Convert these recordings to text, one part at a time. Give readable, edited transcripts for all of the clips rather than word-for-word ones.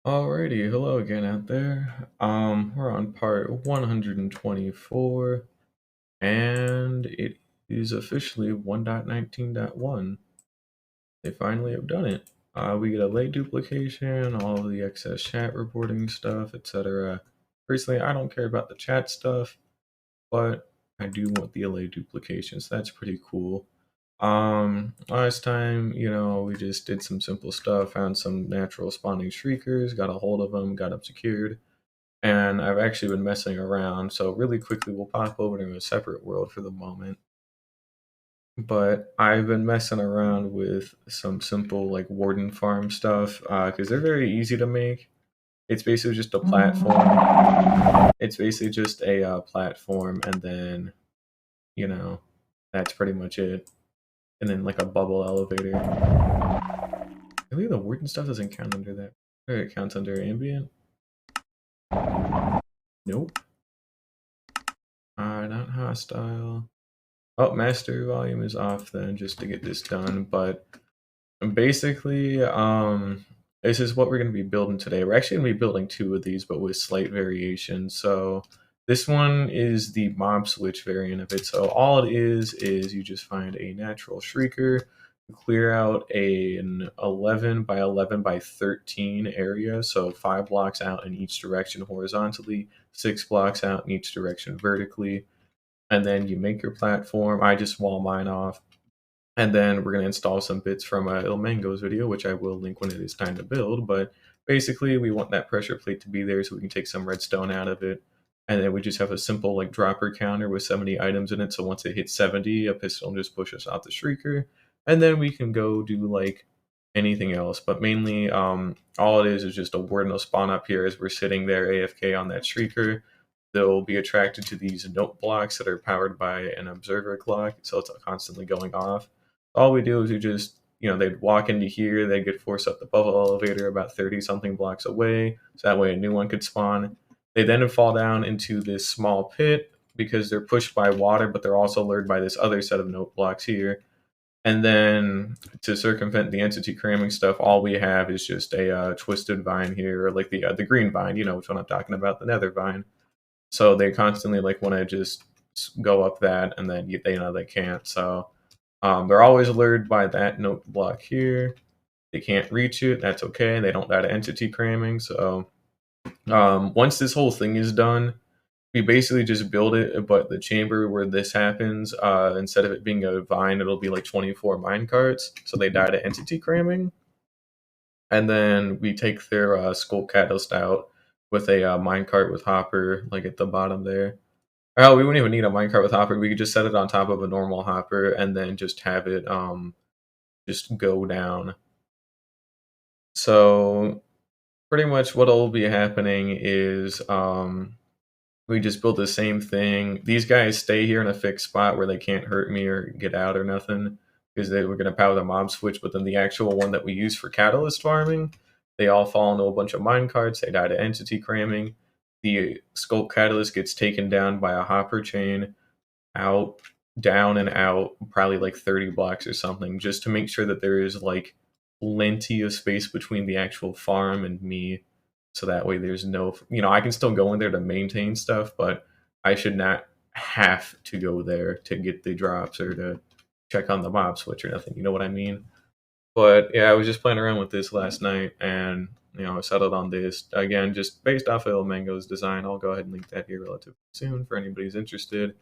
Alrighty, hello again out there. We're on part 124, and it is officially 1.19.1. They finally have done it. We get a late duplication, all of the excess chat reporting stuff, etc. Personally, I don't care about the chat stuff, but I do want the LA duplication, so that's pretty cool. Last time, we just did some simple stuff, found some natural spawning shriekers, got a hold of them, got them secured, and I've actually been messing around. So really quickly, we'll pop over to a separate world for the moment. But I've been messing around with some simple like warden farm stuff because they're very easy to make. It's basically just a platform. It's basically just a platform, and then you know that's pretty much it. And then like a bubble elevator. I believe the warden stuff doesn't count under that. Or it counts under ambient. Nope. Not hostile. Oh, master volume is off then, just to get this done. But basically, this is what we're going to be building today. We're actually going to be building two of these, but with slight variations. So this one is the mob switch variant of it. So all it is you just find a natural shrieker, clear out an 11 by 11 by 13 area. So 5 blocks out in each direction horizontally, 6 blocks out in each direction vertically. And then you make your platform. I just wall mine off. And then we're going to install some bits from Il Mango's video, which I will link when it is time to build. But basically, we want that pressure plate to be there so we can take some redstone out of it. And then we just have a simple like dropper counter with 70 items in it. So once it hits 70, a pistol just pushes out the shrieker. And then we can go do like anything else. But mainly, all it is just a warden will spawn up here as we're sitting there AFK on that shrieker. They'll be attracted to these note blocks that are powered by an observer clock. So it's constantly going off. All we do is we just, they'd walk into here, they'd get forced up the bubble elevator about 30 something blocks away, so that way a new one could spawn. They then fall down into this small pit because they're pushed by water, but they're also lured by this other set of note blocks here. And then to circumvent the entity cramming stuff, all we have is just a twisted vine here, or like the green vine, which one I'm talking about, the nether vine. So they constantly like want to just go up that, and then they can't. So they're always lured by that note block here. They can't reach it. That's okay. They don't die to entity cramming. So once this whole thing is done, we basically just build it. But the chamber where this happens, instead of it being a vine, it'll be like 24 mine carts. So they die to entity cramming. And then we take their skull catalyst out with a minecart with hopper, like at the bottom there. Oh, we wouldn't even need a minecart with hopper. We could just set it on top of a normal hopper and then just have it just go down. So pretty much what'll be happening is we just build the same thing. These guys stay here in a fixed spot where they can't hurt me or get out or nothing because they were going to power the mob switch. But then the actual one that we use for catalyst farming, they all fall into a bunch of minecarts. They die to entity cramming. The sculpt catalyst gets taken down by a hopper chain out, down, and out, probably like 30 blocks or something, just to make sure that there is like plenty of space between the actual farm and me. So that way there's no, I can still go in there to maintain stuff, but I should not have to go there to get the drops or to check on the mob switch or nothing. You know what I mean? But yeah, I was just playing around with this last night and I settled on this. Again, just based off of El Mango's design. I'll go ahead and link that here relatively soon for anybody who's interested.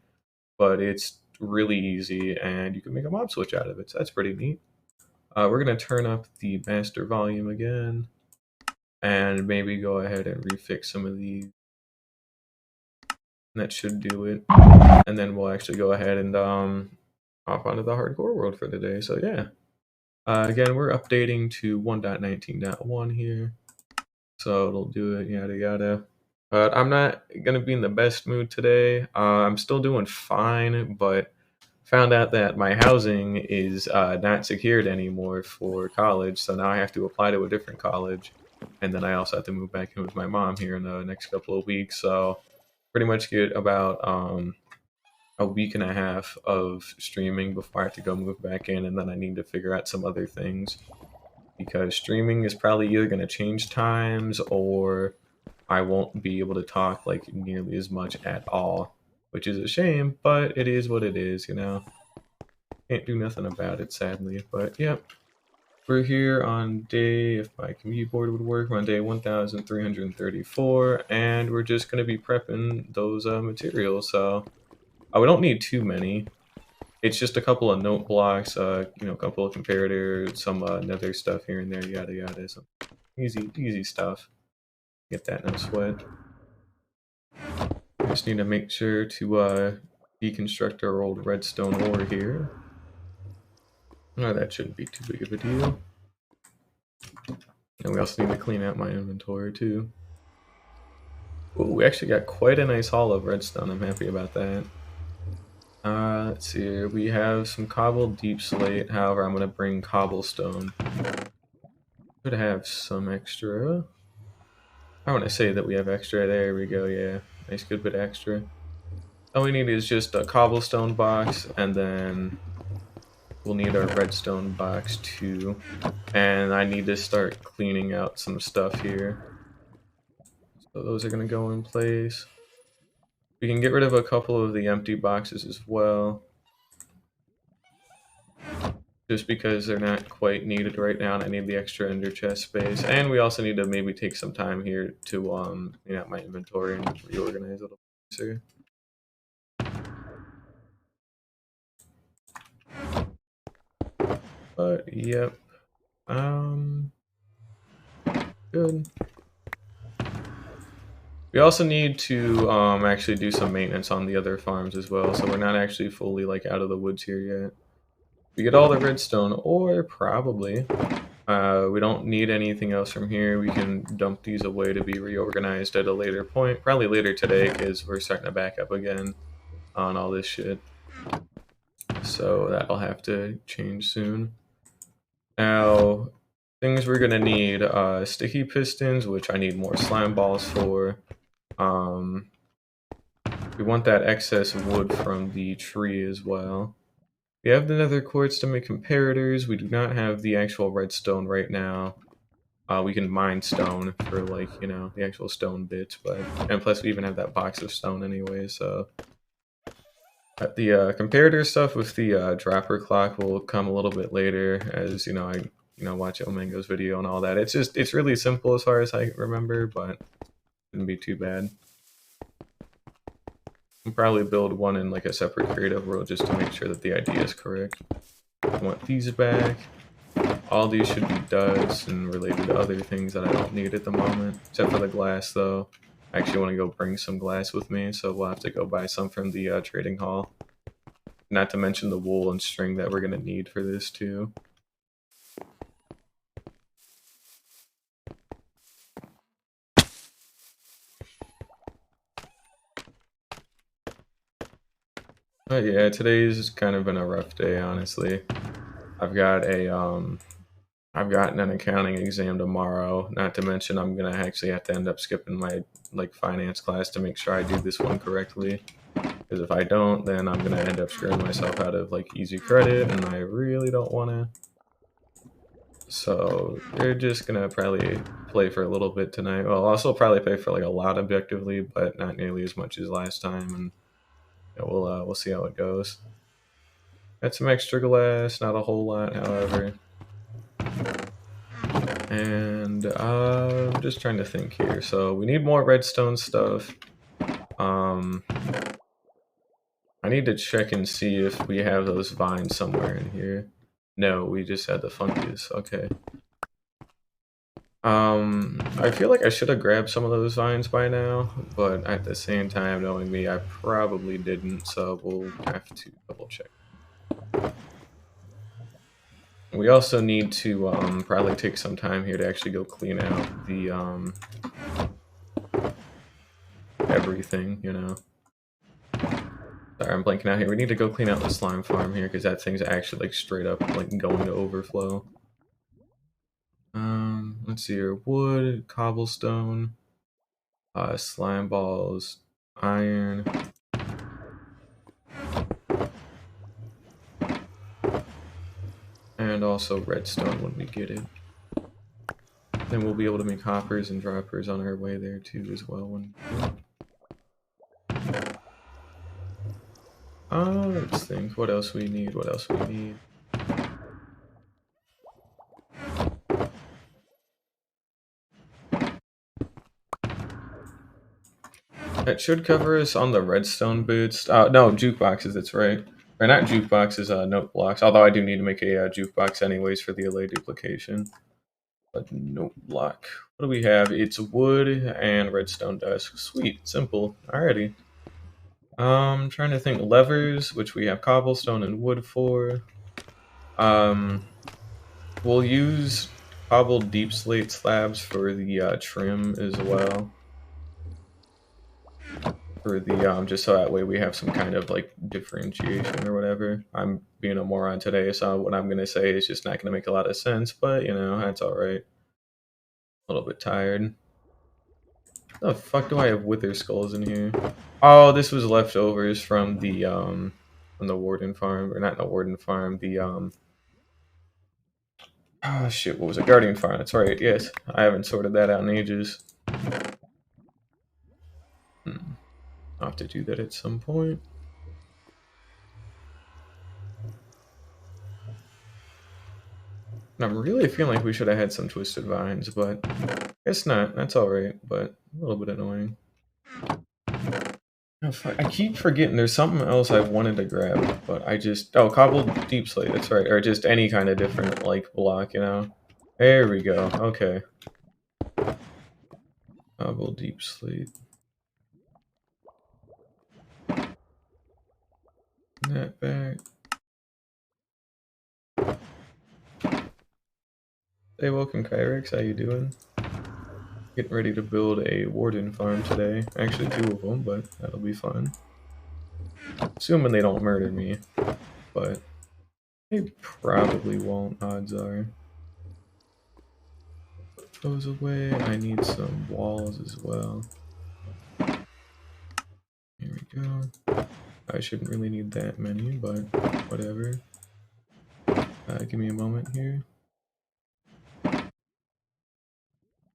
But it's really easy and you can make a mob switch out of it. So that's pretty neat. We're going to turn up the master volume again and maybe go ahead and refix some of these. And that should do it. And then we'll actually go ahead and hop onto the hardcore world for today. So yeah. Again, we're updating to 1.19.1 here. So it'll do it, yada yada. But I'm not going to be in the best mood today. I'm still doing fine, but found out that my housing is not secured anymore for college. So now I have to apply to a different college. And then I also have to move back in with my mom here in the next couple of weeks. So pretty much get about a week and a half of streaming before I have to go move back in. And then I need to figure out some other things. because streaming is probably either going to change times or I won't be able to talk like nearly as much at all, which is a shame, but it is what it is, you know. Can't do nothing about it, sadly. But yep, we're here on day, if my keyboard would work, we're on day 1334, and we're just going to be prepping those materials. So we don't need too many. It's just a couple of note blocks, you know, a couple of comparators, some nether stuff here and there, yada yada. Some easy stuff. Get that, no sweat. Just need to make sure to deconstruct our old redstone ore here. No, that shouldn't be too big of a deal. And we also need to clean out my inventory too. Ooh, we actually got quite a nice haul of redstone. I'm happy about that. Let's see here. We have some cobbled deep slate. However, I'm going to bring cobblestone. Should have some extra. I want to say that we have extra. There we go. Yeah, nice good bit extra. All we need is just a cobblestone box, and then we'll need our redstone box too. And I need to start cleaning out some stuff here. So those are going to go in place. We can get rid of a couple of the empty boxes as well, just because they're not quite needed right now and I need the extra ender chest space. And we also need to maybe take some time here to clean out my inventory and reorganize it a little closer. But yep. Good. We also need to actually do some maintenance on the other farms as well, so we're not actually fully like out of the woods here yet. We get all the redstone, or probably we don't need anything else from here. We can dump these away to be reorganized at a later point, probably later today, because we're starting to back up again on all this shit. So that'll have to change soon. Now, things we're gonna need: sticky pistons, which I need more slime balls for. We want that excess wood from the tree as well. We have the nether quartz to make comparators. We do not have the actual redstone right now. We can mine stone for, like, you know, the actual stone bits, but and plus we even have that box of stone anyway. So the comparator stuff with the dropper clock will come a little bit later, as you know I watch Omango's video and all that. It's really simple as far as I remember, but shouldn't be too bad. I'll probably build one in like a separate creative world just to make sure that the idea is correct. I want these back. All these should be duds and related to other things that I don't need at the moment, except for the glass though. I actually want to go bring some glass with me, so we'll have to go buy some from the trading hall. Not to mention the wool and string that we're going to need for this too. But yeah, today's kind of been a rough day, honestly. I've got an accounting exam tomorrow. Not to mention I'm gonna actually have to end up skipping my finance class to make sure I do this one correctly. Because if I don't, then I'm gonna end up screwing myself out of easy credit, and I really don't wanna. So we're just gonna probably play for a little bit tonight. Well, I'll also probably play for a lot objectively, but not nearly as much as last time, and we'll see how it goes. Got some extra glass, not a whole lot, however. And I'm just trying to think here. So we need more redstone stuff. I need to check and see if we have those vines somewhere in here. No, we just had the fungus. Okay. I feel like I should have grabbed some of those vines by now, but at the same time, knowing me, I probably didn't, so we'll have to double check. We also need to probably take some time here to actually go clean out the everything, you know. Sorry, I'm blanking out here. We need to go clean out the slime farm here because that thing's actually straight up going to overflow. Let's see here. Wood, cobblestone, slime balls, iron. And also redstone when we get it. Then we'll be able to make hoppers and droppers on our way there too as well. Let's think. What else we need? What else we need? That should cover us on the redstone boots. No, jukeboxes, that's right. Or not jukeboxes, note blocks. Although I do need to make a jukebox anyways for the LA duplication. But note block. What do we have? It's wood and redstone dust. Sweet, simple. Alrighty. Trying to think. Levers, which we have cobblestone and wood for. We'll use cobbled deep slate slabs for the trim as well. For the just so that way we have some kind of like differentiation or whatever. I'm being a moron today, so what I'm gonna say is just not gonna make a lot of sense, but you know, that's alright. A little bit tired. The fuck do I have wither skulls in here? Oh, this was leftovers from the Warden farm, or not the Warden farm, the oh shit, what was it? Guardian farm, that's right, yes. I haven't sorted that out in ages. I'll have to do that at some point. And I'm really feeling like we should have had some twisted vines, but guess not. That's alright, but a little bit annoying. Oh, fuck. I keep forgetting there's something else I wanted to grab, but I just... Oh, cobbled deep slate, that's right. Or just any kind of different, like, block, you know? There we go. Okay. Cobbled deep slate. That back. Hey, welcome, Kyrex. How you doing? Getting ready to build a warden farm today. Actually, 2 of them, but that'll be fun. Assuming they don't murder me, but they probably won't, odds are. Put those away. I need some walls as well. Here we go. I shouldn't really need that many, but whatever. Give me a moment here.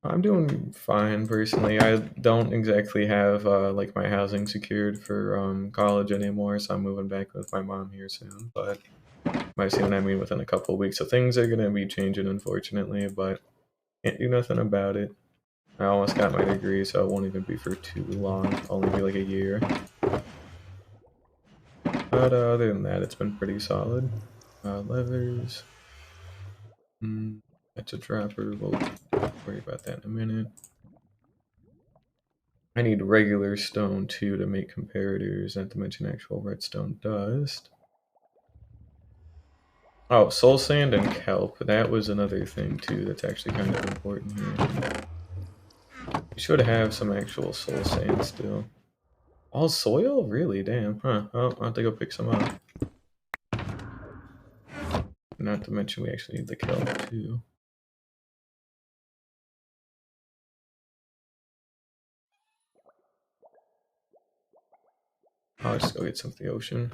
I'm doing fine personally. I don't exactly have like my housing secured for college anymore, so I'm moving back with my mom here soon. But might see what I mean within a couple of weeks. So things are gonna be changing, unfortunately, but can't do nothing about it. I almost got my degree, so it won't even be for too long. It'll only be like a year. But other than that, it's been pretty solid. Levers. That's a dropper. We'll worry about that in a minute. I need regular stone too to make comparators, not to mention actual redstone dust. Oh, soul sand and kelp. That was another thing too that's actually kind of important here. We should have some actual soul sand still. All soil? Really? Damn. Huh. Oh, I'll have to go pick some up. Not to mention we actually need the kelp too. I'll just go get some of the ocean.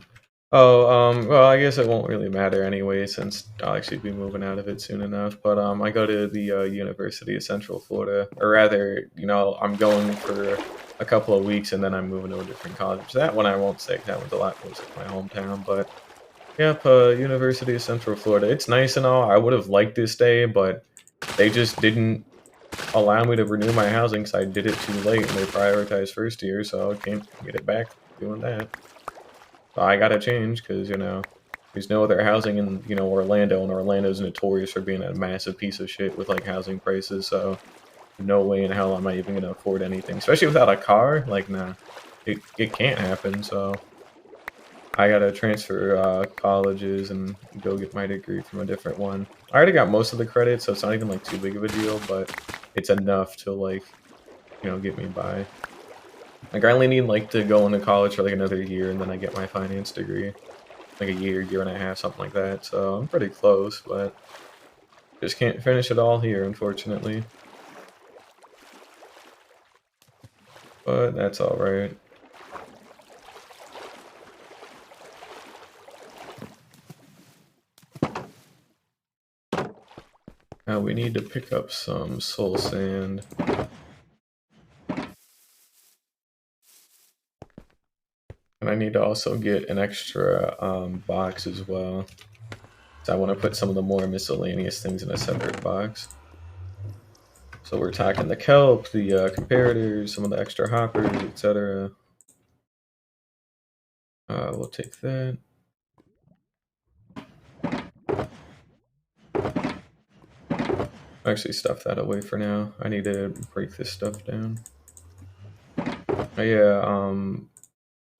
Oh, well, I guess it won't really matter anyway since I'll actually be moving out of it soon enough. But I go to the University of Central Florida, or rather, you know, I'm going for a couple of weeks and then I'm moving to a different college. That one I won't say, that one's a lot closer to my hometown. But yep, University of Central Florida. It's nice and all. I would have liked to stay, but they just didn't allow me to renew my housing because I did it too late and they prioritized first year, so I can't get it back doing that. So I gotta change because, you know, there's no other housing in, you know, Orlando, and Orlando's notorious for being a massive piece of shit with, like, housing prices, so no way in hell am I even gonna afford anything. Especially without a car, like, nah. It can't happen, so I gotta transfer colleges and go get my degree from a different one. I already got most of the credits, so it's not even, like, too big of a deal, but it's enough to, like, you know, get me by. Like, I only need, like, to go into college for, like, another year, and then I get my finance degree. Like, a year, year and a half, something like that. So, I'm pretty close, but just can't finish it all here, unfortunately. But that's alright. We need to pick up some soul sand. And I need to also get an extra box as well. So I want to put some of the more miscellaneous things in a separate box. So we're talking the kelp, the comparators, some of the extra hoppers, etc. We'll take that. Actually, stuff that away for now. I need to break this stuff down. Yeah,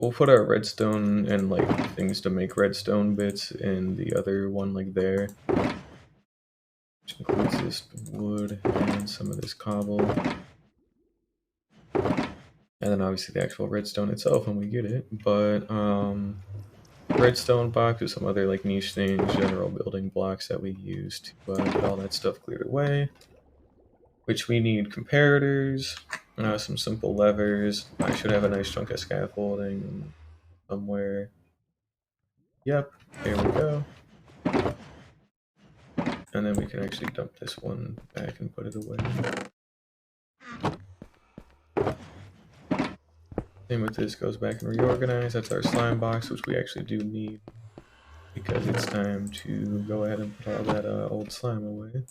we'll put our redstone and like things to make redstone bits in the other one, like there. Which includes this wood and some of this cobble. And then obviously the actual redstone itself when we get it. But redstone box with some other like niche things, general building blocks that we use to get all that stuff cleared away. Which we need comparators, some simple levers. I should have a nice chunk of scaffolding somewhere. Yep, there we go. And then we can actually dump this one back and put it away. Same with this, goes back and reorganize. That's our slime box, which we actually do need because it's time to go ahead and put all that old slime away.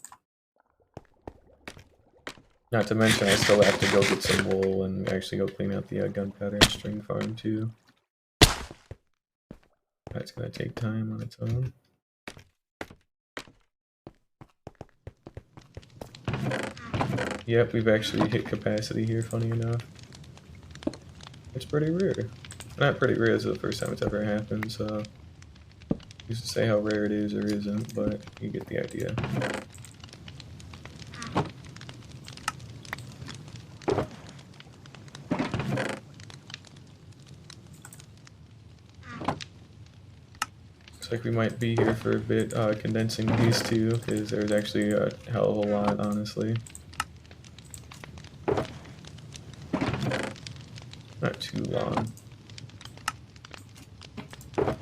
Not to mention, I still have to go get some wool and actually go clean out the gunpowder and string farm too. That's gonna take time on its own. Yep, we've actually hit capacity here, funny enough. It's pretty rare. Not pretty rare, it's the first time it's ever happened, so I used to say how rare it is or isn't, but you get the idea. Looks like we might be here for a bit condensing these two, because there's actually a hell of a lot, honestly. Not too long. On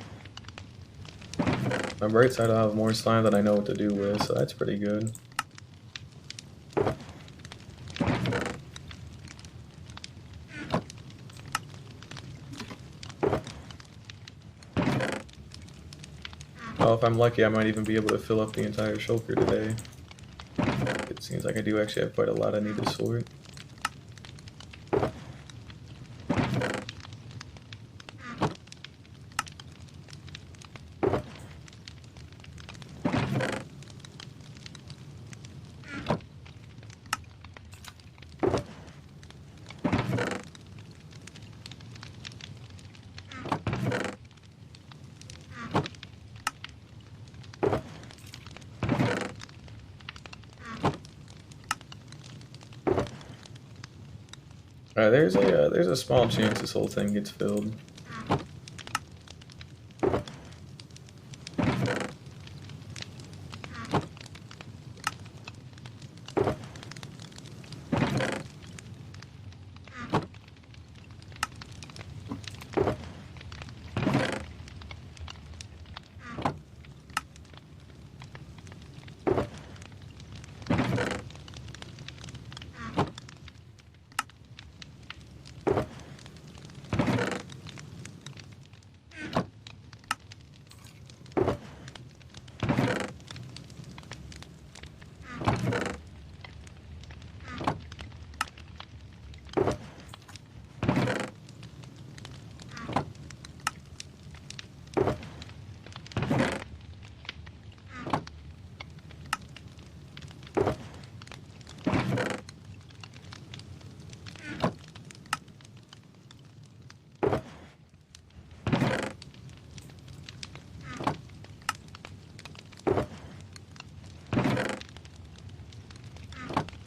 the right side, I'll have more slime that I know what to do with, so that's pretty good. Oh, if I'm lucky, I might even be able to fill up the entire shulker today. It seems like I do actually have quite a lot I need to sort. There's a small chance this whole thing gets filled.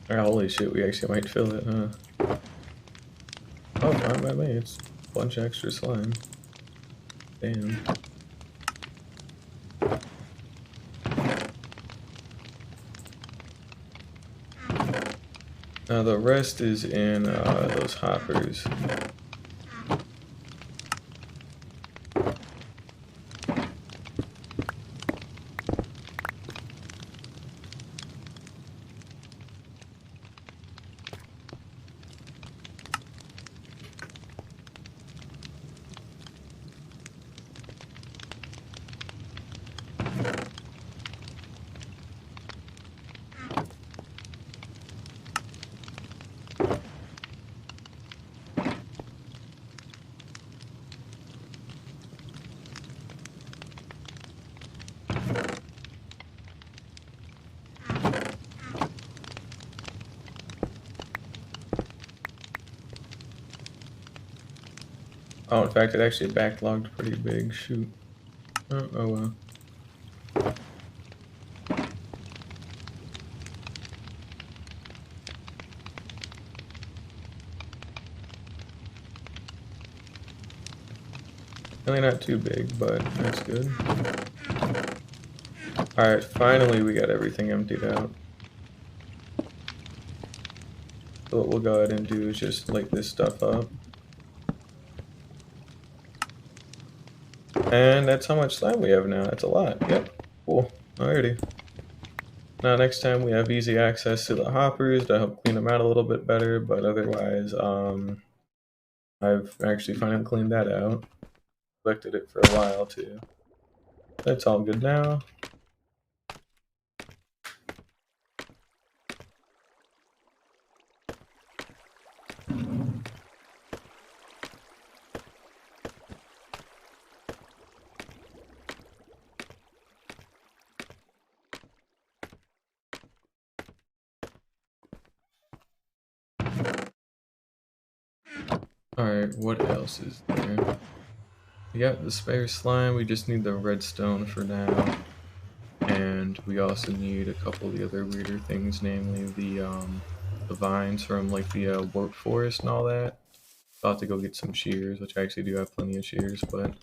Holy shit, we actually might fill it, huh? Oh, fine by me, it's a bunch of extra slime. Damn. Now the rest is in those hoppers. Oh, in fact, it actually backlogged pretty big. Shoot. Oh well. Really not too big, but that's good. Alright, finally we got everything emptied out. So what we'll go ahead and do is just light this stuff up. And that's how much slime we have now. That's a lot. Yep. Cool. Alrighty. Now next time we have easy access to the hoppers to help clean them out a little bit better, but otherwise, I've actually finally cleaned that out. Collected it for a while too. That's all good now. Alright, what else is there? We got the spare slime, we just need the redstone for now. And we also need a couple of the other weirder things, namely the vines from like the warp forest and all that. Thought to go get some shears, which I actually do have plenty of shears, but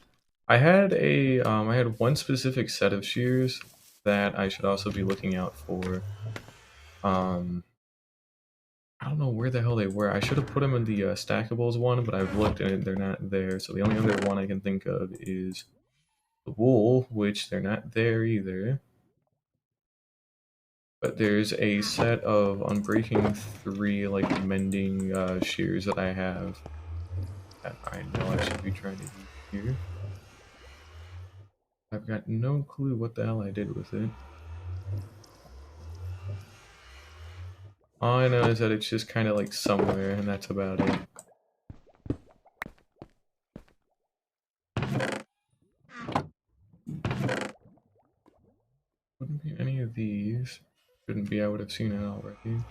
I had I had one specific set of shears that I should also be looking out for. I don't know where the hell they were. I should have put them in the stackables one, but I've looked and they're not there. So the only other one I can think of is the wool, which they're not there either. But there's a set of Unbreaking 3 like mending shears that I have that I know I should be trying to use here. I've got no clue what the hell I did with it. All I know is that it's just kind of like somewhere, and that's about it. Wouldn't be any of these. Shouldn't be, I would have seen it already.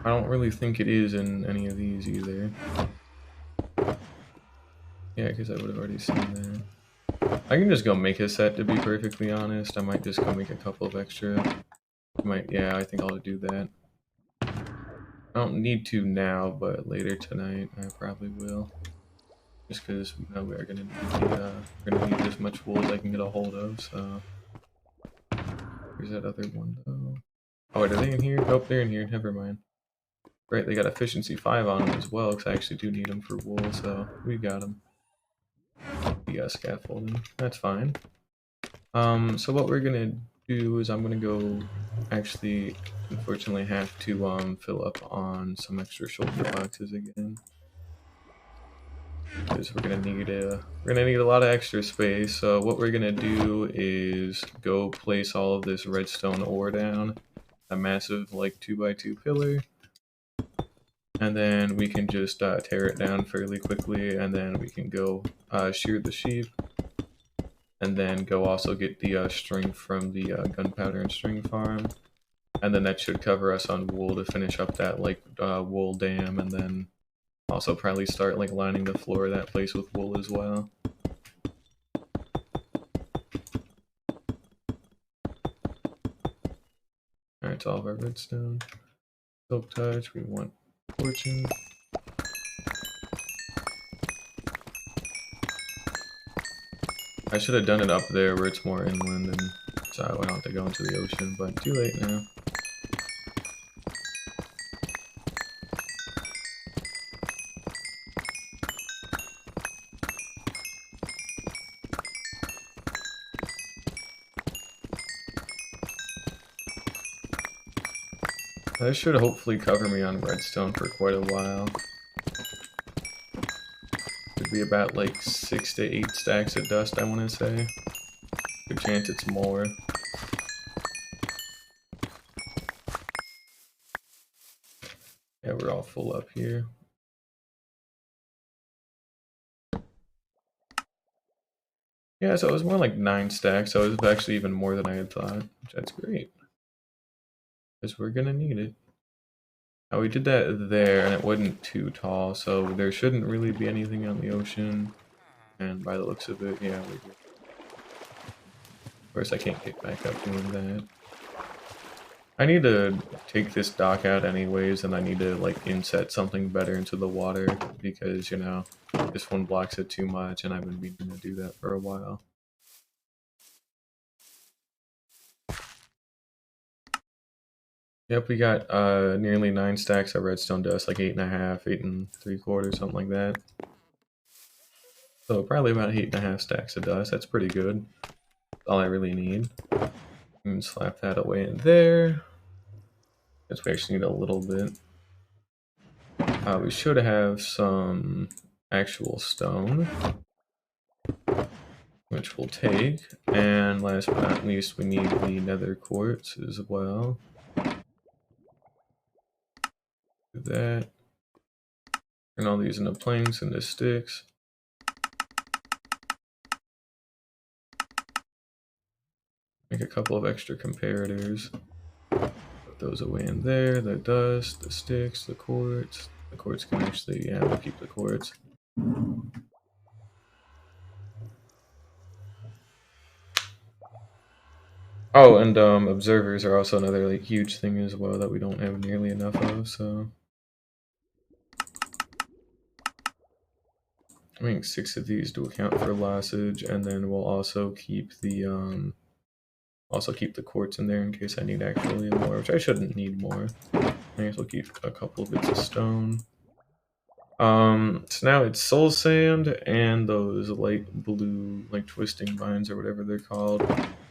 I don't really think it is in any of these either. Yeah, because I would have already seen that. I can just go make a set, to be perfectly honest. I might just go make a couple of extra. Yeah, I think I'll do that. I don't need to now, but later tonight I probably will. Just because we know we're gonna need as much wool as I can get a hold of. So where's that other one though? Oh, wait, are they in here? Nope, they're in here. Never mind. Right, they got efficiency 5 on them as well, because I actually do need them for wool. So we got them. The scaffolding. That's fine. So what we're gonna do is I'm gonna go actually unfortunately have to fill up on some extra shoulder boxes again. Because we're gonna need a lot of extra space. So what we're gonna do is go place all of this redstone ore down, a massive like 2x2 pillar, and then we can just tear it down fairly quickly, and then we can go shear the sheep, and then go also get the string from the gunpowder and string farm, and then that should cover us on wool to finish up that like wool dam, and then also probably start like lining the floor of that place with wool as well. Alright, it's all of our redstone. Silk touch, we want fortune. I should have done it up there where it's more inland and so I don't have to go into the ocean, but too late now. That should hopefully cover me on redstone for quite a while. Could be about like 6 to 8 stacks of dust, I want to say. Good chance it's more. Yeah, we're all full up here. Yeah, so it was more like 9 stacks, so it was actually even more than I had thought, which that's great. Because we're gonna need it. Now we did that there, and it wasn't too tall, so there shouldn't really be anything on the ocean. And by the looks of it, yeah, we're good. Of course, I can't get back up doing that. I need to take this dock out anyways, and I need to, like, inset something better into the water, because, you know, this one blocks it too much, and I've been meaning to do that for a while. Yep, we got nearly 9 stacks of redstone dust, like 8.5, 8 3/4, something like that. So probably about 8.5 stacks of dust. That's pretty good. That's all I really need. And slap that away in there. Guess we actually need a little bit. We should have some actual stone, which we'll take. And last but not least, we need the nether quartz as well. Do that. Turn all these into planks, into sticks. Make a couple of extra comparators. Put those away in there. The dust, the sticks, the quartz. The quartz can actually, yeah, we'll keep the quartz. Oh, and observers are also another like huge thing as well that we don't have nearly enough of. So I think 6 of these to account for lossage, and then we'll also keep the quartz in there in case I need actually more, which I shouldn't need more. I guess we'll keep a couple of bits of stone. So now it's soul sand and those light blue like twisting vines or whatever they're called.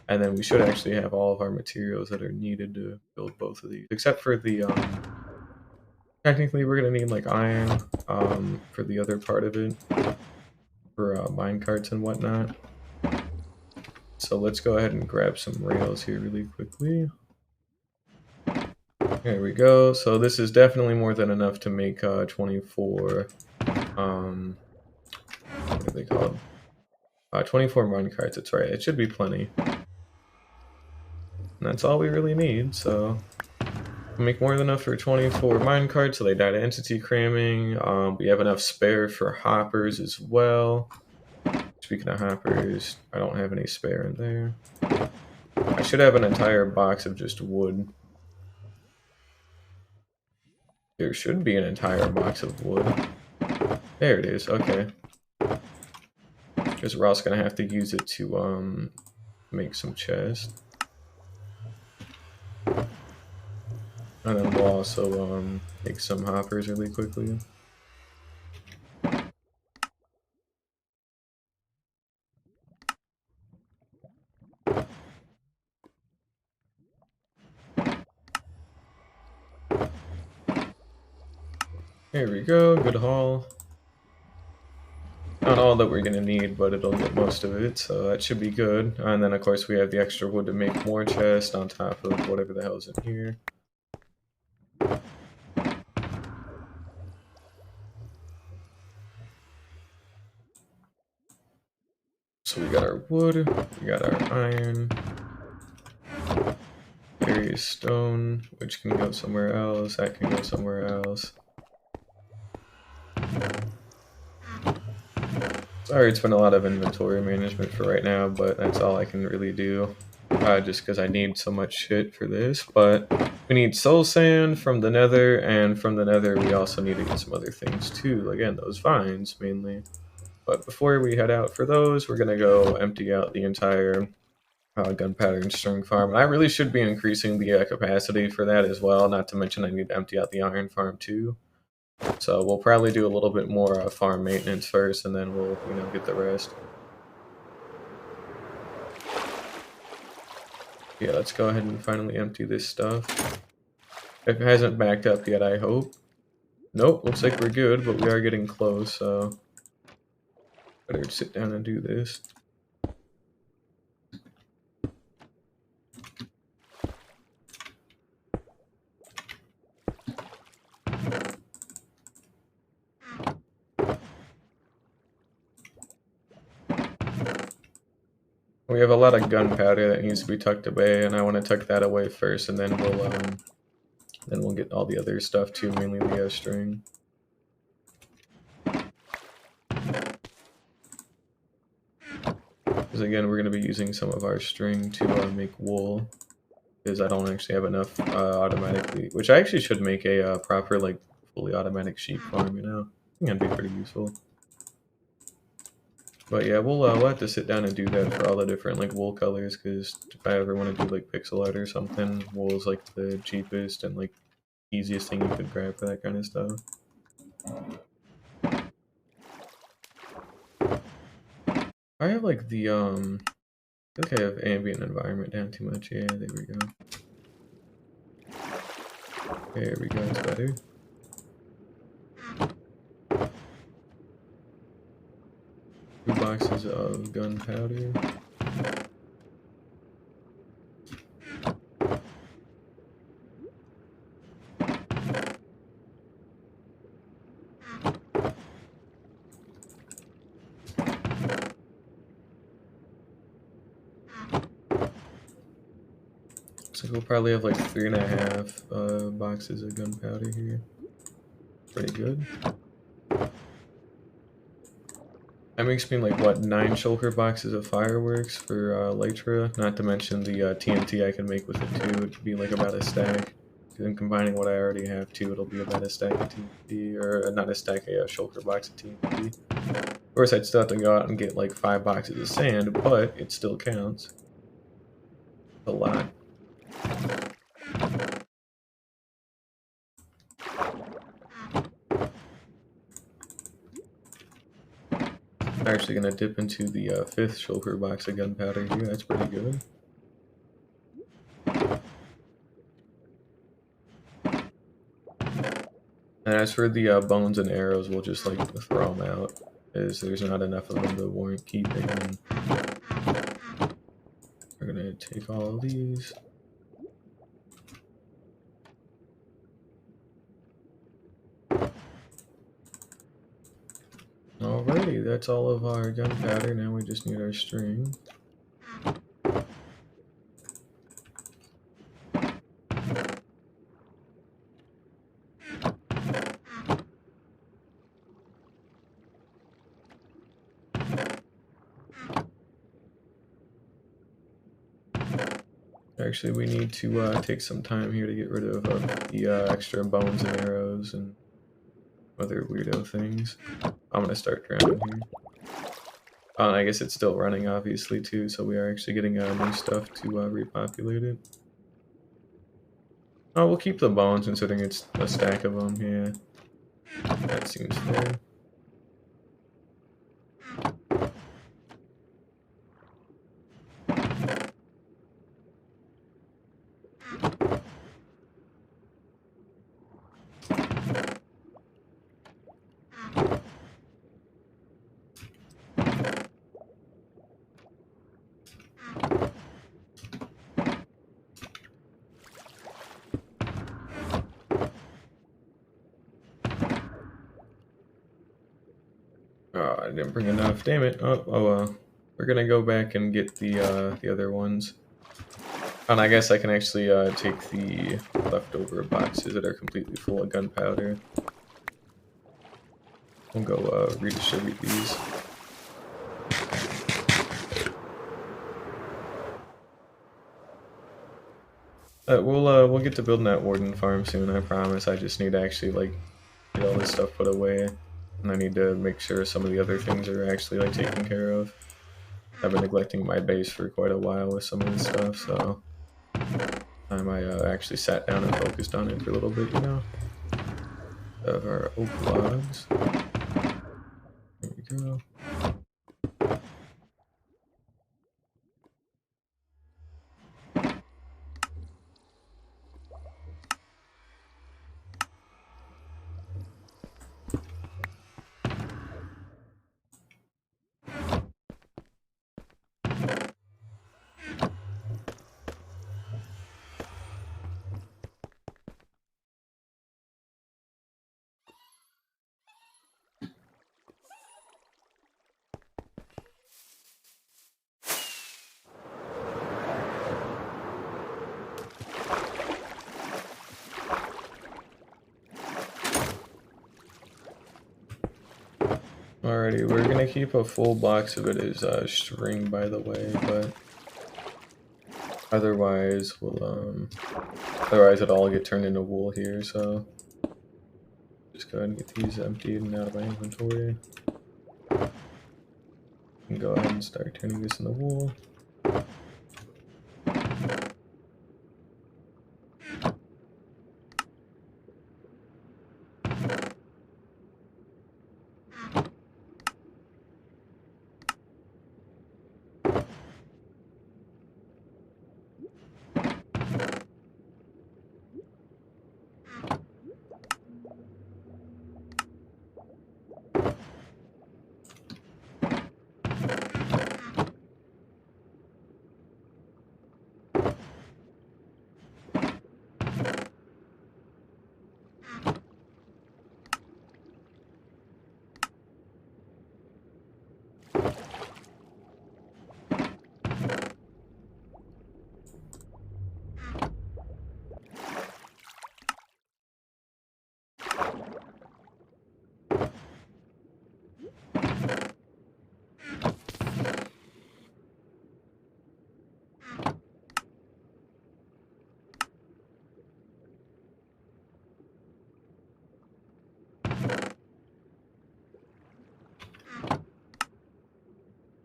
And then we should actually have all of our materials that are needed to build both of these, except for the technically we're gonna need like iron for the other part of it, for mine carts and whatnot. So let's go ahead and grab some rails here really quickly. There we go. So this is definitely more than enough to make 24 what are they called? 24 mine carts, that's right. It should be plenty. And that's all we really need, so make more than enough for 24 mine carts, so they die to entity cramming. We have enough spare for hoppers as well. Speaking of hoppers, I don't have any spare in there. I should have an entire box of just wood. There should be an entire box of wood. There it is, okay. Because we're also going to have to use it to make some chests. And then we'll also make some hoppers really quickly. There we go, good haul. Not all that we're gonna need, but it'll get most of it, so that should be good. And then of course we have the extra wood to make more chests on top of whatever the hell's in here. So we got our wood, we got our iron, various stone, which can go somewhere else, that can go somewhere else. Sorry, it's been a lot of inventory management for right now, but that's all I can really do. Just because I need so much shit for this, but we need soul sand from the nether, and from the nether we also need to get some other things too, again, those vines mainly. But before we head out for those, we're gonna go empty out the entire gunpowder and string farm. And I really should be increasing the capacity for that as well, not to mention I need to empty out the iron farm too. So we'll probably do a little bit more farm maintenance first, and then we'll, you know, get the rest. Yeah, let's go ahead and finally empty this stuff. If it hasn't backed up yet, I hope. Nope, looks like we're good, but we are getting close, so better sit down and do this. We have a lot of gunpowder that needs to be tucked away, and I want to tuck that away first, and then Then we'll get all the other stuff too, mainly the string. Because again, we're going to be using some of our string to make wool. Because I don't actually have enough automatically, which I actually should make a proper, like, fully automatic sheep farm, you know? I think that'd be pretty useful. But yeah, we'll have to sit down and do that for all the different, like, wool colors, because if I ever want to do, like, pixel art or something, wool is, like, the cheapest and, like, easiest thing you could grab for that kind of stuff. I have, like, I think I have ambient environment down too much. Yeah, there we go. There we go, it's better. Two boxes of gunpowder. So we'll probably have like 3.5 boxes of gunpowder here. Pretty good. That makes me like, what, 9 shulker boxes of fireworks for Elytra? Not to mention the TNT I can make with it too. It could be like about a stack. And combining what I already have too, it'll be about a stack of TNT, or not a stack, a shulker box of TNT. Of course, I'd still have to go out and get like 5 boxes of sand, but it still counts. A lot. I'm actually gonna dip into the 5th shulker box of gunpowder here. That's pretty good. And as for the bones and arrows, we'll just like throw them out, as there's not enough of them to warrant keeping. And we're gonna take all of these. Alrighty, that's all of our gunpowder. Now we just need our string. Actually, we need to take some time here to get rid of the extra bones and arrows and other weirdo things. I'm gonna start drowning here. Oh, and I guess it's still running, obviously, too, so we are actually getting new stuff to repopulate it. Oh, we'll keep the bones considering it's a stack of them, yeah. That seems fair. Oh, I didn't bring enough. Damn it. Oh well. We're gonna go back and get the other ones. And I guess I can actually take the leftover boxes that are completely full of gunpowder. We'll go redistribute these. We'll get to building that Warden farm soon, I promise. I just need to actually like get all this stuff put away. And I need to make sure some of the other things are actually like taken care of. I've been neglecting my base for quite a while with some of this stuff, so I actually sat down and focused on it for a little bit, you know. Of our oak logs. There we go. Alrighty, we're gonna keep a full box of it as string, by the way, but otherwise otherwise it'll all get turned into wool here, so just go ahead and get these emptied and out of my inventory. And go ahead and start turning this into wool.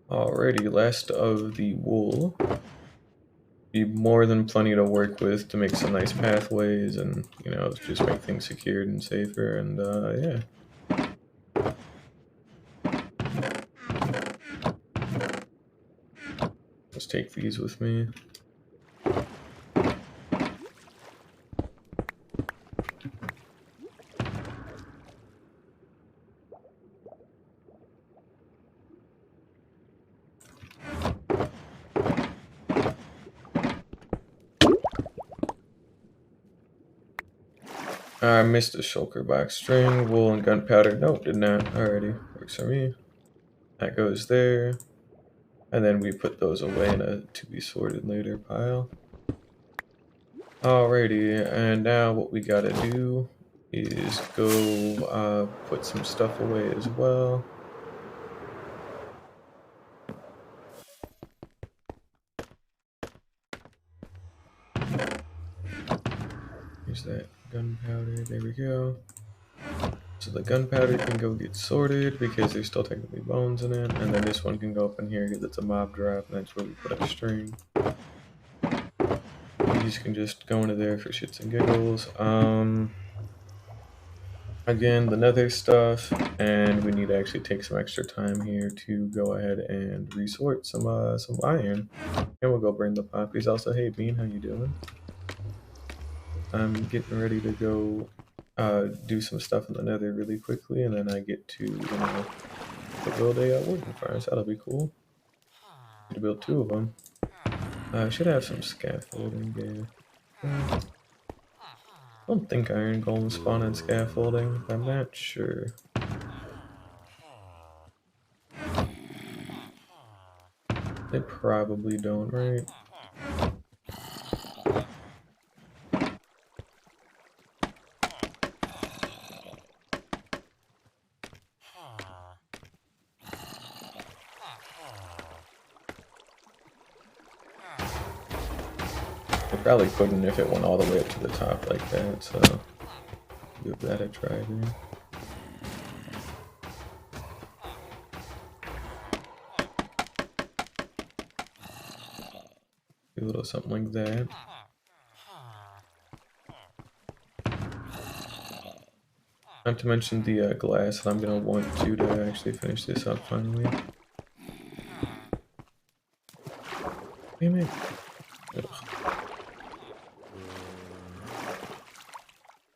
Alrighty, last of the wool. Be more than plenty to work with to make some nice pathways and, you know, just make things secured and safer, and yeah. Let's take these with me. I missed a shulker box. String, wool, and gunpowder. Nope, did not. Alrighty, works for me. That goes there. And then we put those away in a to be sorted later pile. Alrighty, and now what we gotta do is go put some stuff away as well. Here's that gunpowder, there we go. So the gunpowder can go get sorted because there's still technically bones in it, and then this one can go up in here because it's a mob drop, and that's where we put our string. These can just go into there for shits and giggles. Again, the nether stuff, and we need to actually take some extra time here to go ahead and resort some iron. And we'll go burn the poppies. Also, hey Bean, how you doing? I'm getting ready to go do some stuff in the nether really quickly, and then I get to, you know, build a wooden furnace. That'll be cool. Need to build 2 of them. I should have some scaffolding there. I don't think iron golems spawn in scaffolding, but I'm not sure. They probably don't, right? They probably couldn't if it went all the way up to the top like that, so give that a try there. Do a little something like that. Not to mention the glass that I'm going to want to actually finish this up finally. Damn it. Ugh.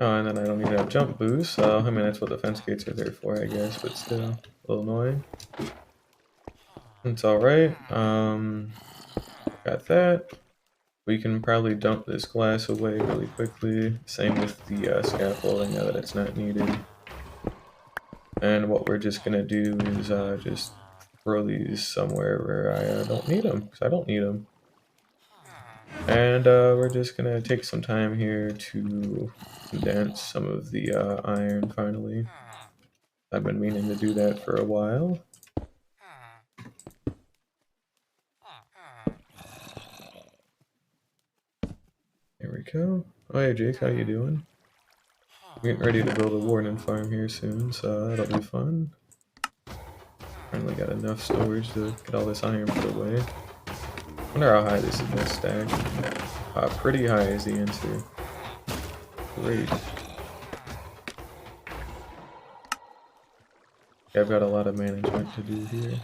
Oh, and then I don't even have jump boost, so I mean that's what the fence gates are there for, I guess, but still a little annoying. It's alright. Got that. We can probably dump this glass away really quickly. Same with the scaffolding now that it's not needed. And what we're just gonna do is just throw these somewhere where I don't need them, because I don't need them. And we're just gonna take some time here to condense some of the iron finally. I've been meaning to do that for a while. There we go. Oh hey Jake, how you doing? Getting ready to build a Warden farm here soon, so that'll be fun. Finally got enough storage to get all this iron put away. Wonder how high this is gonna stack. Pretty high is the answer. Great. Yeah, I've got a lot of management to do here.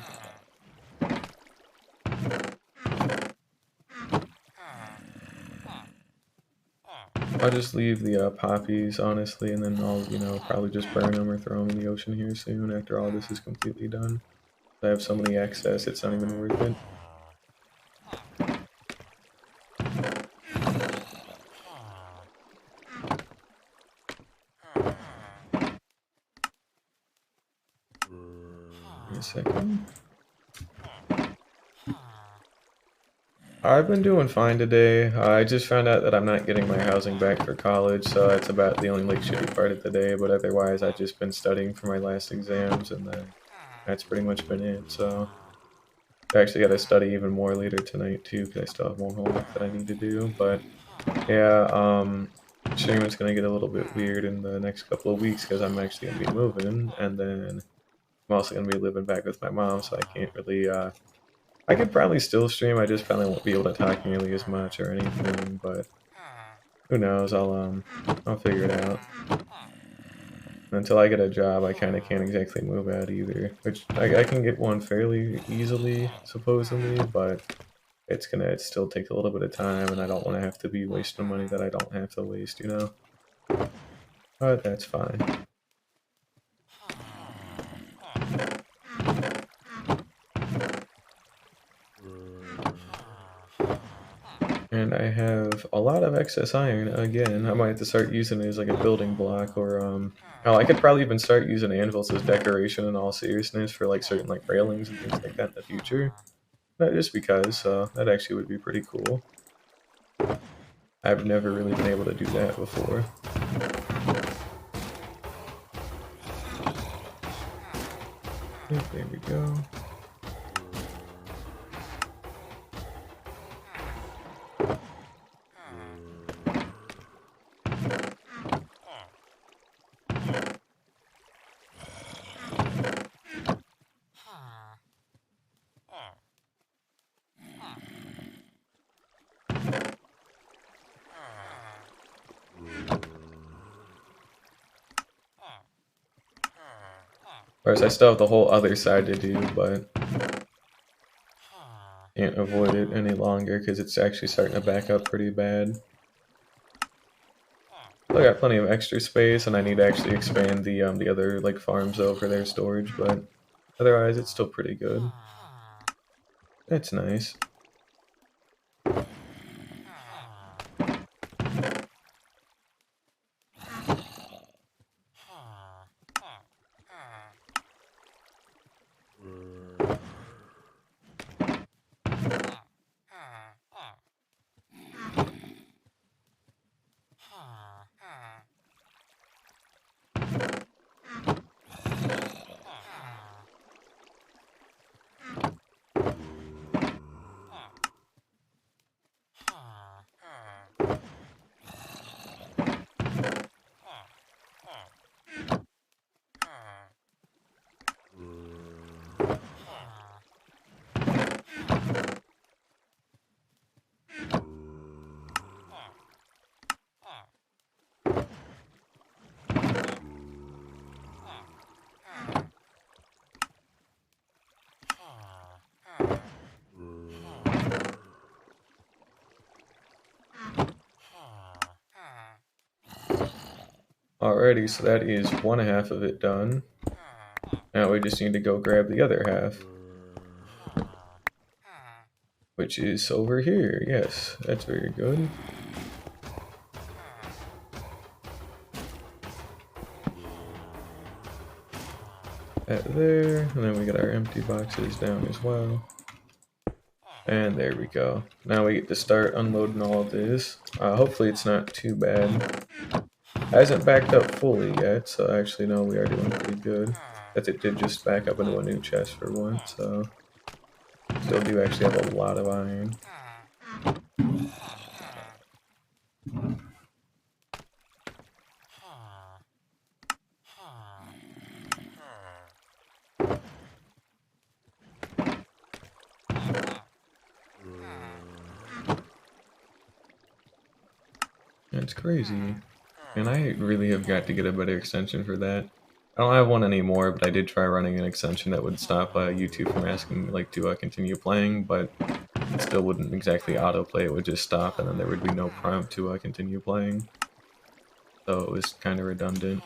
I'll just leave the poppies, honestly, and then I'll, probably just burn them or throw them in the ocean here soon after all this is completely done. I have so many excess, it's not even worth it. Wait a second. I've been doing fine today. I just found out that I'm not getting my housing back for college, so that's about the only shitty part of the day, but otherwise I've just been studying for my last exams, and that's pretty much been it, so... I actually gotta study even more later tonight too, because I still have more homework that I need to do, but yeah, streaming's gonna get a little bit weird in the next couple of weeks, because I'm actually gonna be moving, and then I'm also gonna be living back with my mom, so I can't really, I could probably still stream, I just probably won't be able to talk nearly as much or anything, but who knows, I'll figure it out. Until I get a job, I kind of can't exactly move out either, which I can get one fairly easily, supposedly, but it's gonna still take a little bit of time, and I don't want to have to be wasting money that I don't have to waste, But that's fine. And I have a lot of excess iron again. I might have to start using it as like a building block, or oh, I could probably even start using anvils as decoration in all seriousness for like certain like railings and things like that in the future. Not just because, that actually would be pretty cool. I've never really been able to do that before. There we go. Of course, I still have the whole other side to do, but can't avoid it any longer because it's actually starting to back up pretty bad. I got plenty of extra space, and I need to actually expand the other like farms though for their storage, but otherwise it's still pretty good. That's nice. Alrighty, so that is one half of it done. Now we just need to go grab the other half. Which is over here, yes, that's very good. That there, and then we got our empty boxes down as well. And there we go. Now we get to start unloading all of this. Hopefully it's not too bad. Hasn't backed up fully yet, so actually no, we are doing pretty good. that it did just back up into a new chest for once, so still do actually have a lot of iron. It's crazy. And I really have got to get a better extension for that. I don't have one anymore, but I did try running an extension that would stop YouTube from asking me, like, do I continue playing, but it still wouldn't exactly autoplay, it would just stop, and then there would be no prompt to continue playing. So it was kind of redundant.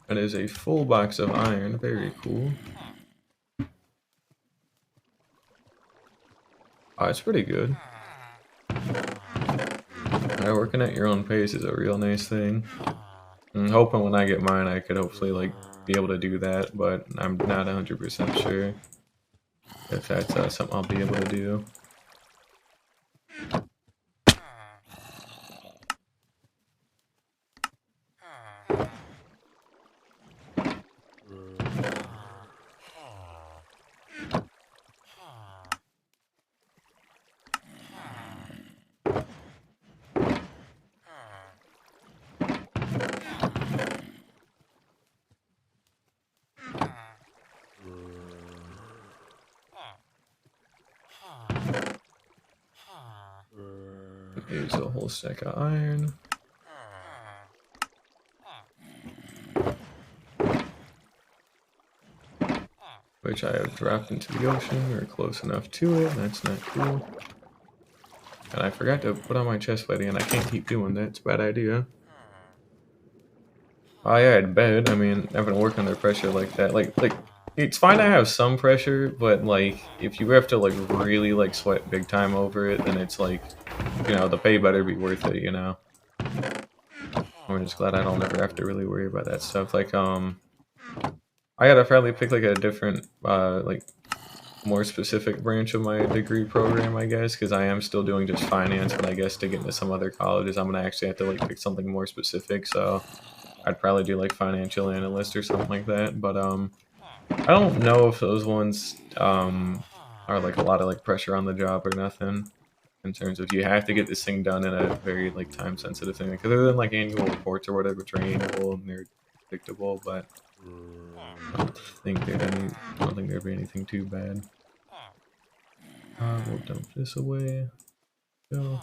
That is a full box of iron, very cool. Oh, it's pretty good. Working at your own pace is a real nice thing. I'm hoping when I get mine I could hopefully like be able to do that, but I'm not 100% sure if that's something I'll be able to do. Here's a whole stack of iron. Which I have dropped into the ocean, or close enough to it. That's not cool. And I forgot to put on my chest plating, and I can't keep doing that. It's a bad idea. Oh yeah, I'd bed. I mean, having to work under pressure like that, like it's fine to have some pressure, but like if you have to like really like sweat big time over it, then it's like, you know, the pay better be worth it, you know. I'm just glad I don't ever have to really worry about that stuff. Like I gotta probably pick like a different like more specific branch of my degree program, I guess, because I am still doing just finance, but I guess to get into some other colleges, I'm gonna actually have to like pick something more specific. So I'd probably do like financial analyst or something like that. But I don't know if those ones are like a lot of like pressure on the job or nothing. In terms of you have to get this thing done in a very like time sensitive thing. Like other than like annual reports or whatever, which are annual and they're predictable, but I don't think there'd be anything too bad. We'll dump this away. Go.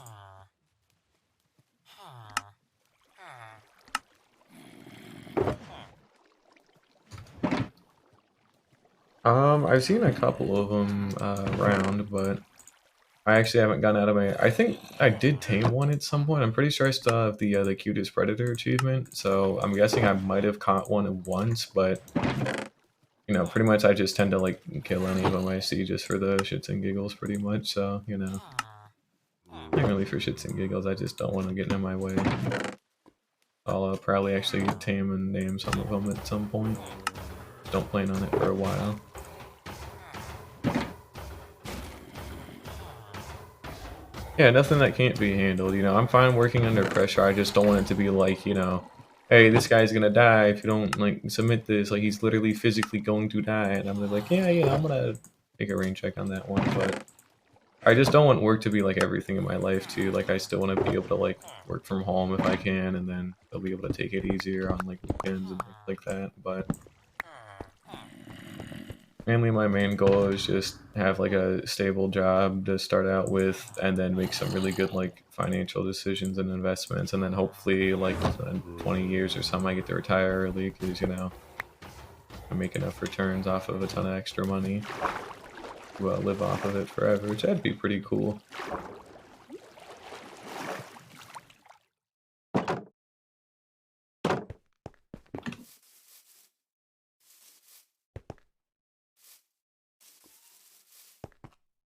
I've seen a couple of them around, but I actually haven't gotten out of my. I think I did tame one at some point. I'm pretty sure I still have the cutest predator achievement, so I'm guessing I might have caught one once, but you know, pretty much I just tend to like kill any of them I see just for the shits and giggles, pretty much. So you know, not really for shits and giggles. I just don't want to get in my way. I'll probably actually tame and name some of them at some point. Don't plan on it for a while. Yeah, nothing that can't be handled, you know. I'm fine working under pressure. I just don't want it to be like, you know, hey, this guy's gonna die if you don't like submit this. Like he's literally physically going to die, and I'm like, yeah, I'm gonna take a rain check on that one. But I just don't want work to be like everything in my life too. Like I still want to be able to like work from home if I can, and then I'll be able to take it easier on like weekends and things like that. But mainly my main goal is just have like a stable job to start out with and then make some really good like financial decisions and investments, and then hopefully like in 20 years or something I get to retire early because, you know, I make enough returns off of a ton of extra money to live off of it forever, which that'd be pretty cool.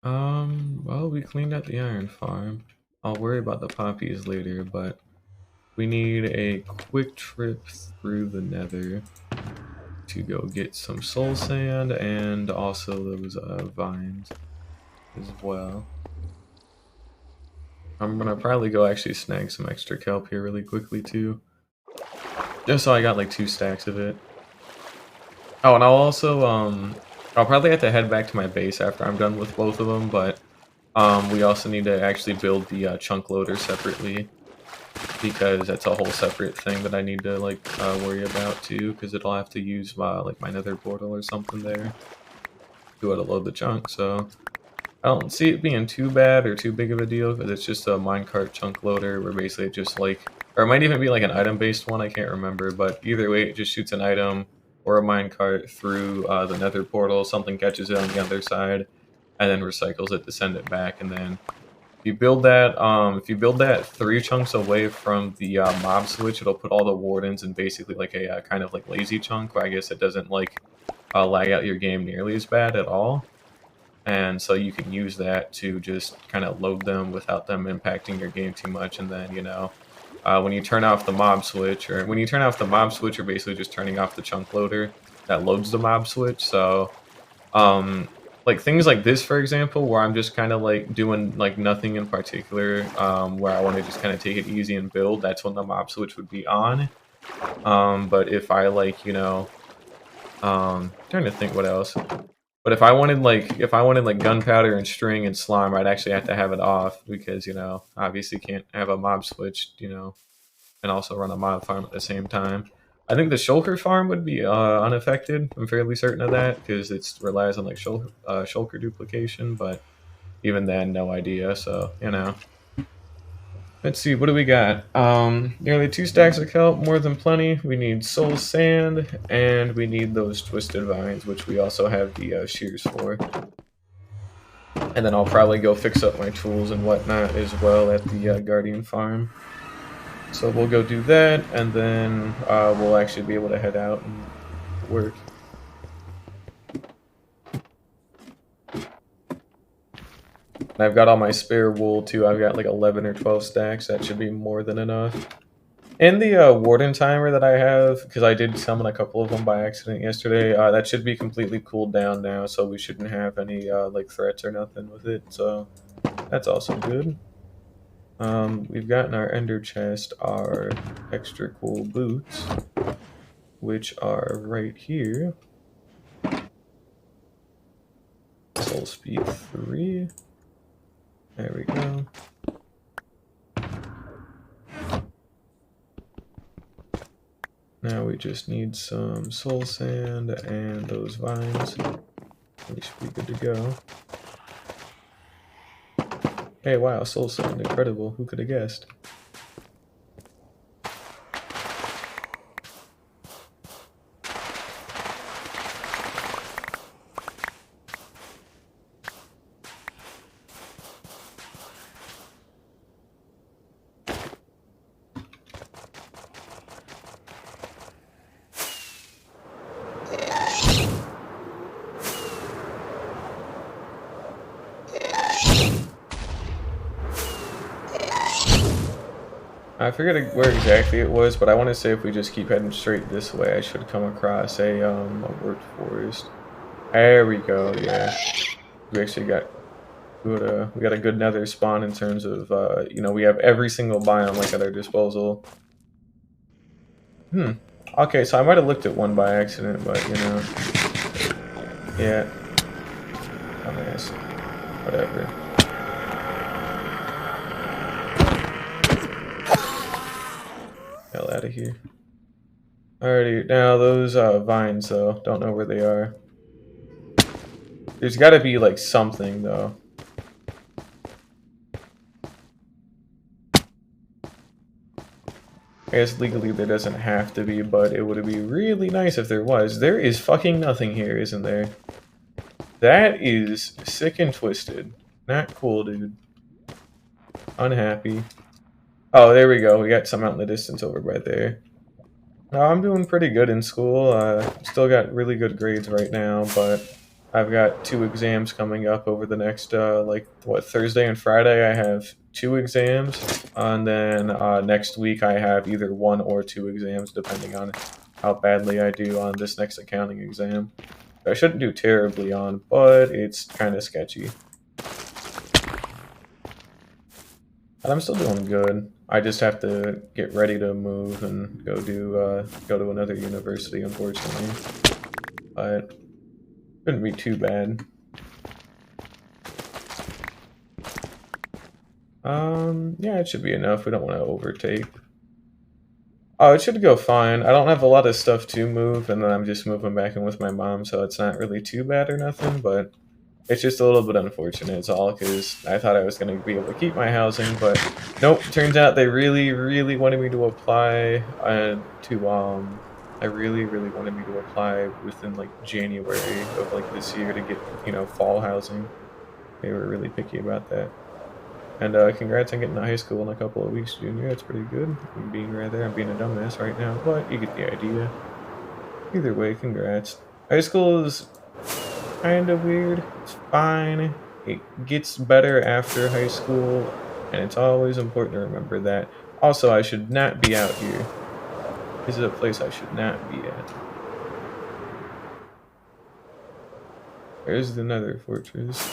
Well, we cleaned out the iron farm. I'll worry about the poppies later, but we need a quick trip through the nether to go get some soul sand and also those vines as well. I'm gonna probably go actually snag some extra kelp here really quickly too. Just so I got like 2 stacks of it. Oh, and I'll also, I'll probably have to head back to my base after I'm done with both of them, but we also need to actually build the chunk loader separately, because that's a whole separate thing that I need to like worry about too, because it'll have to use like my nether portal or something there to load the chunk. So I don't see it being too bad or too big of a deal, because it's just a minecart chunk loader where basically it just like, or it might even be like an item based one, I can't remember, but either way it just shoots an item or a minecart through the nether portal, something catches it on the other side, and then recycles it to send it back. And then if you build that 3 chunks away from the mob switch, it'll put all the wardens in basically like a kind of like lazy chunk, where I guess it doesn't like lag out your game nearly as bad at all. And so you can use that to just kind of load them without them impacting your game too much. And then, when you turn off the mob switch, or when you turn off the mob switch, you're basically just turning off the chunk loader that loads the mob switch. So like things like this, for example, where I'm just kind of like doing like nothing in particular, where I want to just kind of take it easy and build, that's when the mob switch would be on. But if I like, trying to think what else. But if I wanted like gunpowder and string and slime, I'd actually have to have it off, because obviously can't have a mob switch, and also run a mob farm at the same time. I think the shulker farm would be unaffected. I'm fairly certain of that, because it relies on like shulker duplication. But even then, no idea. So let's see, what do we got? Nearly 2 stacks of kelp, more than plenty. We need soul sand, and we need those twisted vines, which we also have the shears for. And then I'll probably go fix up my tools and whatnot as well at the Guardian farm. So we'll go do that, and then we'll actually be able to head out and work. And I've got all my spare wool too. I've got like 11 or 12 stacks. That should be more than enough. And the warden timer that I have, because I did summon a couple of them by accident yesterday, that should be completely cooled down now, so we shouldn't have any like threats or nothing with it. So that's also good. We've gotten our ender chest, our extra cool boots, which are right here. Soul speed 3. There we go. Now we just need some soul sand and those vines. We should be good to go. Hey, wow, soul sand, incredible. Who could have guessed? I forget where exactly it was, but I want to say if we just keep heading straight this way, I should come across a worked forest. There we go. Yeah, we actually got good. We got a good nether spawn in terms of we have every single biome like at our disposal. Okay, so I might have looked at one by accident, but yeah. Dumbass. Whatever. Hell out of here. Alrighty, now those vines though, don't know where they are. There's gotta be like something though. I guess legally there doesn't have to be, but it would be really nice if there was. There is fucking nothing here, isn't there? That is sick and twisted. Not cool, dude. Unhappy. Oh, there we go. We got some out in the distance over by there. No, I'm doing pretty good in school. Still got really good grades right now, but I've got 2 exams coming up over the next, like, what, Thursday and Friday I have 2 exams, and then next week I have either 1 or 2 exams, depending on how badly I do on this next accounting exam. I shouldn't do terribly on, but it's kind of sketchy. And I'm still doing good. I just have to get ready to move and go to another university, unfortunately. But shouldn't be too bad. Yeah, it should be enough. We don't want to overtake. Oh, it should go fine. I don't have a lot of stuff to move, and then I'm just moving back in with my mom, so it's not really too bad or nothing, but it's just a little bit unfortunate, it's all, because I thought I was going to be able to keep my housing, but nope, turns out they really, really wanted me to apply I really, really wanted me to apply within, like, January of, like, this year to get, fall housing. They were really picky about that. And congrats on getting to high school in a couple of weeks, Junior. That's pretty good. I'm being I'm being a dumbass right now, but you get the idea. Either way, congrats. High school is kind of weird. It's fine. It gets better after high school, and it's always important to remember that. Also, I should not be out here. This is a place I should not be at. There's the Nether Fortress.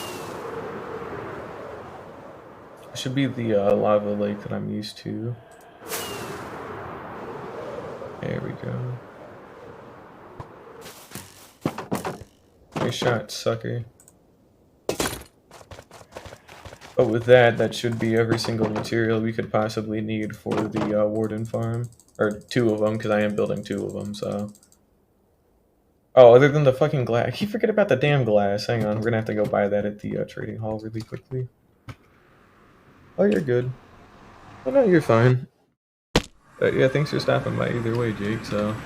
It should be the lava lake that I'm used to. There we go. Nice shot, sucker. But with that should be every single material we could possibly need for the Warden farm. Or 2 of them, because I am building 2 of them, so... Oh, other than the fucking glass. I keep forgetting about the damn glass. Hang on, we're gonna have to go buy that at the trading hall really quickly. Oh, you're good. Oh, no, you're fine. Yeah, thanks for stopping by either way, Jake, so...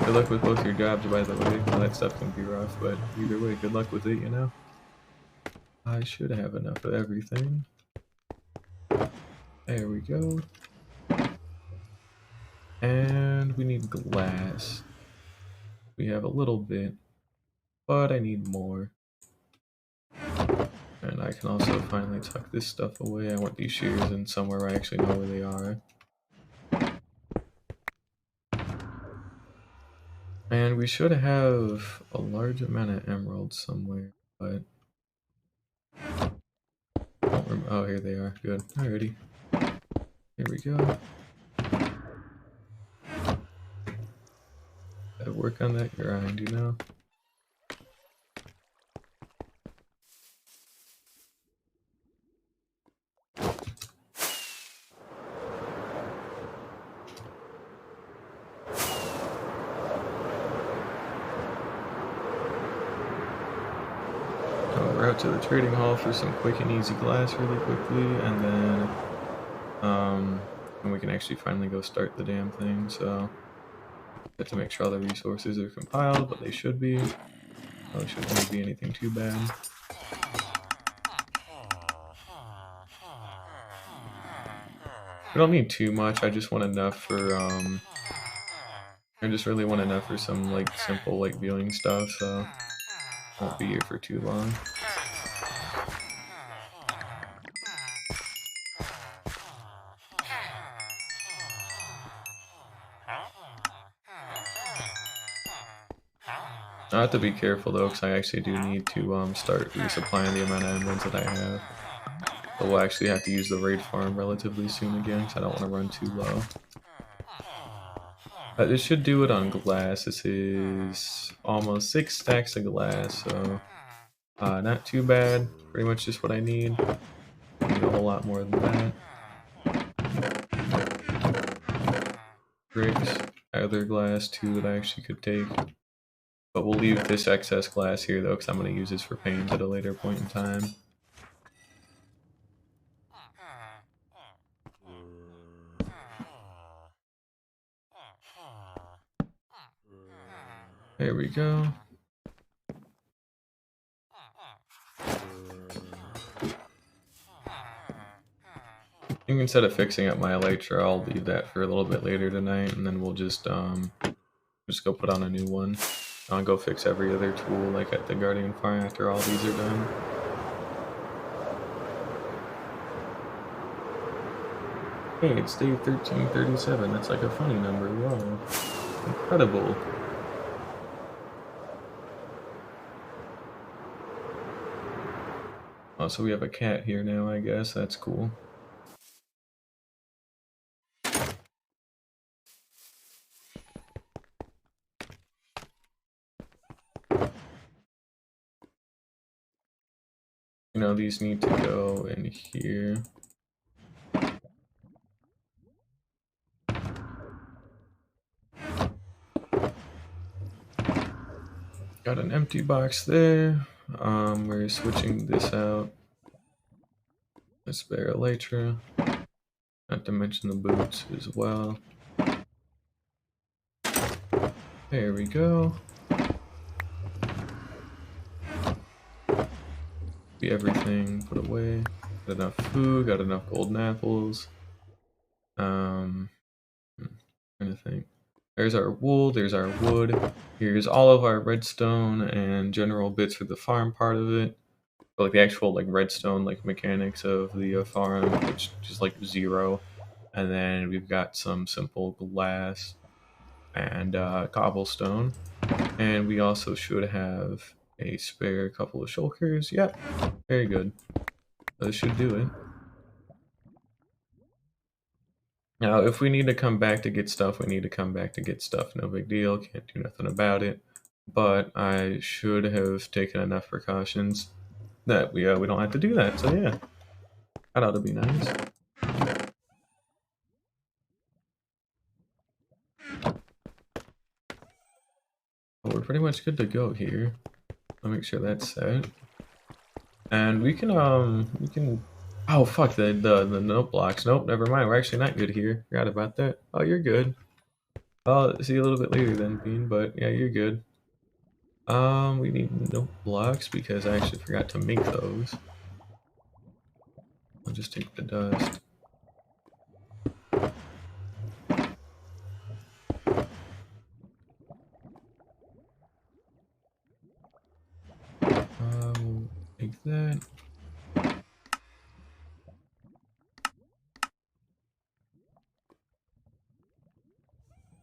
Good luck with both your jobs, by the way. All that stuff can be rough, but either way, good luck with it, you know? I should have enough of everything. There we go. And we need glass. We have a little bit, but I need more. And I can also finally tuck this stuff away. I want these shears in somewhere where I actually know where they are. And we should have a large amount of emeralds somewhere, but... Oh, here they are. Good. Alrighty. Here we go. Gotta work on that grind, you know? We're out to the trading hall for some quick and easy glass really quickly, and then and we can actually finally go start the damn thing, so have to make sure all the resources are compiled, but they should be. Oh, it shouldn't really be anything too bad. I don't need too much, I just want enough for I just really want enough for some like simple like viewing stuff, so won't be here for too long. I have to be careful though, because I actually do need to start resupplying the amount of emeralds that I have. But we'll actually have to use the raid farm relatively soon again, because I don't want to run too low. This should do it on glass. This is almost 6 stacks of glass, so not too bad. Pretty much just what I need. I need a whole lot more than that. Bricks, other glass too that I actually could take. But we'll leave this excess glass here though, because I'm going to use this for paint at a later point in time. There we go. I think instead of fixing up my elytra, I'll leave that for a little bit later tonight, and then we'll just go put on a new one. I'll go fix every other tool, like at the Guardian Farm after all these are done. Hey, it's day 1337. That's like a funny number. Wow. Incredible. Oh, so we have a cat here now, I guess. That's cool. You know, these need to go in here. Got an empty box there. We're switching this out. A spare elytra. Not to mention the boots as well. There we go. Be everything put away. Got enough food, got enough golden apples. Trying to think. There's our wool, there's our wood. Here's all of our redstone and general bits for the farm part of it. But like the actual like redstone like mechanics of the farm, which is like 0. And then we've got some simple glass and cobblestone. And we also should have a spare couple of shulkers. Yep, very good. That should do it. Now, if we need to come back to get stuff, we need to come back to get stuff. No big deal. Can't do nothing about it. But I should have taken enough precautions that we don't have to do that. So yeah, that ought to be nice. Well, we're pretty much good to go here. I'll make sure that's set. And we can oh fuck the note blocks. Nope, never mind. We're actually not good here. Forgot about that. Oh, you're good. I'll see you a little bit later then, Bean, but yeah, you're good. We need note blocks because I actually forgot to make those. I'll just take the dust. We'll take that.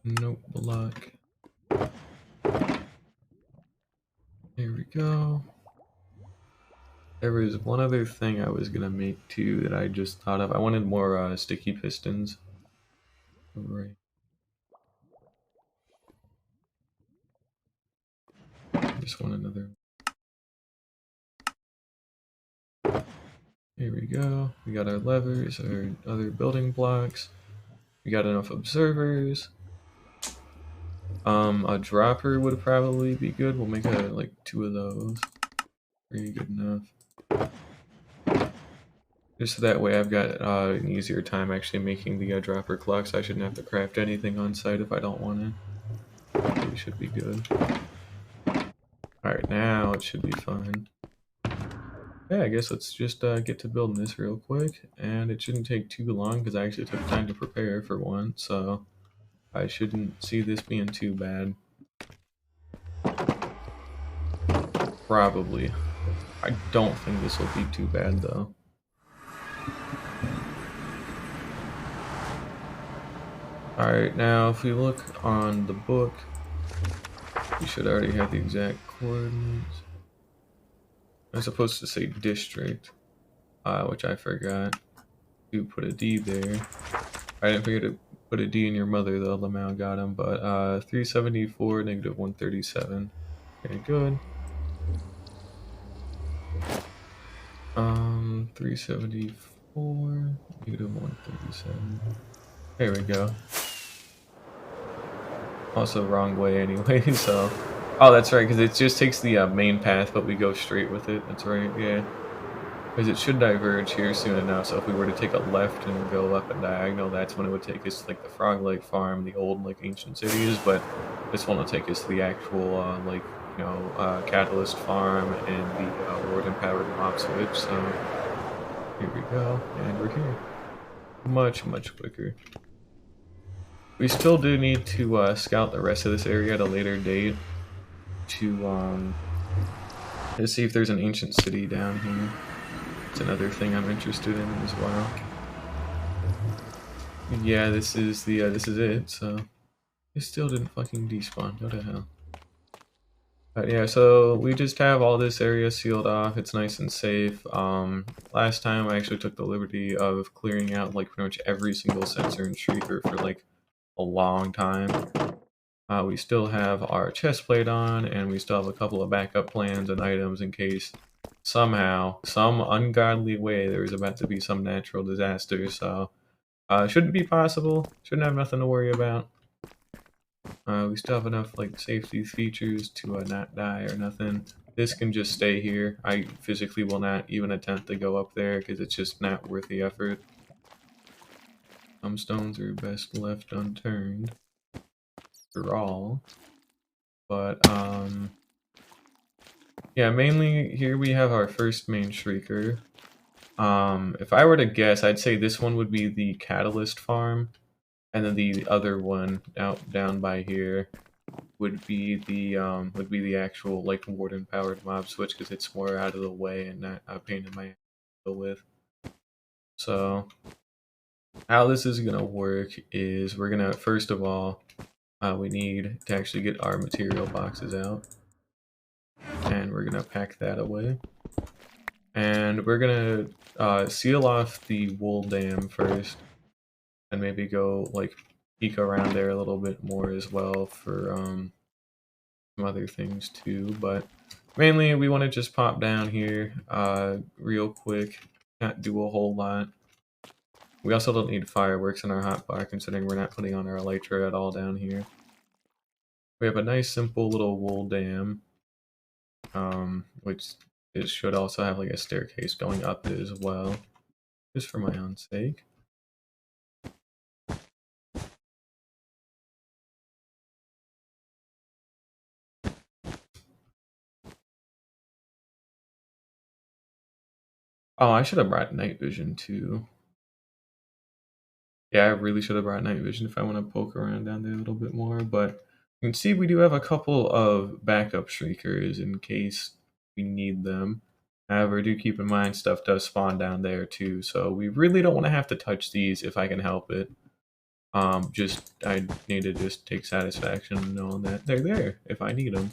Note block. There we go. There was one other thing I was gonna make too that I just thought of. I wanted more sticky pistons. Right. Just want another. Here we go. We got our levers, our other building blocks. We got enough observers. A dropper would probably be good. We'll make like 2 of those. Pretty good enough. Just so that way I've got an easier time actually making the dropper clocks. I shouldn't have to craft anything on site if I don't want to. We should be good. Alright, now it should be fine. Yeah, I guess let's just get to building this real quick. And it shouldn't take too long because I actually took time to prepare for one. So I shouldn't see this being too bad. Probably. I don't think this will be too bad though. Alright, now if we look on the book, we should already have the exact coordinates. I'm supposed to say district, which I forgot. You put a D there. I didn't forget to put a D in your mother though, Lamau got him, but 374, negative 137. Very good. 374, negative 137. There we go. Also wrong way anyway, so... Oh, that's right, because it just takes the main path, but we go straight with it. That's right, yeah. Because it should diverge here soon enough, so if we were to take a left and go up a diagonal, that's when it would take us to, like, the Frog Lake Farm, the old, like, ancient cities, but this one will take us to the actual, like, you know, Catalyst Farm and the Warden Mob Switch, so... Here we go, and we're here. Much, much quicker. We still do need to scout the rest of this area at a later date. to see if there's an ancient city down here. It's another thing I'm interested in as well. And yeah, this is it. So it still didn't fucking despawn. What the hell? But yeah, so we just have all this area sealed off. It's nice and safe. Last time I actually took the liberty of clearing out like pretty much every single sensor and shrieker for like a long time. We still have our chest plate on, and we still have a couple of backup plans and items in case somehow, some ungodly way, there's about to be some natural disaster. So shouldn't be possible. Shouldn't have nothing to worry about. We still have enough like safety features to not die or nothing. This can just stay here. I physically will not even attempt to go up there because it's just not worth the effort. Some stones are best left unturned for all. But yeah, mainly here we have our first main shrieker. If I were to guess, I'd say this one would be the catalyst farm, and then the other one out down by here would be the actual like warden powered mob switch because it's more out of the way and not a pain in my ass to deal with. So how this is gonna work is we're gonna first of all we need to actually get our material boxes out, and we're gonna pack that away, and we're gonna seal off the wool dam first, and maybe go like peek around there a little bit more as well for some other things too, but mainly we want to just pop down here real quick, not do a whole lot. We also don't need fireworks in our hotbar considering we're not putting on our elytra at all down here. We have a nice simple little wool dam, which it should also have like a staircase going up it as well, just for my own sake. Oh, I should have brought night vision too. Yeah, I really should have brought night vision if I want to poke around down there a little bit more, but you can see we do have a couple of backup shriekers in case we need them. However, do keep in mind stuff does spawn down there too, so we really don't want to have to touch these if I can help it. I need to just take satisfaction in knowing that they're there if I need them.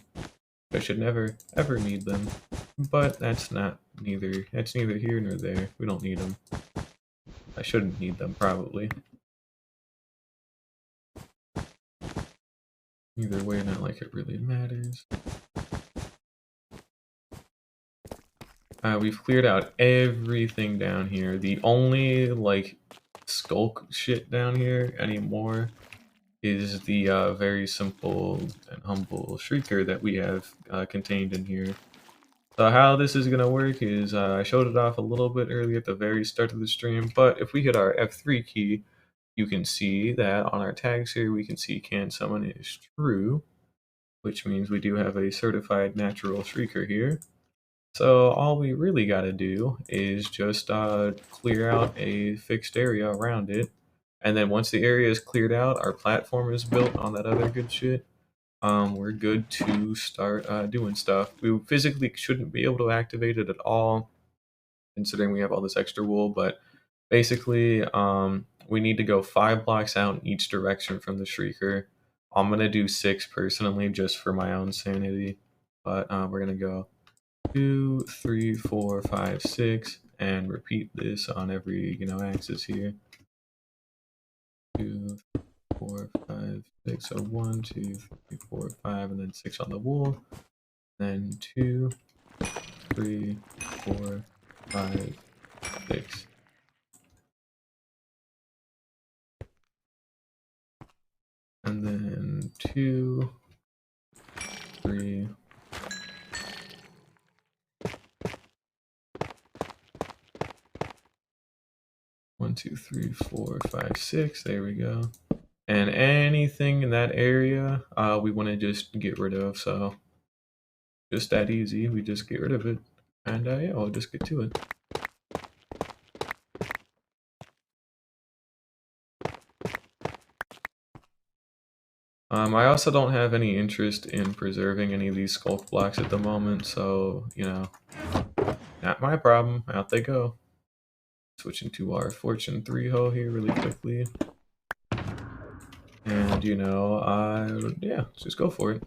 I should never ever need them, but that's neither here nor there. We don't need them. I shouldn't need them probably. Either way, not like it really matters. We've cleared out everything down here. The only like skulk shit down here anymore is the very simple and humble shrieker that we have contained in here. So how this is gonna work is I showed it off a little bit earlier at the very start of the stream, but if we hit our F3 key, you can see that on our tags here we can see can summon is true, which means we do have a certified natural shrieker here. So all we really got to do is just clear out a fixed area around it, and then once the area is cleared out, our platform is built on that other good shit. We're good to start doing stuff. We physically shouldn't be able to activate it at all, considering we have all this extra wool, but basically we need to go 5 blocks out in each direction from the shrieker. I'm going to do 6 personally just for my own sanity, but we're going to go 2, 3, 4, 5, 6, and repeat this on every axis here. 2, 4, 5, 6. So 1, 2, 3, 4, 5, and then 6 on the wool. Then 2, 3, 4, 5, 6. And then 2, 3. 1, 2, 3, 4, 5, 6. There we go. And anything in that area we want to just get rid of. So just that easy. We just get rid of it. And yeah, I'll just get to it. I also don't have any interest in preserving any of these sculk blocks at the moment, so, you know, not my problem. Out they go. Switching to our Fortune 3 hoe here really quickly. And, you know, yeah, let's just go for it.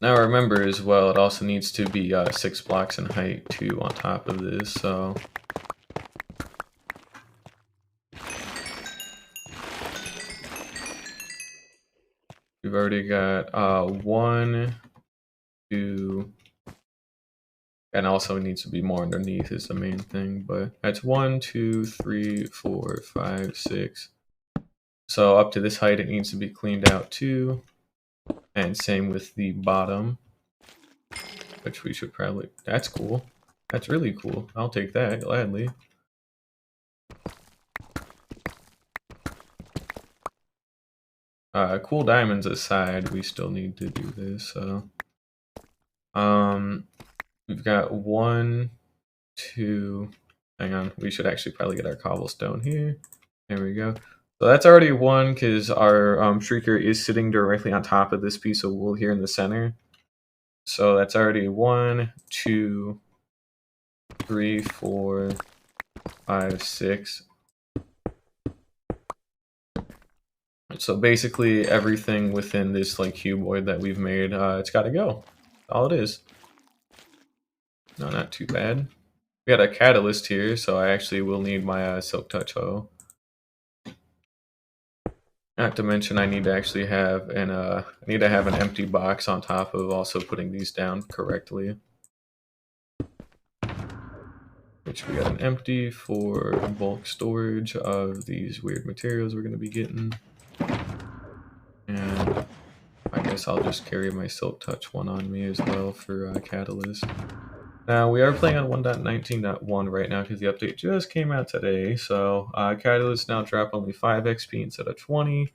Now remember as well, it also needs to be 6 blocks in height too on top of this, so... We've already got 1, 2, and also it needs to be more underneath is the main thing, but that's 1, 2, 3, 4, 5, 6. So up to this height it needs to be cleaned out too, and same with the bottom. Which we should probably... That's cool. That's really cool. I'll take that gladly. Cool diamonds aside, we still need to do this, so... We've got 1, 2... Hang on, we should actually probably get our cobblestone here. There we go. So that's already 1, because our Shrieker is sitting directly on top of this piece of wool here in the center. So that's already 1, 2, 3, 4, 5, 6. So basically everything within this like cuboid that we've made, it's got to go. All it is. No, not too bad. We got a catalyst here, so I actually will need my silk touch hoe. Not to mention, I need to actually have an empty box on top of also putting these down correctly. Which we got an empty for bulk storage of these weird materials we're going to be getting. And I guess I'll just carry my silk touch one on me as well for catalyst. Now, we are playing on 1.19.1 right now because the update just came out today, so catalysts now drop only 5 XP instead of 20,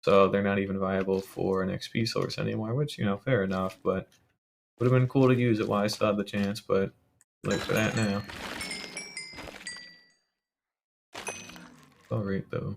so they're not even viable for an XP source anymore, which, you know, fair enough, but would have been cool to use it while I still had the chance, but late for that now. Alright, though.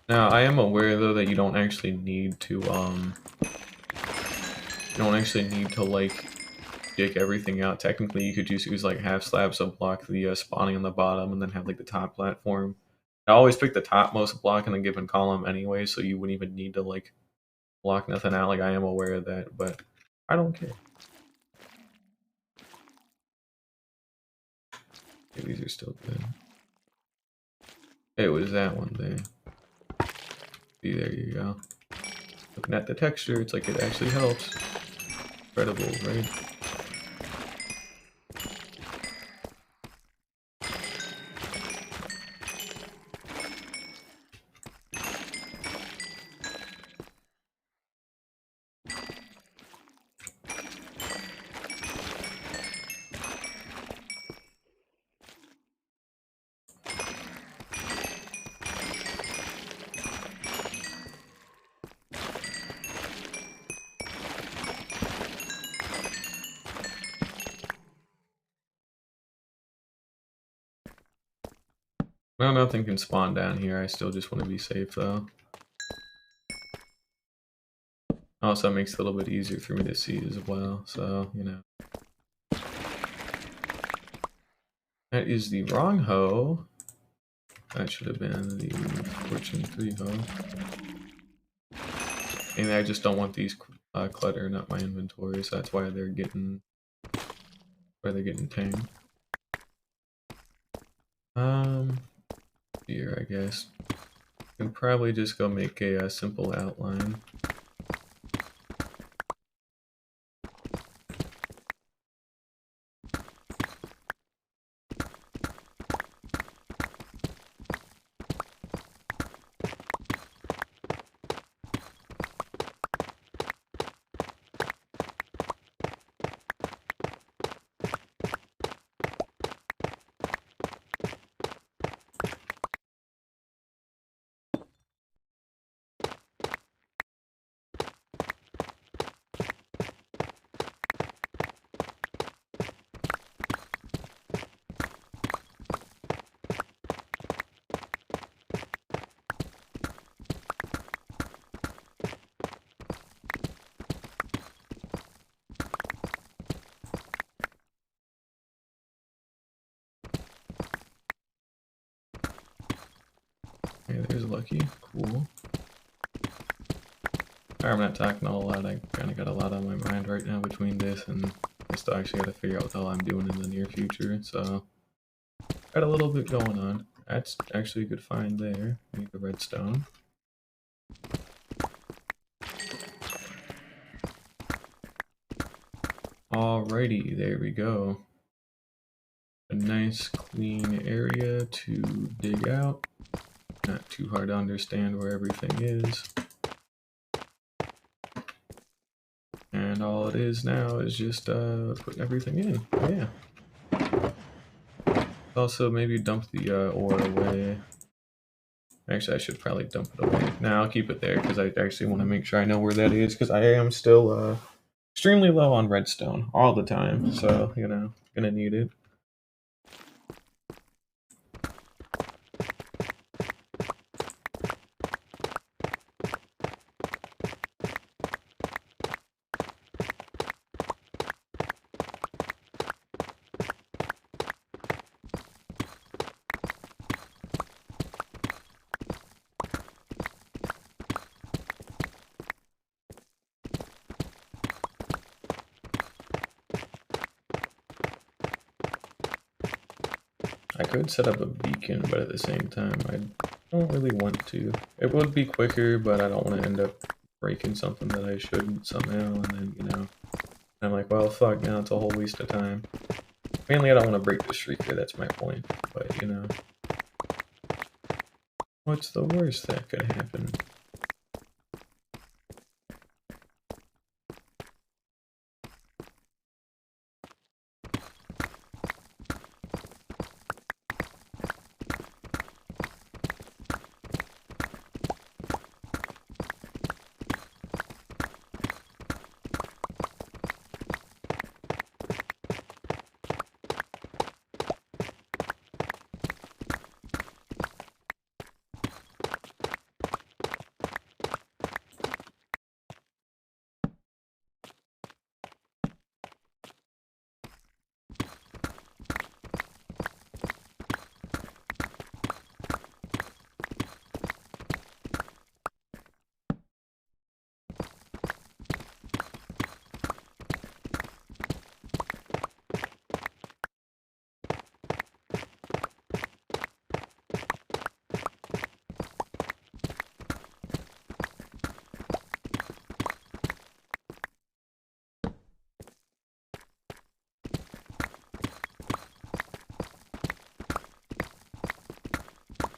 Now, I am aware though that you don't actually need to like dig everything out. Technically, you could just use like half slabs to block the spawning on the bottom, and then have like the top platform. I always pick the topmost block in a given column anyway, so you wouldn't even need to like block nothing out. Like I am aware of that, but I don't care. Okay, these are still good. It was that one there. See, there you go. Looking at the texture, it's like it actually helps. Incredible, right? Well, nothing can spawn down here. I still just want to be safe, though. Also, it makes it a little bit easier for me to see as well, so, you know. That is the wrong hoe. That should have been the Fortune 3 hub. And I just don't want these cluttering up my inventory, so that's why they're getting tamed. Here, I guess. Can probably just go make a simple outline. Okay, there's Lucky. Cool. I'm not talking a whole lot. I kind of got a lot on my mind right now between this and I still actually got to figure out what the hell I'm doing in the near future. So, got a little bit going on. That's actually a good find there. Need the redstone. Alrighty, there we go. A nice clean area to dig out. Not too hard to understand where everything is. And all it is now is just putting everything in. Yeah. Also, maybe dump the ore away. Actually, I should probably dump it away. Now I'll keep it there because I actually want to make sure I know where that is because I am still extremely low on redstone all the time. So, you know, gonna need it. I could set up a beacon, but at the same time, I don't really want to. It would be quicker, but I don't want to end up breaking something that I shouldn't somehow, and then, you know, I'm like, well, fuck, now it's a whole waste of time. Mainly, I don't want to break the Shrieker, that's my point, but, you know, what's the worst that could happen?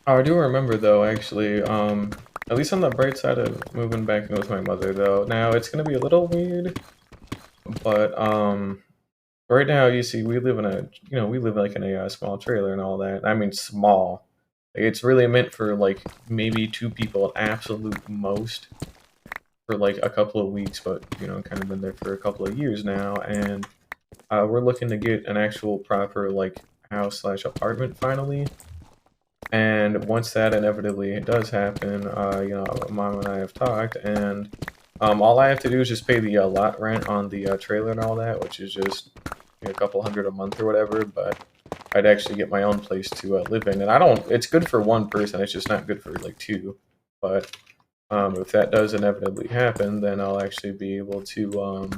Oh, I do remember though, actually, at least on the bright side of moving back in with my mother though. Now, it's gonna be a little weird, but, right now, you see, we live in a, you know, we live like in a small trailer and all that. I mean, small. It's really meant for like maybe two people at absolute most for like a couple of weeks, but, you know, kind of been there for a couple of years now, and we're looking to get an actual proper like house slash apartment finally. And once that inevitably does happen, you know, Mom and I have talked, and all I have to do is just pay the lot rent on the trailer and all that, which is just a couple hundred a month or whatever. But I'd actually get my own place to live in. And I don't. It's good for one person. It's just not good for like two. But if that does inevitably happen, then I'll actually be able to.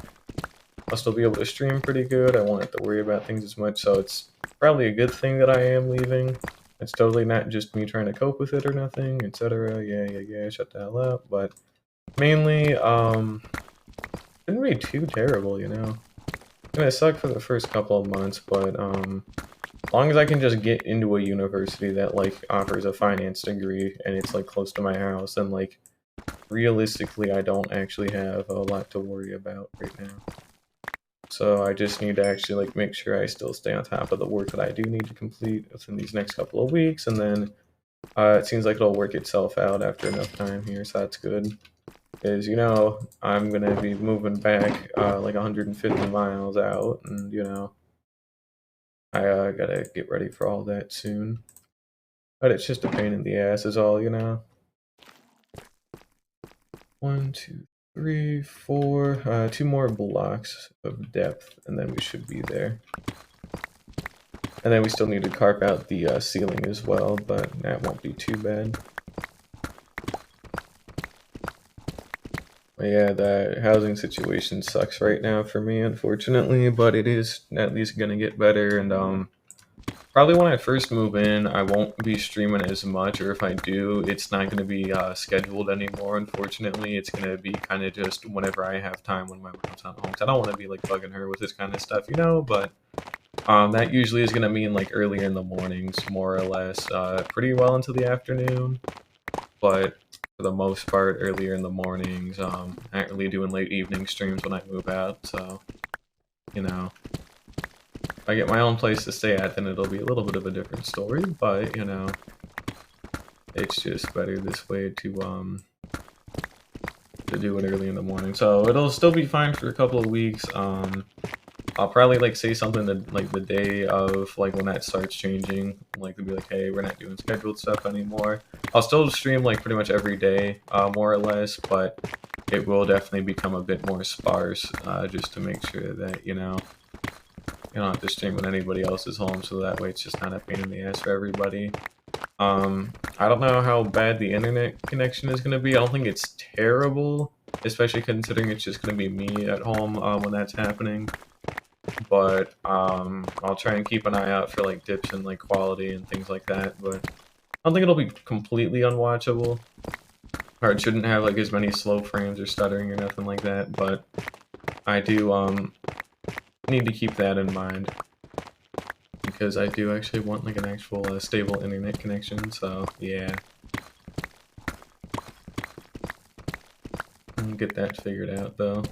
I'll still be able to stream pretty good. I won't have to worry about things as much. So it's probably a good thing that I am leaving. It's totally not just me trying to cope with it or nothing, etc. Yeah. Shut the hell up. But mainly, didn't be too terrible, you know. It sucked for the first couple of months, but as long as I can just get into a university that like offers a finance degree and it's like close to my house, then like realistically I don't actually have a lot to worry about right now. So I just need to actually like make sure I still stay on top of the work that I do need to complete within these next couple of weeks, and then it seems like it'll work itself out after enough time here, so that's good. Because, you know, I'm going to be moving back like 150 miles out, and, you know, I gotta get ready for all that soon. But it's just a pain in the ass is all, you know. 1, 2, 3, 4, 2 more blocks of depth, and then we should be there. And then we still need to carve out the ceiling as well, but that won't be too bad. But yeah, the housing situation sucks right now for me, unfortunately, but it is at least gonna get better, and probably when I first move in, I won't be streaming as much, or if I do, it's not gonna be scheduled anymore, unfortunately. It's gonna be kind of just whenever I have time when my mom's not home. 'Cause I don't want to be like bugging her with this kind of stuff, you know, but that usually is gonna mean like earlier in the mornings, more or less, pretty well into the afternoon, but for the most part, earlier in the mornings. Not really doing late evening streams when I move out, so, you know, if I get my own place to stay at, then it'll be a little bit of a different story, but, you know, it's just better this way to do it early in the morning. So it'll still be fine for a couple of weeks. I'll probably like say something that like the day of like when that starts changing, like to be like, hey, we're not doing scheduled stuff anymore. I'll still stream like pretty much every day, more or less, but it will definitely become a bit more sparse, just to make sure that, you know, you don't have to stream when anybody else is home, so that way it's just not a pain in the ass for everybody. I don't know how bad the internet connection is going to be. I don't think it's terrible, especially considering it's just going to be me at home when that's happening. But I'll try and keep an eye out for like dips in like quality and things like that. But I don't think it'll be completely unwatchable, or it shouldn't have like as many slow frames or stuttering or nothing like that. But I do need to keep that in mind, because I do actually want like an actual stable internet connection. So yeah, I'll get that figured out though.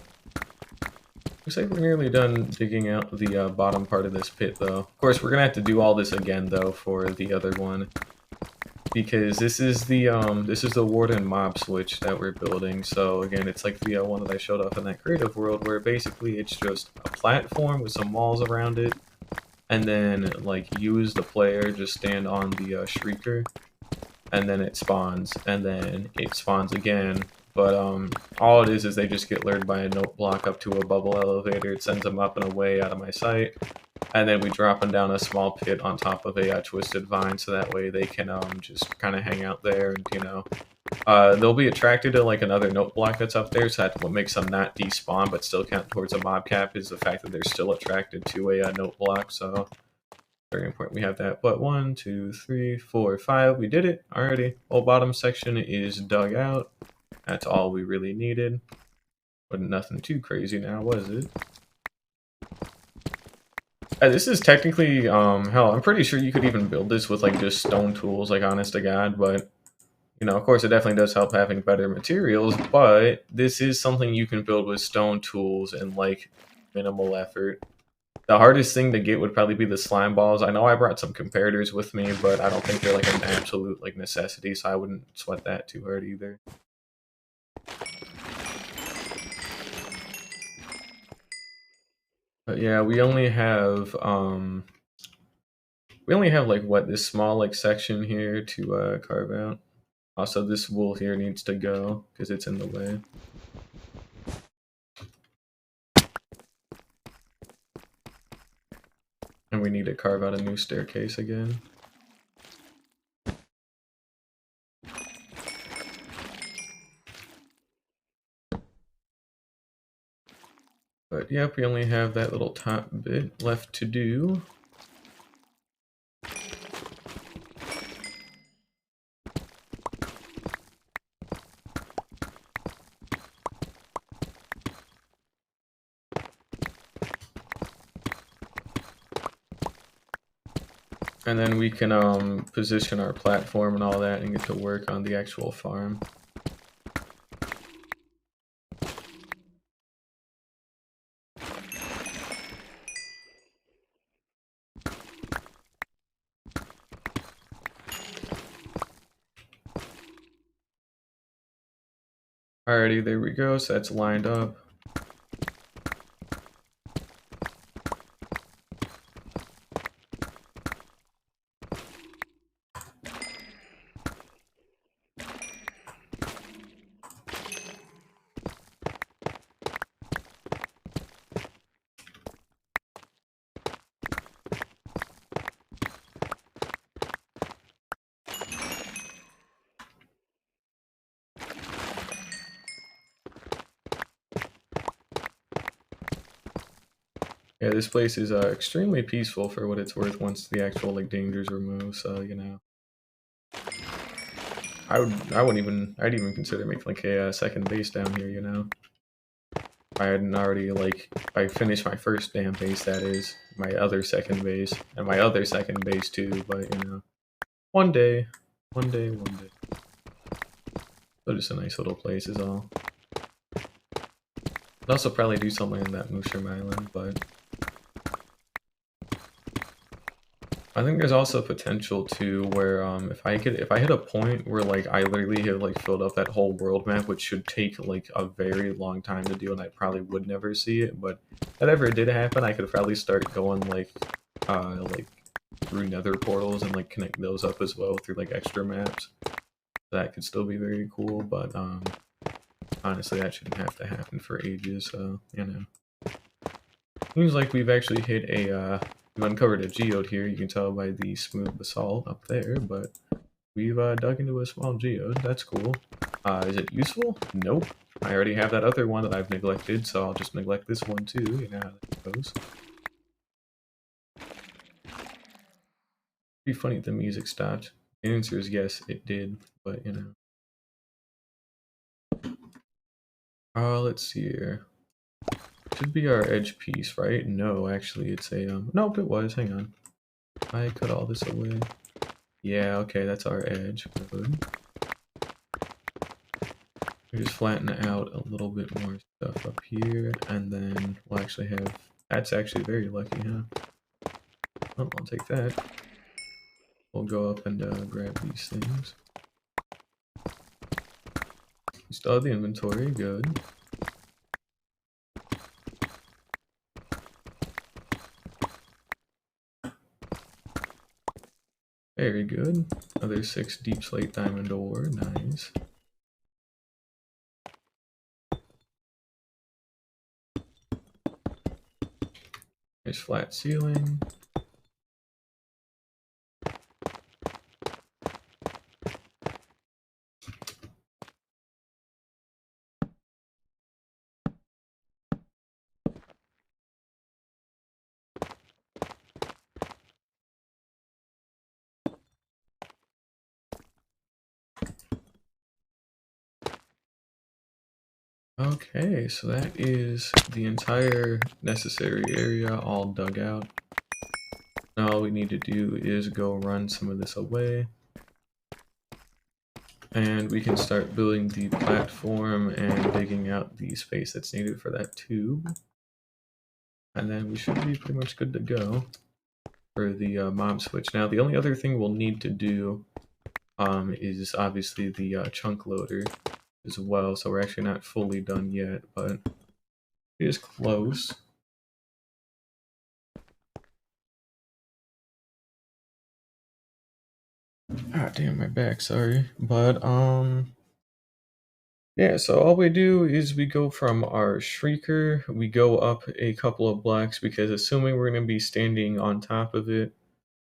Looks like we're nearly done digging out the bottom part of this pit, though. Of course, we're gonna have to do all this again, though, for the other one, because this is the Warden Mob Switch that we're building. So again, it's like the one that I showed off in that creative world, where basically it's just a platform with some walls around it, and then like you as the player just stand on the shrieker, and then it spawns, and then it spawns again. But all it is they just get lured by a note block up to a bubble elevator. It sends them up and away out of my sight, and then we drop them down a small pit on top of a twisted vine, so that way they can just kind of hang out there, and you know, they'll be attracted to like another note block that's up there. So that's what makes them not despawn but still count towards a mob cap, is the fact that they're still attracted to a note block. So very important we have that. But 1, 2, 3, 4, 5, we did it already. Whole bottom section is dug out. That's all we really needed. But nothing too crazy now, was it? This is technically, hell, I'm pretty sure you could even build this with like just stone tools, like honest to God, but you know, of course it definitely does help having better materials, but this is something you can build with stone tools and like minimal effort. The hardest thing to get would probably be the slime balls. I know I brought some comparators with me, but I don't think they're like an absolute like necessity, so I wouldn't sweat that too hard either. But yeah, we only have like what, this small like section here to carve out. Also, this wool here needs to go because it's in the way. And we need to carve out a new staircase again. But yep, we only have that little top bit left to do. And then we can position our platform and all that and get to work on the actual farm. Alrighty, there we go, so that's lined up. Yeah, this place is extremely peaceful for what it's worth once the actual like dangers removed. So you know, I'd even consider making like a second base down here. You know, I hadn't already like I finished my first damn base, that is my other second base and my other second base too. But you know, one day, one day, one day. So just a nice little place is all. I'd also probably do something in that Mushroom Island, but I think there's also potential too where if I hit a point where like I literally have like filled up that whole world map, which should take like a very long time to do and I probably would never see it, but if that ever did happen, I could probably start going like through nether portals and like connect those up as well through like extra maps. That could still be very cool, but honestly that shouldn't have to happen for ages, so you know. Seems like we've actually hit a, we've uncovered a geode here, you can tell by the smooth basalt up there, but we've dug into a small geode, that's cool. Is it useful? Nope. I already have that other one that I've neglected, so I'll just neglect this one too, you know how that goes. It'd be funny if the music stopped. The answer is yes, it did, but you know. Let's see here. Should be our edge piece, right? No, actually, it's a, nope, it was, hang on. I cut all this away. Yeah, okay, that's our edge. Good. We just flatten out a little bit more stuff up here, and then we'll actually have... That's actually very lucky, huh? Oh, I'll take that. We'll go up and grab these things. We still have the inventory, good. Very good. Another 6 deep slate diamond ore, nice. Nice flat ceiling. Okay, so that is the entire necessary area all dug out. Now all we need to do is go run some of this away. And we can start building the platform and digging out the space that's needed for that tube. And then we should be pretty much good to go for the mob switch. Now the only other thing we'll need to do is obviously the chunk loader as well. So we're actually not fully done yet, but it is close. Ah, damn, my back, sorry. But Yeah, so all we do is we go from our shrieker, we go up a couple of blocks because assuming we're going to be standing on top of it,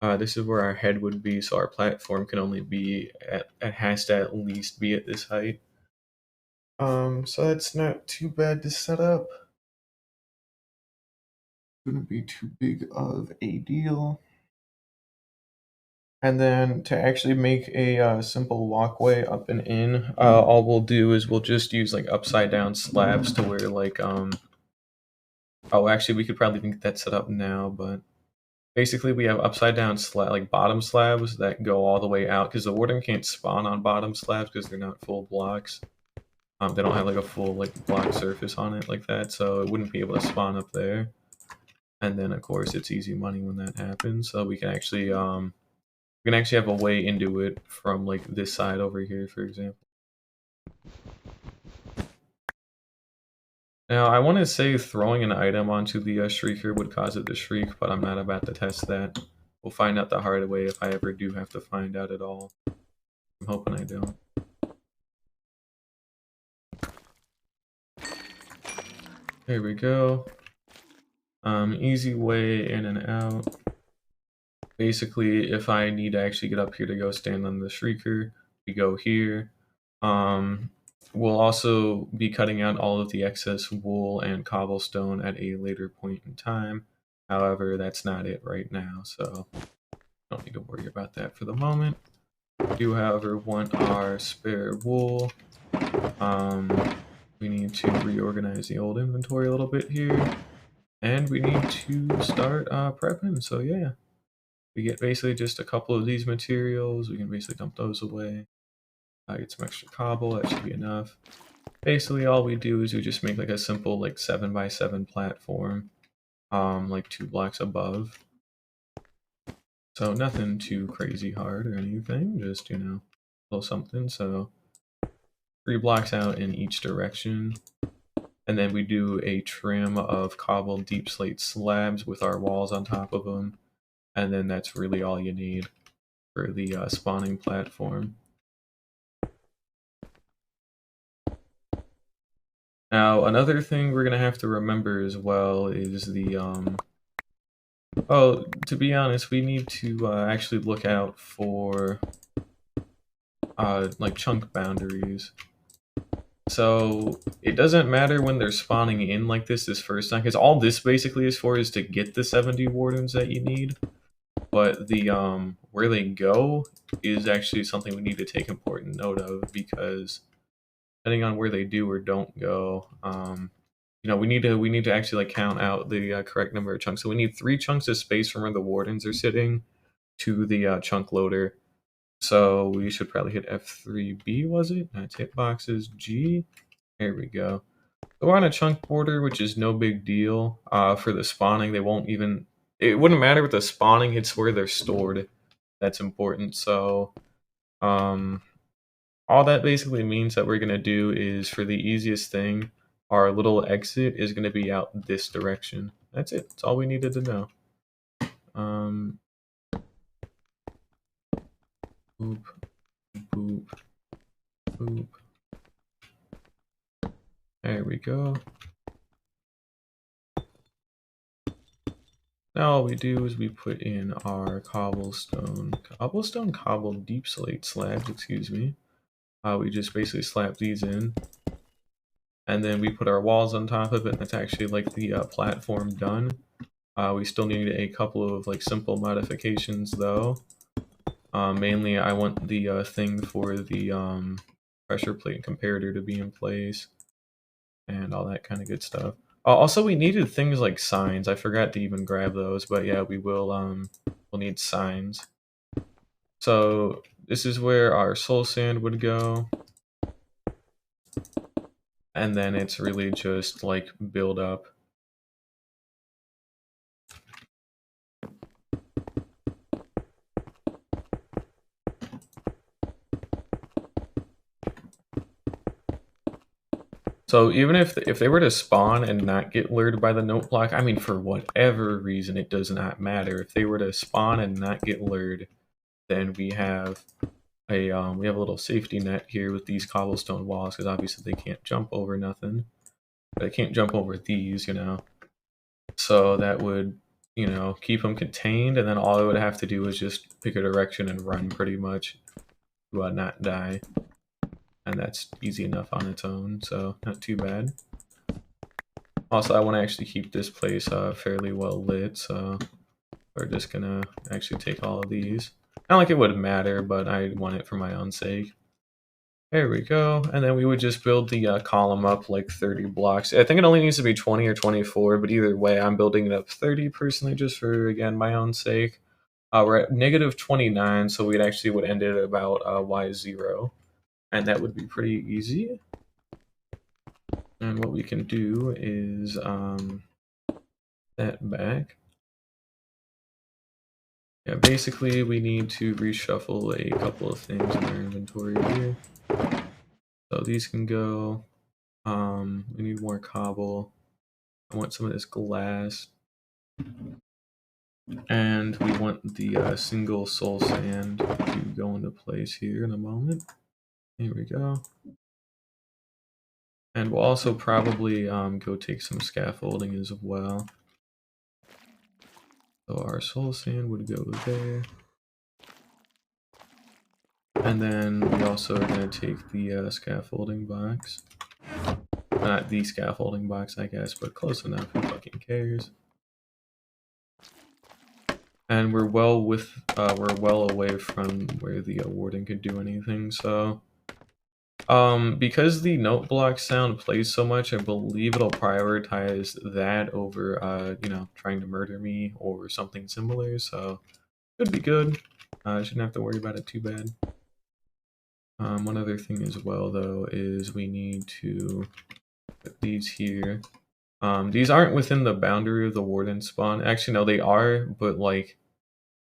this is where our head would be, so our platform can only be it has to at least be at this height. So that's not too bad to set up. Shouldn't be too big of a deal. And then to actually make a simple walkway up and in, all we'll do is we'll just use like upside down slabs to where like oh actually we could probably get that set up now, but basically we have upside down like bottom slabs that go all the way out because the warden can't spawn on bottom slabs because they're not full blocks. They don't have like a full like block surface on it like that, so it wouldn't be able to spawn up there. And then of course it's easy money when that happens, so we can actually have a way into it from like this side over here, for example. Now I want to say throwing an item onto the shrieker would cause it to shriek, but I'm not about to test that. We'll find out the hard way if I ever do have to find out at all. I'm hoping I don't. There we go. Easy way in and out. Basically, if I need to actually get up here to go stand on the shrieker, we go here. We'll also be cutting out all of the excess wool and cobblestone at a later point in time. However, that's not it right now, so don't need to worry about that for the moment. We do, however, want our spare wool. We need to reorganize the old inventory a little bit here. And we need to start prepping, so yeah. We get basically just a couple of these materials. We can basically dump those away. Get some extra cobble, that should be enough. Basically all we do is we just make like a simple like 7x7 platform, like 2 blocks above. So nothing too crazy hard or anything, just, you know, a little something. So 3 blocks out in each direction. And then we do a trim of cobbled deep slate slabs with our walls on top of them. And then that's really all you need for the spawning platform. Now, another thing we're going to have to remember as well is the, oh, to be honest, we need to actually look out for, like, chunk boundaries. So, it doesn't matter when they're spawning in like this first time, because all this basically is for is to get the 70 wardens that you need. But the, where they go is actually something we need to take important note of, because depending on where they do or don't go, you know, we need to actually like count out the correct number of chunks. So we need 3 chunks of space from where the wardens are sitting to the chunk loader. So we should probably hit F3B, was it? That's hitboxes G. There we go. So we're on a chunk border, which is no big deal. For the spawning, they won't even. It wouldn't matter with the spawning. It's where they're stored that's important. So, all that basically means that we're gonna do is for the easiest thing, our little exit is gonna be out this direction. That's it. That's all we needed to know. Boop, boop, boop. There we go. Now all we do is we put in our cobbled deep slate slabs, excuse me. We just basically slap these in. And then we put our walls on top of it, and that's actually like the platform done. We still need a couple of like simple modifications though. Mainly I want the thing for the pressure plate comparator to be in place and all that kind of good stuff. Also we needed things like signs. I forgot to even grab those, but yeah, we'll need signs. So this is where our soul sand would go. And then it's really just like build up. So even if they were to spawn and not get lured by the note block, I mean, for whatever reason, it does not matter. If they were to spawn and not get lured, then we have we have a little safety net here with these cobblestone walls, because obviously they can't jump over nothing. They can't jump over these, you know. So that would, you know, keep them contained, and then all I would have to do is just pick a direction and run pretty much to not die. And that's easy enough on its own, so not too bad. Also, I want to actually keep this place fairly well lit, so we're just gonna actually take all of these. Not like it would matter, but I want it for my own sake. There we go, and then we would just build the column up like 30 blocks. I think it only needs to be 20 or 24, but either way, I'm building it up 30 personally, just for, again, my own sake. We're at negative 29, so we'd actually would end it at about y0, and that would be pretty easy. And what we can do is that back. Yeah, basically we need to reshuffle a couple of things in our inventory here. So these can go. We need more cobble. I want some of this glass. And we want the single soul sand to go into place here in a moment. Here we go. And we'll also probably go take some scaffolding as well. So our soul sand would go there. And then we also are going to take the scaffolding box. Not the scaffolding box, I guess, but close enough. Who fucking cares? And we're well away from where the warden could do anything. So, because the note block sound plays so much, I believe it'll prioritize that over, you know, trying to murder me or something similar. So, could be good. I shouldn't have to worry about it too bad. One other thing as well, though, is we need to put these here. These aren't within the boundary of the warden spawn. Actually, no, they are, but like,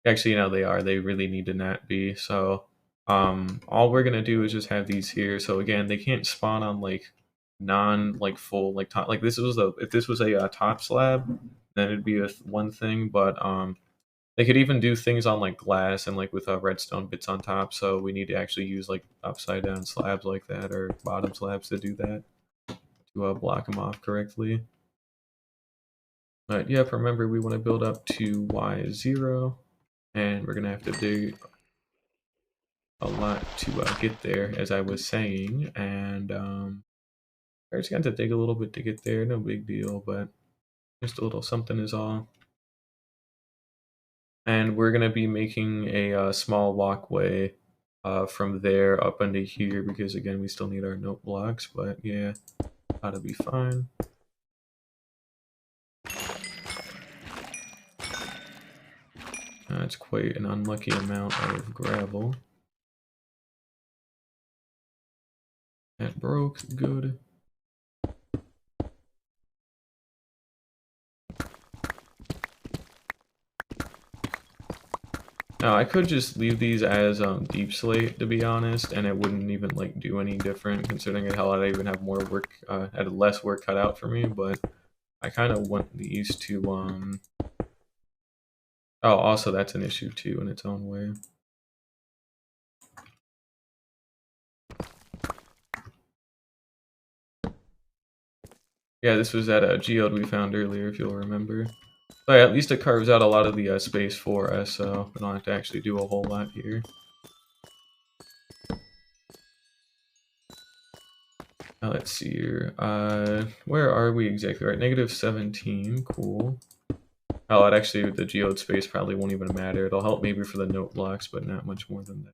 actually, no, they are. They really need to not be. So, all we're gonna do is just have these here. So again, they can't spawn on like like full like top. Like if this was a top slab, then it'd be one thing. But they could even do things on like glass and like with redstone bits on top. So we need to actually use like upside down slabs like that or bottom slabs to do that to block them off correctly. But yep, remember we want to build up to y0, and we're gonna have to dig a lot to get there, as I was saying, and I just got to dig a little bit to get there. No big deal, but just a little something is all. And we're gonna be making a small walkway from there up into here because again we still need our note blocks. But yeah, that'll be fine. That's quite an unlucky amount of gravel. That broke. Good. Now I could just leave these as deep slate, to be honest, and it wouldn't even like do any different considering how I'd even have more work, had less work cut out for me. But I kind of want these to Oh, also that's an issue too in its own way. Yeah, this was that geode we found earlier, if you'll remember. But yeah, at least it carves out a lot of the space for us, so we don't have to actually do a whole lot here. Now let's see here. Where are we exactly? Right, negative 17. Cool. Oh, it actually, the geode space probably won't even matter. It'll help maybe for the note blocks, but not much more than that.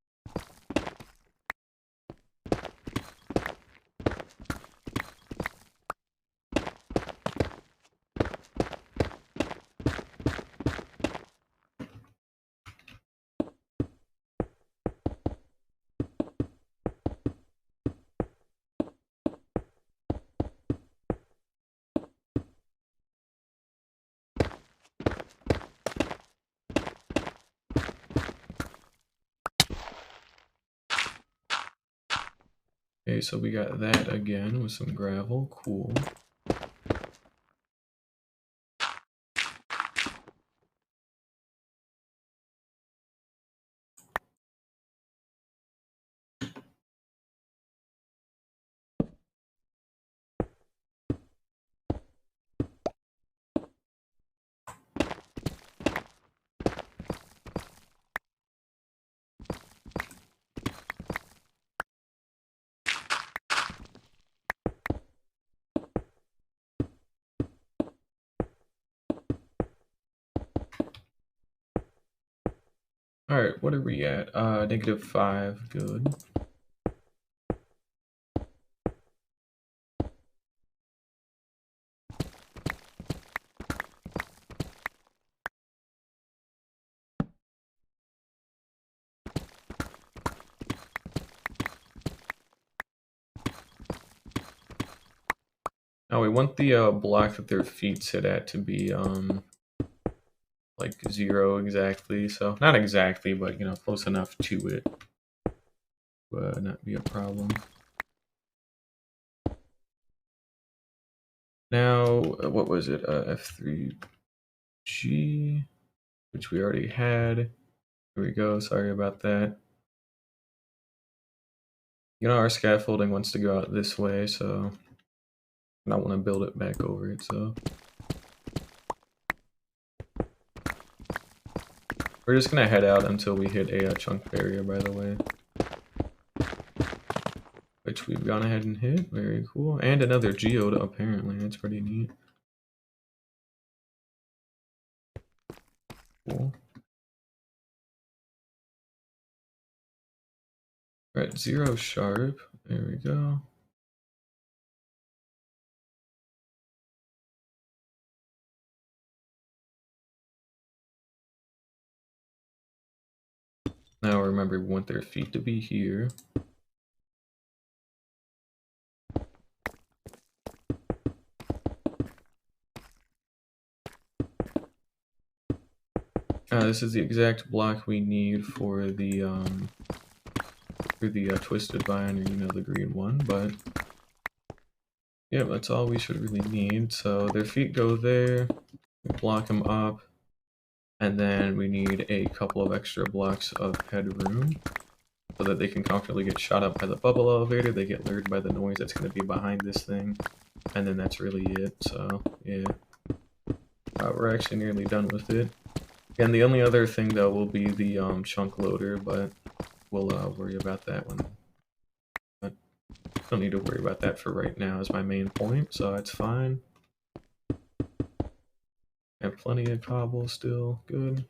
Okay, so we got that again with some gravel. Cool. Alright, what are we at? -5, good. Now we want the block that their feet sit at to be like 0 exactly, so not exactly, but you know, close enough to it. Not be a problem. Now, what was it? F3G, which we already had. Here we go, sorry about that. You know, our scaffolding wants to go out this way, so I don't want to build it back over it, so. We're just gonna head out until we hit a chunk barrier, by the way. Which we've gone ahead and hit, very cool. And another geode, apparently, that's pretty neat. Cool. Right, 0 sharp, there we go. Now remember, we want their feet to be here. This is the exact block we need for the twisted vine, or you know, the green one, but yeah, that's all we should really need. So their feet go there, block them up, and then we need a couple of extra blocks of headroom so that they can comfortably get shot up by the bubble elevator. They get lured by the noise that's going to be behind this thing, and then that's really it. So yeah, we're actually nearly done with it. And the only other thing though will be the chunk loader, but we'll worry about that one. But don't need to worry about that for right now is my main point, so that's fine. Have plenty of cobble still, good.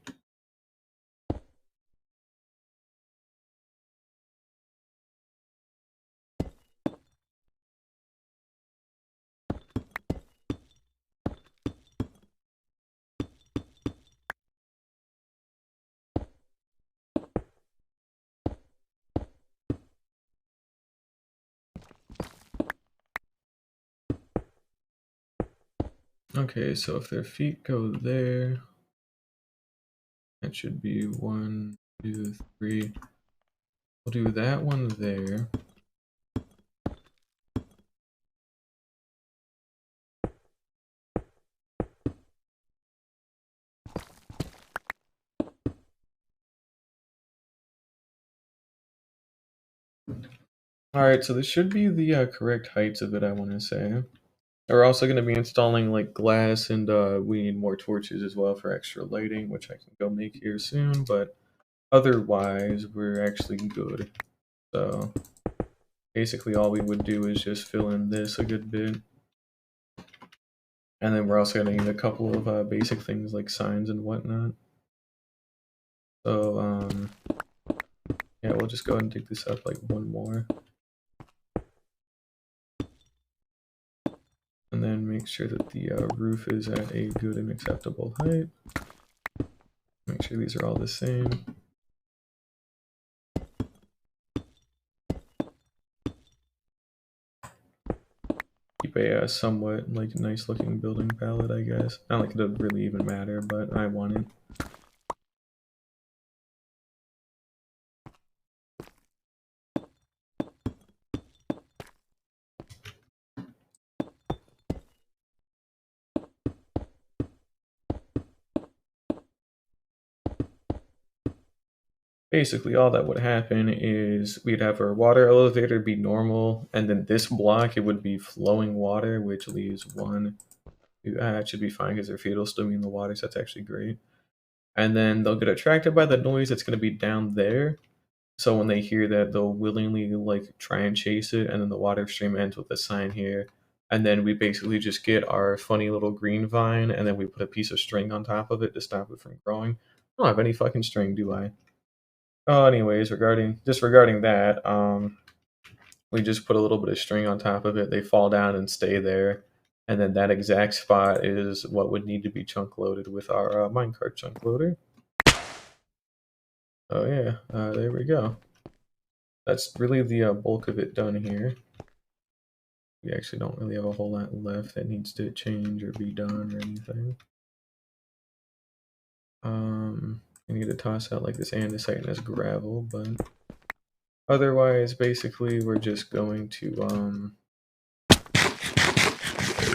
Okay, so if their feet go there, that should be 1, 2, 3. We'll do that one there. Alright, so this should be the correct heights of it, I want to say. We're also going to be installing like glass, and we need more torches as well for extra lighting, which I can go make here soon, but otherwise we're actually good. So basically all we would do is just fill in this a good bit. And then we're also going to need a couple of basic things like signs and whatnot. So yeah, we'll just go ahead and dig this up like one more. And then make sure that the roof is at a good and acceptable height. Make sure these are all the same. Keep a somewhat like nice looking building palette, I guess. Not like it doesn't really even matter, but I want it. Basically, all that would happen is we'd have our water elevator be normal, and then this block, it would be flowing water, which leaves 1. That should be fine because their feet will still be in the water, so that's actually great. And then they'll get attracted by the noise that's going to be down there. So when they hear that, they'll willingly like try and chase it, and then the water stream ends with a sign here. And then we basically just get our funny little green vine, and then we put a piece of string on top of it to stop it from growing. I don't have any fucking string, do I? Oh, anyways, regarding that, we just put a little bit of string on top of it. They fall down and stay there, and then that exact spot is what would need to be chunk loaded with our minecart chunk loader. Oh yeah, there we go. That's really the bulk of it done here. We actually don't really have a whole lot left that needs to change or be done or anything. I need to toss out like this andesite as gravel, but otherwise, basically, we're just going to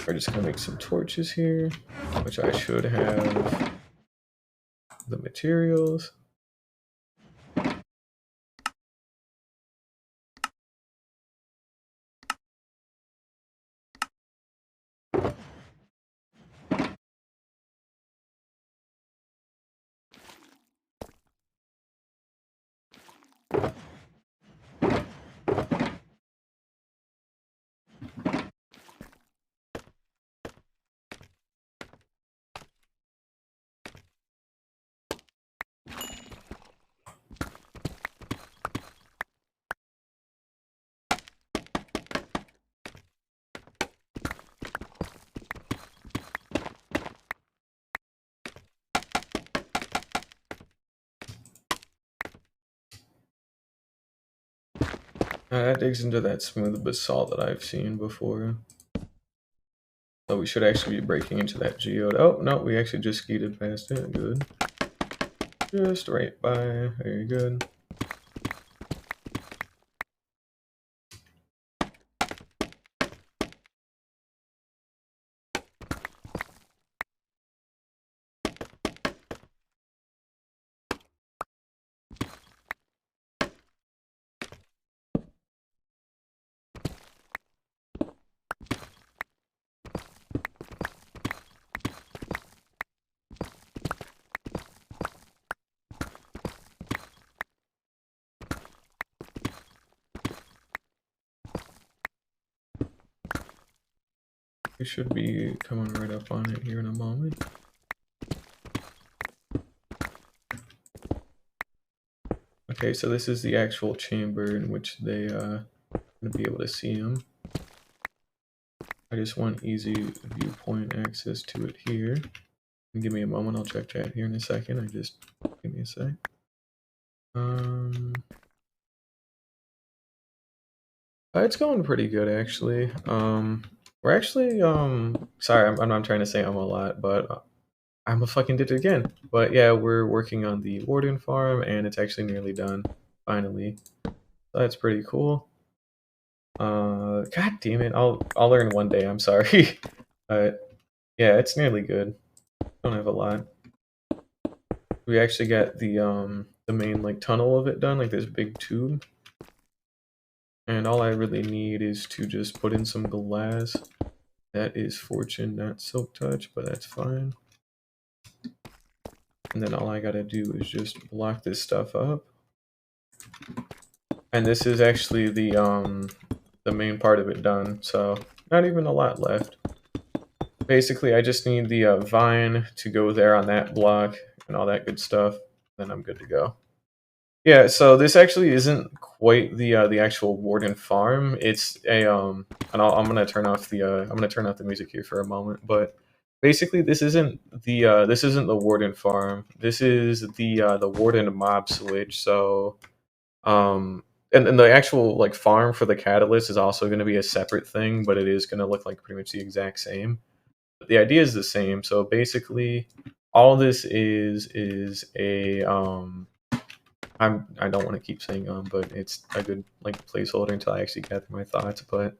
we're just gonna make some torches here, which I should have the materials. That digs into that smooth basalt that I've seen before. So we should actually be breaking into that geode. Oh, no, we actually just skeeted past it. Good. Just right by. Very good. We should be coming right up on it here in a moment. Okay, so this is the actual chamber in which they gonna be able to see him. I just want easy viewpoint access to it here. Give me a moment, I'll check chat here in a second. Give me a sec. It's going pretty good actually. We're actually sorry, I'm not trying to say I'm a lot, but I'm a fucking did it again. But yeah, we're working on the Warden farm and it's actually nearly done, finally. So that's pretty cool. God damn it, I'll learn one day, I'm sorry. But yeah, it's nearly good. Don't have a lot. We actually got the main like tunnel of it done, like this big tube. And all I really need is to just put in some glass. That is fortune, not silk touch, but that's fine. And then all I gotta do is just block this stuff up. And this is actually the main part of it done, so not even a lot left. Basically, I just need the vine to go there on that block and all that good stuff. Then I'm good to go. Yeah, so this actually isn't quite the actual Warden farm. It's a and I'm gonna turn off the music here for a moment. But basically, this isn't the Warden farm. This is the Warden Mob Switch. So and the actual like farm for the catalyst is also going to be a separate thing, but it is going to look like pretty much the exact same. But the idea is the same. So basically, all this is a I don't want to keep saying but it's a good like placeholder until I actually gather my thoughts. But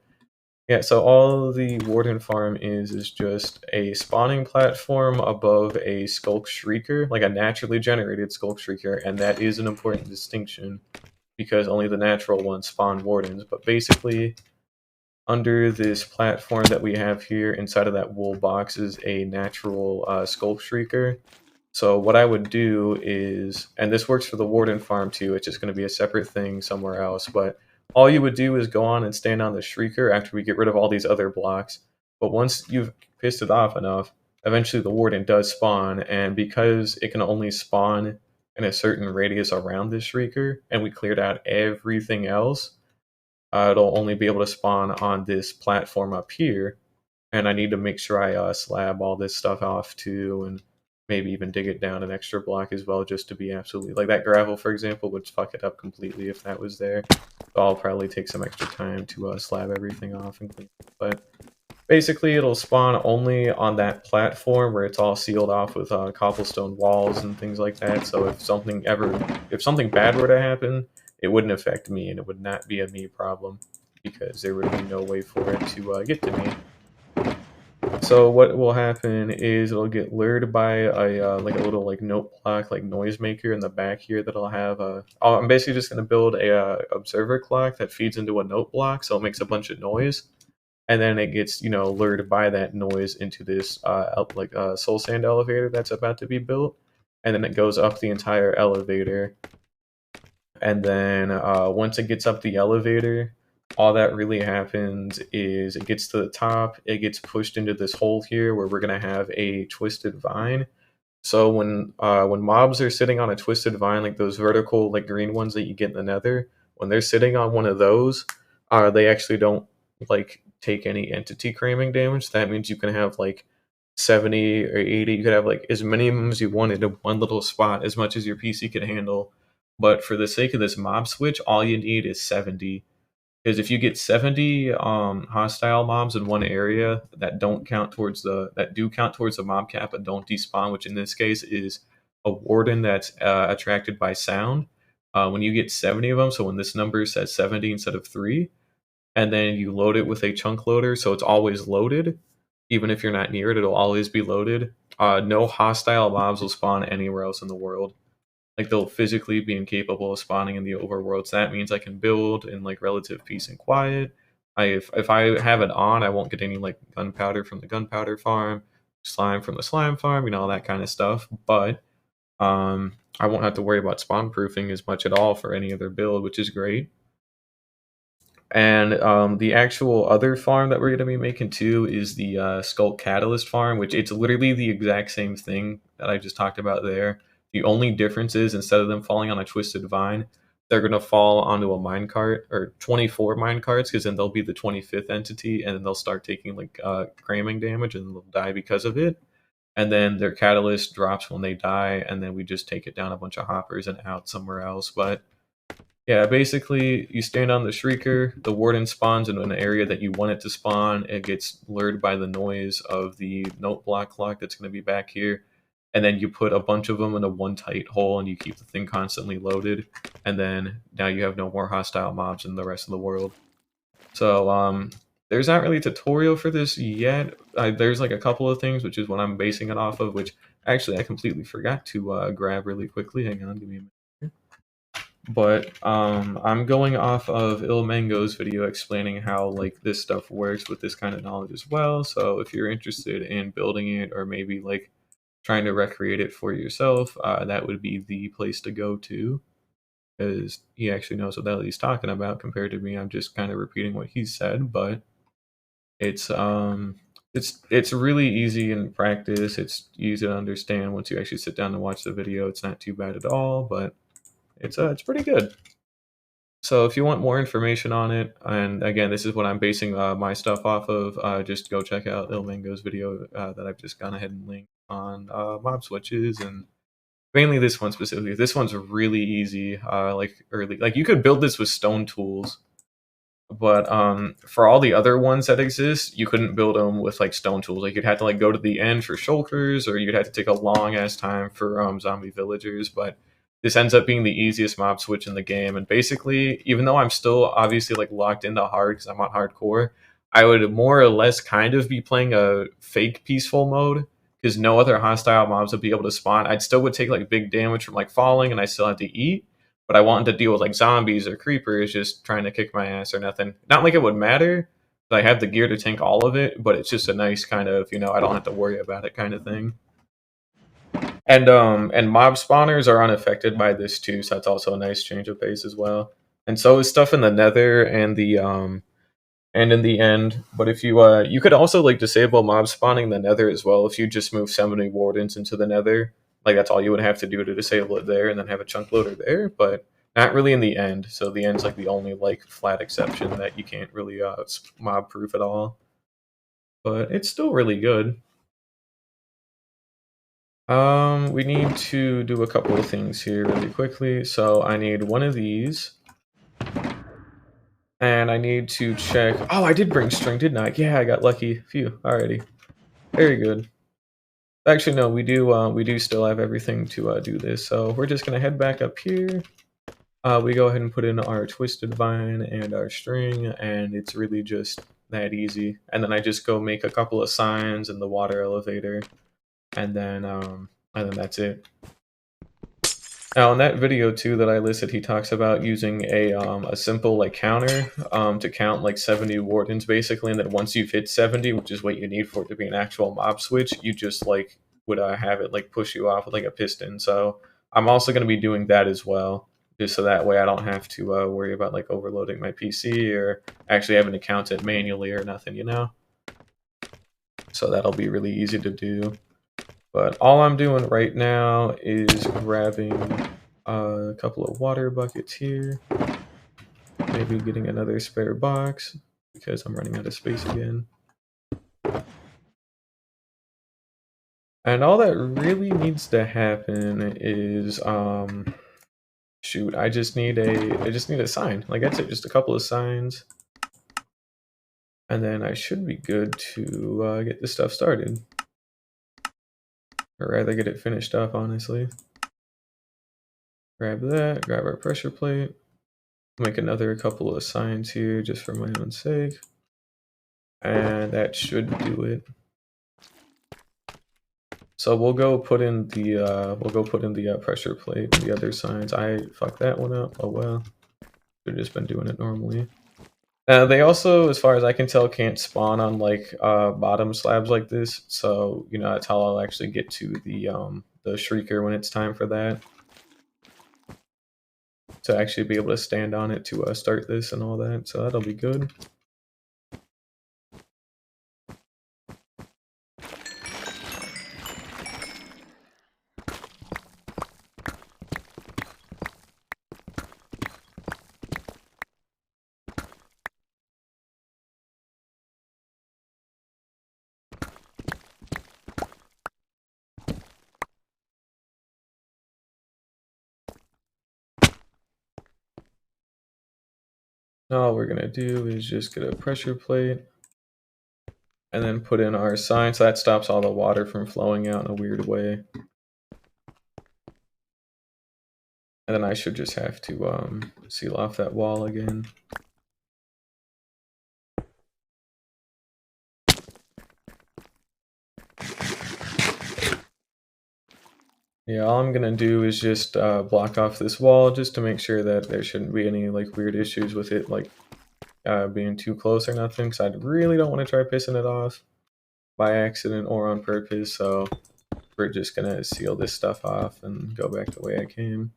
yeah, so all the Warden farm is just a spawning platform above a Skulk Shrieker, like a naturally generated Skulk Shrieker, and that is an important distinction because only the natural ones spawn Wardens. But basically, under this platform that we have here, inside of that wool box is a natural Skulk Shrieker. So what I would do is, and this works for the Warden farm too, it's just going to be a separate thing somewhere else, but all you would do is go on and stand on the Shrieker after we get rid of all these other blocks. But once you've pissed it off enough, eventually the Warden does spawn, and because it can only spawn in a certain radius around this shrieker, and we cleared out everything else, it'll only be able to spawn on this platform up here. And I need to make sure I slab all this stuff off too, and maybe even dig it down an extra block as well, just to be absolutely like that gravel, for example, would fuck it up completely if that was there. So I'll probably take some extra time to slab everything off and clean it. But basically, it'll spawn only on that platform where it's all sealed off with cobblestone walls and things like that. So if something bad were to happen, it wouldn't affect me, and it would not be a me problem because there would be no way for it to get to me. So what will happen is it'll get lured by a like a little like note clock, like noisemaker in the back here that I'll have. I'm basically just gonna build a observer clock that feeds into a note block, so it makes a bunch of noise, and then it gets lured by that noise into this soul sand elevator that's about to be built, and then it goes up the entire elevator, and then once it gets up the elevator, all that really happens is it gets to the top, it gets pushed into this hole here where we're gonna have a twisted vine. So when mobs are sitting on a twisted vine, like those vertical like green ones that you get in the Nether, when they're sitting on one of those, they actually don't like take any entity cramming damage. That means you can have like 70 or 80. You could have like as many of them as you wanted in one little spot, as much as your PC could handle. But for the sake of this mob switch, all you need is 70. Because if you get 70 hostile mobs in one area that do count towards the mob cap but don't despawn, which in this case is a warden that's attracted by sound. When you get 70 of them, so when this number says 70 instead of 3, and then you load it with a chunk loader, so it's always loaded. Even if you're not near it, it'll always be loaded. No hostile mobs will spawn anywhere else in the world. Like they'll physically be incapable of spawning in the overworld. So that means I can build in like relative peace and quiet. If I have it on, I won't get any like gunpowder from the gunpowder farm, slime from the slime farm, all that kind of stuff. But I won't have to worry about spawn proofing as much at all for any other build, which is great. And the actual other farm that we're going to be making too is the Skulk Catalyst farm, which it's literally the exact same thing that I just talked about there. The only difference is instead of them falling on a twisted vine, they're going to fall onto a minecart or 24 minecarts, because then they'll be the 25th entity, and then they'll start taking like cramming damage and they'll die because of it. And then their catalyst drops when they die, and then we just take it down a bunch of hoppers and out somewhere else. But yeah, basically, you stand on the Shrieker, the Warden spawns in an area that you want it to spawn. It gets lured by the noise of the note block clock that's going to be back here. And then you put a bunch of them in a one tight hole, and you keep the thing constantly loaded. And then now you have no more hostile mobs in the rest of the world. So, there's not really a tutorial for this yet. There's like a couple of things, which is what I'm basing it off of, which actually I completely forgot to grab really quickly. Hang on, give me a minute. But I'm going off of Ilmango's video explaining how like this stuff works with this kind of knowledge as well. So if you're interested in building it, or maybe like trying to recreate it for yourself, that would be the place to go to, because he actually knows what the hell he's talking about compared to me. I'm just kind of repeating what he said, but it's really easy in practice. It's easy to understand once you actually sit down and watch the video. It's not too bad at all, but it's pretty good. So if you want more information on it, and again, this is what I'm basing my stuff off of, just go check out Ilmango's video that I've just gone ahead and linked on mob switches, and mainly this one specifically. This one's really easy. Like you could build this with stone tools, but for all the other ones that exist, you couldn't build them with like stone tools. Like you'd have to like go to the end for shulkers, or you'd have to take a long ass time for zombie villagers. But this ends up being the easiest mob switch in the game. And basically, even though I'm still obviously like locked into hard because I'm on hardcore, I would more or less kind of be playing a fake peaceful mode, because no other hostile mobs would be able to spawn. I'd still would take like big damage from like falling, and I still have to eat. But I wanted to deal with like zombies or creepers just trying to kick my ass or nothing. Not like it would matter. I have the gear to tank all of it, but it's just a nice kind of, I don't have to worry about it kind of thing. And mob spawners are unaffected by this too, so that's also a nice change of pace as well. And so is stuff in the Nether and the and in the end. But if you could also like disable mob spawning in the Nether as well if you just move 70 wardens into the Nether. Like that's all you would have to do to disable it there, and then have a chunk loader there. But not really in the end. So the end's like the only like flat exception that you can't really mob proof at all. But it's still really good. We need to do a couple of things here really quickly. So I need one of these. And I need to check. Oh, I did bring string, didn't I? Yeah, I got lucky. Phew. Alrighty. Very good. Actually, no, we do still have everything to do this. So we're just gonna head back up here. We go ahead and put in our twisted vine and our string, and it's really just that easy. And then I just go make a couple of signs in the water elevator, and then that's it. Now in that video too that I listed, he talks about using a simple like counter to count like 70 wardens basically, and then once you've hit 70, which is what you need for it to be an actual mob switch, you just like would have it like push you off with like a piston. So I'm also going to be doing that as well, just so that way I don't have to worry about like overloading my PC or actually having to count it manually or nothing, you know. So that'll be really easy to do. But all I'm doing right now is grabbing a couple of water buckets here. Maybe getting another spare box because I'm running out of space again. And all that really needs to happen is shoot, I just need a sign. Like that's it, just a couple of signs. And then I should be good to get this stuff started. Or rather get it finished up, honestly. Grab that, grab our pressure plate. Make another couple of signs here just for my own sake. And that should do it. So we'll go put in the pressure plate and the other signs. I fucked that one up. Oh well. Should have just been doing it normally. They also, as far as I can tell, can't spawn on like bottom slabs like this. So you know that's how I'll actually get to the shrieker when it's time for that. To actually be able to stand on it to start this and all that. So that'll be good. All we're gonna do is just get a pressure plate and then put in our sign, so that stops all the water from flowing out in a weird way. And then I should just have to seal off that wall again. Yeah, all I'm gonna do is just block off this wall just to make sure that there shouldn't be any like weird issues with it, like being too close or nothing, because I really don't want to try pissing it off by accident or on purpose. So we're just gonna seal this stuff off and go back the way I came.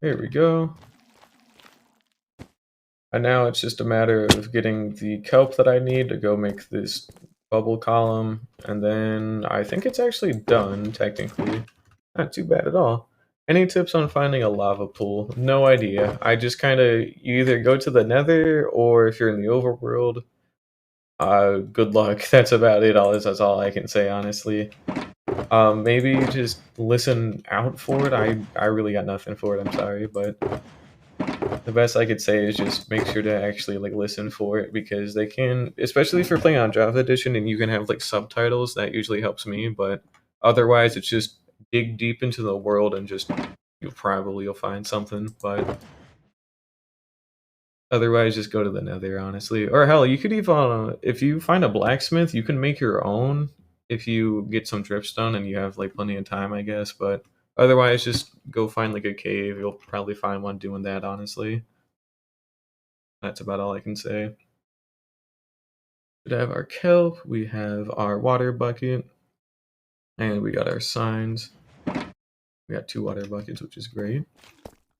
There we go. And now it's just a matter of getting the kelp that I need to go make this bubble column, and then I think it's actually done, technically. Not too bad at all. Any tips on finding a lava pool? No idea. I just kind of, you either go to the nether, or if you're in the overworld, good luck. That's about it. That's all I can say, honestly. Maybe just listen out for it. I really got nothing for it, I'm sorry, but the best I could say is just make sure to actually like listen for it, because they can, especially if you're playing on Java Edition and you can have like subtitles, that usually helps me, but otherwise it's just dig deep into the world and just you'll find something, but otherwise just go to the nether, honestly. Or hell, you could even if you find a blacksmith, you can make your own if you get some dripstone and you have like plenty of time, I guess, but otherwise just go find like a cave. You'll probably find one doing that, honestly. That's about all I can say. We have our kelp, we have our water bucket, and we got our signs. We got 2 water buckets, which is great.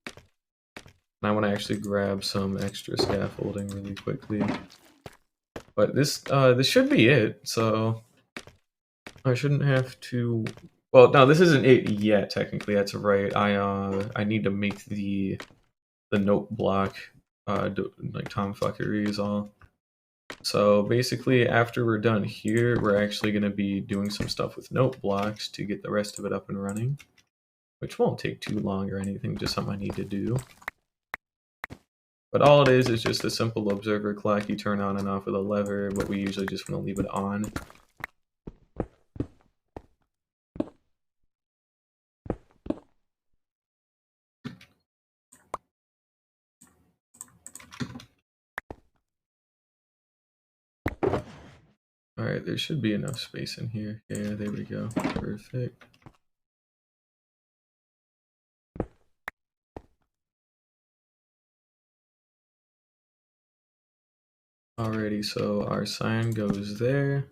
And I want to actually grab some extra scaffolding really quickly. But this should be it, so I shouldn't have to. Well, no, this isn't it yet. Technically, that's right. I need to make the note block like tomfuckery is all. So basically, after we're done here, we're actually going to be doing some stuff with note blocks to get the rest of it up and running, which won't take too long or anything. Just something I need to do. But all it is just a simple observer clock you turn on and off with a lever, but we usually just want to leave it on. Alright, there should be enough space in here. Yeah, there we go. Perfect. Alrighty, so our sign goes there.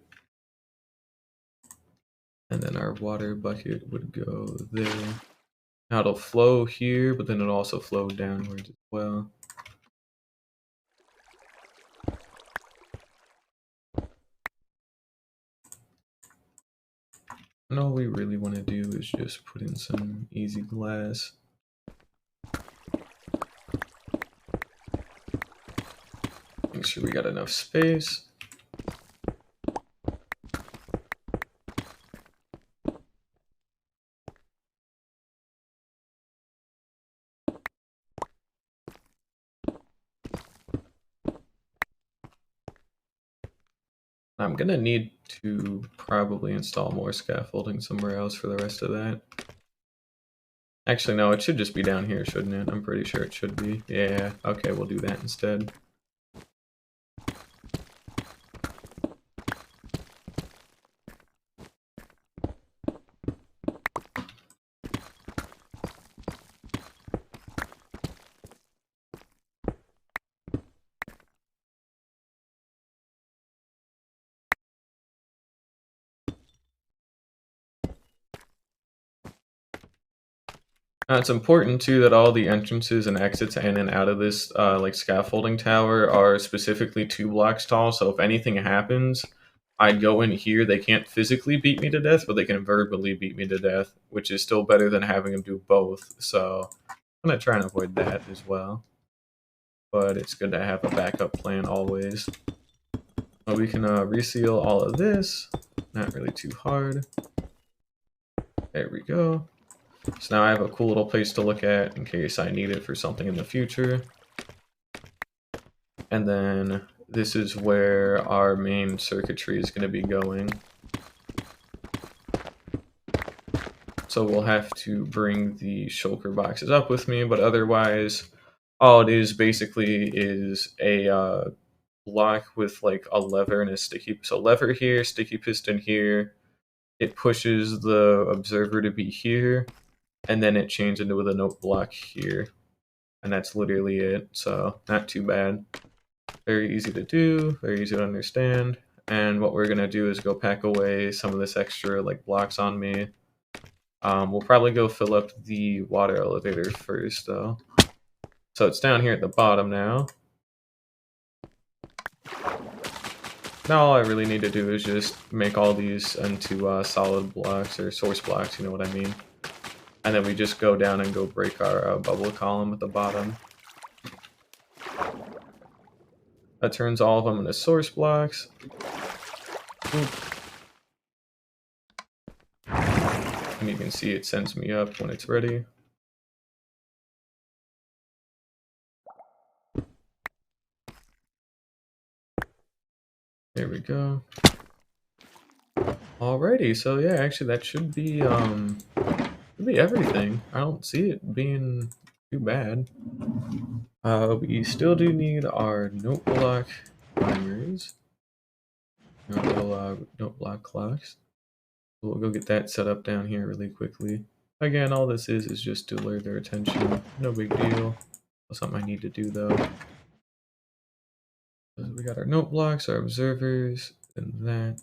And then our water bucket would go there. Now it'll flow here, but then it'll also flow downwards as well. And all we really want to do is just put in some easy glass. Make sure we got enough space. I'm gonna need to probably install more scaffolding somewhere else for the rest of that. Actually, no, it should just be down here, shouldn't it? I'm pretty sure it should be. Yeah, okay, we'll do that instead. It's important too that all the entrances and exits in and out of this like scaffolding tower are specifically 2 blocks tall. So if anything happens, I go in here. They can't physically beat me to death, but they can verbally beat me to death, which is still better than having them do both. So I'm gonna try and avoid that as well. But it's good to have a backup plan always. Well, we can reseal all of this. Not really too hard. There we go. So now I have a cool little place to look at in case I need it for something in the future. And then this is where our main circuitry is going to be going. So we'll have to bring the shulker boxes up with me, but otherwise, all it is basically is a block with like a lever and a sticky. So lever here, sticky piston here. It pushes the observer to be here. And then it changes into with a note block here. And that's literally it, so not too bad. Very easy to do, very easy to understand. And what we're gonna do is go pack away some of this extra like blocks on me. We'll probably go fill up the water elevator first though. So it's down here at the bottom now. Now all I really need to do is just make all these into solid blocks or source blocks, you know what I mean. And then we just go down and go break our bubble column at the bottom. That turns all of them into source blocks. Oop. And you can see it sends me up when it's ready. There we go. Alrighty, so yeah, actually that should be everything. I don't see it being too bad. We still do need our note block timers. Our little note block clocks. We'll go get that set up down here really quickly. Again, all this is just to alert their attention. No big deal. That's something I need to do though. We got our note blocks, our observers, and that.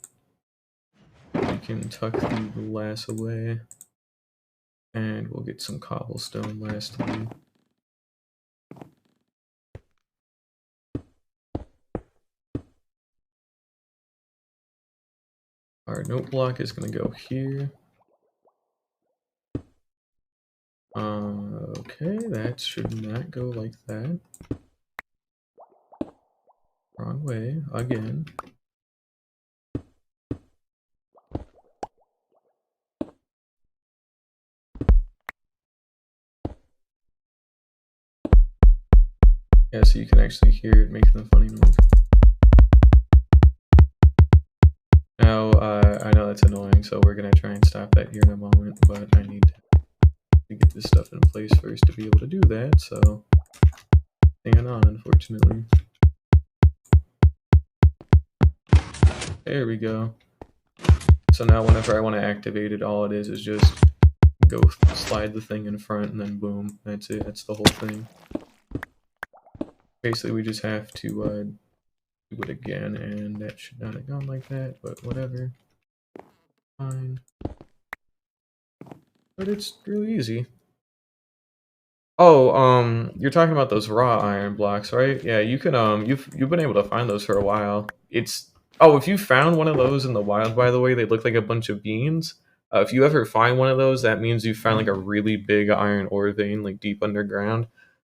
We can tuck the glass away. And we'll get some cobblestone lastly. Our note block is going to go here. Okay, that should not go like that. Wrong way, again. Yeah, so you can actually hear it making the funny noise. Now, I know that's annoying, so we're going to try and stop that here in a moment, but I need to get this stuff in place first to be able to do that, so hang on, unfortunately. There we go. So now whenever I want to activate it, all it is just go slide the thing in front and then boom, that's it, that's the whole thing. Basically we just have to do it again, and that should not have gone like that, but whatever. Fine. But it's really easy. Oh, you're talking about those raw iron blocks, right? Yeah, you can you've been able to find those for a while. It's if you found one of those in the wild, by the way, they look like a bunch of beans. If you ever find one of those, that means you found like a really big iron ore vein, like deep underground.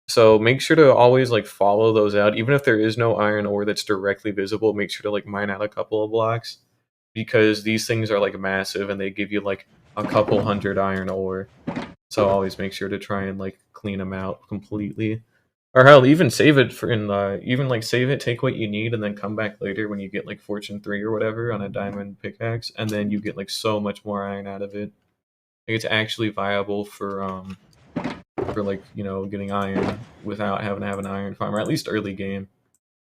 So make sure to always like follow those out, even if there is no iron ore that's directly visible. Make sure to like mine out a couple of blocks, because these things are like massive and they give you like a couple hundred iron ore. So always make sure to try and like clean them out completely. Or hell, even save it for even like save it, take what you need, and then come back later when you get like Fortune 3 or whatever on a diamond pickaxe, and then you get like so much more iron out of it. Like, it's actually viable for like, getting iron without having to have an iron farm, or at least early game.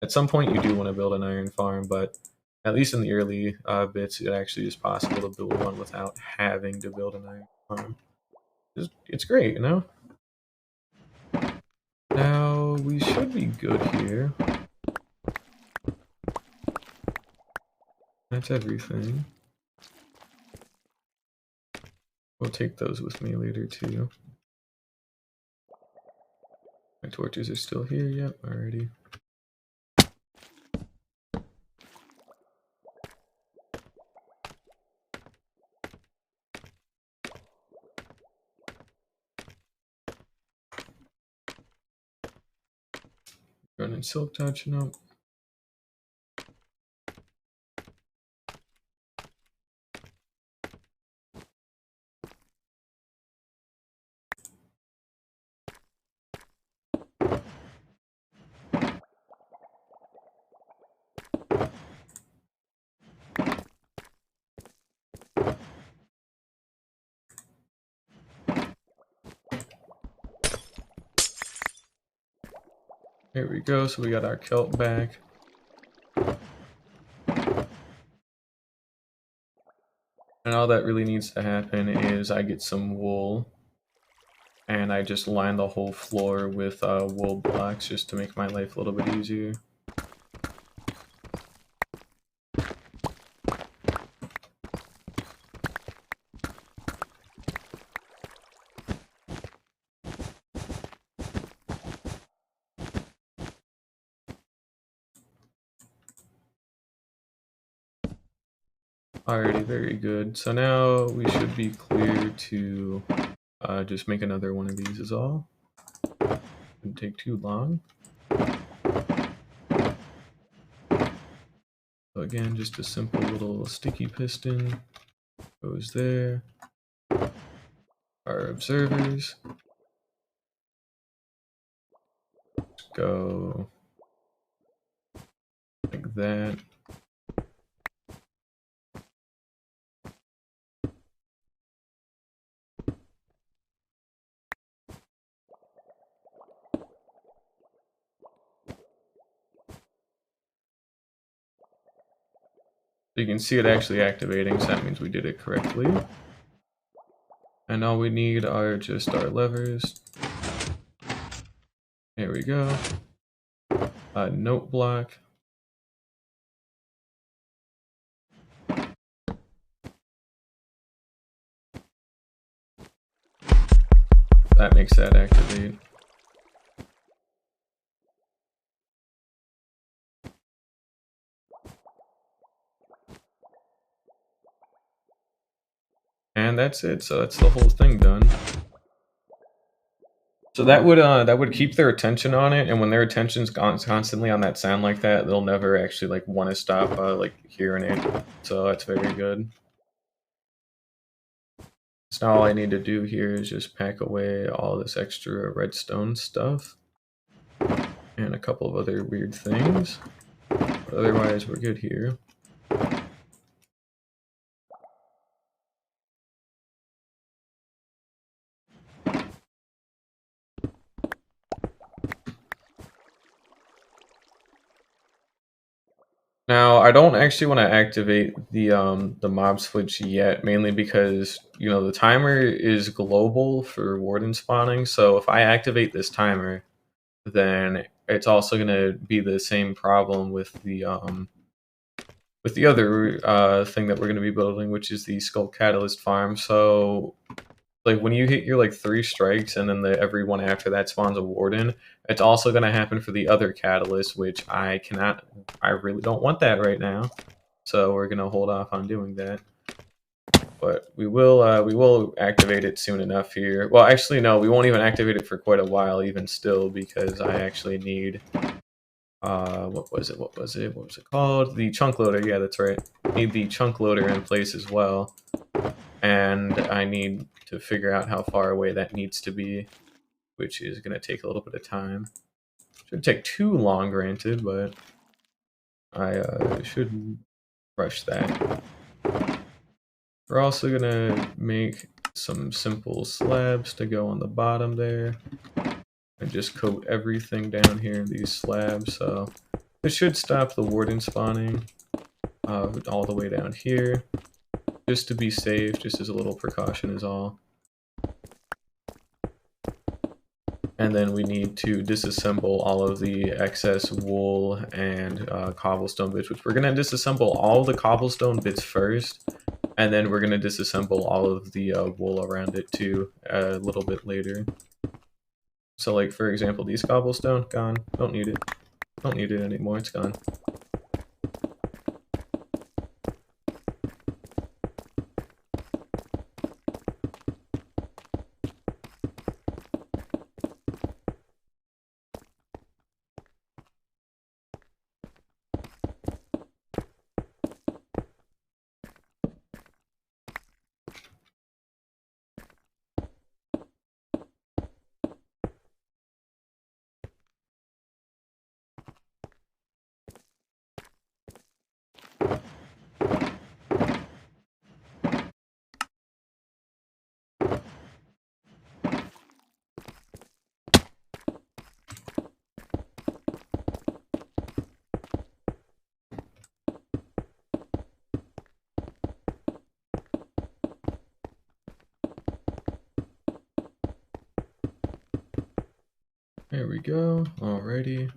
At some point you do want to build an iron farm, but at least in the early bits it actually is possible to build one without having to build an iron farm. It's great, you know? Now, we should be good here. That's everything. We'll take those with me later, too. My torches are still here, yep, already. Running silk touch, nope. Here we go, so we got our kelp back. And all that really needs to happen is I get some wool, and I just line the whole floor with wool blocks just to make my life a little bit easier. Alrighty, very good. So now we should be clear to just make another one of these is all. Didn't take too long. So again, just a simple little sticky piston goes there. Our observers go like that. So you can see it actually activating, so that means we did it correctly. And all we need are just our levers. There we go. A note block. That makes that activate. and that's it. So that's the whole thing done. So that would keep their attention on it, and when their attention's constantly on that sound like that, they'll never actually like want to stop like hearing it. So that's very good. So now all I need to do here is just pack away all this extra redstone stuff and a couple of other weird things. But otherwise, we're good here. Now, I don't actually want to activate the mob switch yet, mainly because, you know, the timer is global for warden spawning. So if I activate this timer, then it's also going to be the same problem with the other thing that we're going to be building, which is the Skull Catalyst farm. So like when you hit your like 3 strikes and then every one after that spawns a warden, it's also going to happen for the other catalyst, which I really don't want that right now. So we're going to hold off on doing that. But we will activate it soon enough here. Well, actually no, we won't even activate it for quite a while even still, because I actually need what was it called, the chunk loader. Yeah, that's right, need the chunk loader in place as well, and I need to figure out how far away that needs to be, which is going to take a little bit of time. Shouldn't take too long, granted, but I shouldn't rush that. We're also going to make some simple slabs to go on the bottom there, and just coat everything down here in these slabs, so it should stop the warden spawning all the way down here, just to be safe, just as a little precaution is all. And then we need to disassemble all of the excess wool and cobblestone bits, which we're going to disassemble all the cobblestone bits first, and then we're going to disassemble all of the wool around it too a little bit later. So like, for example, these cobblestone, gone. Don't need it. Don't need it anymore, it's gone. There we go, alrighty.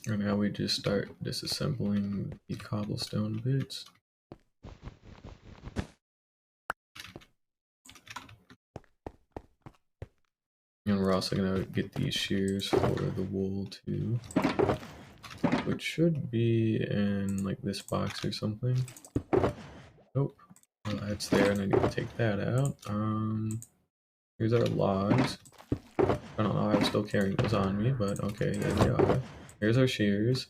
And now we just start disassembling the cobblestone bits. And we're also going to get these shears for the wool too, which should be in like this box or something. Nope, well, that's there, and I need to take that out. Here's our logs. I don't know, I'm still carrying those on me, but okay, there they are. Here's our shears.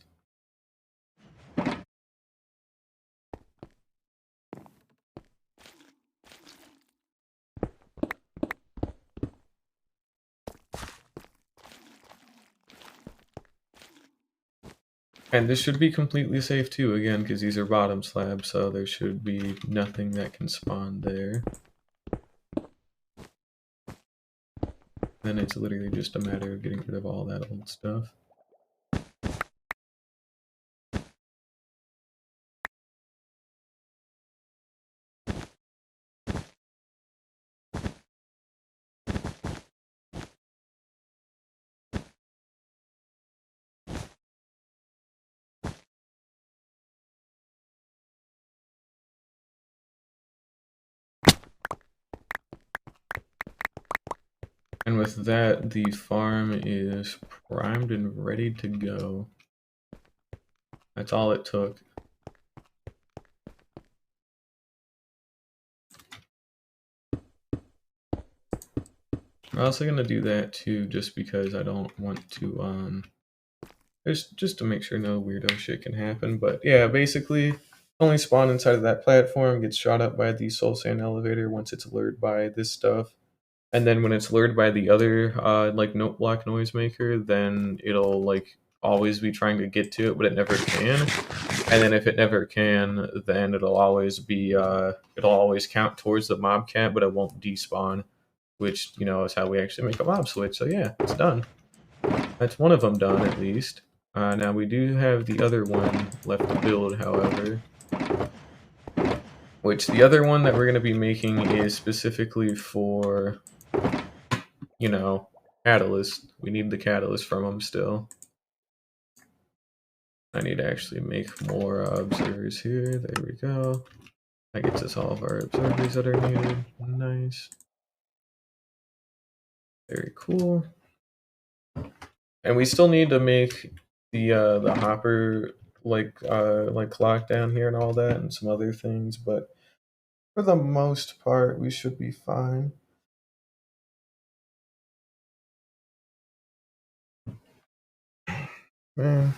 And this should be completely safe too, again, because these are bottom slabs, so there should be nothing that can spawn there. Then it's literally just a matter of getting rid of all that old stuff. And with that, the farm is primed and ready to go. That's all it took. I'm also gonna do that too, just because I don't want to just to make sure no weirdo shit can happen. But yeah, basically, only spawn inside of that platform, gets shot up by the soul sand elevator once it's lured by this stuff. And then when it's lured by the other like note block noisemaker, then it'll like always be trying to get to it, but it never can. And then if it never can, then it'll always be it'll always count towards the mob cat, but it won't despawn, which you know is how we actually make a mob switch. So yeah, it's done. That's one of them done at least. Now we do have the other one left to build, however. Which the other one that we're going to be making is specifically for, you know, catalyst. We need the catalyst from them still. I need to actually make more observers here. There we go. That gets us all of our observers that are needed. Nice. Very cool. And we still need to make the hopper like clock down here and all that and some other things, but for the most part we should be fine. Man.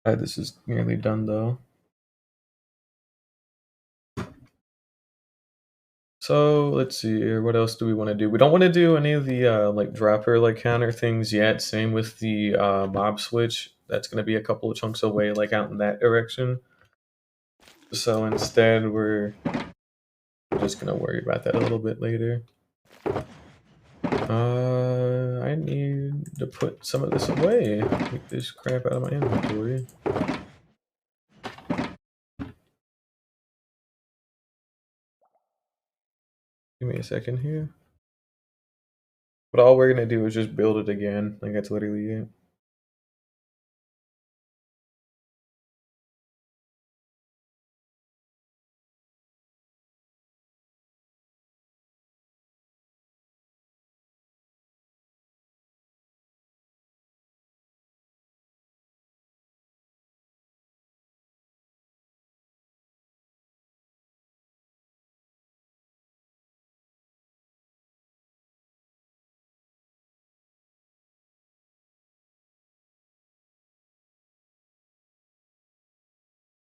This is nearly done though. So let's see here. What else do we want to do? We don't want to do any of the like dropper like counter things yet. Same with the mob switch. That's going to be a couple of chunks away, like out in that direction. So instead, we're just going to worry about that a little bit later. I need to put some of this away. Get this crap out of my inventory. Give me a second here. But all we're going to do is just build it again. Like, that's literally it.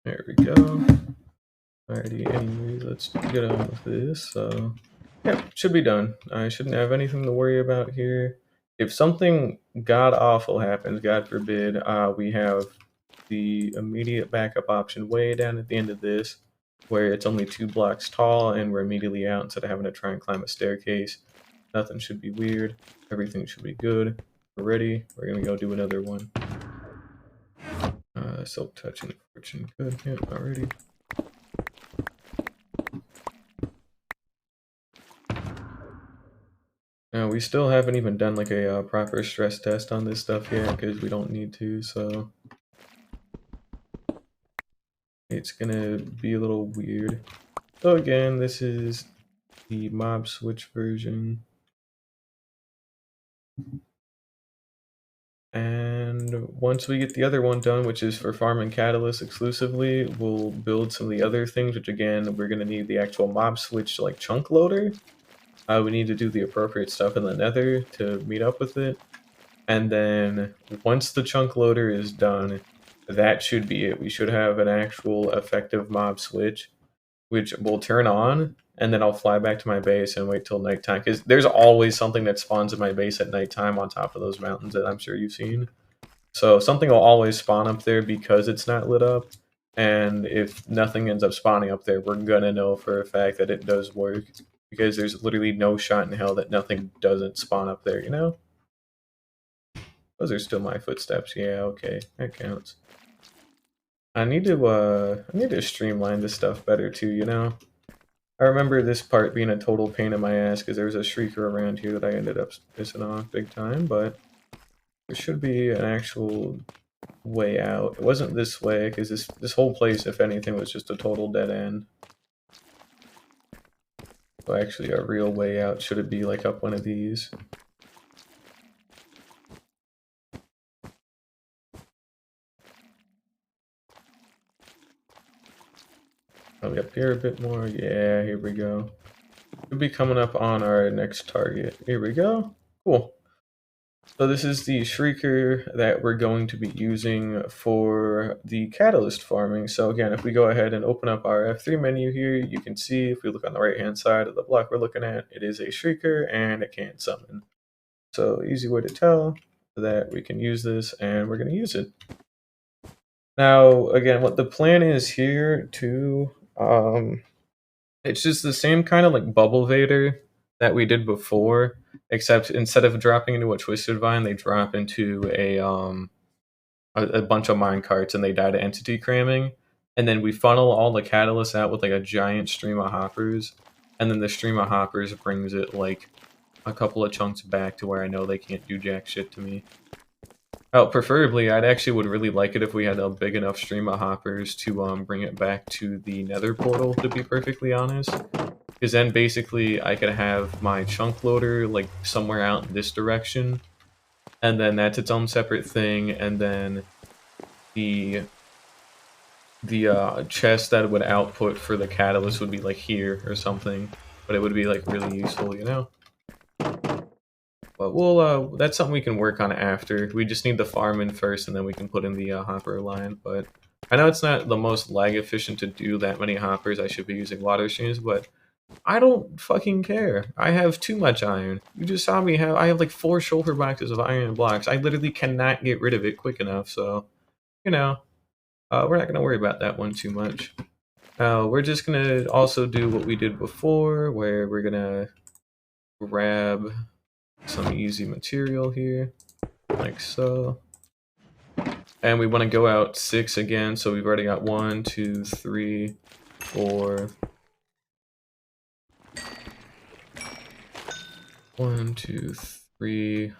There we go. Alrighty, anyways, let's get on with this. So, yeah, should be done. I shouldn't have anything to worry about here. If something god awful happens, God forbid, we have the immediate backup option way down at the end of this, where it's only 2 blocks tall and we're immediately out instead of having to try and climb a staircase. Nothing should be weird. Everything should be good. We're ready. We're gonna go do another one. Silk touch and fortune. Good. Yeah, already. Now, we still haven't even done like a proper stress test on this stuff yet because we don't need to, so it's gonna be a little weird. So again, this is the Mob Switch version. And once we get the other one done, which is for farming catalyst exclusively, we'll build some of the other things, which again, we're gonna need the actual Mob Switch like chunk loader. We need to do the appropriate stuff in the nether to meet up with it. And then once the chunk loader is done, that should be it. We should have an actual effective mob switch, which will turn on, and then I'll fly back to my base and wait till nighttime. Because there's always something that spawns in my base at nighttime on top of those mountains that I'm sure you've seen. So something will always spawn up there because it's not lit up. And if nothing ends up spawning up there, we're gonna know for a fact that it does work. Because there's literally no shot in hell that nothing doesn't spawn up there, you know? Those are still my footsteps. Yeah, okay, that counts. I need to streamline this stuff better too, you know? I remember this part being a total pain in my ass because there was a shrieker around here that I ended up pissing off big time, but there should be an actual way out. It wasn't this way because this whole place, if anything, was just a total dead end. So actually a real way out should it be like up one of these. Probably up here a bit more. Yeah, here we go. Should be coming up on our next target. Here we go. Cool. So this is the Shrieker that we're going to be using for the catalyst farming. So again, if we go ahead and open up our F3 menu here, you can see if we look on the right hand side of the block we're looking at, it is a Shrieker and it can't summon. So easy way to tell that we can use this, and we're going to use it. Now, again, what the plan is here too, it's just the same kind of like bubble vader that we did before, except instead of dropping into a twisted vine, they drop into a bunch of mine carts and they die to entity cramming. And then we funnel all the catalysts out with like a giant stream of hoppers, and then the stream of hoppers brings it like a couple of chunks back to where I know they can't do jack shit to me. Oh, preferably, I'd actually would really like it if we had a big enough stream of hoppers to bring it back to the nether portal, to be perfectly honest. Because then basically I could have my chunk loader like somewhere out in this direction, and then that's its own separate thing, and then the chest that would output for the catalyst would be like here or something, but it would be like really useful, you know? But we'll, that's something we can work on after. We just need the farm in first, and then we can put in the hopper line. But I know it's not the most lag efficient to do that many hoppers. I should be using water streams, but I don't fucking care. I have too much iron. You just saw me I have like 4 shoulder boxes of iron blocks. I literally cannot get rid of it quick enough, so, you know, we're not going to worry about that one too much. We're just going to also do what we did before, where we're going to grab some easy material here, like so. And we want to go out 6 again, so we've already got 1, 2, 3, 4. 1, 2, 3,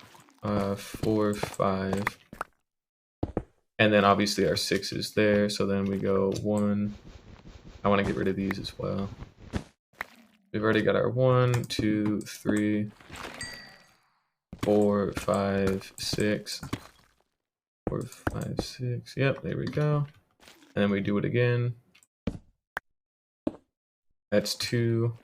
4, 5. And then obviously our 6 is there, so then we go 1. I want to get rid of these as well. We've already got our 1, 2, 3, 4, 5, 6. 4, 5, 6. Yep, there we go. And then we do it again. That's 2.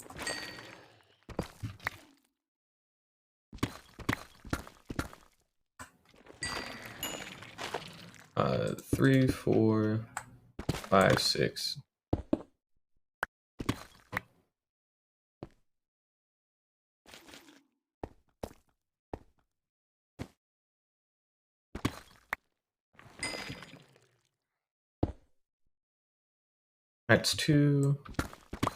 Uh, 3, 4, 5, 6. That's 2,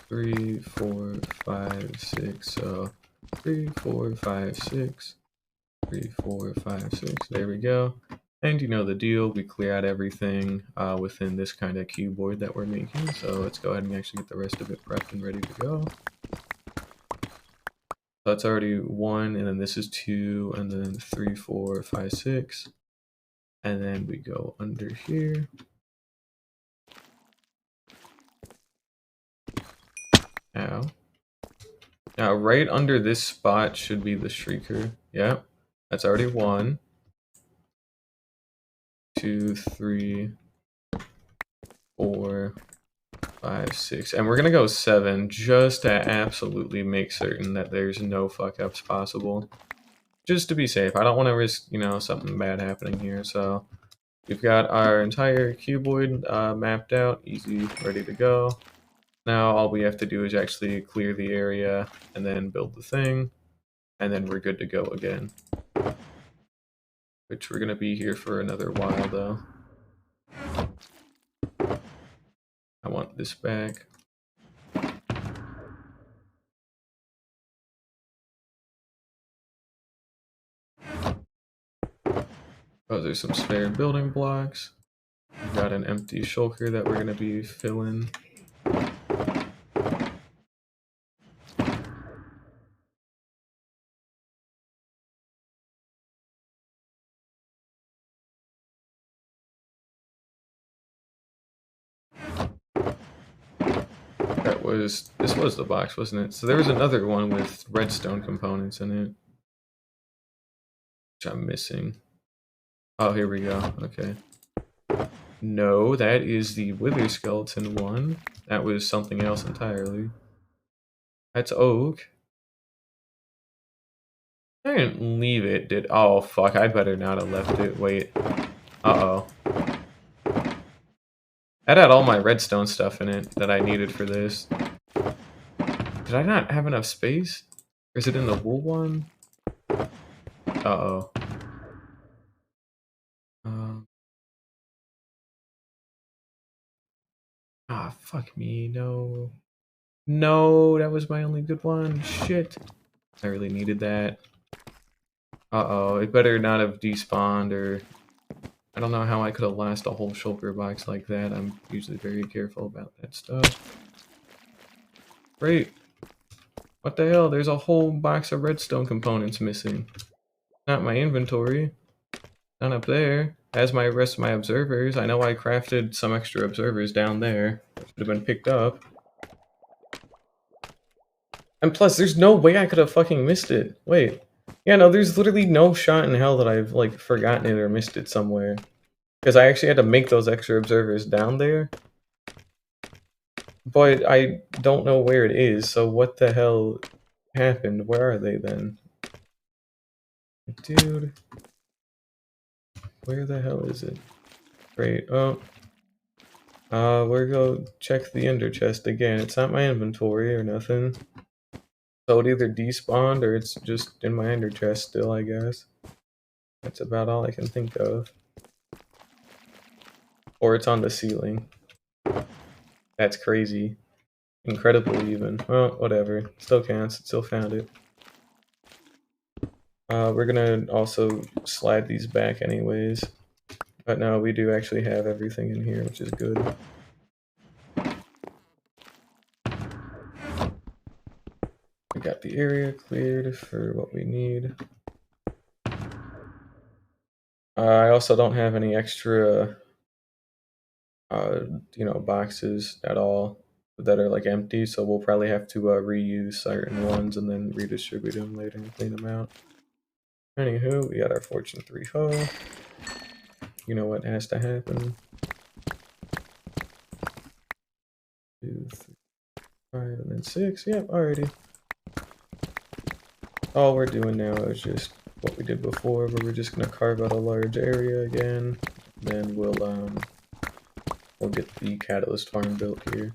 3, 4, 5, 6. So 3, 4, 5, 6. 3, 4, 5, 6. There we go. And you know the deal. We clear out everything within this kind of cuboid that we're making. So let's go ahead and actually get the rest of it prepped and ready to go. So that's already 1, and then this is 2, and then 3, 4, 5, 6. And then we go under here. Now, right under this spot should be the Shrieker. Yep, that's already 1, 2, 3, 4, 5, 6. And we're gonna go 7 just to absolutely make certain that there's no fuck ups possible. Just to be safe. I don't want to risk, you know, something bad happening here. So we've got our entire cuboid mapped out, easy, ready to go. Now all we have to do is actually clear the area and then build the thing, and then we're good to go again. Which we're gonna be here for another while though. I want this back. Oh, there's some spare building blocks. We've got an empty shulker that we're gonna be filling. This was the box, wasn't it? So there was another one with redstone components in it, which I'm missing. Oh, here we go. Okay. No, that is the wither skeleton one. That was something else entirely. That's oak. I didn't leave it, did... Oh, fuck, I better not have left it. Wait. Uh-oh. That had all my redstone stuff in it that I needed for this. Did I not have enough space? Or is it in the wool one? Uh-oh. Fuck me, no. No, that was my only good one. Shit. I really needed that. Uh-oh, it better not have despawned, or... I don't know how I could have lost a whole shulker box like that. I'm usually very careful about that stuff. Great. What the hell? There's a whole box of redstone components missing. Not my inventory. Not up there. As my rest of my observers. I know I crafted some extra observers down there. That should have been picked up. And plus, there's no way I could have fucking missed it. Wait. Yeah, no, there's literally no shot in hell that I've, like, forgotten it or missed it somewhere. Because I actually had to make those extra observers down there. But I don't know where it is, so what the hell happened? Where are they then? Dude. Where the hell is it? Great. Oh. We're go check the ender chest again. It's not my inventory or nothing. So it either despawned or it's just in my ender chest still, I guess. That's about all I can think of. Or it's on the ceiling. That's crazy. Incredible even. Well, whatever. Still counts. Still found it. We're gonna also slide these back anyways. But no, we do actually have everything in here, which is good. We got the area cleared for what we need. I also don't have any extra, boxes at all that are like empty, so we'll probably have to reuse certain ones and then redistribute them later and clean them out. Anywho, we got our Fortune 3 hoe. You know what has to happen. 2, 3, 5, and then 6. Yep, alrighty. All we're doing now is just what we did before, where we're just gonna carve out a large area again. Then we'll get the catalyst farm built here.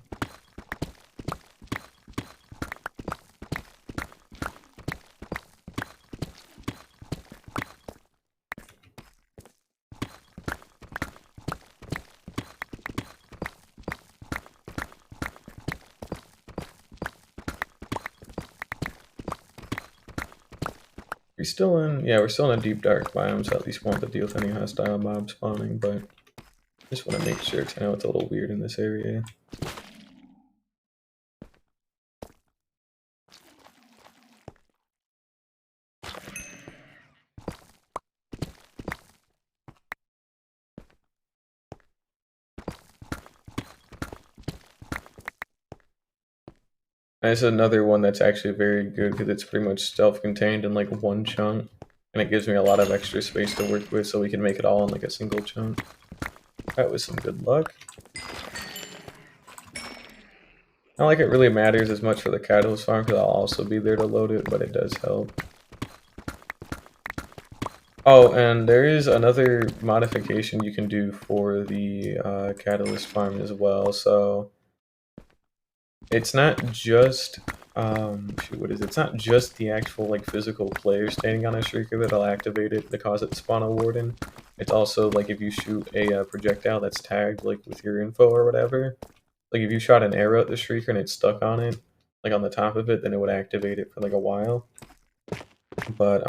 We're still in a deep dark biome, so at least won't have to deal with any hostile mobs spawning, but just want to make sure, because I know it's a little weird in this area. There's another one that's actually very good because it's pretty much self-contained in like one chunk, and it gives me a lot of extra space to work with, so we can make it all in like a single chunk. That was some good luck. Not like it really matters as much for the catalyst farm because I'll also be there to load it, but it does help. Oh, and there is another modification you can do for the catalyst farm as well, so it's not just it's not just the actual like physical player standing on a shrieker that'll activate it to cause it to spawn a warden. It's also like if you shoot a projectile that's tagged like with your info or whatever. Like if you shot an arrow at the shrieker and it's stuck on it, like on the top of it, then it would activate it for like a while. But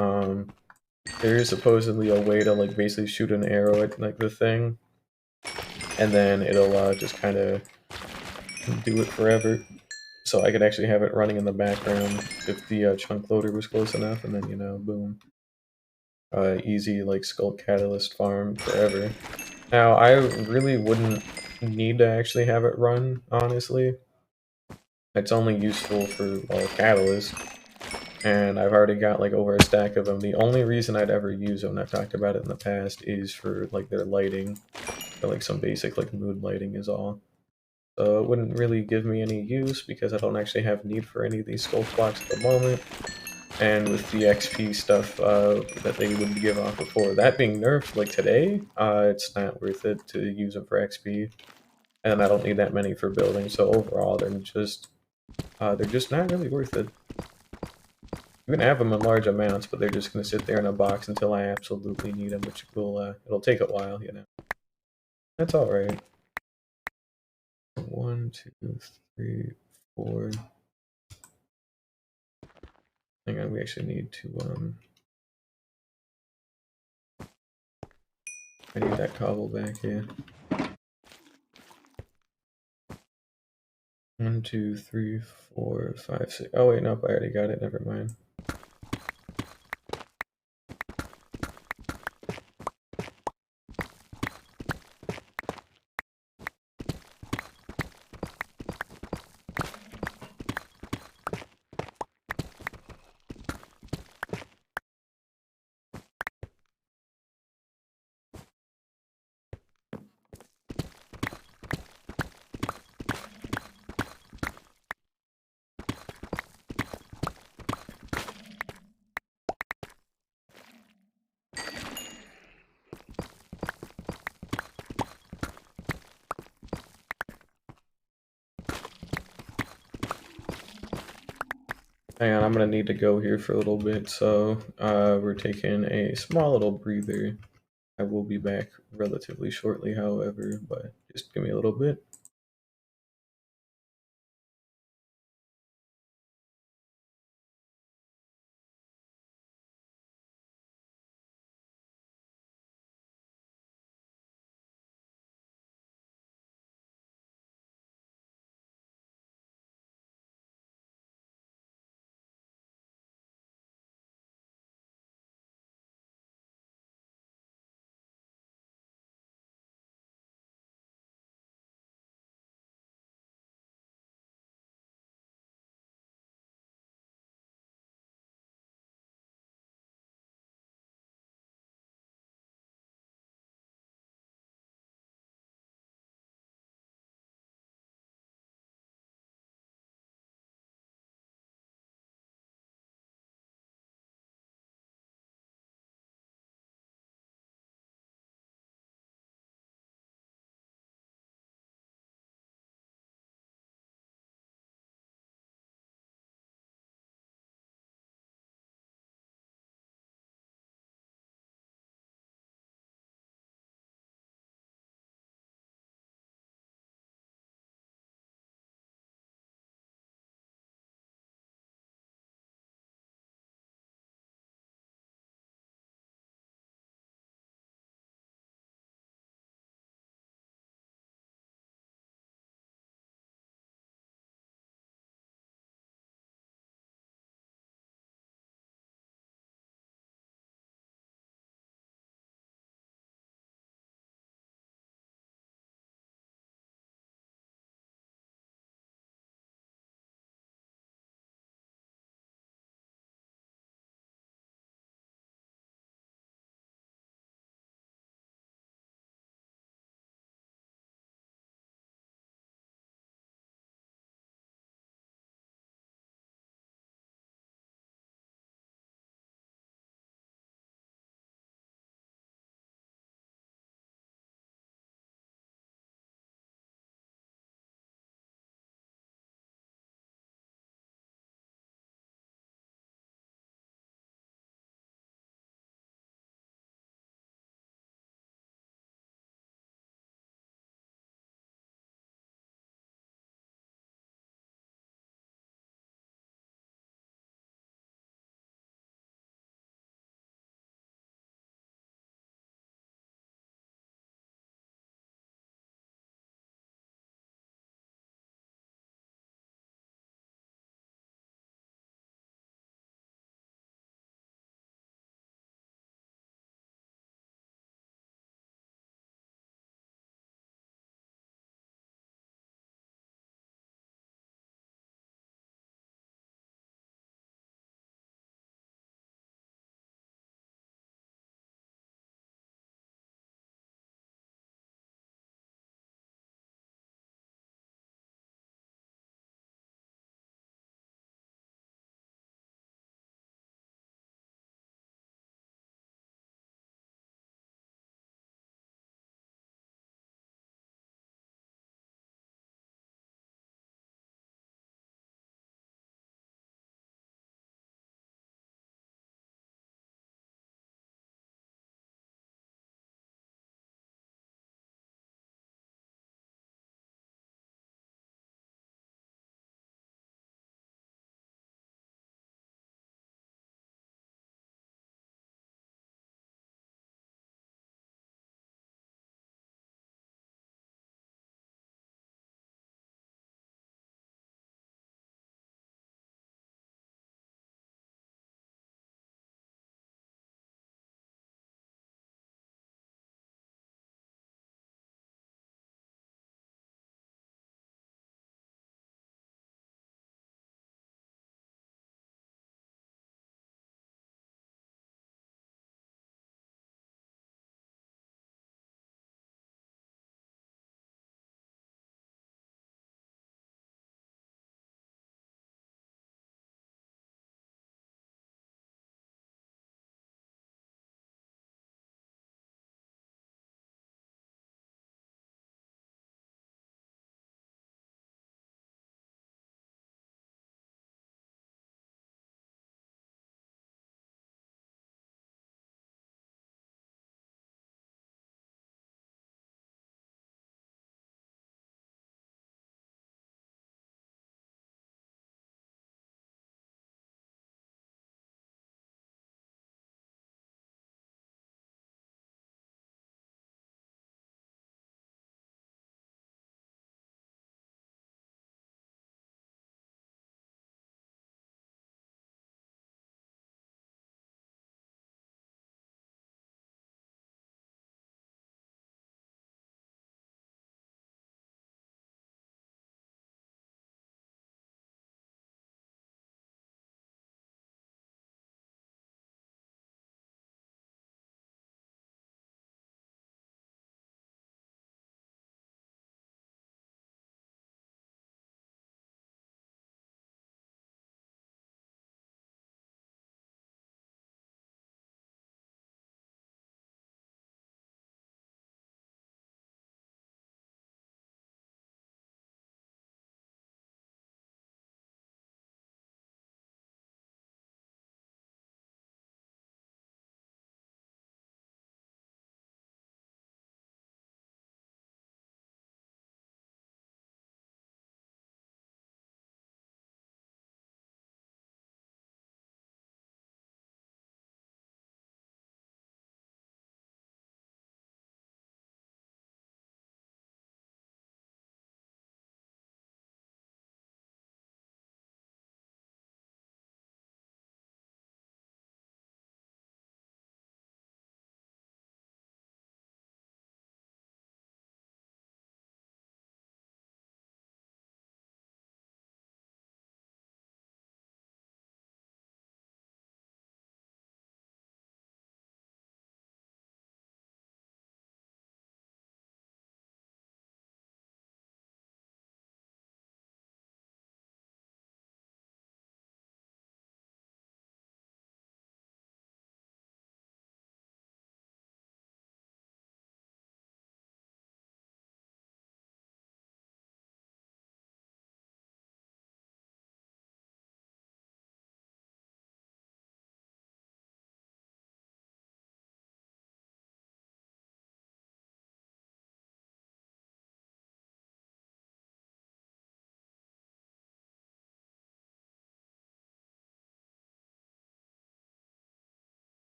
there is supposedly a way to like basically shoot an arrow at like the thing, and then it'll just kind of do it forever. So I could actually have it running in the background if the chunk loader was close enough, and then, you know, boom. Easy, like, Skull Catalyst farm forever. Now, I really wouldn't need to actually have it run, honestly. It's only useful for, well, Catalyst. And I've already got, like, over a stack of them. The only reason I'd ever use them, and I've talked about it in the past, is for, like, their lighting. For, like, some basic, like, mood lighting is all. So it wouldn't really give me any use because I don't actually have need for any of these sculpt blocks at the moment. and with the XP stuff that they would give off before, that being nerfed like today, it's not worth it to use them for XP, and I don't need that many for building. So overall, they're just not really worth it. You can have them in large amounts, but they're just going to sit there in a box until I absolutely need them, which will it'll take a while, you know. That's all right. 1, 2, 3, 4. Hang on, we actually need to I need that cobble back here. 1, 2, 3, 4, 5, 6. Oh wait, nope, I already got it. Never mind. Hang on, I'm gonna need to go here for a little bit, so we're taking a small little breather. I will be back relatively shortly, however, but just give me a little bit.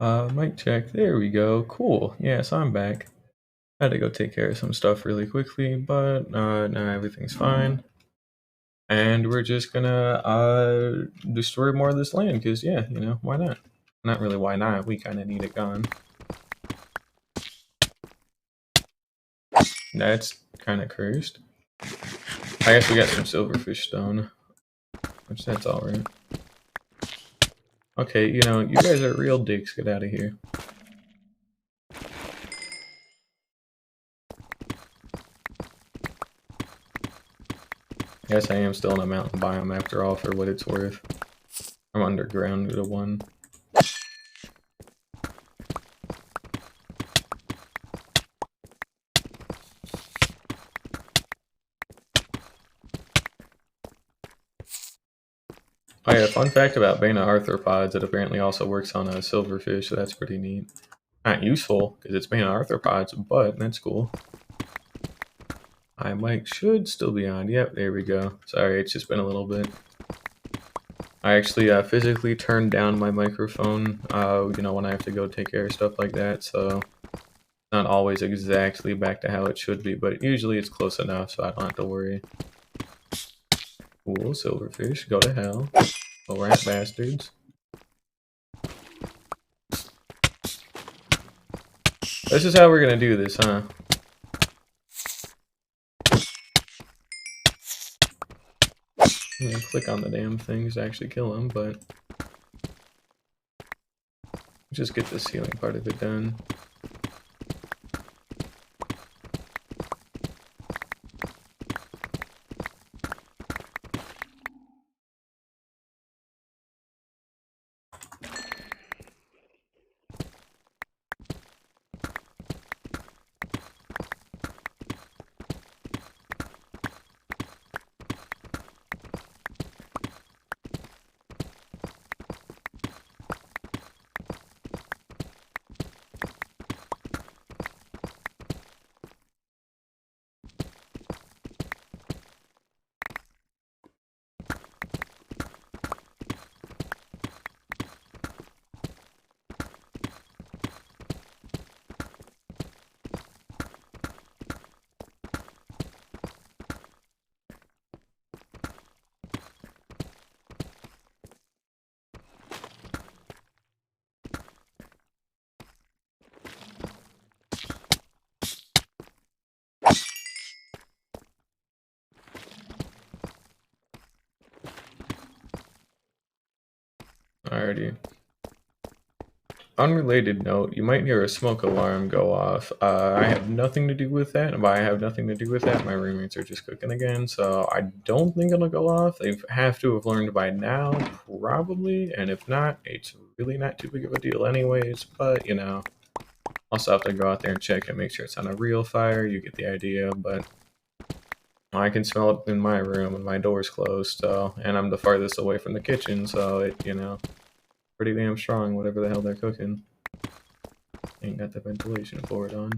Mic check. There we go. Cool. Yeah, so I'm back. I had to go take care of some stuff really quickly, but now everything's fine. And we're just gonna destroy more of this land, because, yeah, you know, why not? Not really why not, we kind of need it gone. That's kind of cursed. I guess we got some silverfish stone, which that's alright. Okay, you know, you guys are real dicks, get out of here. I guess I am still in a mountain biome after all, for what it's worth. I'm underground to one. Oh yeah, fun fact about beta arthropods, it apparently also works on a silverfish, so that's pretty neat. Not useful, because it's beta arthropods, but that's cool. My mic should still be on. Yep, there we go. Sorry, it's just been a little bit. I actually physically turned down my microphone, you know, when I have to go take care of stuff like that, so not always exactly back to how it should be, but usually it's close enough, so I don't have to worry. Cool, silverfish, go to hell. Oh, rat bastards. This is how we're gonna do this, huh? I'm gonna click on the damn things to actually kill them, but just get the ceiling part of it done. Alrighty. Unrelated note, you might hear a smoke alarm go off. I have nothing to do with that, and by I have nothing to do with that, my roommates are just cooking again, so I don't think it'll go off. They have to have learned by now, probably, and if not, it's really not too big of a deal anyways, but, you know, also have to go out there and check and make sure it's on a real fire, you get the idea, but I can smell it in my room, and my door's closed, so, and I'm the farthest away from the kitchen, so it, you know, pretty damn strong, whatever the hell they're cooking. Ain't got the ventilation board on.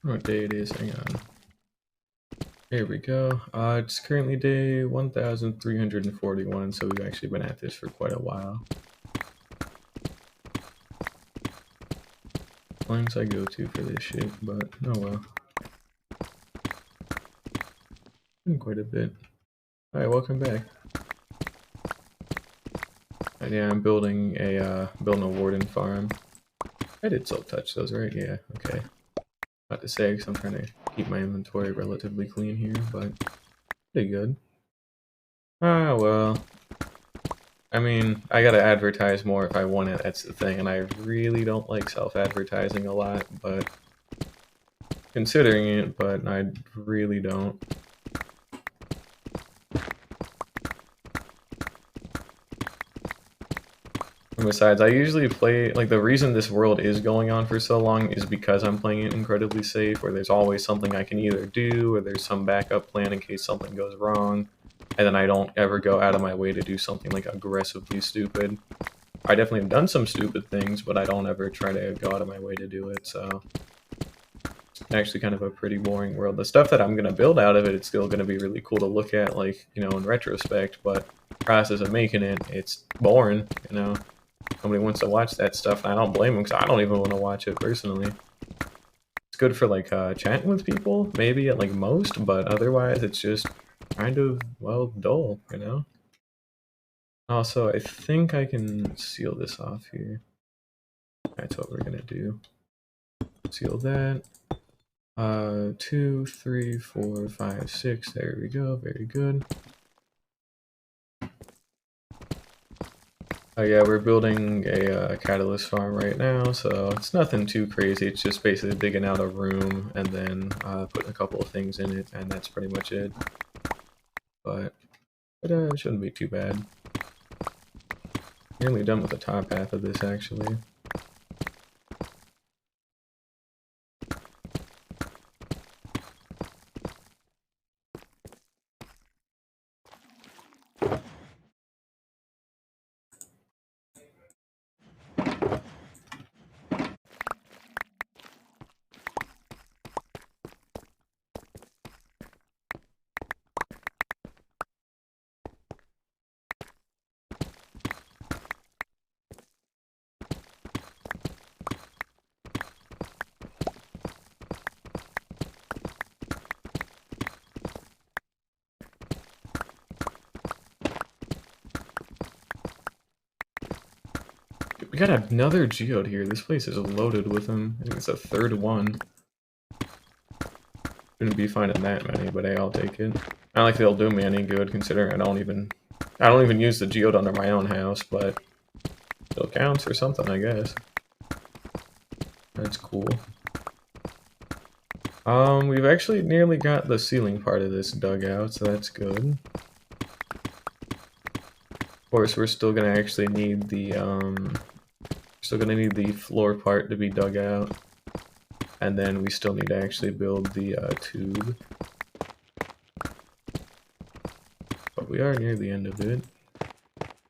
what day it is. Hang on. Here we go. It's currently day 1341, so we've actually been at this for quite a while. Lengths I go to for this shit, but oh well. Been quite a bit. Alright, welcome back. And yeah, I'm building a warden farm. I did silk touch those, right? Yeah, okay. Not to say, because I'm trying to keep my inventory relatively clean here, but pretty good. Ah, well. I mean, I gotta advertise more if I want it, that's the thing, and I really don't like self-advertising a lot, but considering it, but I really don't. And besides, I usually play, like, the reason this world is going on for so long is because I'm playing it incredibly safe, where there's always something I can either do, or there's some backup plan in case something goes wrong, and then I don't ever go out of my way to do something, like, aggressively stupid. I definitely have done some stupid things, but I don't ever try to go out of my way to do it, so it's actually kind of a pretty boring world. The stuff that I'm going to build out of it, it's still going to be really cool to look at, like, you know, in retrospect, but process of making it, it's boring, you know. Nobody wants to watch that stuff, and I don't blame them, because I don't even want to watch it, personally. It's good for, like, chatting with people, maybe, at, like, most, but otherwise, it's just kind of, well, dull, you know? Also, I think I can seal this off here. That's what we're gonna do. Seal that. 2, 3, 4, 5, 6. There we go. Very good. Oh yeah, we're building a catalyst farm right now, so it's nothing too crazy. It's just basically digging out a room and then putting a couple of things in it, and that's pretty much it. But it shouldn't be too bad. Nearly done with the top half of this, actually. We got another geode here. This place is loaded with them. I think it's a third one. Shouldn't be finding that many, but hey, I'll take it. Not like they'll do me any good, considering I don't even use the geode under my own house, but still counts or something, I guess. That's cool. We've actually nearly got the ceiling part of this dug out, so that's good. Of course, we're still gonna actually need the floor part to be dug out, and then we still need to actually build the tube. But we are near the end of it.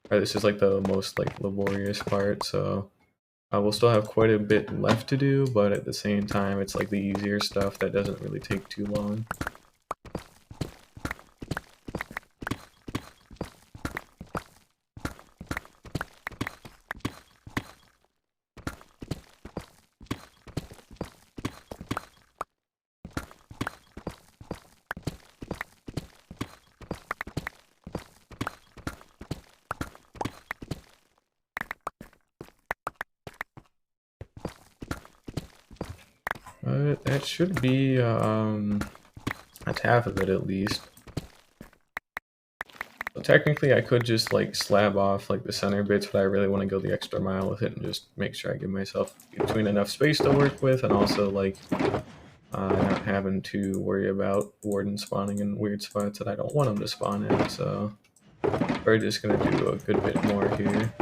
Alright, this is like the most like laborious part, so we'll still have quite a bit left to do, but at the same time, it's like the easier stuff that doesn't really take too long. That should be, that's half of it at least. So technically I could just like slab off like the center bits, but I really want to go the extra mile with it and just make sure I give myself between enough space to work with, and also like not having to worry about wardens spawning in weird spots that I don't want them to spawn in, so we're just going to do a good bit more here.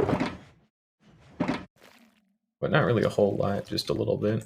But not really a whole lot, just a little bit.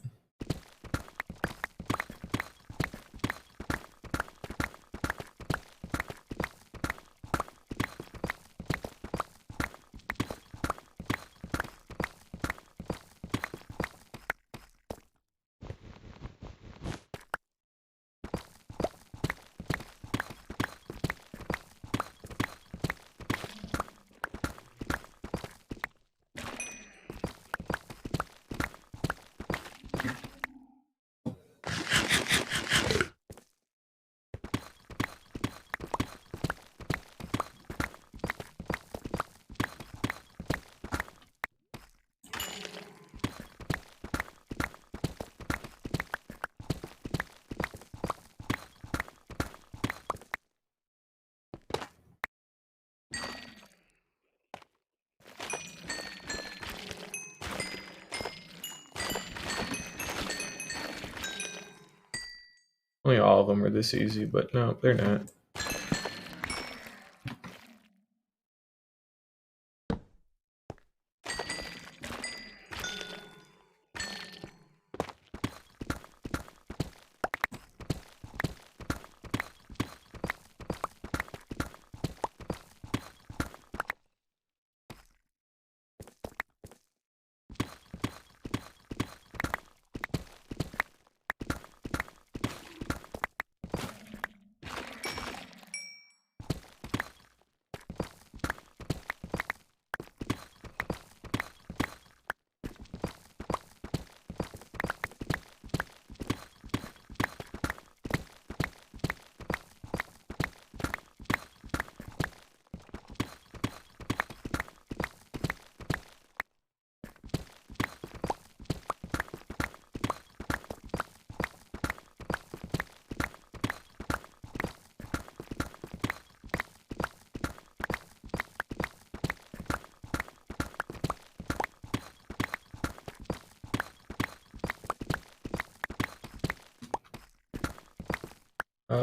Only all of them are this easy, but no, they're not.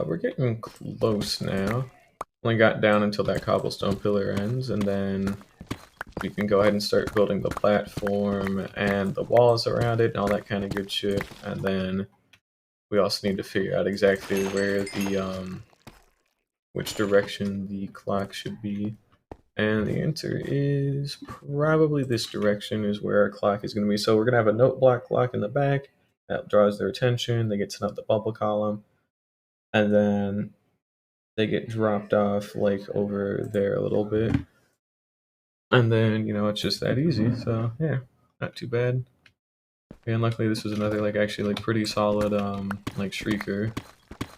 We're getting close now. Only got down until that cobblestone pillar ends, and then we can go ahead and start building the platform and the walls around it and all that kind of good shit. And then we also need to figure out exactly where the which direction the clock should be. And the answer is probably this direction is where our clock is going to be. So we're going to have a note block clock in the back that draws their attention. They get sent up the bubble column, and then they get dropped off like over there a little bit. And then, it's just that easy. So yeah, not too bad. And luckily this was another like actually like pretty solid like shrieker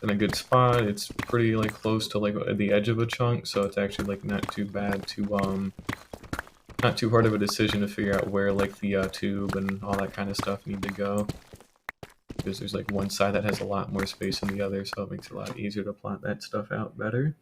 in a good spot. It's pretty like close to like the edge of a chunk, so it's actually like not too bad to not too hard of a decision to figure out where like the tube and all that kind of stuff need to go. Because there's like one side that has a lot more space than the other, so it makes it a lot easier to plot that stuff out better.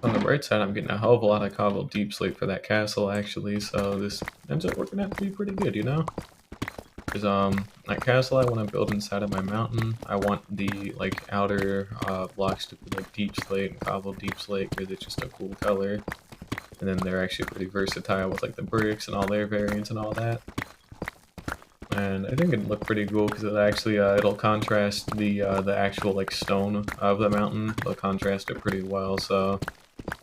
On the bright side, I'm getting a hell of a lot of cobbled deep slate for that castle, actually, so this ends up working out to be pretty good, Because, that castle I want to build inside of my mountain, I want the, like, outer, blocks to be, like, deep slate and cobbled deep slate, because it's just a cool color. And then they're actually pretty versatile with, like, the bricks and all their variants and all that. And I think it'd look pretty cool, because it actually, it'll contrast the actual, like, stone of the mountain. It'll contrast it pretty well, so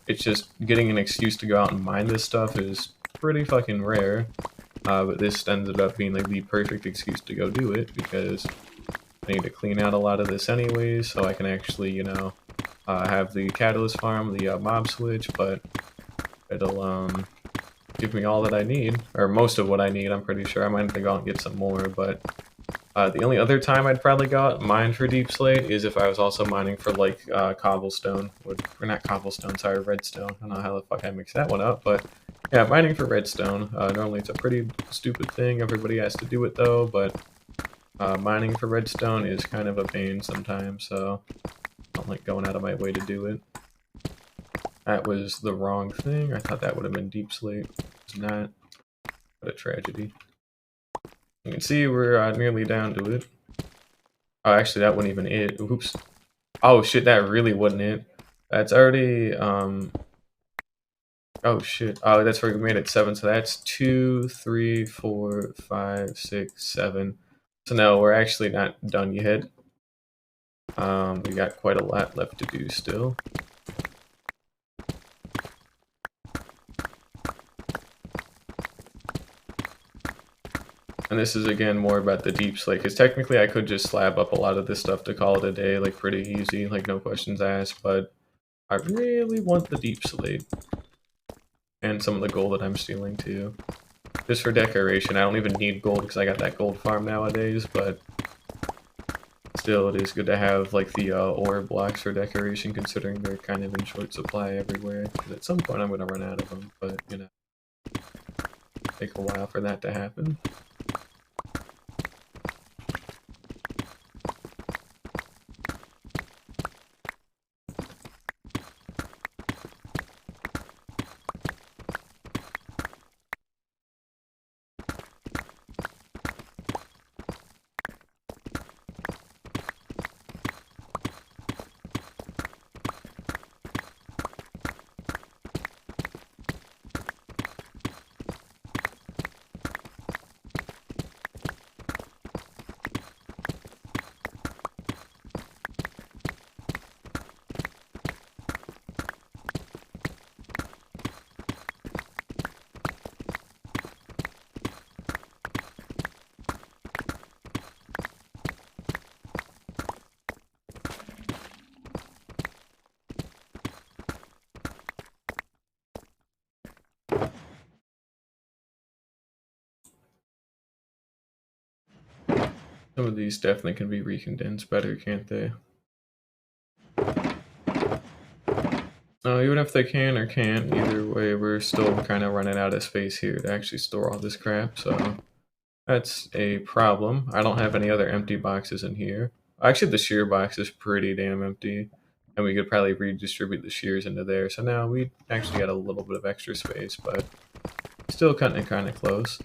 it's just getting an excuse to go out and mine this stuff is pretty fucking rare. But this ended up being like the perfect excuse to go do it because I need to clean out a lot of this anyways, so I can actually, have the catalyst farm, the mob switch, but it'll give me all that I need, or most of what I need. I'm pretty sure I might have to go out and get some more, but the only other time I'd probably go out and mine for deep slate is if I was also mining for like cobblestone, or not cobblestone, sorry, redstone. I don't know how the fuck I mixed that one up, but yeah, mining for redstone. Normally it's a pretty stupid thing, everybody has to do it though, but mining for redstone is kind of a pain sometimes, so I don't like going out of my way to do it. That was the wrong thing. I thought that would have been deep slate. It's not. What a tragedy. You can see we're nearly down to it. Oh, actually, that wasn't even it. Oops. Oh shit, that really wasn't it. That's already Oh shit. Oh, that's where we made it 7. So that's 2, 3, 4, 5, 6, 7. So no, we're actually not done yet. We got quite a lot left to do still. And this is again more about the deep slate, because technically I could just slab up a lot of this stuff to call it a day, like pretty easy, like no questions asked, but I really want the deep slate. And some of the gold that I'm stealing too. Just for decoration. I don't even need gold because I got that gold farm nowadays, but still it is good to have like the ore blocks for decoration, considering they're kind of in short supply everywhere. Because at some point I'm going to run out of them, but you know, take a while for that to happen. Some of these definitely can be recondensed better, can't they? Even if they can or can't, either way, we're still kind of running out of space here to actually store all this crap, so that's a problem. I don't have any other empty boxes in here. Actually, the shear box is pretty damn empty, and we could probably redistribute the shears into there, so now we actually got a little bit of extra space, but still cutting it kind of close.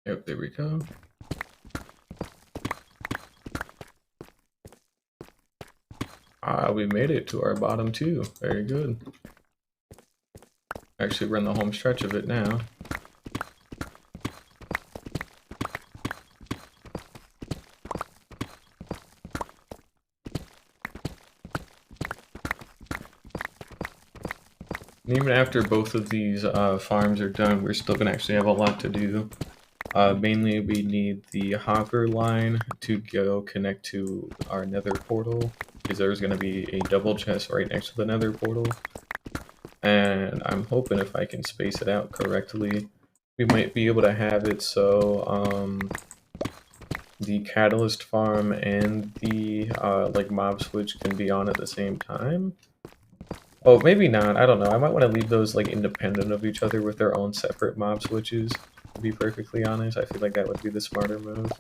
Yep, there we go. We made it to our bottom 2. Very good. Actually, we're in the home stretch of it now. And even after both of these farms are done, we're still going to actually have a lot to do. Mainly, we need the hopper line to go connect to our nether portal, because there's going to be a double chest right next to the nether portal. And I'm hoping if I can space it out correctly, we might be able to have it so the catalyst farm and the like mob switch can be on at the same time. Oh, maybe not. I don't know. I might want to leave those like independent of each other with their own separate mob switches. To be perfectly honest, I feel like that would be the smarter move.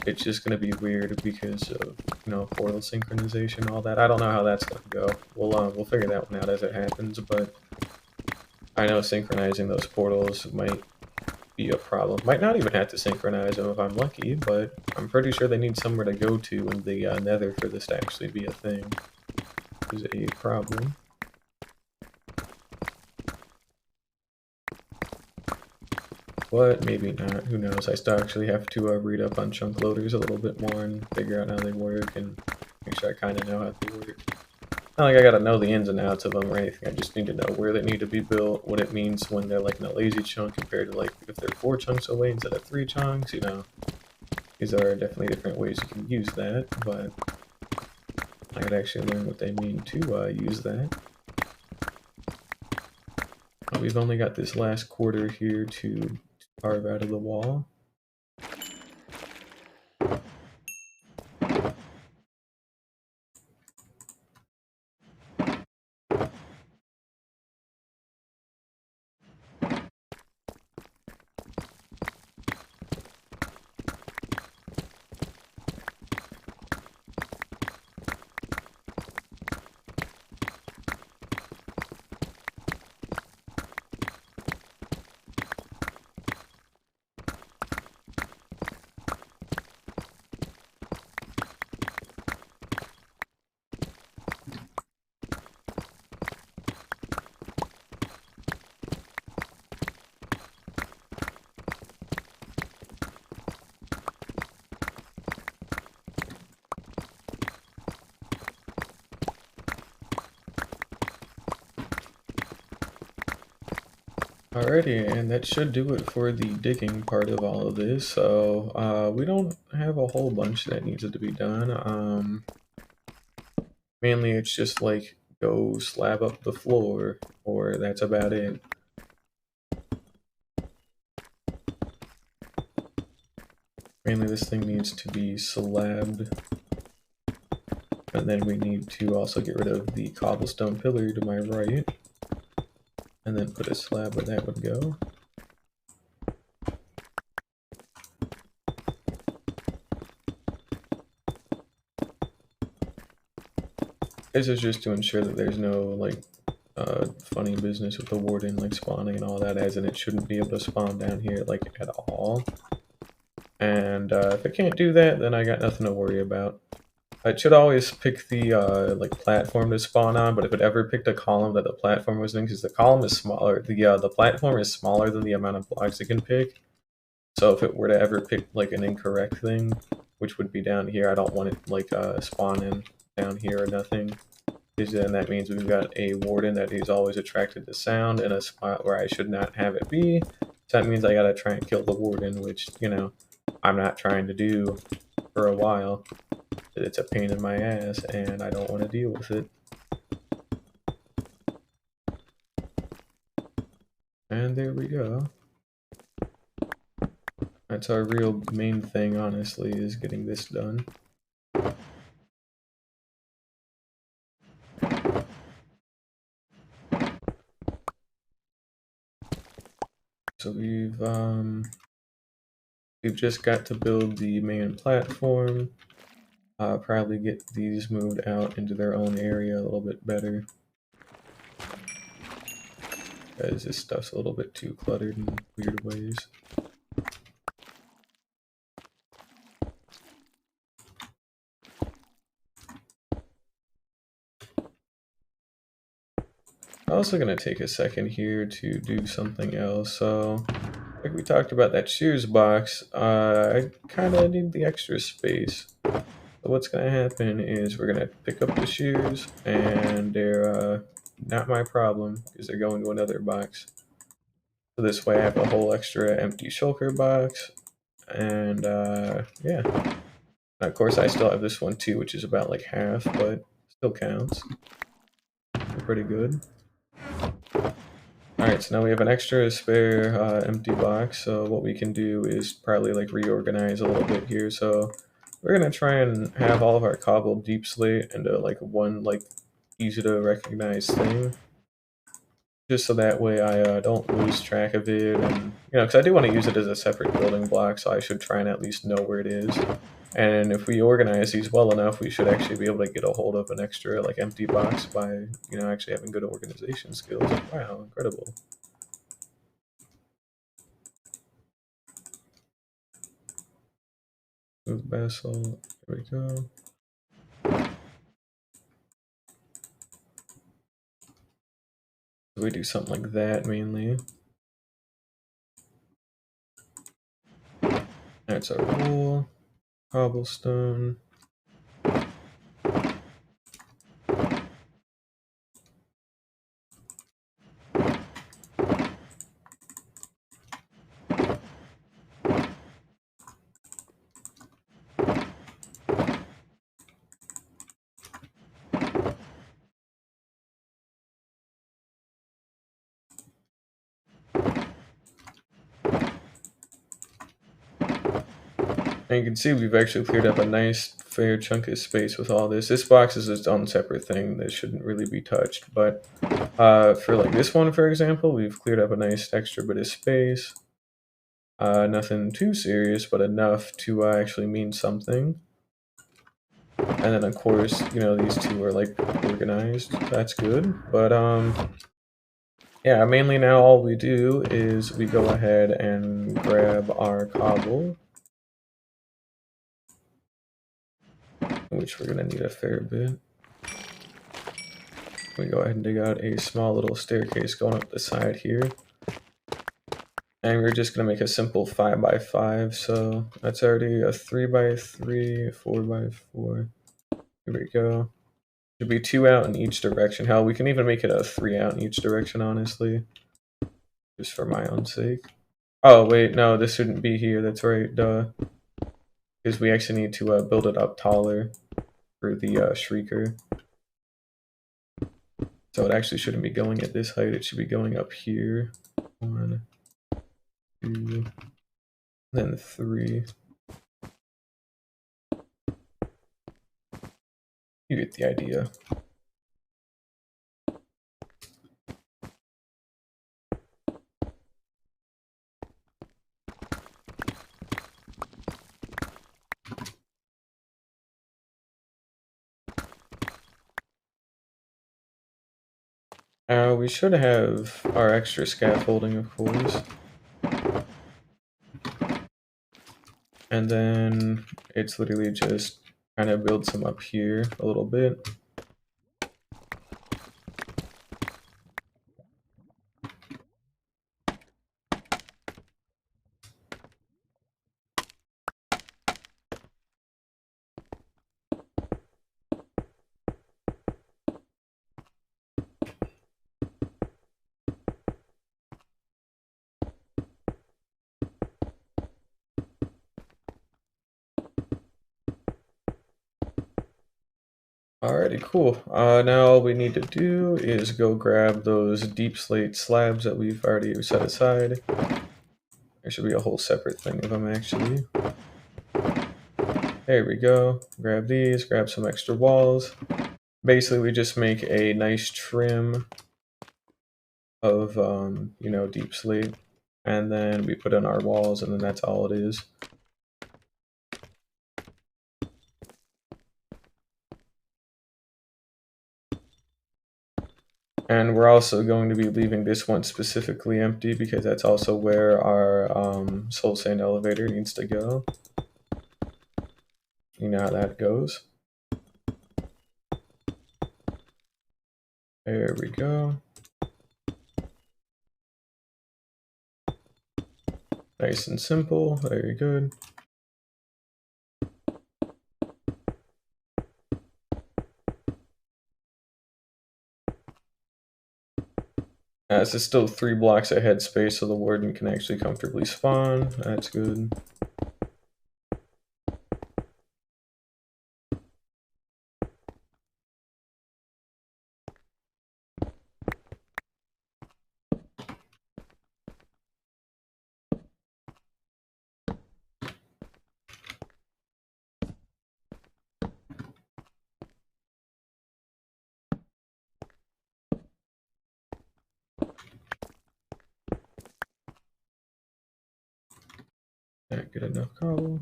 It's just gonna be weird because of, you know, portal synchronization, all that. I don't know how that's gonna go. We'll figure that one out as it happens. But I know synchronizing those portals might be a problem. Might not even have to synchronize them if I'm lucky, but I'm pretty sure they need somewhere to go to in the Nether for this to actually be a thing. Is a problem. but maybe not. Who knows? I still actually have to read up on chunk loaders a little bit more and figure out how they work and make sure I kind of know how they work. Not like I gotta know the ins and outs of them or anything. I just need to know where they need to be built, what it means when they're like in a lazy chunk compared to like if they're 4 chunks away instead of 3 chunks, you know. These are definitely different ways you can use that, but I gotta actually learn what they mean to use that. We've only got this last quarter here to carve out of the wall. Alrighty, and that should do it for the digging part of all of this. So we don't have a whole bunch that needs to be done. Mainly it's just like go slab up the floor, or that's about it. Mainly this thing needs to be slabbed. And then we need to also get rid of the cobblestone pillar to my right. And then put a slab where that would go. This is just to ensure that there's no like funny business with the warden like spawning and all that, as in it shouldn't be able to spawn down here like at all. And if it can't do that, then I got nothing to worry about. It should always pick the like platform to spawn on, but if it ever picked a column that the platform was in, because the column is smaller, the platform is smaller than the amount of blocks it can pick. So if it were to ever pick like an incorrect thing, which would be down here, I don't want it like spawning down here or nothing. Because then that means we've got a warden that is always attracted to sound in a spot where I should not have it be. So that means I gotta try and kill the warden, which, you know, I'm not trying to do for a while. It's a pain in my ass, and I don't want to deal with it. And there we go. That's our real main thing, honestly, is getting this done. So we've just got to build the main platform. Probably get these moved out into their own area a little bit better. Because this stuff's a little bit too cluttered in weird ways. I'm also going to take a second here to do something else. So, like we talked about that shears box, I kind of need the extra space. So what's going to happen is we're going to pick up the shears, and they're not my problem because they're going to another box. So this way I have a whole extra empty shulker box, and yeah. And of course I still have this one too, which is about like half, but still counts. Pretty good. Alright, so now we have an extra spare empty box, so what we can do is probably like reorganize a little bit here. So we're gonna try and have all of our cobbled deep slate into like one like easy to recognize thing. Just so that way I don't lose track of it, and you know, because I do want to use it as a separate building block, so I should try and at least know where it is. And if we organize these well enough, we should actually be able to get a hold of an extra like empty box by, you know, actually having good organization skills. Wow, incredible. With basalt, there we go. We do something like that mainly. That's our wool, cobblestone. And you can see we've actually cleared up a nice fair chunk of space with all this. This box is its own separate thing that shouldn't really be touched, but for like this one, for example, we've cleared up a nice extra bit of space. Nothing too serious, but enough to actually mean something. And then of course, you know, these two are like organized. That's good. But yeah, mainly now all we do is we go ahead and grab our cobble, which we're gonna need a fair bit. We go ahead and dig out a small little staircase going up the side here. And we're just gonna make a simple 5x5, so that's already a 3x3, 4x4. Here we go. Should be 2 out in each direction. Hell, we can even make it a 3 out in each direction, honestly. Just for my own sake. Oh, wait, no, this shouldn't be here. That's right, duh. Because we actually need to build it up taller for the Shrieker. So it actually shouldn't be going at this height. It should be going up here. 1, 2, then 3. You get the idea. We should have our extra scaffolding, of course. And then it's literally just kind of build some up here a little bit. Alrighty, cool. Now all we need to do is go grab those deep slate slabs that we've already set aside. There should be a whole separate thing of them, actually. There we go. Grab these, grab some extra walls. Basically, we just make a nice trim of, you know, deep slate. And then we put in our walls, and then that's all it is. And we're also going to be leaving this one specifically empty because that's also where our soul sand elevator needs to go. You know how that goes. There we go. Nice and simple, very good. This is still 3 blocks ahead space, so the warden can actually comfortably spawn. That's good. Not good enough cobble.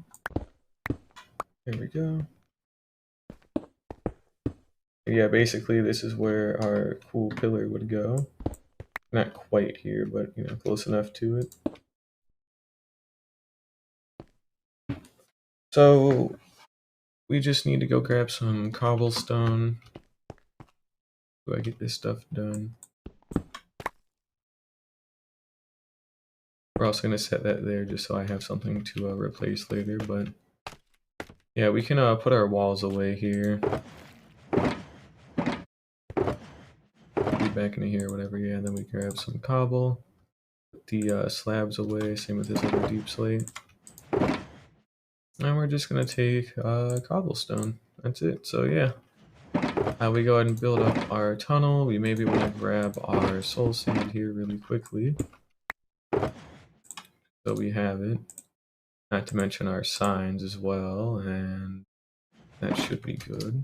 There we go. Yeah, basically this is where our cool pillar would go. Not quite here, but you know, close enough to it. So we just need to go grab some cobblestone. Do I get this stuff done? We're also going to set that there just so I have something to replace later, but yeah, we can put our walls away here. Be back into here, whatever, yeah, and then we grab some cobble. Put the slabs away, same with this other deep slate. And we're just going to take cobblestone. That's it, so yeah. We go ahead and build up our tunnel. We maybe want to grab our soul sand here really quickly. So we have it. Not to mention our signs as well, and that should be good.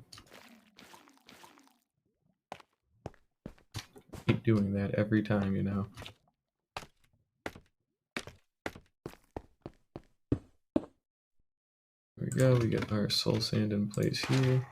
Keep doing that every time, you know. There we go, we get our soul sand in place here.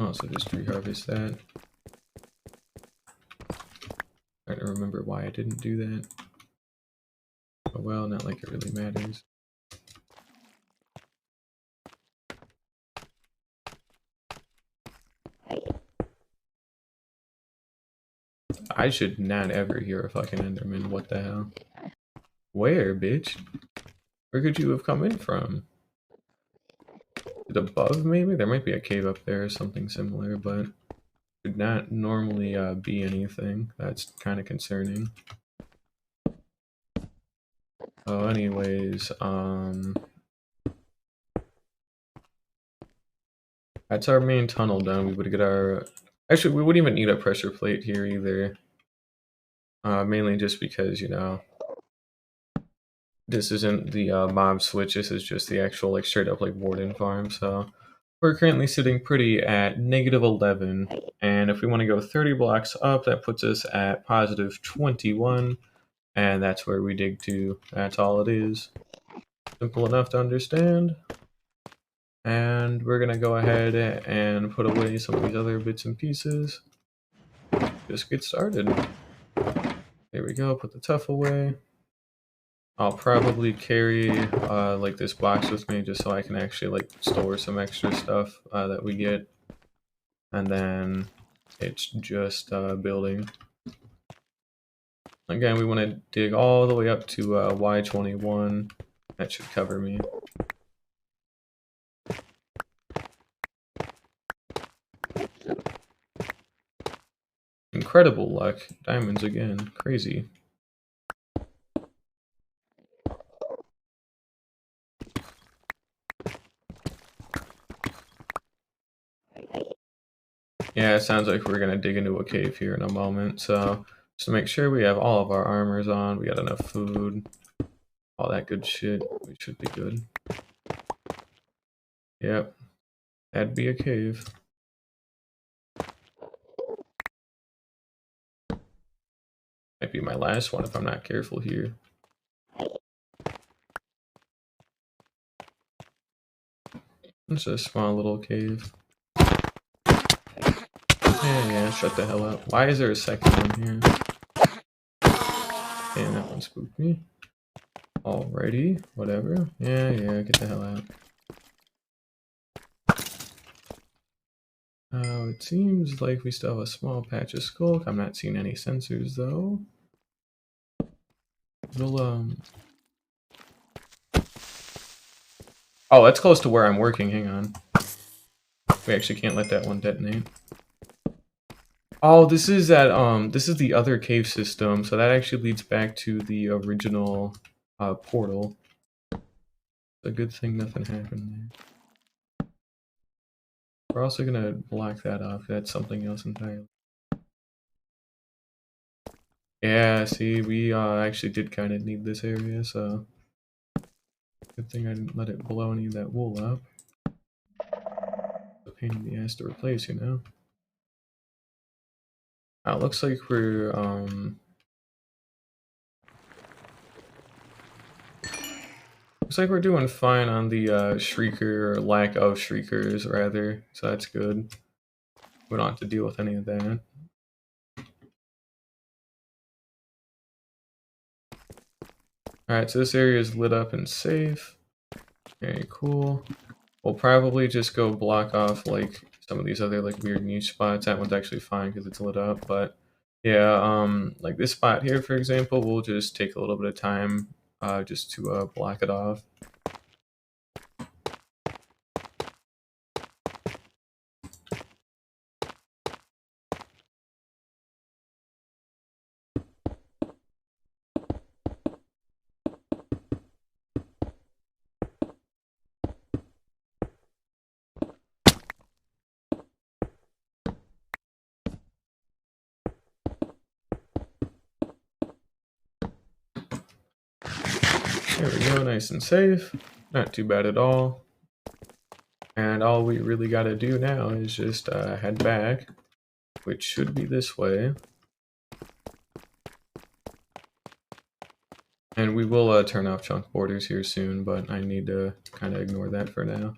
Oh, so just reharvest that. Trying to remember why I didn't do that. Oh well, not like it really matters. I should not ever hear a fucking Enderman. What the hell? Where, bitch? Where could you have come in from? Is it above, maybe? There might be a cave up there or something similar, but could not normally be anything. That's kind of concerning. Oh, anyways, that's our main tunnel done. We would get our... Actually, we wouldn't even need a pressure plate here either. Mainly just because, you know, this isn't the mob switch. This is just the actual, like, straight up, like, warden farm, so... We're currently sitting pretty at -11, and if we want to go 30 blocks up, that puts us at +21, and that's where we dig to. That's all it is. Simple enough to understand. And we're gonna go ahead and put away some of these other bits and pieces. Just get started. There we go, put the tuff away. I'll probably carry like this box with me just so I can actually like store some extra stuff that we get. And then it's just building. Again, we want to dig all the way up to Y21. That should cover me. Incredible luck. Diamonds again. Crazy. Yeah, it sounds like we're going to dig into a cave here in a moment. So, just to make sure we have all of our armors on, we got enough food, all that good shit. We should be good. Yep. That'd be a cave. Might be my last one if I'm not careful here. It's a small little cave. Yeah, shut the hell up. Why is there a second one here? And that one spooked me. Alrighty, whatever. Yeah, get the hell out. It seems like we still have a small patch of skulk. I'm not seeing any sensors though. We'll, Oh, that's close to where I'm working, hang on. We actually can't let that one detonate. Oh, this is the other cave system, so that actually leads back to the original portal. It's a good thing nothing happened there. We're also gonna block that off. That's something else entirely. Yeah, see, we actually did kind of need this area, so good thing I didn't let it blow any of that wool up. pain in the ass to replace, you know? Looks like we're, looks like we're doing fine on the, Shrieker, or lack of Shriekers, rather, so that's good. We don't have to deal with any of that. Alright, so this area is lit up and safe. Very cool. We'll probably just go block off, like, some of these other, like, weird niche spots. That one's actually fine because it's lit up, but yeah, like this spot here, for example, we'll just take a little bit of time just to block it off. There we go, nice and safe. Not too bad at all. And all we really got to do now is just head back, which should be this way. And we will turn off chunk borders here soon, but I need to kind of ignore that for now.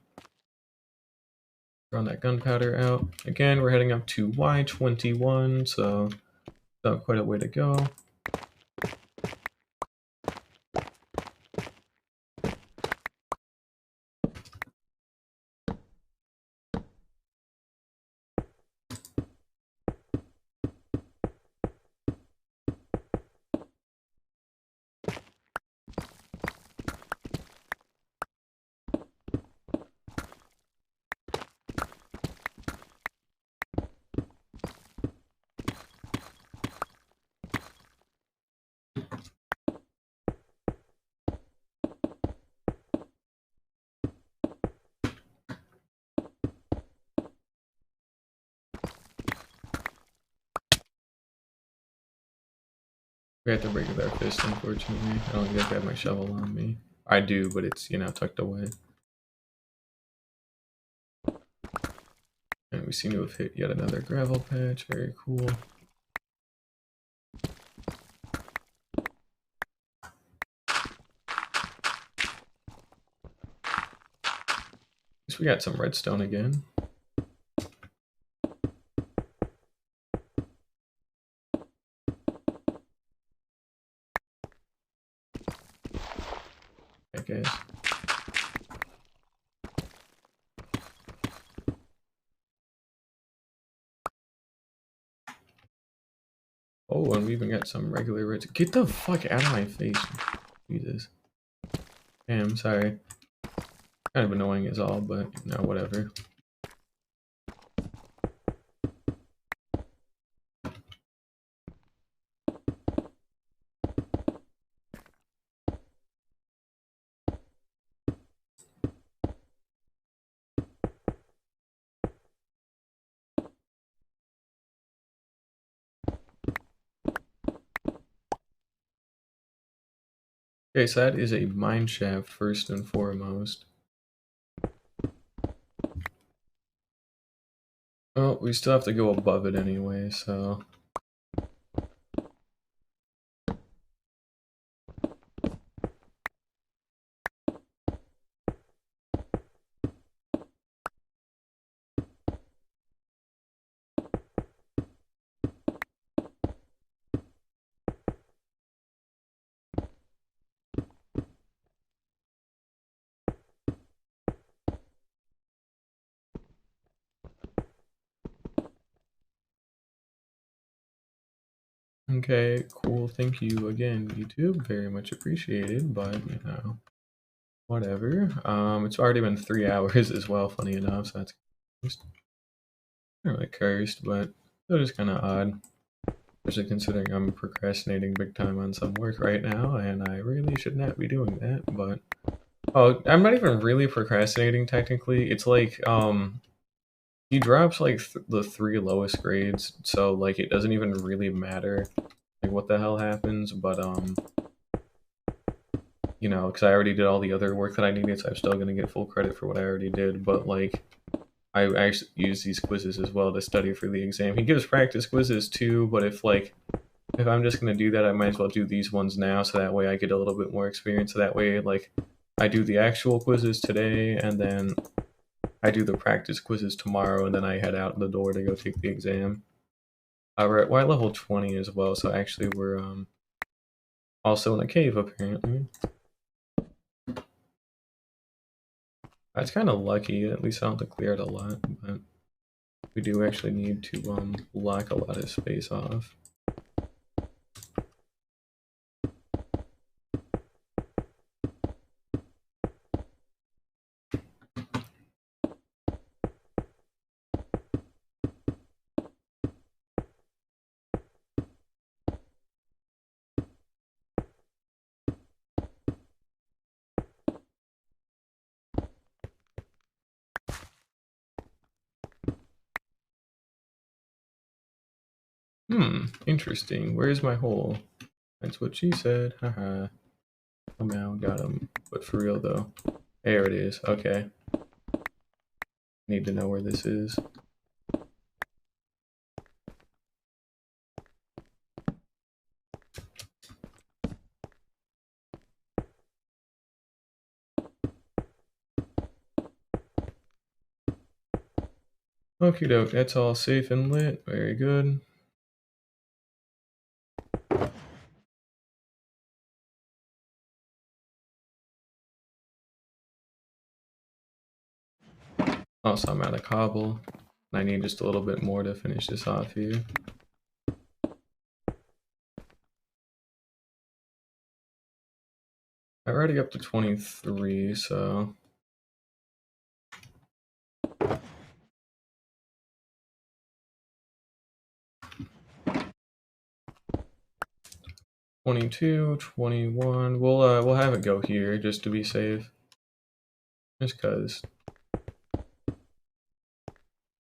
Run that gunpowder out. Again, we're heading up to Y21, so still quite a way to go. We have to break with our fist, unfortunately. I don't think I have my shovel on me. I do, but it's, you know, tucked away. And we seem to have hit yet another gravel patch. Very cool. Guess we got some redstone again. I guess. Oh, and we even got some regular redstone. Get the fuck out of my face. Jesus. Damn, sorry. Kind of annoying is all, but no, whatever. Okay, so that is a mine shaft first and foremost. Oh, we still have to go above it anyway, so... Okay, cool. Thank you again, YouTube. Very much appreciated, but, you know, whatever. It's already been 3 hours as well, funny enough, so that's not really cursed, but it is kind of odd. Especially considering I'm procrastinating big time on some work right now, and I really should not be doing that, but... Oh, I'm not even really procrastinating, technically. It's like, he drops, like, the 3 lowest grades, so, like, it doesn't even really matter, like, what the hell happens, but, you know, because I already did all the other work that I needed, so I'm still gonna get full credit for what I already did, but, like, I actually use these quizzes as well to study for the exam. He gives practice quizzes too, but if I'm just gonna do that, I might as well do these ones now, so that way I get a little bit more experience. So that way, like, I do the actual quizzes today, and then I do the practice quizzes tomorrow, and then I head out the door to go take the exam. We're at level 20 as well, so actually we're also in a cave apparently. That's kind of lucky. At least I don't have to clear it a lot, but we do actually need to block a lot of space off. Interesting. Where's my hole? That's what she said. Haha. Somehow got him. But for real though. There it is. Okay. Need to know where this is. Okie doke, that's all safe and lit. Very good. Also, I'm out of cobble. I need just a little bit more to finish this off here. I'm already up to 23, so... $22, $21. We'll have it go here just to be safe. Just cause.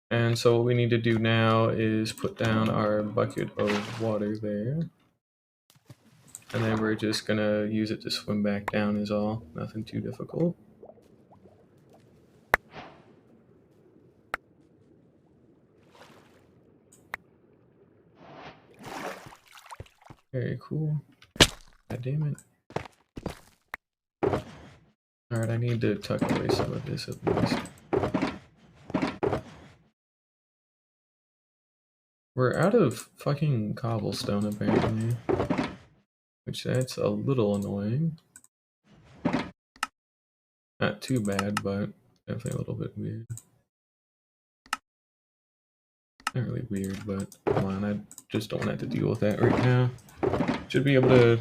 And so what we need to do now is put down our bucket of water there. And then we're just gonna use it to swim back down is all. Nothing too difficult. Very cool. God damn it. Alright, I need to tuck away some of this at least. We're out of fucking cobblestone apparently. Which that's a little annoying. Not too bad, but definitely a little bit weird. Not really weird, but come on, I just don't have to deal with that right now. Should be able to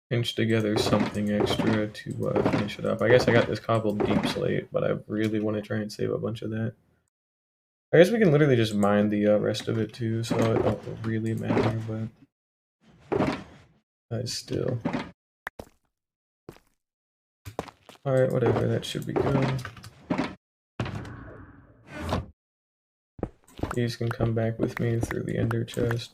pinch together something extra to finish it up. I guess I got this cobbled deep slate, but I really want to try and save a bunch of that. I guess we can literally just mine the rest of it too, so it don't really matter, but still. Alright, whatever, that should be good. These can come back with me through the ender chest.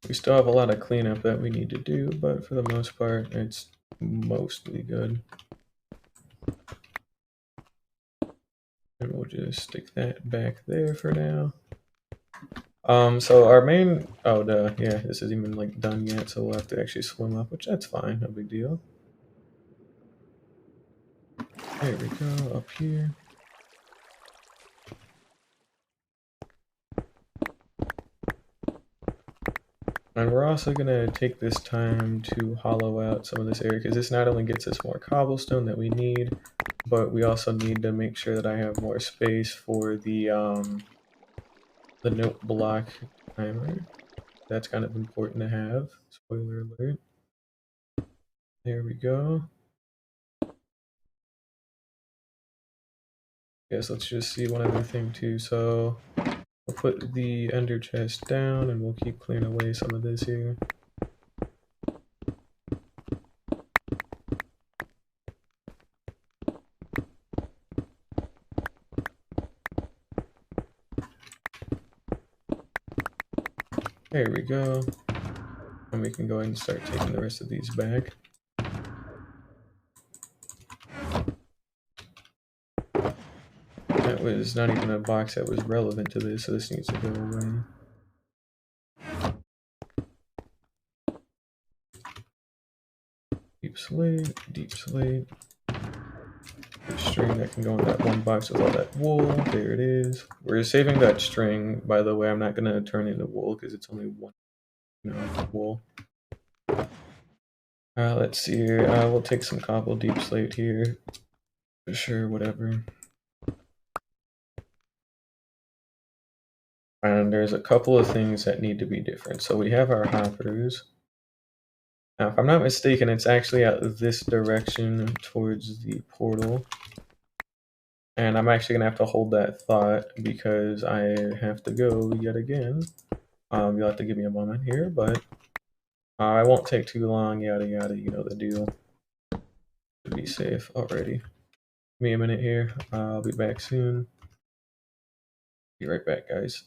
We still have a lot of cleanup that we need to do, but for the most part, it's mostly good. And we'll just stick that back there for now. So our main, yeah, this isn't even like done yet, so we'll have to actually swim up, which that's fine, no big deal. There we go, up here. And we're also gonna take this time to hollow out some of this area, because this not only gets us more cobblestone that we need, but we also need to make sure that I have more space for the note block timer. That's kind of important to have. Spoiler alert. There we go. Guess let's just see one other thing too. So we'll put the ender chest down and we'll keep clearing away some of this here. There we go. And we can go ahead and start taking the rest of these back. That was not even a box that was relevant to this, so this needs to go away. Deep slate, deep slate. The string that can go in that one box with all that wool. There it is. We're saving that string, by the way. I'm not gonna turn it into wool because it's only one, wool. Let's see here. We'll take some cobble deep slate here. For sure, whatever. And there's a couple of things that need to be different. So we have our hoppers. Now, if I'm not mistaken, it's actually out this direction towards the portal. And I'm actually going to have to hold that thought because I have to go yet again. You'll have to give me a moment here, but I won't take too long, yada yada, you know the deal. To be safe already. Give me a minute here. I'll be back soon. Be right back, guys.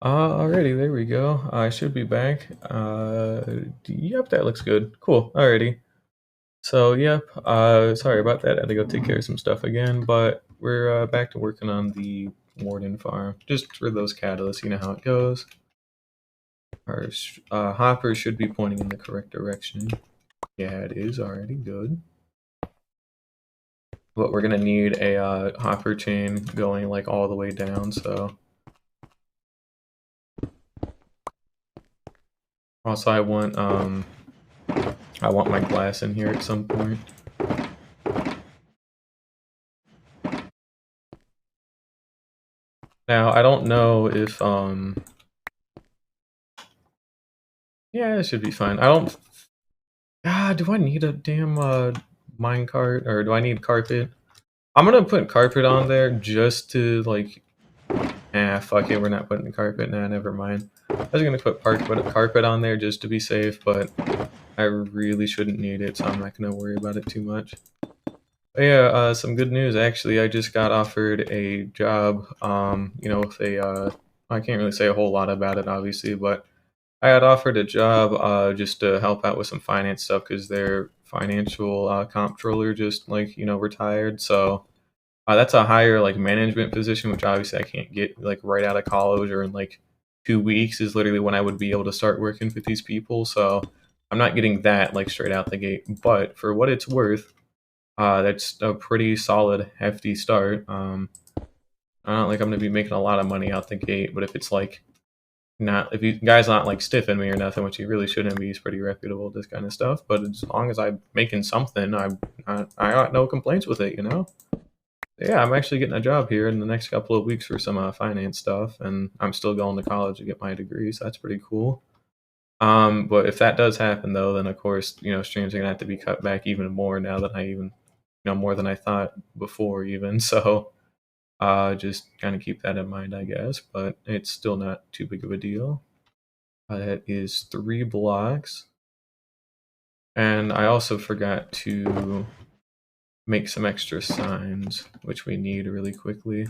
Alrighty, there we go. I should be back. Yep, that looks good. Cool. Alrighty. So, yep. Sorry about that. I had to go take care of some stuff again, but we're back to working on the Warden farm. Just for those catalysts, you know how it goes. Our hopper should be pointing in the correct direction. Yeah, it is already good. But we're gonna need a hopper chain going like all the way down. So, also I want my glass in here at some point. Now I don't know if yeah, it should be fine. I don't. Do I need a damn minecart or do I need carpet? I'm gonna put carpet on there just to like. Fuck it, we're not putting carpet. Nah, never mind. I was gonna put carpet on there just to be safe, but I really shouldn't need it, so I'm not gonna worry about it too much. But yeah, some good news actually. I just got offered a job. With a I can't really say a whole lot about it, obviously, but I had offered a job just to help out with some finance stuff because their financial comptroller just retired. So that's a higher like management position, which obviously I can't get like right out of college or in like 2 weeks is literally when I would be able to start working with these people. So I'm not getting that like straight out the gate. But for what it's worth, that's a pretty solid, hefty start. I don't like I'm gonna be making a lot of money out the gate, but if it's like not if you guys not like stiffing me or nothing, which he really shouldn't be. He's pretty reputable, this kind of stuff. But as long as I'm making something, I got no complaints with it, you know. Yeah, I'm actually getting a job here in the next couple of weeks for some finance stuff, and I'm still going to college to get my degree, so that's pretty cool. But if that does happen though, then of course streams are gonna have to be cut back even more now that I even more than I thought before even. So just kind of keep that in mind, I guess. But it's still not too big of a deal. That is 3 blocks. And I also forgot to make some extra signs, which we need really quickly.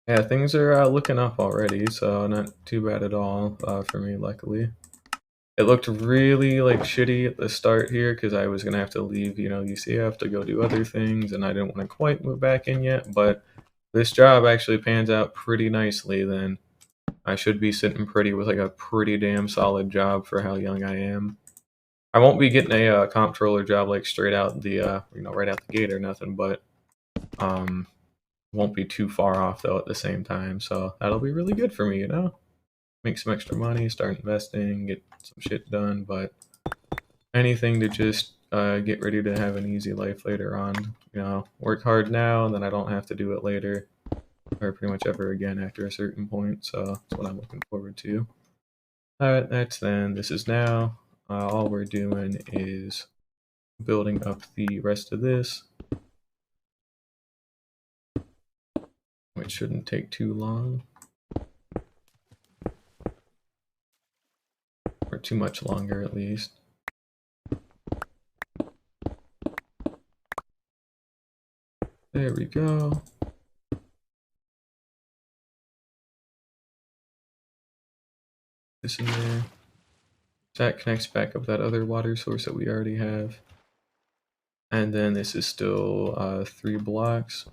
Yeah, things are looking up already, so not too bad at all for me, luckily. It looked really like shitty at the start here because I was gonna have to leave, UCF to go do other things, and I didn't want to quite move back in yet. But this job actually pans out pretty nicely. Then I should be sitting pretty with like a pretty damn solid job for how young I am. I won't be getting a comptroller job like straight out the right out the gate or nothing, but um won't be too far off though at the same time. So that'll be really good for me, make some extra money, start investing, get some shit done. But anything to just get ready to have an easy life later on. Work hard now, and then I don't have to do it later or pretty much ever again after a certain point. So that's what I'm looking forward to. Alright, that's then. This is now. All we're doing is building up the rest of this, which shouldn't take too long. Or too much longer, at least. There we go. This in there. That connects back up that other water source that we already have. And then this is still 3 blocks.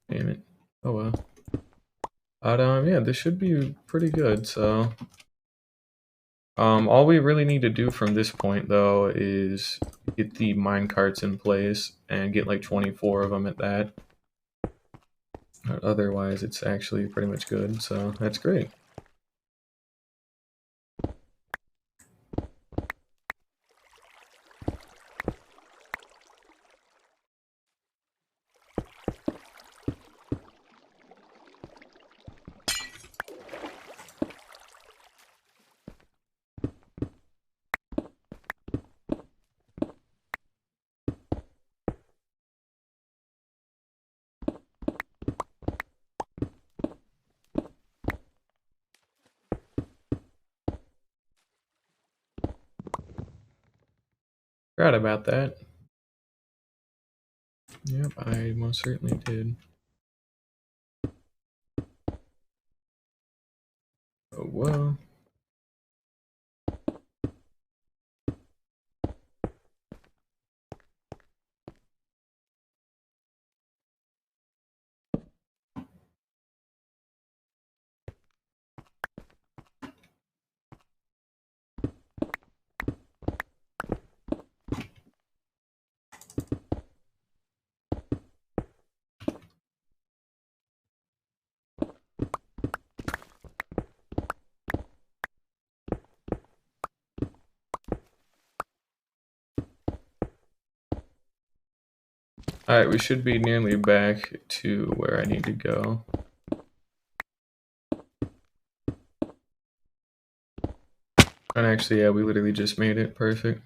Damn it. Oh well. But yeah, this should be pretty good. So all we really need to do from this point though is get the mine carts in place and get like 24 of them at that. Otherwise, it's actually pretty much good. So that's great. Forgot about that. Yep, I most certainly did. Oh well. Alright, we should be nearly back to where I need to go. And actually, yeah, we literally just made it. Perfect.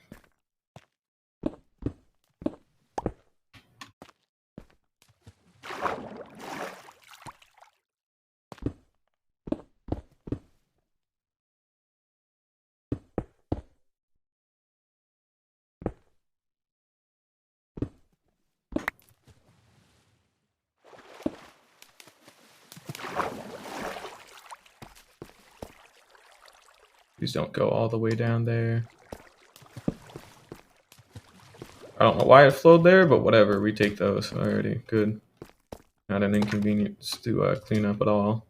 Please don't go all the way down there. I don't know why it flowed there, but whatever. We take those already. Good. Not an inconvenience to clean up at all.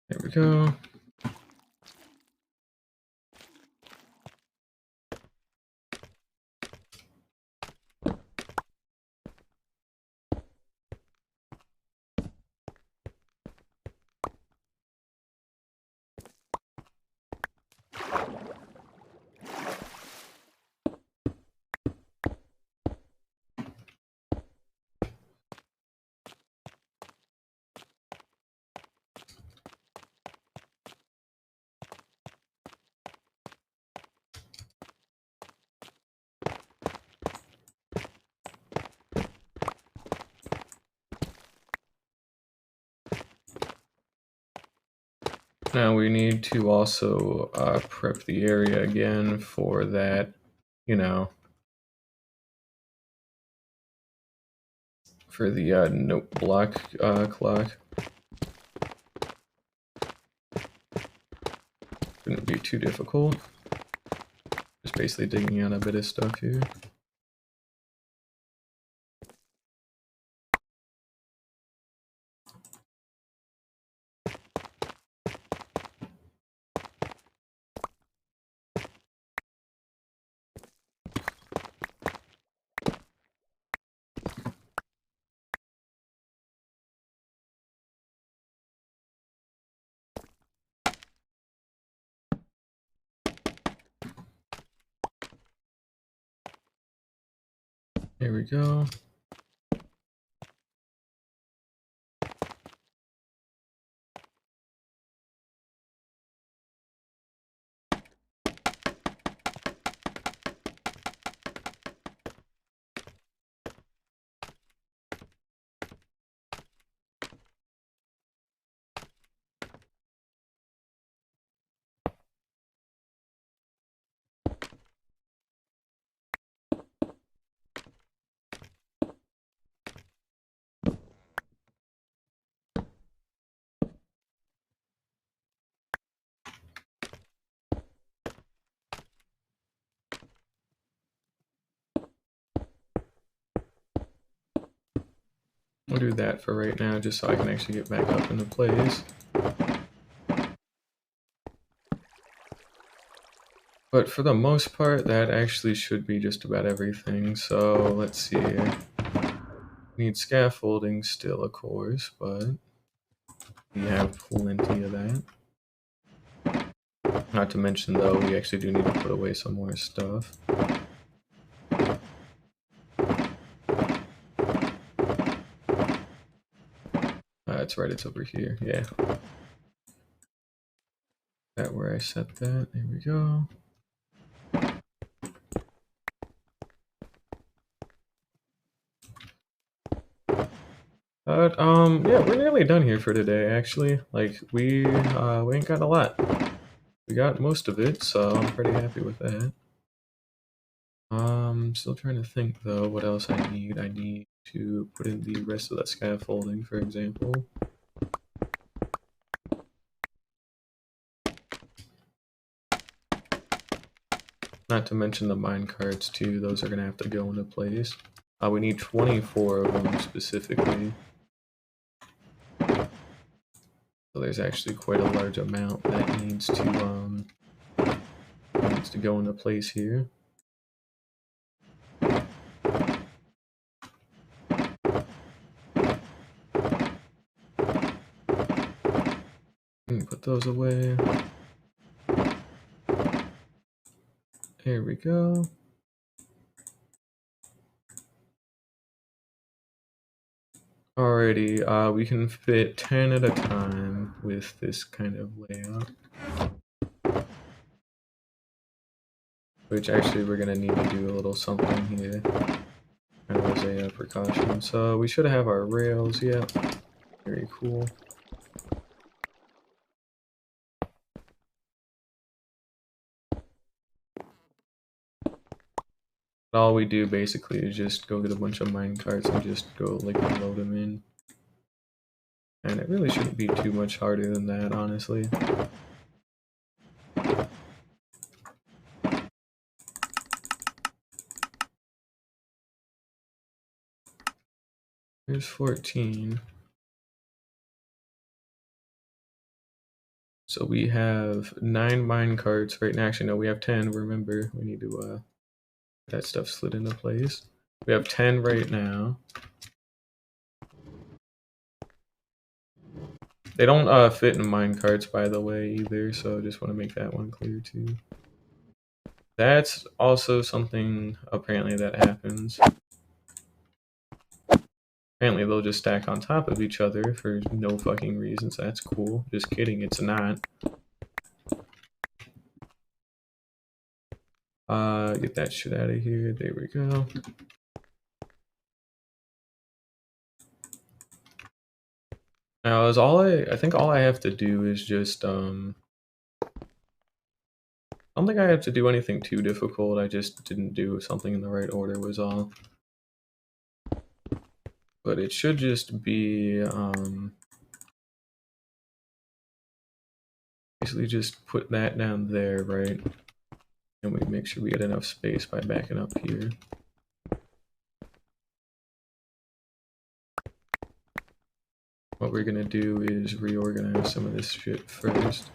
There we go. Now we need to also prep the area again for that, you know, for the note block clock. Shouldn't be too difficult. Just basically digging out a bit of stuff here. There we go. We'll do that for right now, just so I can actually get back up into place. But for the most part, that actually should be just about everything. So let's see here. Need scaffolding still, of course, but we have plenty of that. Not to mention, though, we actually do need to put away some more stuff. That's right, it's over here, yeah. That where I set that, there we go. But, yeah, we're nearly done here for today, actually. Like, we ain't got a lot. we got most of it, so I'm pretty happy with that. Still trying to think though what else I need. I need to put in the rest of that scaffolding, for example. Not to mention the mine carts too, those are gonna have to go into place. We need 24 of them specifically. So there's actually quite a large amount that needs to go into place here. Put those away. There we go. Alrighty, we can fit 10 at a time with this kind of layout. Which actually we're gonna need to do a little something here. Kind of as a precaution. So we should have our rails, yeah. Very cool. All we do basically is just go get a bunch of mine carts and just go like load them in. And it really shouldn't be too much harder than that, honestly. There's 14. So we have 9 mine carts right now. Actually, no, we have 10. Remember, we need to get that stuff slid into place. We have 10 right now. They don't fit in mine carts, by the way, either. So just want to make that one clear too. That's also something apparently that happens. Apparently they'll just stack on top of each other for no fucking reasons. That's cool. Just kidding, it's not. Get that shit out of here. There we go. Now, I think all I have to do is just I don't think I have to do anything too difficult. I just didn't do something in the right order was all. But it should just be basically just put that down there, right? And we make sure we get enough space by backing up here. What we're gonna do is reorganize some of this shit first.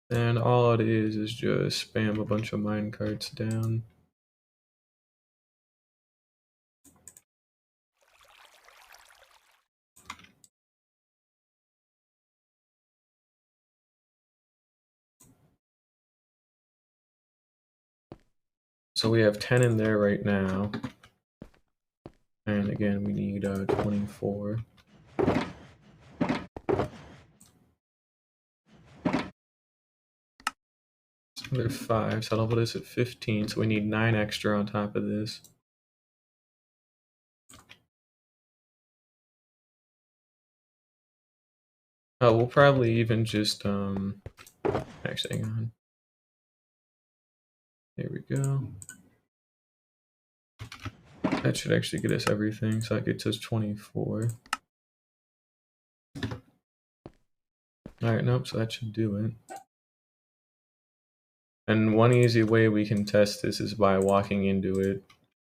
And all it is just spam a bunch of mine carts down. So we have 10 in there right now. And again, we need 24. Another 5, so that'll put us at 15, so we need 9 extra on top of this. Oh, we'll probably even just, actually, hang on. There we go. That should actually get us everything, so that gets us 24. Alright, nope, so that should do it. And one easy way we can test this is by walking into it.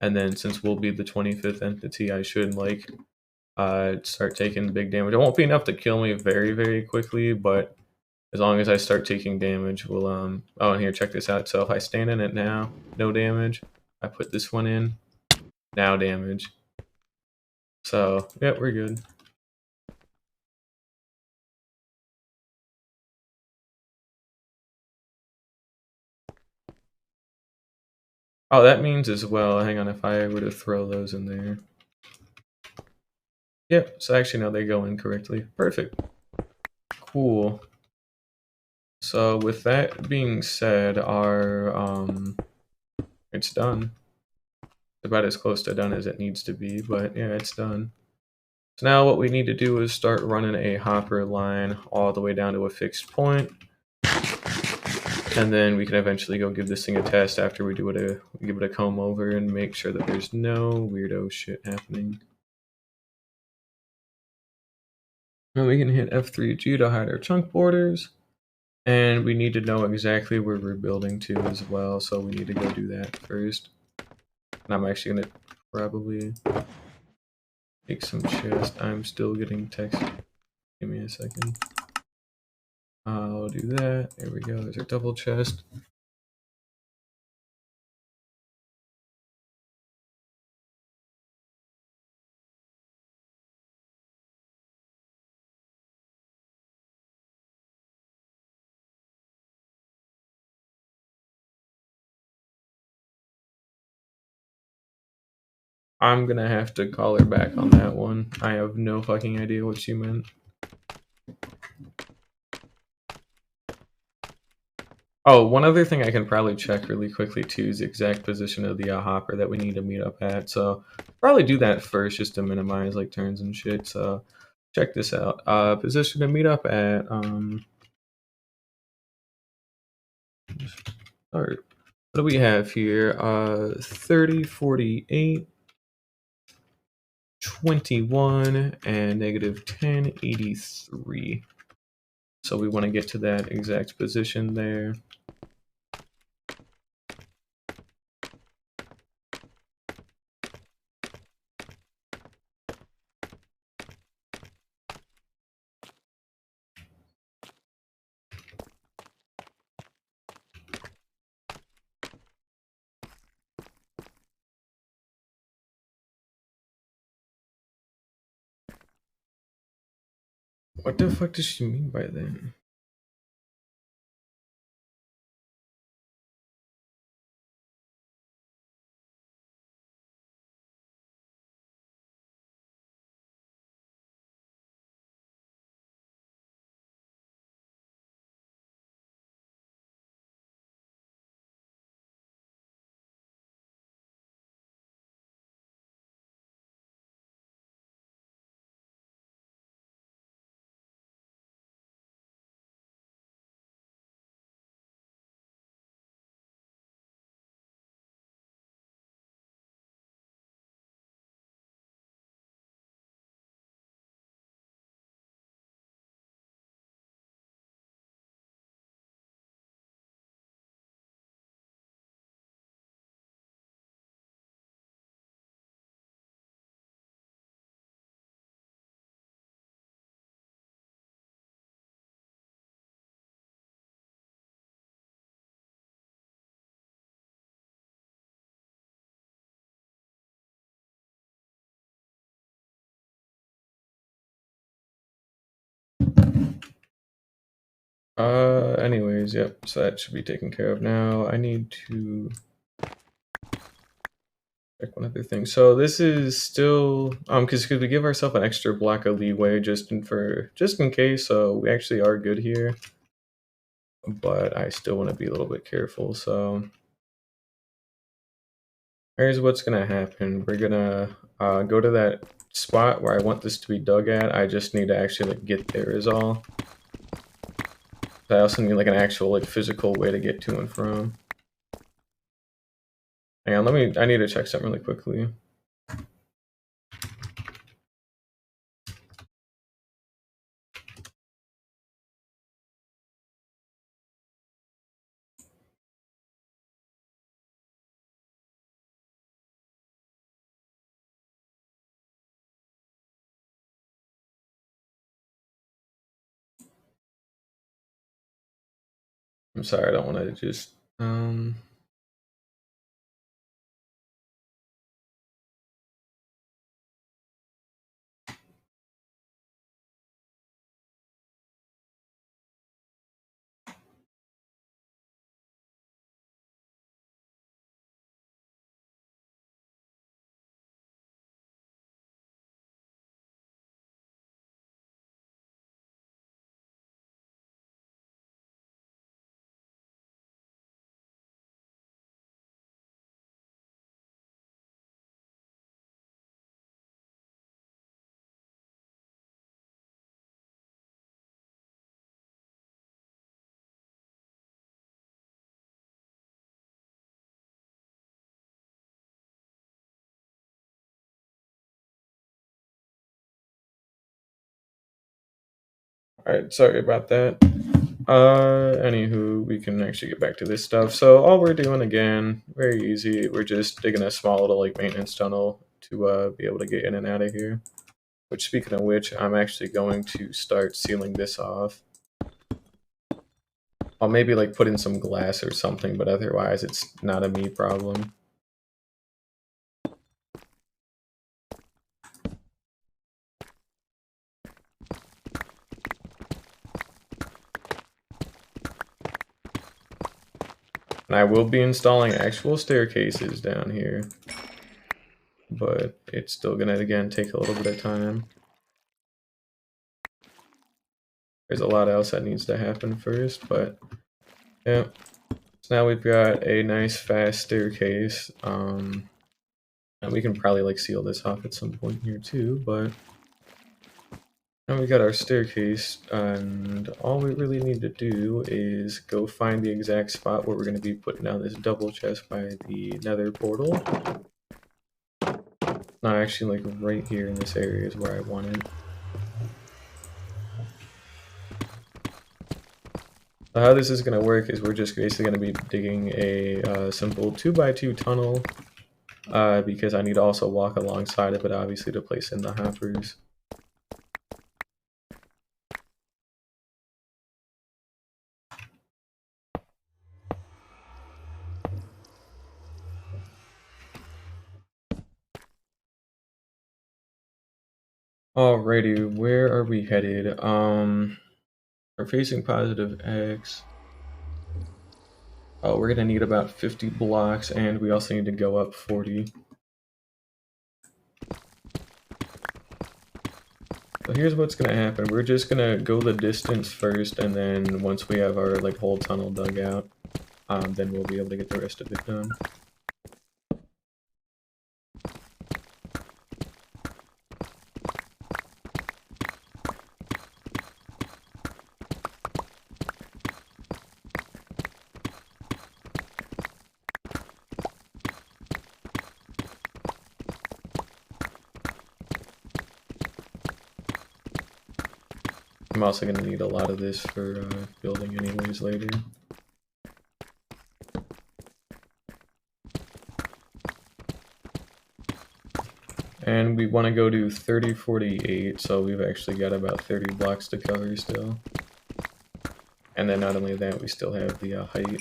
And then since we'll be the 25th entity, I should like start taking big damage. It won't be enough to kill me very, very quickly, but as long as I start taking damage, we'll oh, and here, check this out. So if I stand in it now, no damage. I put this one in, now damage. So, yeah, we're good. Oh, that means as well, hang on, if I were to throw those in there. Yep, so actually no, they go in correctly. Perfect. Cool. So with that being said, our it's done. about as close to done as it needs to be, but yeah, it's done. So now what we need to do is start running a hopper line all the way down to a fixed point. And then we can eventually go give this thing a test after we give it a comb over and make sure that there's no weirdo shit happening. And we can hit F3G to hide our chunk borders. And we need to know exactly where we're building to as well, so we need to go do that first. And I'm actually going to probably take some chest. I'm still getting text. Give me a second. I'll do that. There we go. There's our double chest. I'm gonna have to call her back on that one. I have no fucking idea what she meant. Oh, one other thing I can probably check really quickly too is the exact position of the hopper that we need to meet up at. So probably do that first just to minimize like turns and shit. So check this out. Position to meet up at. Start. What do we have here? 30, 48, 21, and negative 10, 83. So we want to get to that exact position there. What the fuck does she mean by that? Anyways, yep, so that should be taken care of now. I need to check one other thing. So this is still, because we give ourselves an extra block of leeway just in case, so we actually are good here. But I still want to be a little bit careful, so here's what's gonna happen. We're gonna go to that spot where I want this to be dug at. I just need to actually like get there is all. I also need like an actual like physical way to get to and from. Hang on, I need to check something really quickly. I'm sorry, I don't want to just Alright, sorry about that. Anywho, we can actually get back to this stuff. So all we're doing again, very easy, we're just digging a small little like maintenance tunnel to be able to get in and out of here. Which, speaking of which, I'm actually going to start sealing this off. I'll maybe like put in some glass or something, but otherwise it's not a me problem. And I will be installing actual staircases down here, but it's still gonna, again, take a little bit of time. There's a lot else that needs to happen first, but yeah. So now we've got a nice fast staircase, and we can probably like seal this off at some point here too, but now we got our staircase, and all we really need to do is go find the exact spot where we're going to be putting down this double chest by the nether portal. No, actually, like right here in this area is where I want it. So how this is going to work is we're just basically going to be digging a simple 2x2 tunnel, because I need to also walk alongside of it, obviously, to place in the hoppers. Alrighty, where are we headed? We're facing positive X. Oh, we're gonna need about 50 blocks, and we also need to go up 40. So here's what's gonna happen. We're just gonna go the distance first, and then once we have our like whole tunnel dug out, then we'll be able to get the rest of it done. I'm also gonna need a lot of this for building anyways later. And we want to go to 3048, so we've actually got about 30 blocks to cover still. And then not only that, we still have the height.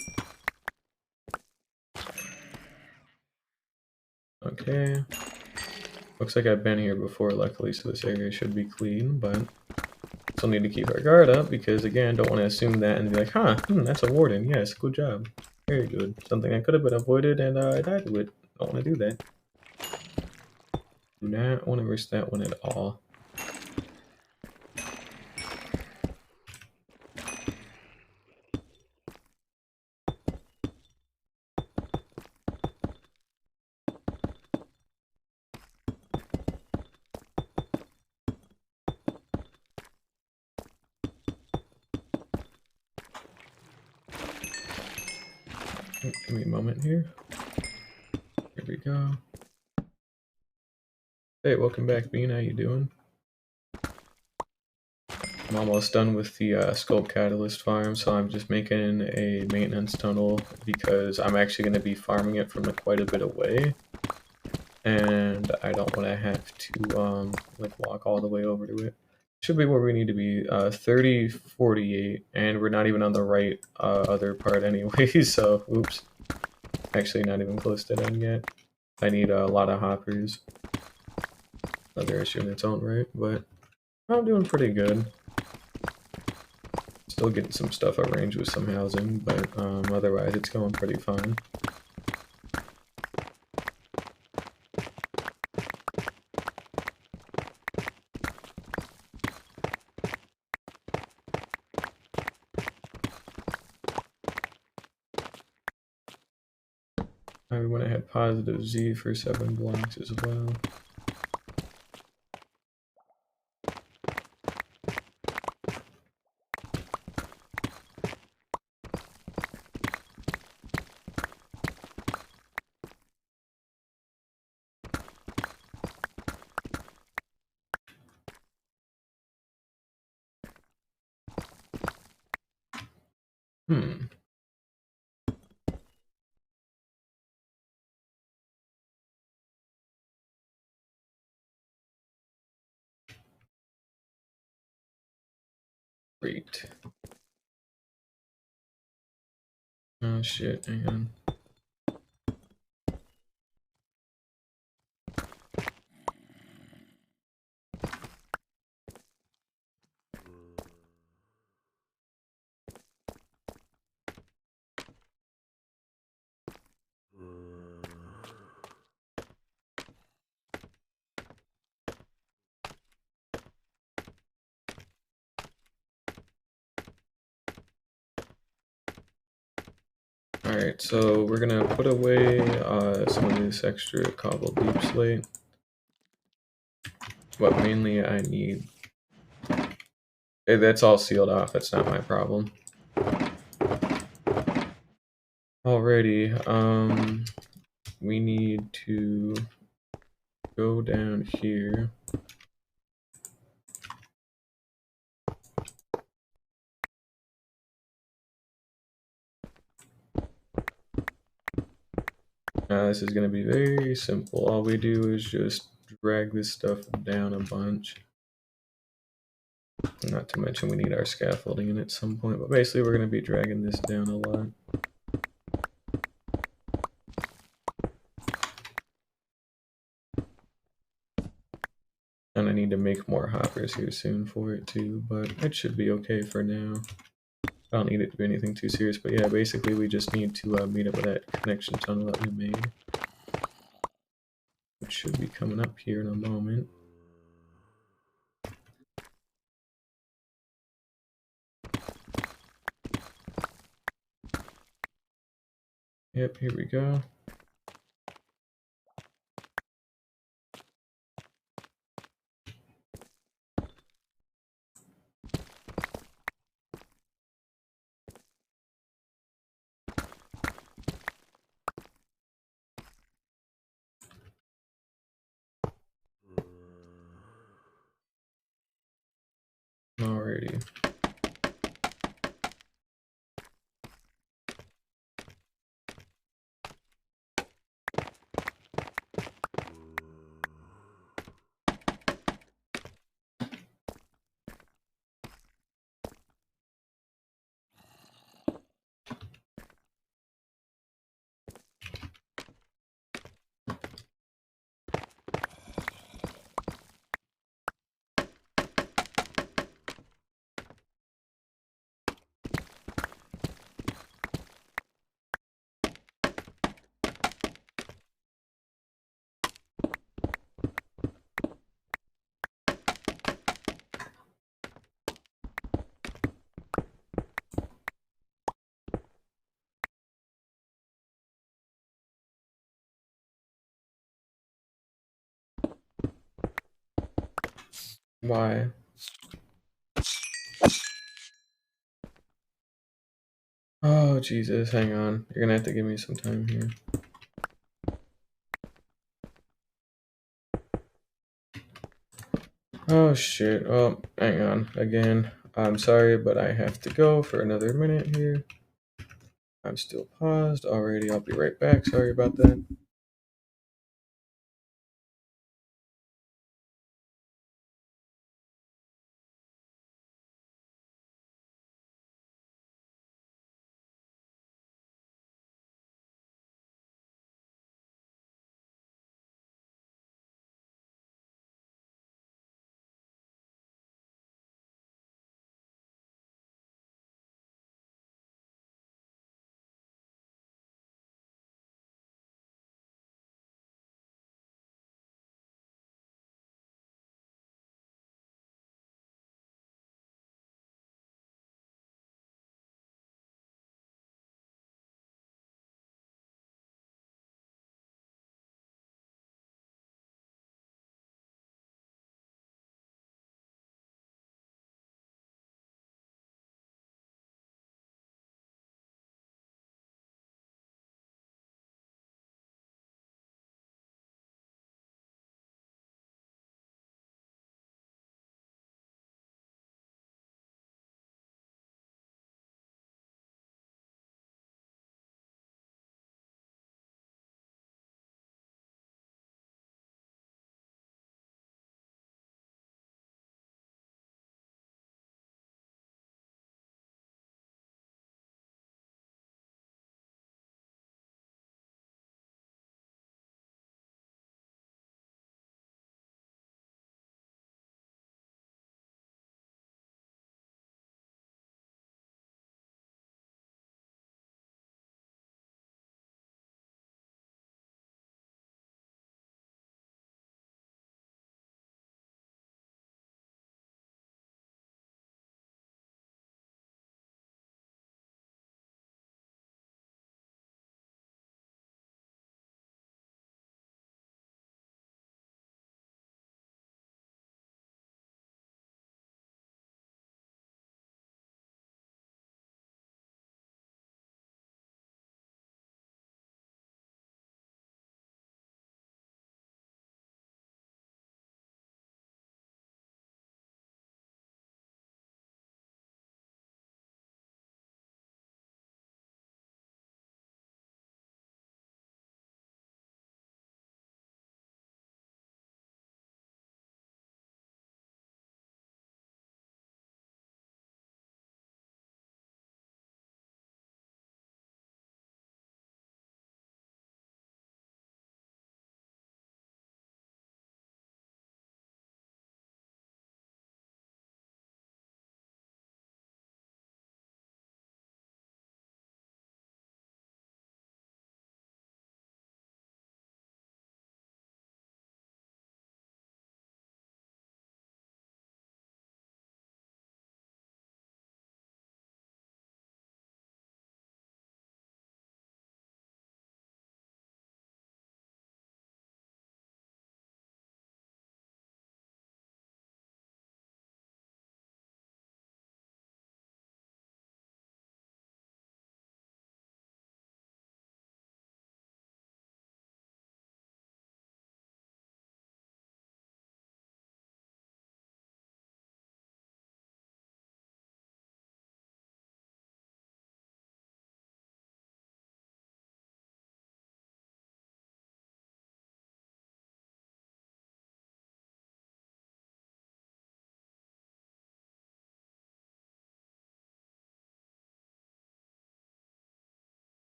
Okay. Looks like I've been here before, luckily, so this area should be clean, but still need to keep our guard up because, again, don't want to assume that and be like, that's a warden. Yes, good job. Very good. Something that could have been avoided and I died with. Don't want to do that. Do not want to risk that one at all. Give me a moment here. Here we go. Hey, welcome back, Bean. How you doing? I'm almost done with the Sculpt Catalyst farm, so I'm just making a maintenance tunnel because I'm actually going to be farming it from quite a bit away. And I don't want to have to like walk all the way over to it. Should be where we need to be, 3048, and we're not even on the right other part anyway, so oops. Actually not even close to done yet. I need a lot of hoppers. Another issue in its own right, but I'm doing pretty good. Still getting some stuff arranged with some housing, but otherwise it's going pretty fine. I went ahead positive Z for 7 blocks as well. Hmm. Great. Oh shit, hang on. Alright, so we're gonna put away some of this extra cobbled deep slate. But mainly I need... That's all sealed off, that's not my problem. Alrighty, we need to go down here. This is going to be very simple. All we do is just drag this stuff down a bunch. Not to mention we need our scaffolding in at some point, but basically we're going to be dragging this down a lot. And I need to make more hoppers here soon for it too, but it should be okay for now. I don't need it to be anything too serious, but yeah, basically we just need to meet up with that connection tunnel that we made, which should be coming up here in a moment. Yep, here we go. Alrighty. Why? Oh, Jesus, hang on. You're gonna have to give me some time here. Oh, shit. Oh, hang on. Again, I'm sorry, but I have to go for another minute here. I'm still paused. Alrighty, I'll be right back. Sorry about that.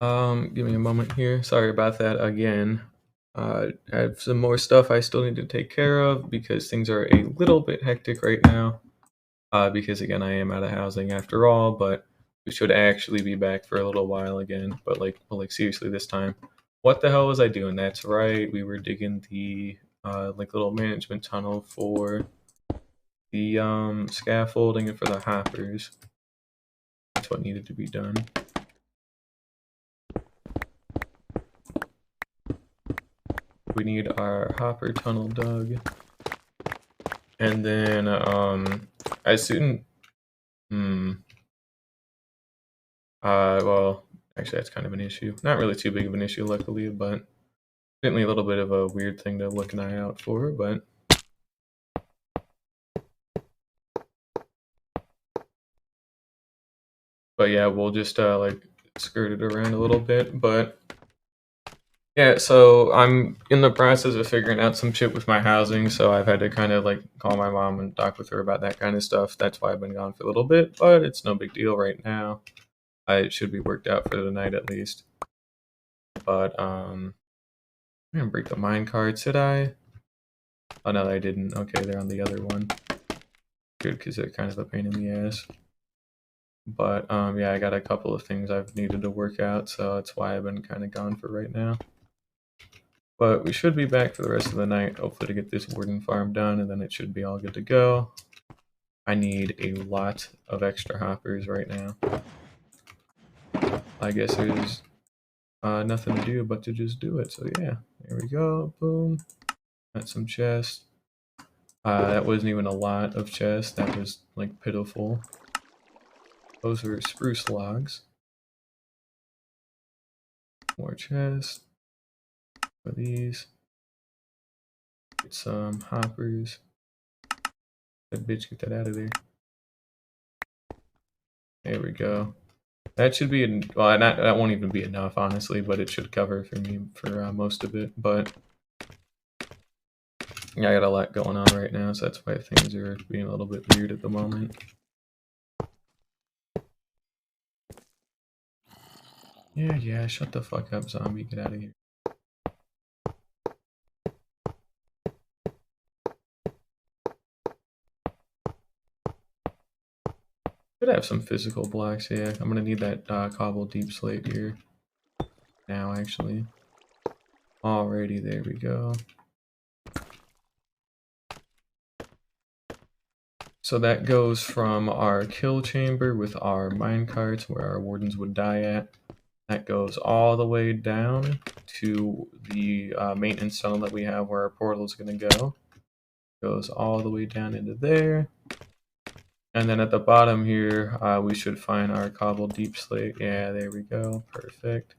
Give me a moment here. Sorry about that again. I have some more stuff I still need to take care of because things are a little bit hectic right now. Because again, I am out of housing after all, but we should actually be back for a little while again. But like seriously this time. What the hell was I doing? That's right, we were digging the like little management tunnel for the scaffolding and for the hoppers. That's what needed to be done. We need our hopper tunnel dug. And then as soon well, actually that's kind of an issue. Not really too big of an issue luckily, but certainly a little bit of a weird thing to look an eye out for, but yeah, we'll just like skirt it around a little bit. But yeah, so I'm in the process of figuring out some shit with my housing, so I've had to kind of like call my mom and talk with her about that kind of stuff. That's why I've been gone for a little bit, but it's no big deal right now. It should be worked out for the night at least. But I'm gonna break the mine card, should I? Oh no, I didn't. Okay, they're on the other one. Good, because they're kind of a pain in the ass. But yeah, I got a couple of things I've needed to work out, so that's why I've been kind of gone for right now. But we should be back for the rest of the night, hopefully to get this warden farm done, and then it should be all good to go. I need a lot of extra hoppers right now. I guess there's nothing to do but to just do it, so yeah. There we go, boom. Got some chests. That wasn't even a lot of chests, that was like pitiful. Those are spruce logs. More chests. For these. Get some hoppers. That bitch, get that out of there. There we go. That should be, well, that won't even be enough, honestly, but it should cover for me for most of it. But yeah, I got a lot going on right now, so that's why things are being a little bit weird at the moment. Yeah, shut the fuck up, zombie. Get out of here. Should have some physical blocks, yeah. I'm gonna need that cobble deep slate here. Now, actually. Alrighty, there we go. So that goes from our kill chamber with our minecarts where our wardens would die at. That goes all the way down to the maintenance tunnel that we have where our portal is going to go. Goes all the way down into there. And then at the bottom here, we should find our cobble deep slate. Yeah, there we go. Perfect.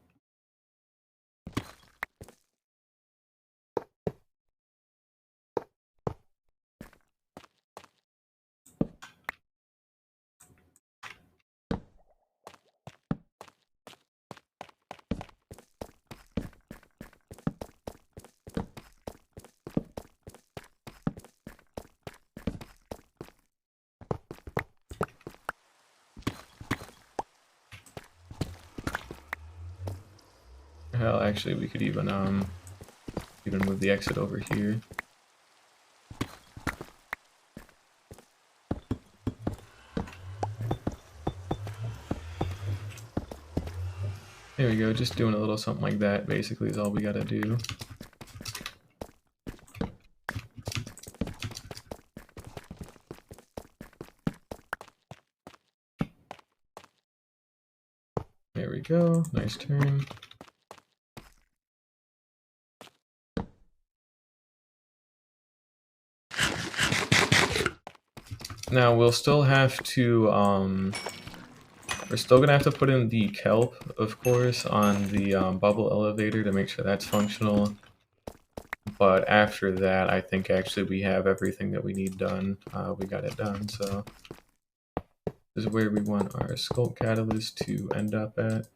Hell, actually, we could even move the exit over here. There we go, just doing a little something like that basically is all we gotta do. There we go, nice turn. Now we'll still have to, we're still gonna have to put in the kelp, of course, on the bubble elevator to make sure that's functional. But after that, I think actually we have everything that we need done. We got it done, so this is where we want our sculpt catalyst to end up at.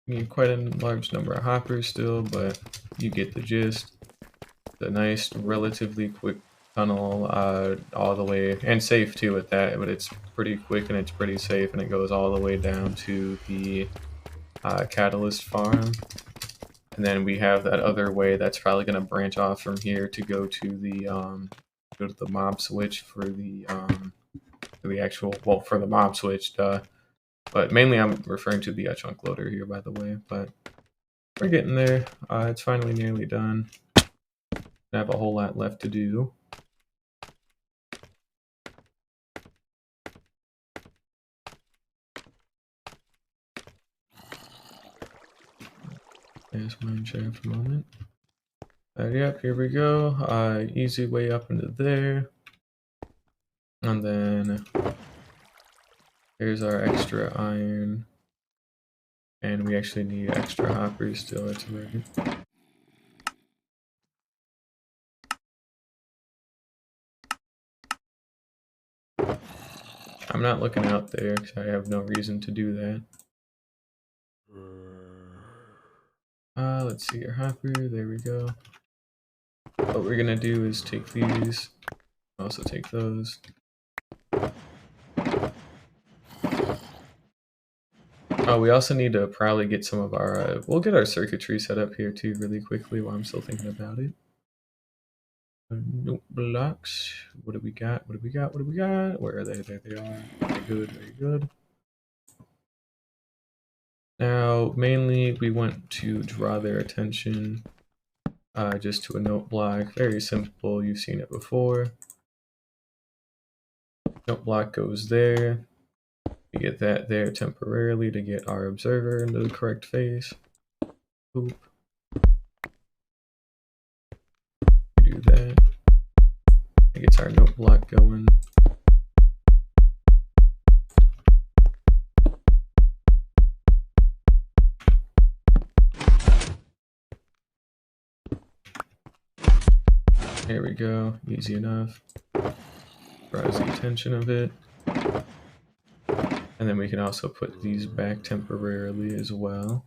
We need quite a large number of hoppers still, but you get the gist. It's a nice, relatively quick tunnel all the way, and safe too at that, but it's pretty quick and it's pretty safe, and it goes all the way down to the catalyst farm. And then we have that other way that's probably going to branch off from here to go to the mob switch for the actual, well, for the mob switch, but mainly I'm referring to the chunk loader here, by the way. But we're getting there. It's finally nearly done. I have a whole lot left to do. There's mine share for a moment. Yep, here we go. Easy way up into there. And then here's our extra iron. And we actually need extra hoppers still, that's right. I'm not looking out there because I have no reason to do that. Let's see our hopper, there we go. What we're gonna do is take these, also take those. Oh, we also need to probably get some of our, we'll get our circuitry set up here too really quickly while I'm still thinking about it. Note blocks, what do we got, what do we got, what do we got? Where are they? There they are. Very good, very good. Now, mainly we want to draw their attention just to a note block. Very simple, you've seen it before. Note block goes there. We get that there temporarily to get our observer into the correct phase. Boop. We do that. It gets our note block going. There we go, easy enough. Draws the attention of it. And then we can also put these back temporarily as well.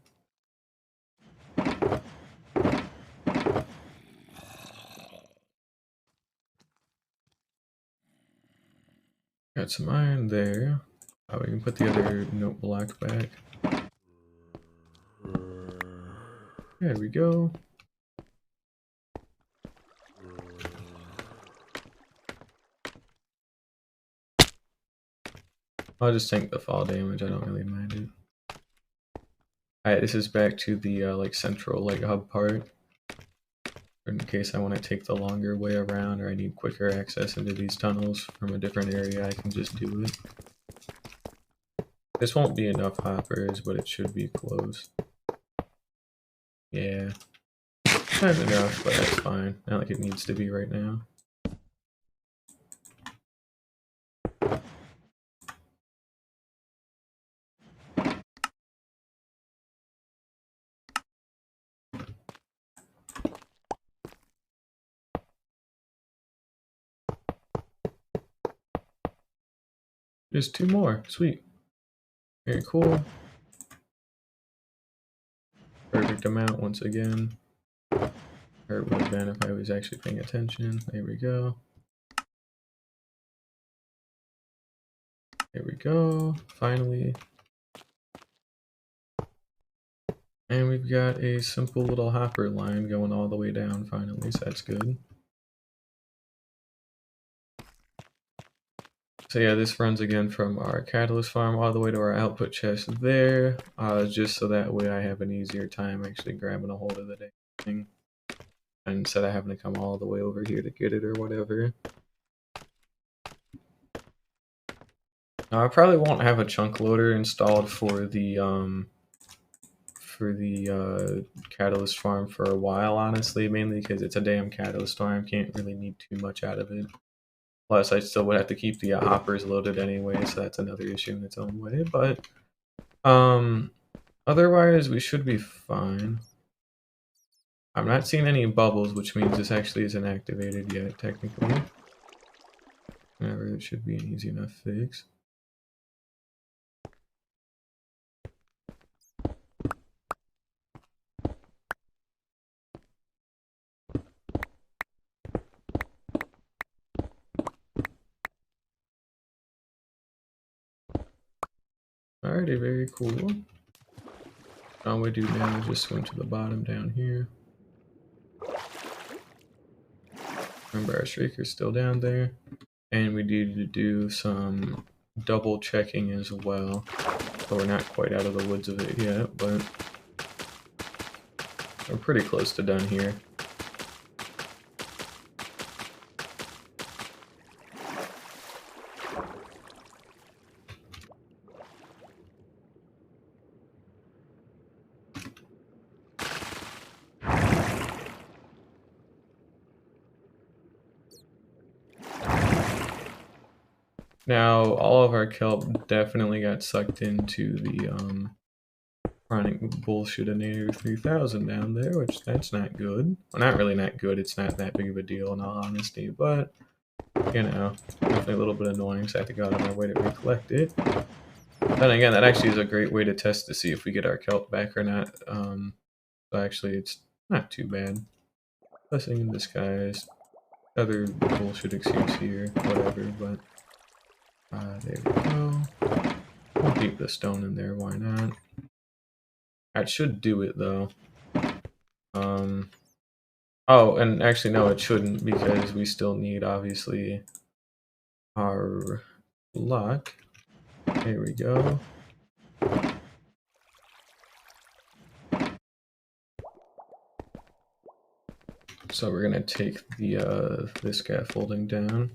Got some iron there. We can put the other note block back. There we go. I'll just tank the fall damage, I don't really mind it. Alright, this is back to the like central like hub part. In case I want to take the longer way around or I need quicker access into these tunnels from a different area, I can just do it. This won't be enough hoppers, but it should be close. Yeah. Not enough, but that's fine. Not like it needs to be right now. There's 2 more. Sweet. Very cool. Perfect amount once again. Or it would have been if I was actually paying attention. There we go. There we go. Finally. And we've got a simple little hopper line going all the way down finally, so that's good. So yeah, this runs again from our catalyst farm all the way to our output chest there, just so that way I have an easier time actually grabbing a hold of the dang thing, instead of having to come all the way over here to get it or whatever. Now, I probably won't have a chunk loader installed for the catalyst farm for a while, honestly, mainly because it's a damn catalyst farm, can't really need too much out of it. Plus, I still would have to keep the hoppers loaded anyway, so that's another issue in its own way. But otherwise, we should be fine. I'm not seeing any bubbles, which means this actually isn't activated yet, technically. However, it should be an easy enough fix. Alrighty, very cool. All we do now is just swim to the bottom down here. Remember, our Shrieker's still down there. And we need to do some double checking as well. So we're not quite out of the woods of it yet, but we're pretty close to done here. Now, all of our kelp definitely got sucked into the chronic bullshitinator 3000 down there, which that's not good. Well, not really not good, it's not that big of a deal in all honesty, but, you know, definitely a little bit annoying, so I have to go out of my way to recollect it. Then again, that actually is a great way to test to see if we get our kelp back or not. So actually, it's not too bad. Blessing in disguise. Other bullshit excuse here, whatever, but there we go. We'll keep the stone in there, why not? That should do it though. Oh, and actually no, it shouldn't because we still need obviously our luck. There we go. So we're gonna take the this scaffolding down.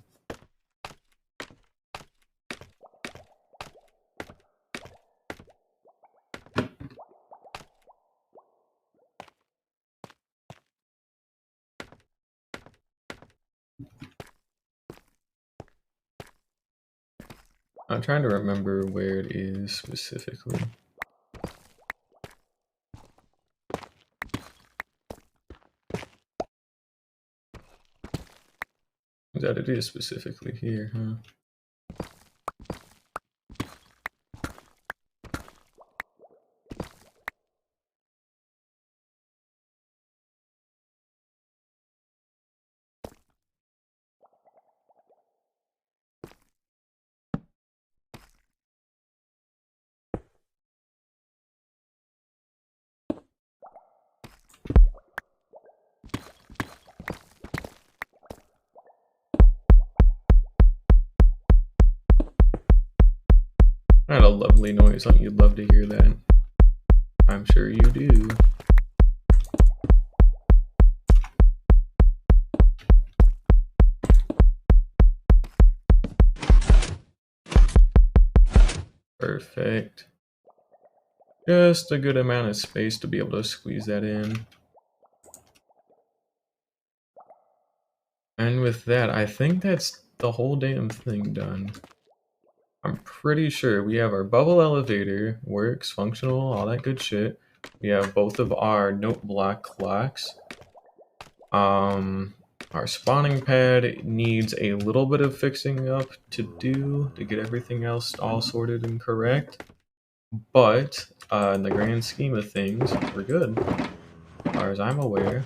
I'm trying to remember where it is specifically. That it is specifically here, huh? Not a lovely noise, you'd love to hear that. I'm sure you do. Perfect. Just a good amount of space to be able to squeeze that in. And with that, I think that's the whole damn thing done. I'm pretty sure we have our bubble elevator, works, functional, all that good shit. We have both of our note block clocks. Our spawning pad needs a little bit of fixing up to do to get everything else all sorted and correct. But in the grand scheme of things, we're good. As far as I'm aware,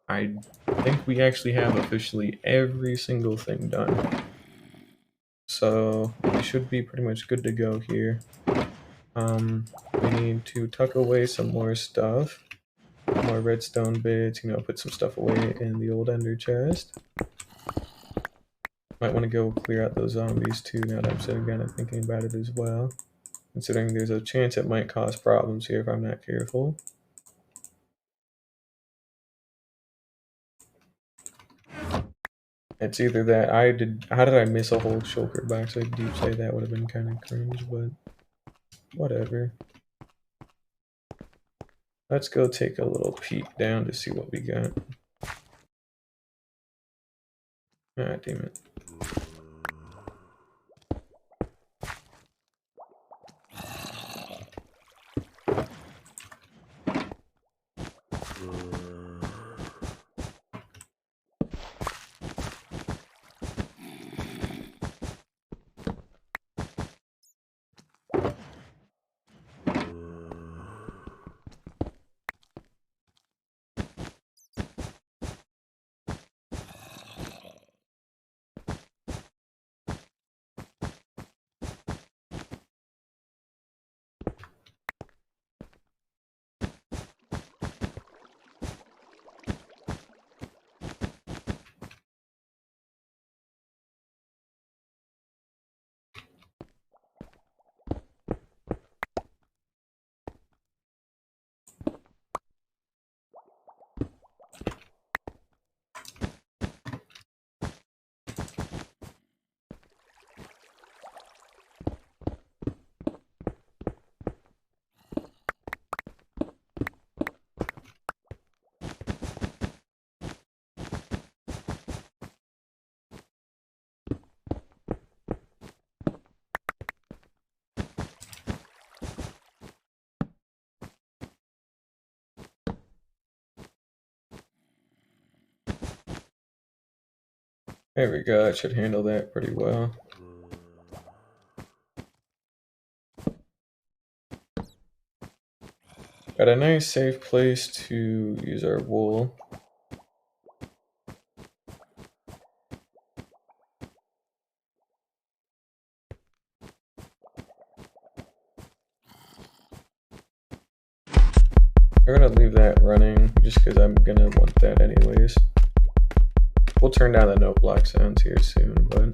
I think we actually have officially every single thing done. So we should be pretty much good to go here. We need to tuck away some more stuff. More redstone bits, you know, put some stuff away in the old ender chest. Might want to go clear out those zombies too now that I'm sitting down and thinking about it as well. Considering there's a chance it might cause problems here if I'm not careful. It's either that how did I miss a whole shulker box? I do say that would have been kind of cringe, but whatever. Let's go take a little peek down to see what we got. Ah, damn it. There we go, that should handle that pretty well. Got a nice safe place to use our wool. We're gonna leave that running just because I'm gonna want that anyways. We'll turn down the note block sounds here soon, but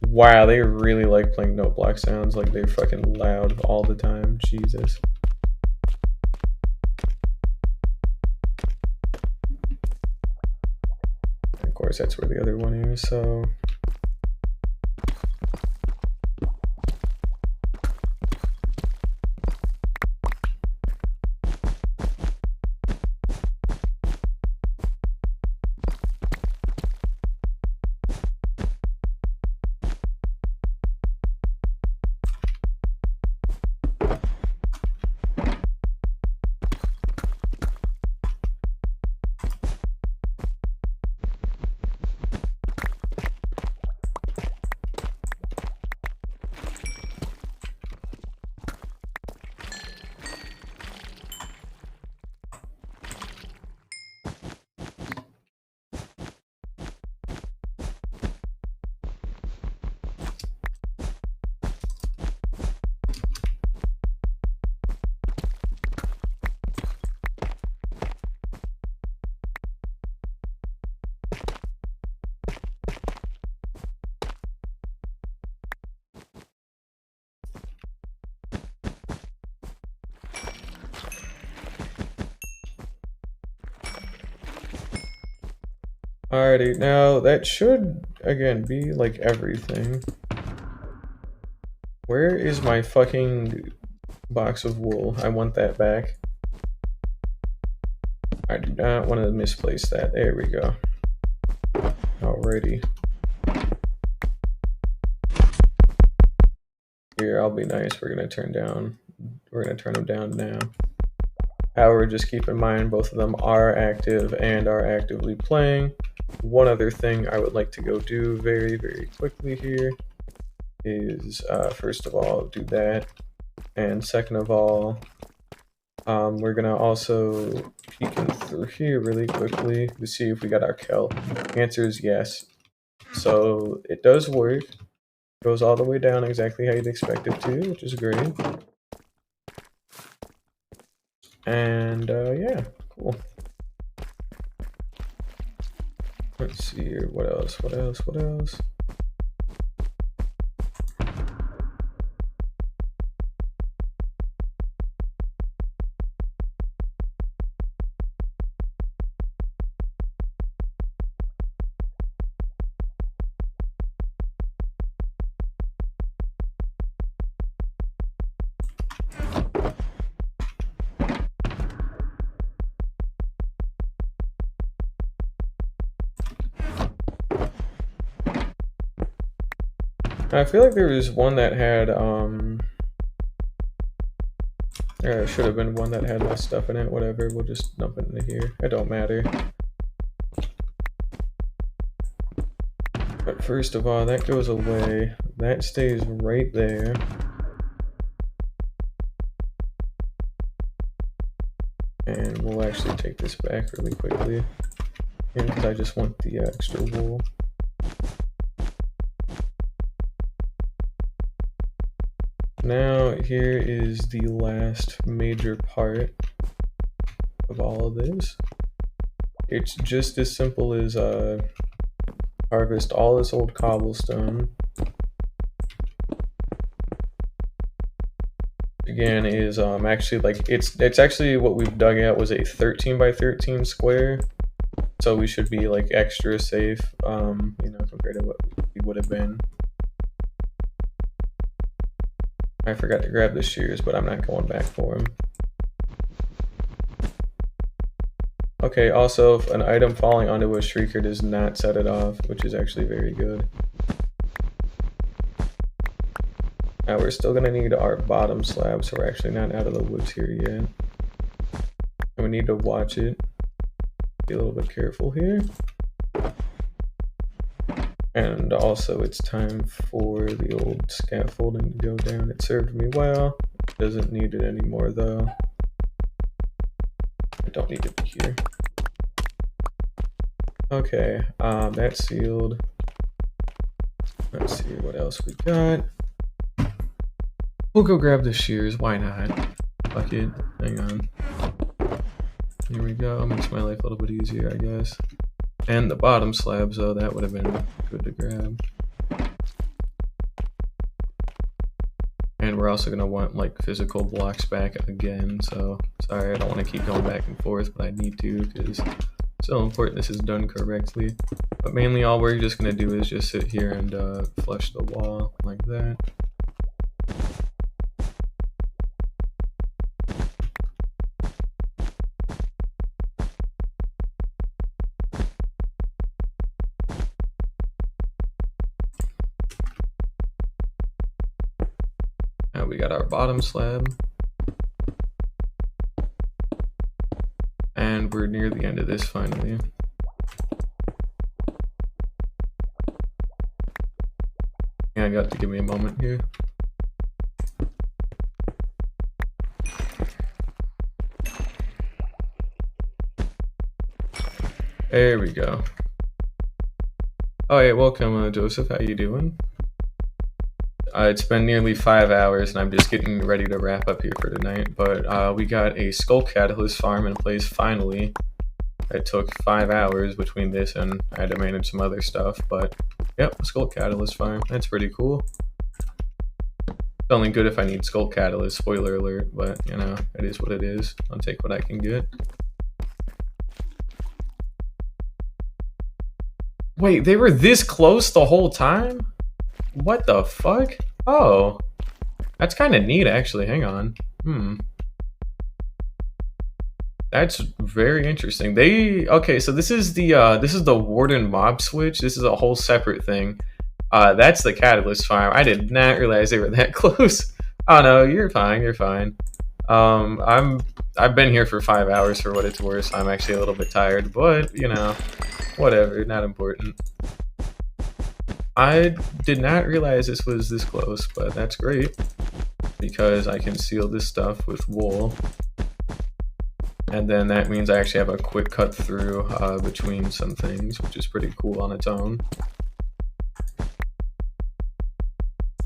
wow, they really like playing note block sounds, like they're fucking loud all the time. Jesus. Of course, that's where the other one is, so alrighty, now that should, again, be like everything. Where is my fucking box of wool? I want that back. I do not want to misplace that. There we go. Alrighty. Here, I'll be nice. We're gonna turn them down now. However, just keep in mind both of them are active and are actively playing. One other thing I would like to go do very, very quickly here is, first of all, do that. And second of all, we're gonna also peek in through here really quickly to see if we got our kel. Answer is yes. So it does work. Goes all the way down exactly how you'd expect it to, which is great. And yeah, cool. Let's see here. What else? What else? What else? I feel like there was one that had, there should have been one that had less stuff in it, whatever, we'll just dump it into here, it don't matter. But first of all, that goes away, that stays right there. And we'll actually take this back really quickly, because I just want the extra wool. Now here is the last major part of all of this. It's just as simple as harvest all this old cobblestone. Again, is actually like it's actually what we've dug out was a 13 by 13 square, so we should be like extra safe, you know, compared to what we would have been. I forgot to grab the shears, but I'm not going back for them. Okay, also, if an item falling onto a shrieker does not set it off, which is actually very good. Now we're still gonna need our bottom slab, so we're actually not out of the woods here yet. And we need to watch it. Be a little bit careful here. And also it's time for the old scaffolding to go down. It served me well. Doesn't need it anymore though. I don't need it here. Okay, that's sealed. Let's see what else we got. We'll go grab the shears, why not? Fuck it, hang on. Here we go, makes my life a little bit easier, I guess. And the bottom slabs, though, that would have been good to grab. And we're also gonna want, like, physical blocks back again, so sorry, I don't want to keep going back and forth, but I need to, because it's so important this is done correctly. But mainly all we're just gonna do is just sit here and flush the wall like that. Now we got our bottom slab. And we're near the end of this finally. Yeah, you got to give me a moment here. There we go. Oh hey, welcome Joseph, how you doing? It's been nearly 5 hours and I'm just getting ready to wrap up here for tonight, but we got a skull catalyst farm in place finally. It took 5 hours between this and I had to manage some other stuff, but yep, skull catalyst farm, that's pretty cool. It's only good if I need skull catalyst, spoiler alert, but you know, it is what it is. I'll take what I can get. Wait, they were this close the whole time? What the fuck? Oh, that's kind of neat actually, hang on. That's very interesting. Okay, so this is the Warden Mob Switch. This is a whole separate thing. That's the catalyst farm. I did not realize they were that close. Oh no, you're fine, you're fine. I've been here for 5 hours for what it's worth, so I'm actually a little bit tired, but you know, whatever, not important. I did not realize this was this close, but that's great because I can seal this stuff with wool. And then that means I actually have a quick cut through between some things, which is pretty cool on its own.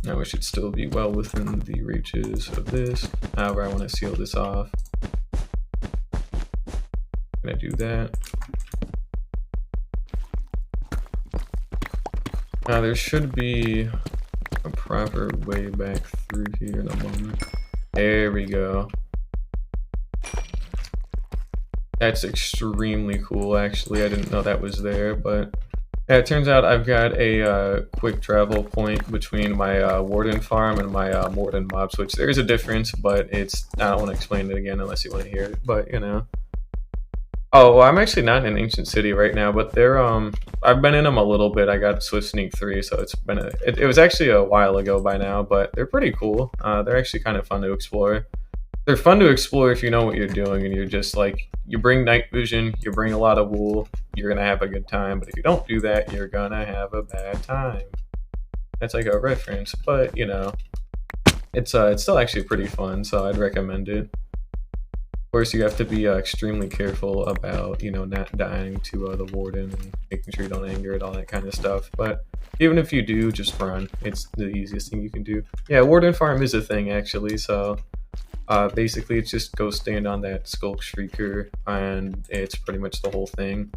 Now we should still be well within the reaches of this. However, I want to seal this off. I'm gonna do that. Now there should be a proper way back through here in a moment. There we go. That's extremely cool actually. I didn't know that was there, but yeah, it turns out I've got a quick travel point between my Warden farm and my Warden Mob Switch. There is a difference, but I don't want to explain it again unless you want to hear it, but you know. Oh, well, I'm actually not in an ancient city right now, but they're I've been in them a little bit. I got Swift Sneak 3, so it's been it was actually a while ago by now, but they're pretty cool. They're actually kind of fun to explore. They're fun to explore if you know what you're doing and you're just like, you bring night vision, you bring a lot of wool, you're gonna have a good time, but if you don't do that, you're gonna have a bad time. That's like a reference, but you know, it's still actually pretty fun, so I'd recommend it. Of course, you have to be extremely careful about, you know, not dying to the warden and making sure you don't anger it, all that kind of stuff. But even if you do, just run. It's the easiest thing you can do. Yeah, warden farm is a thing actually. So basically, it's just go stand on that skulk shrieker, and it's pretty much the whole thing.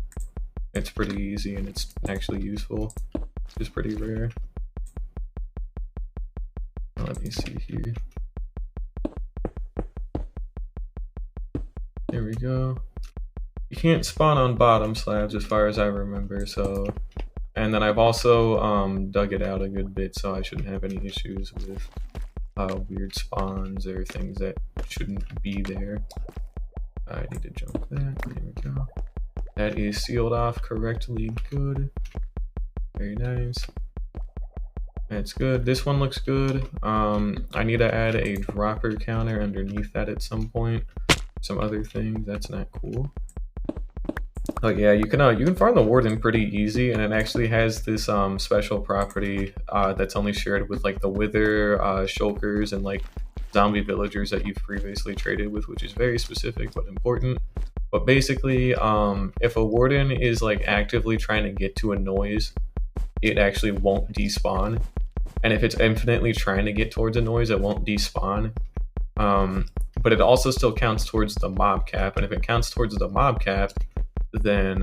It's pretty easy and it's actually useful. It's pretty rare. Let me see here. There we go. You can't spawn on bottom slabs as far as I remember, so... And then I've also dug it out a good bit, so I shouldn't have any issues with weird spawns or things that shouldn't be there. I need to jump that. There we go. That is sealed off correctly. Good. Very nice. That's good. This one looks good. I need to add a dropper counter underneath that at some point. Some other things. That's not cool. Oh yeah, you can farm the Warden pretty easy, and it actually has this special property that's only shared with like the Wither, Shulkers, and like zombie villagers that you've previously traded with, which is very specific but important. But basically, if a Warden is like actively trying to get to a noise, it actually won't despawn. And if it's infinitely trying to get towards a noise, it won't despawn. But it also still counts towards the mob cap, and if it counts towards the mob cap, then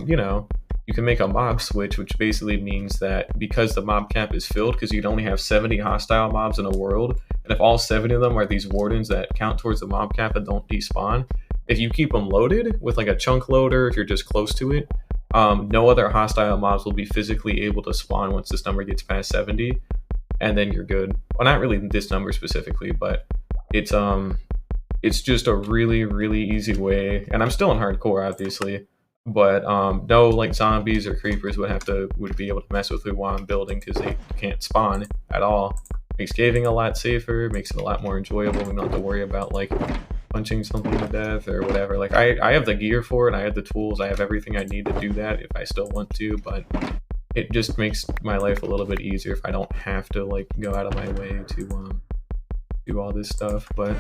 you know, you can make a mob switch, which basically means that because the mob cap is filled, because you'd only have 70 hostile mobs in a world, and if all 70 of them are these wardens that count towards the mob cap and don't despawn, if you keep them loaded with like a chunk loader, if you're just close to it, no other hostile mobs will be physically able to spawn once this number gets past 70, and then you're good. Well, not really this number specifically, but it's just a really, really easy way, and I'm still in hardcore, obviously, but no like zombies or creepers would be able to mess with me while I'm building because they can't spawn at all. Makes caving a lot safer, makes it a lot more enjoyable. We don't have to worry about like punching something to death or whatever. Like I have the gear for it, I have the tools, I have everything I need to do that if I still want to, but it just makes my life a little bit easier if I don't have to like go out of my way to do all this stuff. But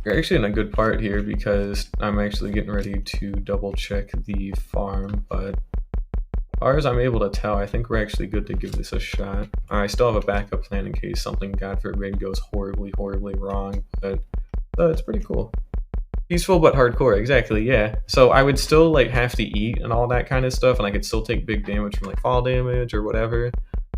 you're actually in a good part here because I'm actually getting ready to double check the farm, but as far as I'm able to tell, I think we're actually good to give this a shot. I still have a backup plan in case something, God forbid, goes horribly, horribly wrong, but it's pretty cool. Peaceful but hardcore, exactly, yeah. So I would still like have to eat and all that kind of stuff, and I could still take big damage from like fall damage or whatever.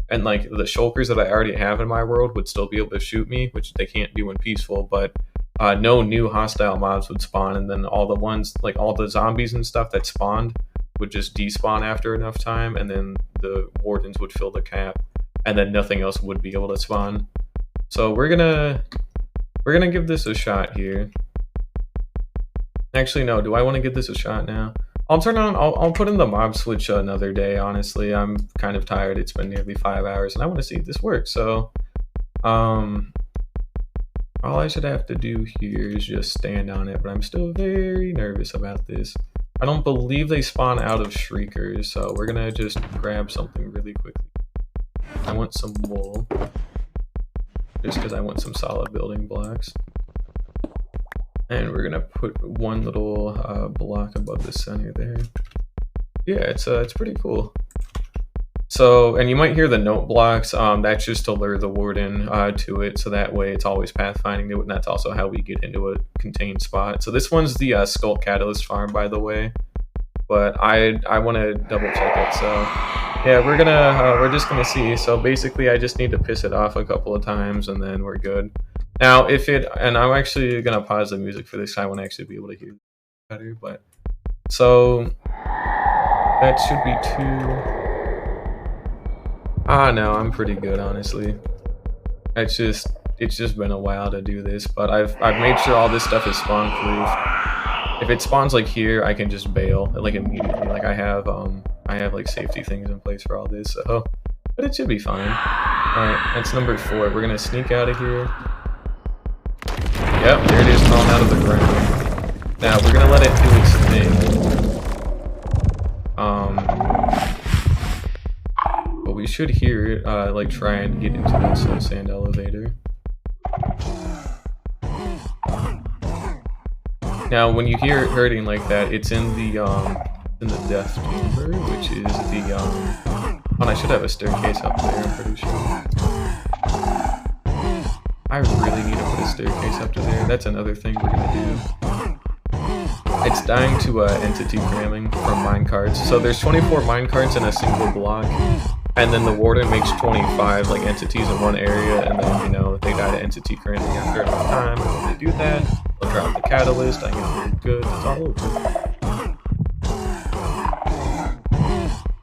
And like the shulkers that I already have in my world would still be able to shoot me, which they can't do in peaceful, but no new hostile mobs would spawn, and then all the ones, like all the zombies and stuff that spawned would just despawn after enough time, and then the wardens would fill the cap, and then nothing else would be able to spawn. So we're gonna give this a shot here. Actually, no, do I want to give this a shot now? I'll put in the mob switch another day, honestly. I'm kind of tired. It's been nearly 5 hours, and I want to see if this works. So, all I should have to do here is just stand on it, but I'm still very nervous about this. I don't believe they spawn out of shriekers, so we're gonna just grab something really quickly. I want some wool, just because I want some solid building blocks. And we're gonna put one little block above the center there. Yeah, it's pretty cool. So, and you might hear the note blocks. That's just to lure the warden to it, so that way it's always pathfinding to it, and that's also how we get into a contained spot. So this one's the Skull Catalyst farm, by the way, but I want to double check it. So yeah, we're just gonna see. So basically, I just need to piss it off a couple of times, and then we're good. Now, and I'm actually gonna pause the music for this. I want to actually be able to hear better, but so that should be 2. No, I'm pretty good, honestly. It's just been a while to do this, but I've made sure all this stuff is spawn proof. If it spawns like here, I can just bail like immediately. Like I have like safety things in place for all this, so but it should be fine. Alright, that's number 4. We're gonna sneak out of here. Yep, there it is, crawling out of the ground. Now we're gonna let it do its thing. But we should hear it, like try and get into this sand elevator. Now, when you hear it hurting like that, it's in the death chamber, which is the oh, I should have a staircase up there, I'm pretty sure. I really need to put a staircase up to there. That's another thing we're gonna do. It's dying to entity cramming from minecarts. So there's 24 minecarts in a single block, and then the warden makes 25 like entities in one area, and then they die to entity cramming after enough time. And when they do that, they'll drop the catalyst. I get good. It's all over.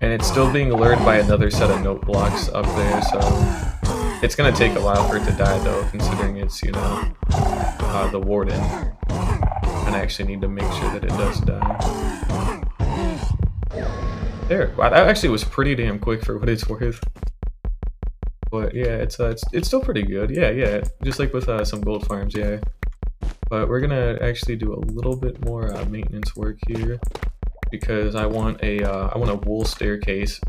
And it's still being lured by another set of note blocks up there, so it's gonna take a while for it to die though, considering it's, the warden. And I actually need to make sure that it does die. There, wow, that actually was pretty damn quick for what it's worth. But yeah, it's still pretty good. Yeah, just like with some gold farms, yeah. But we're gonna actually do a little bit more maintenance work here because I want a wool staircase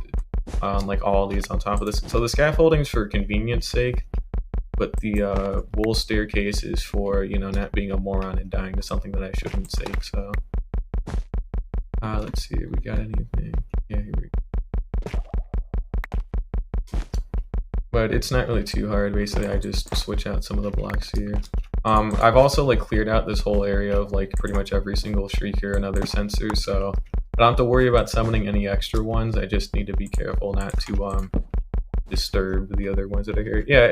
on like all these on top of this. So the scaffolding's for convenience sake, but the wool staircase is for, you know, not being a moron and dying to something that I shouldn't sake. So let's see, we got anything? Yeah, here we go. But it's not really too hard. Basically, I just switch out some of the blocks here. I've also like cleared out this whole area of like pretty much every single shrieker and other sensors, so I don't have to worry about summoning any extra ones. I just need to be careful not to disturb the other ones that are here. Yeah,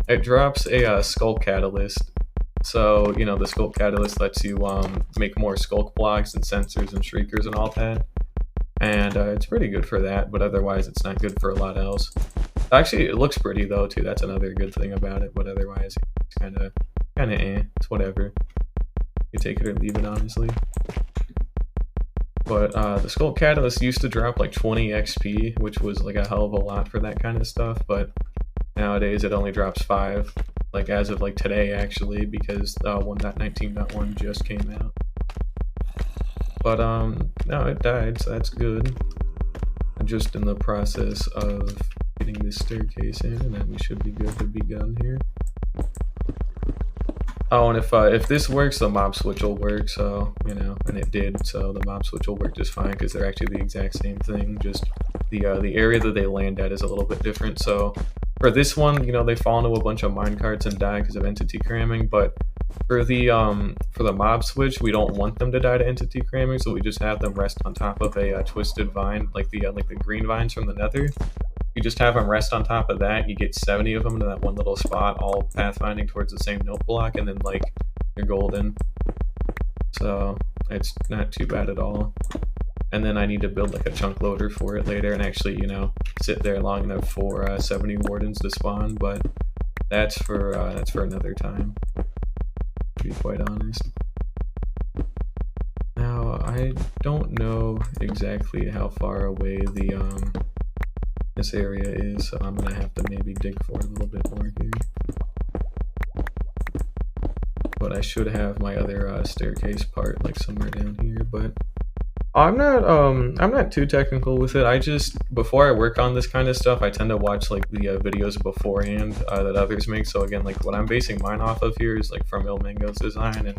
it drops a skulk catalyst. So, you know, the skulk catalyst lets you make more skulk blocks and sensors and shriekers and all that. And it's pretty good for that, but otherwise it's not good for a lot else. Actually, it looks pretty though too. That's another good thing about it, but otherwise it's kind of it's whatever. You take it or leave it, honestly. But the Skull Catalyst used to drop like 20 XP, which was like a hell of a lot for that kind of stuff, but nowadays it only drops 5, like as of like today actually, because 1.19.1 just came out. But no, it died, so that's good. I'm just in the process of getting this staircase in, and then we should be good to be done here. Oh, and if this works, the mob switch will work, so, you know, and it did, so the mob switch will work just fine, because they're actually the exact same thing, just the area that they land at is a little bit different. So for this one, you know, they fall into a bunch of minecarts and die because of entity cramming, but for the mob switch, we don't want them to die to entity cramming, so we just have them rest on top of a twisted vine, like the green vines from the nether. You just have them rest on top of that, you get 70 of them into that one little spot, all pathfinding towards the same note block, and then, like, you're golden. So, it's not too bad at all. And then I need to build, like, a chunk loader for it later, and actually, you know, sit there long enough for 70 wardens to spawn, but that's for another time, to be quite honest. Now, I don't know exactly how far away this area is, so I'm gonna have to maybe dig for it a little bit more here. But I should have my other staircase part like somewhere down here, but I'm not too technical with it. I just, before I work on this kind of stuff, I tend to watch like the videos beforehand that others make. So again, like what I'm basing mine off of here is like from Ilmango's design, and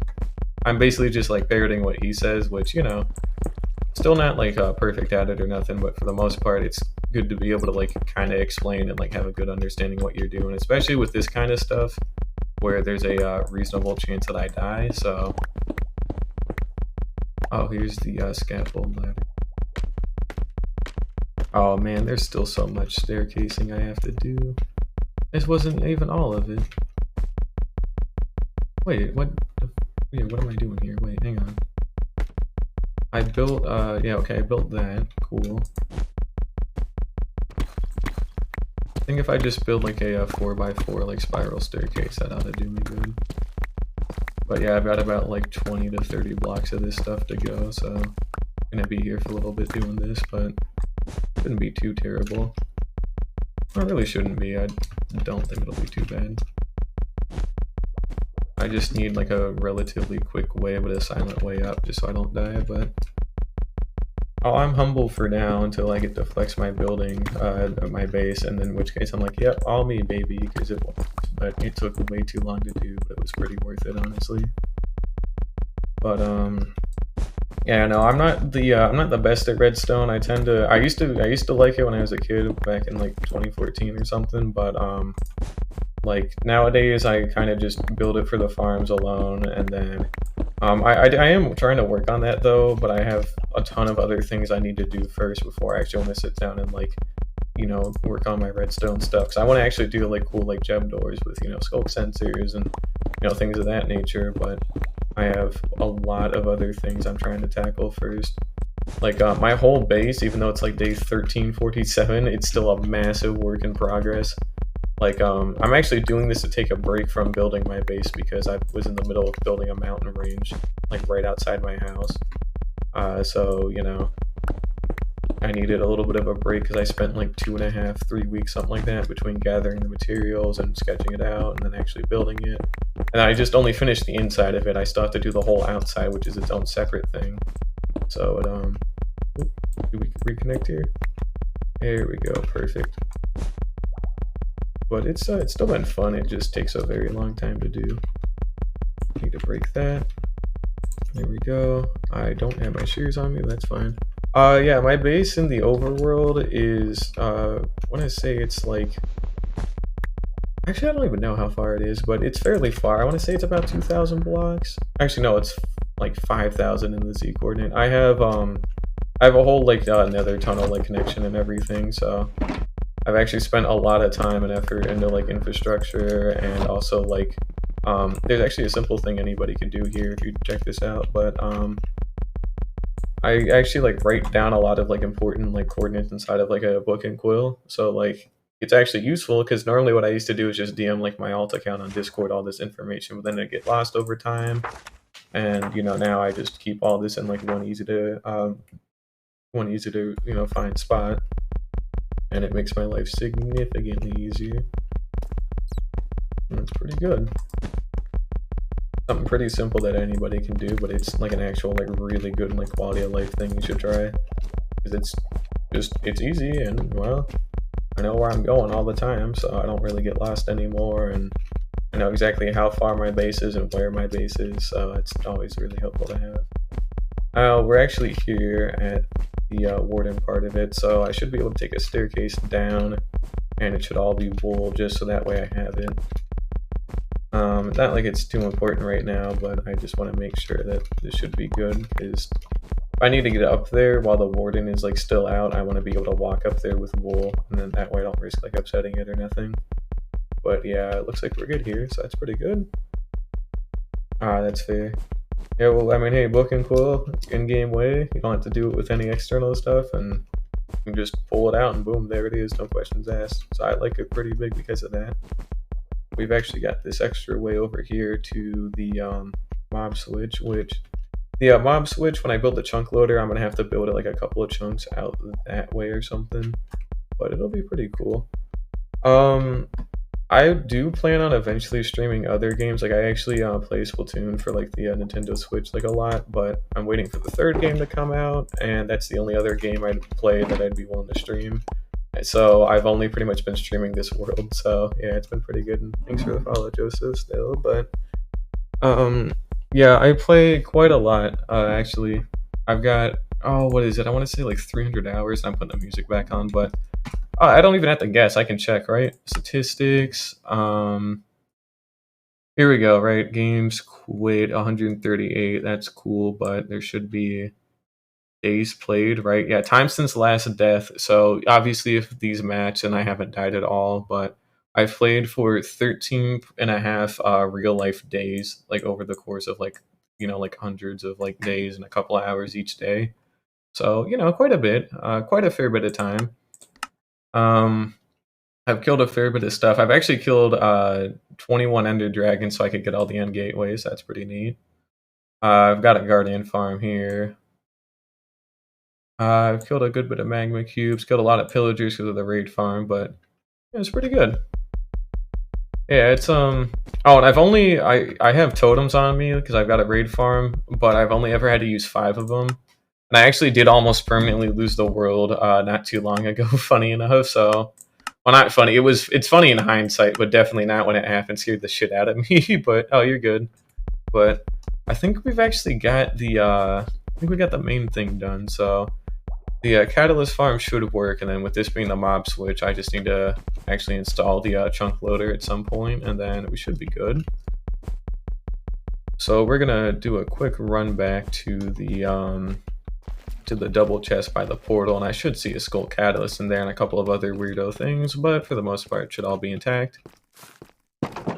I'm basically just like parroting what he says, which, you know, still not like perfect at it or nothing, but for the most part it's good to be able to like kind of explain and like have a good understanding what you're doing, especially with this kind of stuff where there's a reasonable chance that I die. So oh, here's the scaffold ladder. Oh man, there's still so much staircasing I have to do. This wasn't even all of it. Wait, what am I doing here? Wait, hang on. I built, yeah, okay, I built that. Cool. I think if I just build like a 4x4 like spiral staircase, that ought to do me good. But yeah, I've got about like 20 to 30 blocks of this stuff to go, so I'm gonna be here for a little bit doing this, but it shouldn't be too terrible. Well, it really shouldn't be. I don't think it'll be too bad. I just need like a relatively quick way, but a silent way up, just so I don't die, but oh, I'm humble for now until I get to flex my building, my base, and then in which case I'm like, yep, all me, baby, because but it took way too long to do, but it was pretty worth it, honestly. But yeah, no, I'm not the best at redstone. I used to like it when I was a kid, back in like 2014 or something, but like nowadays I kind of just build it for the farms alone, and then I am trying to work on that though, but I have a ton of other things I need to do first before I actually want to sit down and like, you know, work on my redstone stuff. So I want to actually do like cool like gem doors with, you know, skulk sensors and, you know, things of that nature, but I have a lot of other things I'm trying to tackle first. Like my whole base, even though it's like day 1347, it's still a massive work in progress. Like, I'm actually doing this to take a break from building my base because I was in the middle of building a mountain range, like right outside my house. So, you know, I needed a little bit of a break because I spent like 2.5, 3 weeks, something like that, between gathering the materials and sketching it out and then actually building it. And I just only finished the inside of it. I still have to do the whole outside, which is its own separate thing. So it, do we reconnect here? There we go, perfect. But it's still been fun. It just takes a very long time to do. Need to break that. There we go. I don't have my shears on me. That's fine. Yeah, my base in the overworld is I want to say it's like. Actually, I don't even know how far it is, but it's fairly far. I want to say it's about 2,000 blocks. Actually, no, it's like 5,000 in the Z coordinate. I have a whole like nether tunnel like connection and everything, so I've actually spent a lot of time and effort into like infrastructure and also like there's actually a simple thing anybody can do here if you check this out, but I actually like write down a lot of like important like coordinates inside of like a book and quill, so like it's actually useful because normally what I used to do is just DM like my alt account on Discord all this information, but then it get lost over time. And you know, now I just keep all this in like one easy to find spot, and it makes my life significantly easier. And it's pretty good. Something pretty simple that anybody can do, but it's like an actual like really good like quality of life thing you should try. Because it's easy and well, I know where I'm going all the time, so I don't really get lost anymore, and I know exactly how far my base is and where my base is, so it's always really helpful to have. We're actually here at the Warden part of it, so I should be able to take a staircase down, and it should all be wool, just so that way I have it. Not like it's too important right now, but I just want to make sure that this should be good, because if I need to get up there while the Warden is like still out, I want to be able to walk up there with wool, and then that way I don't risk like upsetting it or nothing. But yeah, it looks like we're good here, so that's pretty good. That's fair. Yeah, well, I mean, hey, book and quill, in-game way, you don't have to do it with any external stuff, and you can just pull it out and boom, there it is, no questions asked. So I like it pretty big because of that. We've actually got this extra way over here to the mob switch, which the mob switch, when I build the chunk loader, I'm gonna have to build it like a couple of chunks out that way or something, but it'll be pretty cool. I do plan on eventually streaming other games. Like I actually play Splatoon for like the Nintendo Switch like a lot, but I'm waiting for the third game to come out, and that's the only other game I'd play that I'd be willing to stream. So I've only pretty much been streaming this world, so yeah, it's been pretty good. And thanks for the follow, Joseph, still. But yeah, I play quite a lot. Actually, I've got what is it? I want to say like 300 hours. I'm putting the music back on, but I don't even have to guess. I can check, right? Statistics. Here we go. Right, games quit 138. That's cool, but there should be days played, right? Yeah, time since last death. So obviously if these match and I haven't died at all, but I've played for 13 and a half real life days, like over the course of like, you know, like hundreds of like days and a couple of hours each day. So, you know, quite a bit, quite a fair bit of time. I've killed a fair bit of stuff. I've actually killed 21 ender dragons so I could get all the end gateways. That's pretty neat. I've got a guardian farm here. I've killed a good bit of magma cubes, killed a lot of pillagers because of the raid farm, but yeah, it's pretty good. Yeah, it's oh, and I have totems on me because I've got a raid farm, but I've only ever had to use 5 of them. And I actually did almost permanently lose the world not too long ago, funny enough, so well, not funny. It's funny in hindsight, but definitely not when it happened. Scared the shit out of me, but oh, you're good. But I think we've actually got the main thing done, so the catalyst farm should work, and then with this being the mob switch, I just need to actually install the chunk loader at some point, and then we should be good. So we're gonna do a quick run back to the double chest by the portal, and I should see a skull catalyst in there and a couple of other weirdo things, but for the most part, it should all be intact.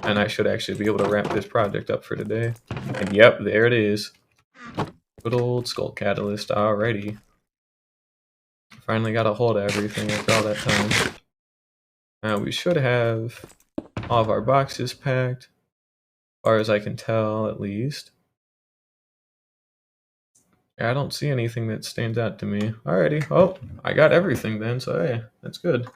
And I should actually be able to wrap this project up for today. And yep, there it is. Good old skull catalyst, alrighty. Finally got a hold of everything after all that time. Now we should have all of our boxes packed, as far as I can tell, at least. Yeah, I don't see anything that stands out to me. Alrighty, oh, I got everything then, so hey, that's good.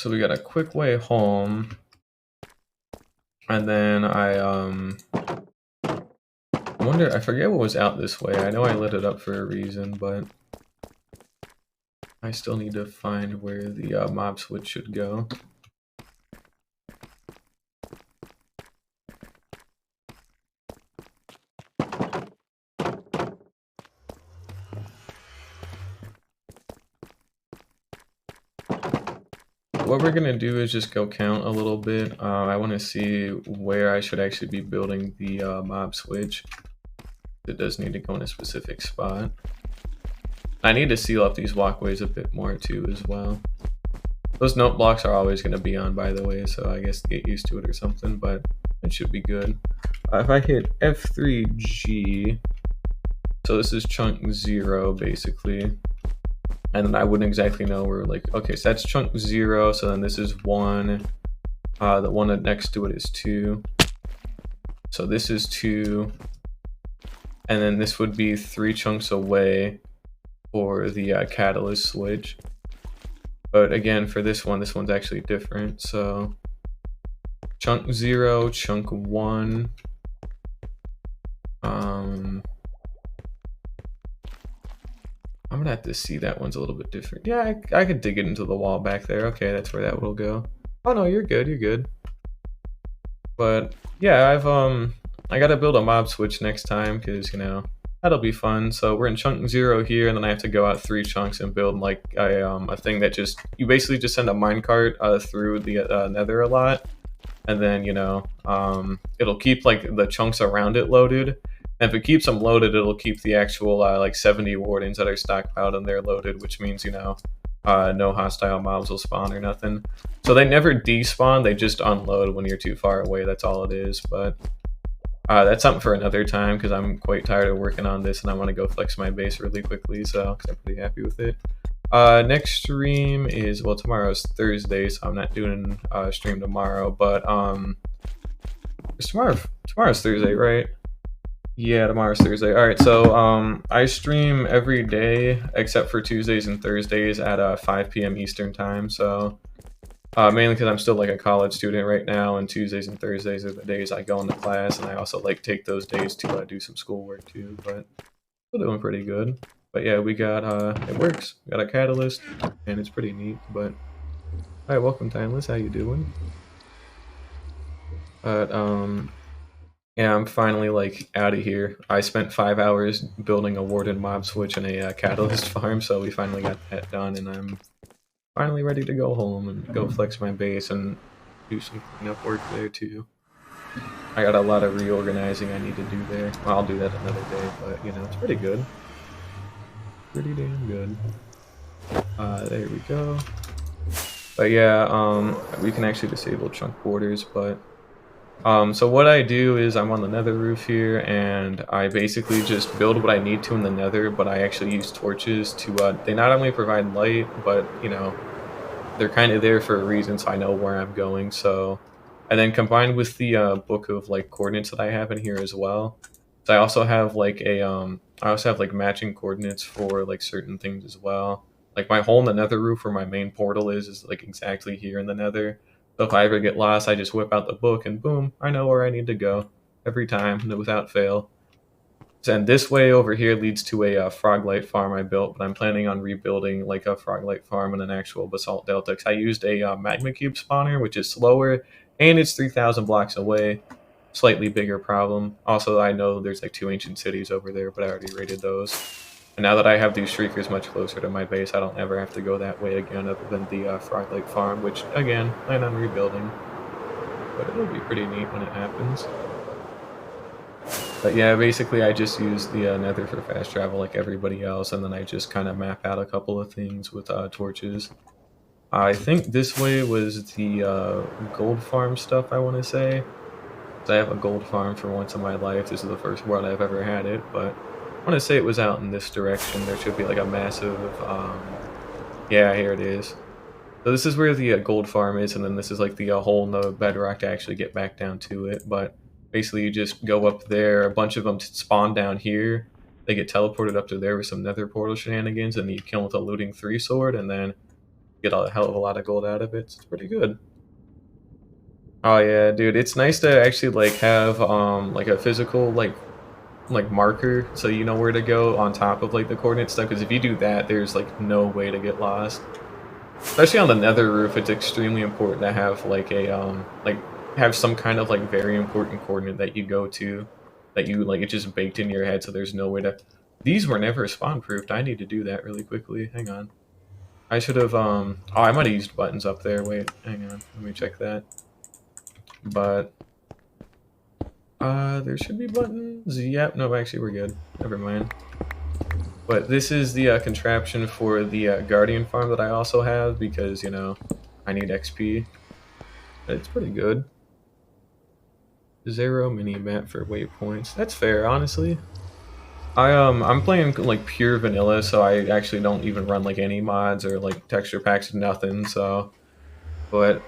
So we got a quick way home. And then I wonder, I forget what was out this way. I know I lit it up for a reason, but I still need to find where the mob switch should go. What we're gonna do is just go count a little bit. I want to see where I should actually be building the mob switch. It does need to go in a specific spot. I need to seal up these walkways a bit more too as well. Those note blocks are always going to be on, by the way, so I guess get used to it or something, but it should be good. If I hit F3G, so this is chunk 0 basically. And then I wouldn't exactly know where, like, okay, so that's chunk 0, so then this is 1. The one next to it is 2. So this is 2. And then this would be 3 chunks away for the catalyst switch. But again, for this one's actually different. So chunk 0, chunk 1. I'm gonna have to see that one's a little bit different. Yeah, I could dig it into the wall back there. Okay, that's where that will go. Oh no, you're good, you're good. But yeah, I gotta build a mob switch next time because, you know, that'll be fun. So we're in chunk 0 here, and then I have to go out 3 chunks and build like a thing that just, you basically just send a minecart through the nether a lot, and then, you know, it'll keep like the chunks around it loaded. And if it keeps them loaded, it'll keep the actual like 70 wardens that are stockpiled and they're loaded, which means, you know, no hostile mobs will spawn or nothing. So they never despawn, they just unload when you're too far away, that's all it is. But that's something for another time because I'm quite tired of working on this and I want to go flex my base really quickly, so I'm pretty happy with it. Next stream is, well, tomorrow's Thursday, so I'm not doing a stream tomorrow, but tomorrow's Thursday, right? Yeah, tomorrow's Thursday. Alright, so I stream every day except for Tuesdays and Thursdays at 5 p.m. Eastern time, so mainly because I'm still like a college student right now, and Tuesdays and Thursdays are the days I go into class, and I also like take those days to do some schoolwork too, but still doing pretty good. But yeah, we got, it works. We got a catalyst, and it's pretty neat, but... Alright, welcome Timeless, how you doing? But, yeah, I'm finally, like, out of here. I spent 5 hours building a Warden Mob Switch and a catalyst farm, so we finally got that done, and I'm finally ready to go home and go flex my base and do some cleanup work there, too. I got a lot of reorganizing I need to do there. Well, I'll do that another day, but, you know, it's pretty good. Pretty damn good. There we go. But yeah, we can actually disable chunk borders, but... so what I do is I'm on the nether roof here, and I basically just build what I need to in the nether, but I actually use torches to, they not only provide light, but, you know, they're kind of there for a reason, so I know where I'm going, so... And then combined with the book of, like, coordinates that I have in here as well, so I also have, like, matching coordinates for, like, certain things as well. Like, my hole in the nether roof where my main portal is like, exactly here in the nether. So if I ever get lost, I just whip out the book and boom, I know where I need to go every time, without fail. And this way over here leads to a froglight farm I built, but I'm planning on rebuilding like a froglight farm and an actual basalt delta. I used a magma cube spawner, which is slower, and it's 3,000 blocks away. Slightly bigger problem. Also, I know there's like 2 ancient cities over there, but I already raided those. And now that I have these shriekers much closer to my base, I don't ever have to go that way again other than the Froglight farm, which, again, I plan on rebuilding. But it'll be pretty neat when it happens. But yeah, basically I just use the nether for fast travel like everybody else, and then I just kind of map out a couple of things with torches. I think this way was the gold farm stuff, I want to say. I have a gold farm for once in my life. This is the first world I've ever had it, but... I want to say it was out in this direction. There should be like a massive, yeah, here it is. So this is where the gold farm is, and then this is like the hole in the bedrock to actually get back down to it. But basically you just go up there, a bunch of them spawn down here, they get teleported up to there with some nether portal shenanigans, and you kill them with a looting 3 sword, and then get a hell of a lot of gold out of it. It's pretty good. Oh yeah, dude, it's nice to actually like have like a physical like marker so you know where to go on top of like the coordinate stuff, because if you do that, there's like no way to get lost. Especially on the nether roof, it's extremely important to have like a like have some kind of like very important coordinate that you go to, that you like, it's just baked in your head so there's no way to. These were never spawn proofed. I need to do that really quickly. Hang on. I should have oh, I might have used buttons up there. Wait, hang on. Let me check that. But there should be buttons. Yep, no, actually we're good. Never mind. But this is the contraption for the Guardian farm that I also have because, you know, I need XP. It's pretty good. 0 mini map for waypoints. That's fair, honestly. I'm playing like pure vanilla, so I actually don't even run like any mods or like texture packs, nothing. So, but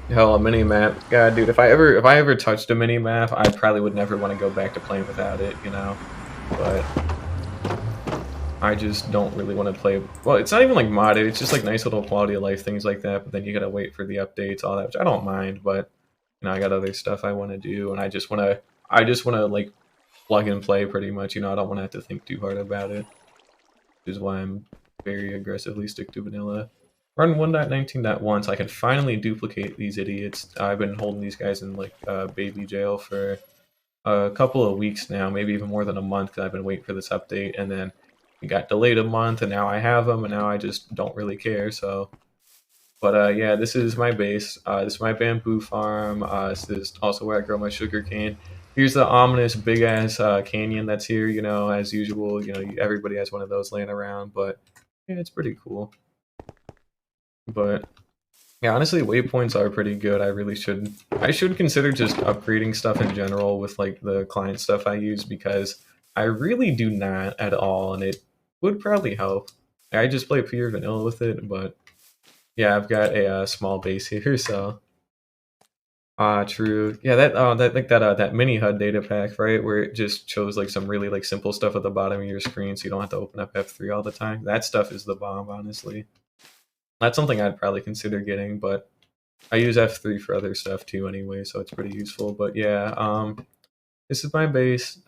hell, a mini map. God, dude, if I ever touched a mini map, I probably would never want to go back to playing without it, you know. But I just don't really want to play. Well, it's not even like modded. It's just like nice little quality of life things like that. But then you gotta wait for the updates, all that, which I don't mind. But you know, I got other stuff I want to do, and I just wanna like plug and play pretty much. You know, I don't want to have to think too hard about it, which is why I'm very aggressively stick to vanilla. Run 1.19.1 so I can finally duplicate these idiots. I've been holding these guys in like baby jail for a couple of weeks now, maybe even more than a month, because I've been waiting for this update, and then it got delayed a month, and now I have them, and now I just don't really care. So, but yeah, this is my base. This is my bamboo farm. This is also where I grow my sugar cane. Here's the ominous big ass canyon that's here. You know, as usual. You know, everybody has one of those laying around, but yeah, it's pretty cool. But yeah, honestly, waypoints are pretty good. I should consider just upgrading stuff in general with like the client stuff I use, because I really do not at all, and it would probably help. I just play pure vanilla with it, but yeah, I've got a small base here, so true. Yeah, that like that mini HUD data pack, right, where it just shows like some really like simple stuff at the bottom of your screen, so you don't have to open up F3 all the time. That stuff is the bomb, honestly. That's something I'd probably consider getting, but I use F3 for other stuff too anyway, so it's pretty useful. But yeah, this is my base.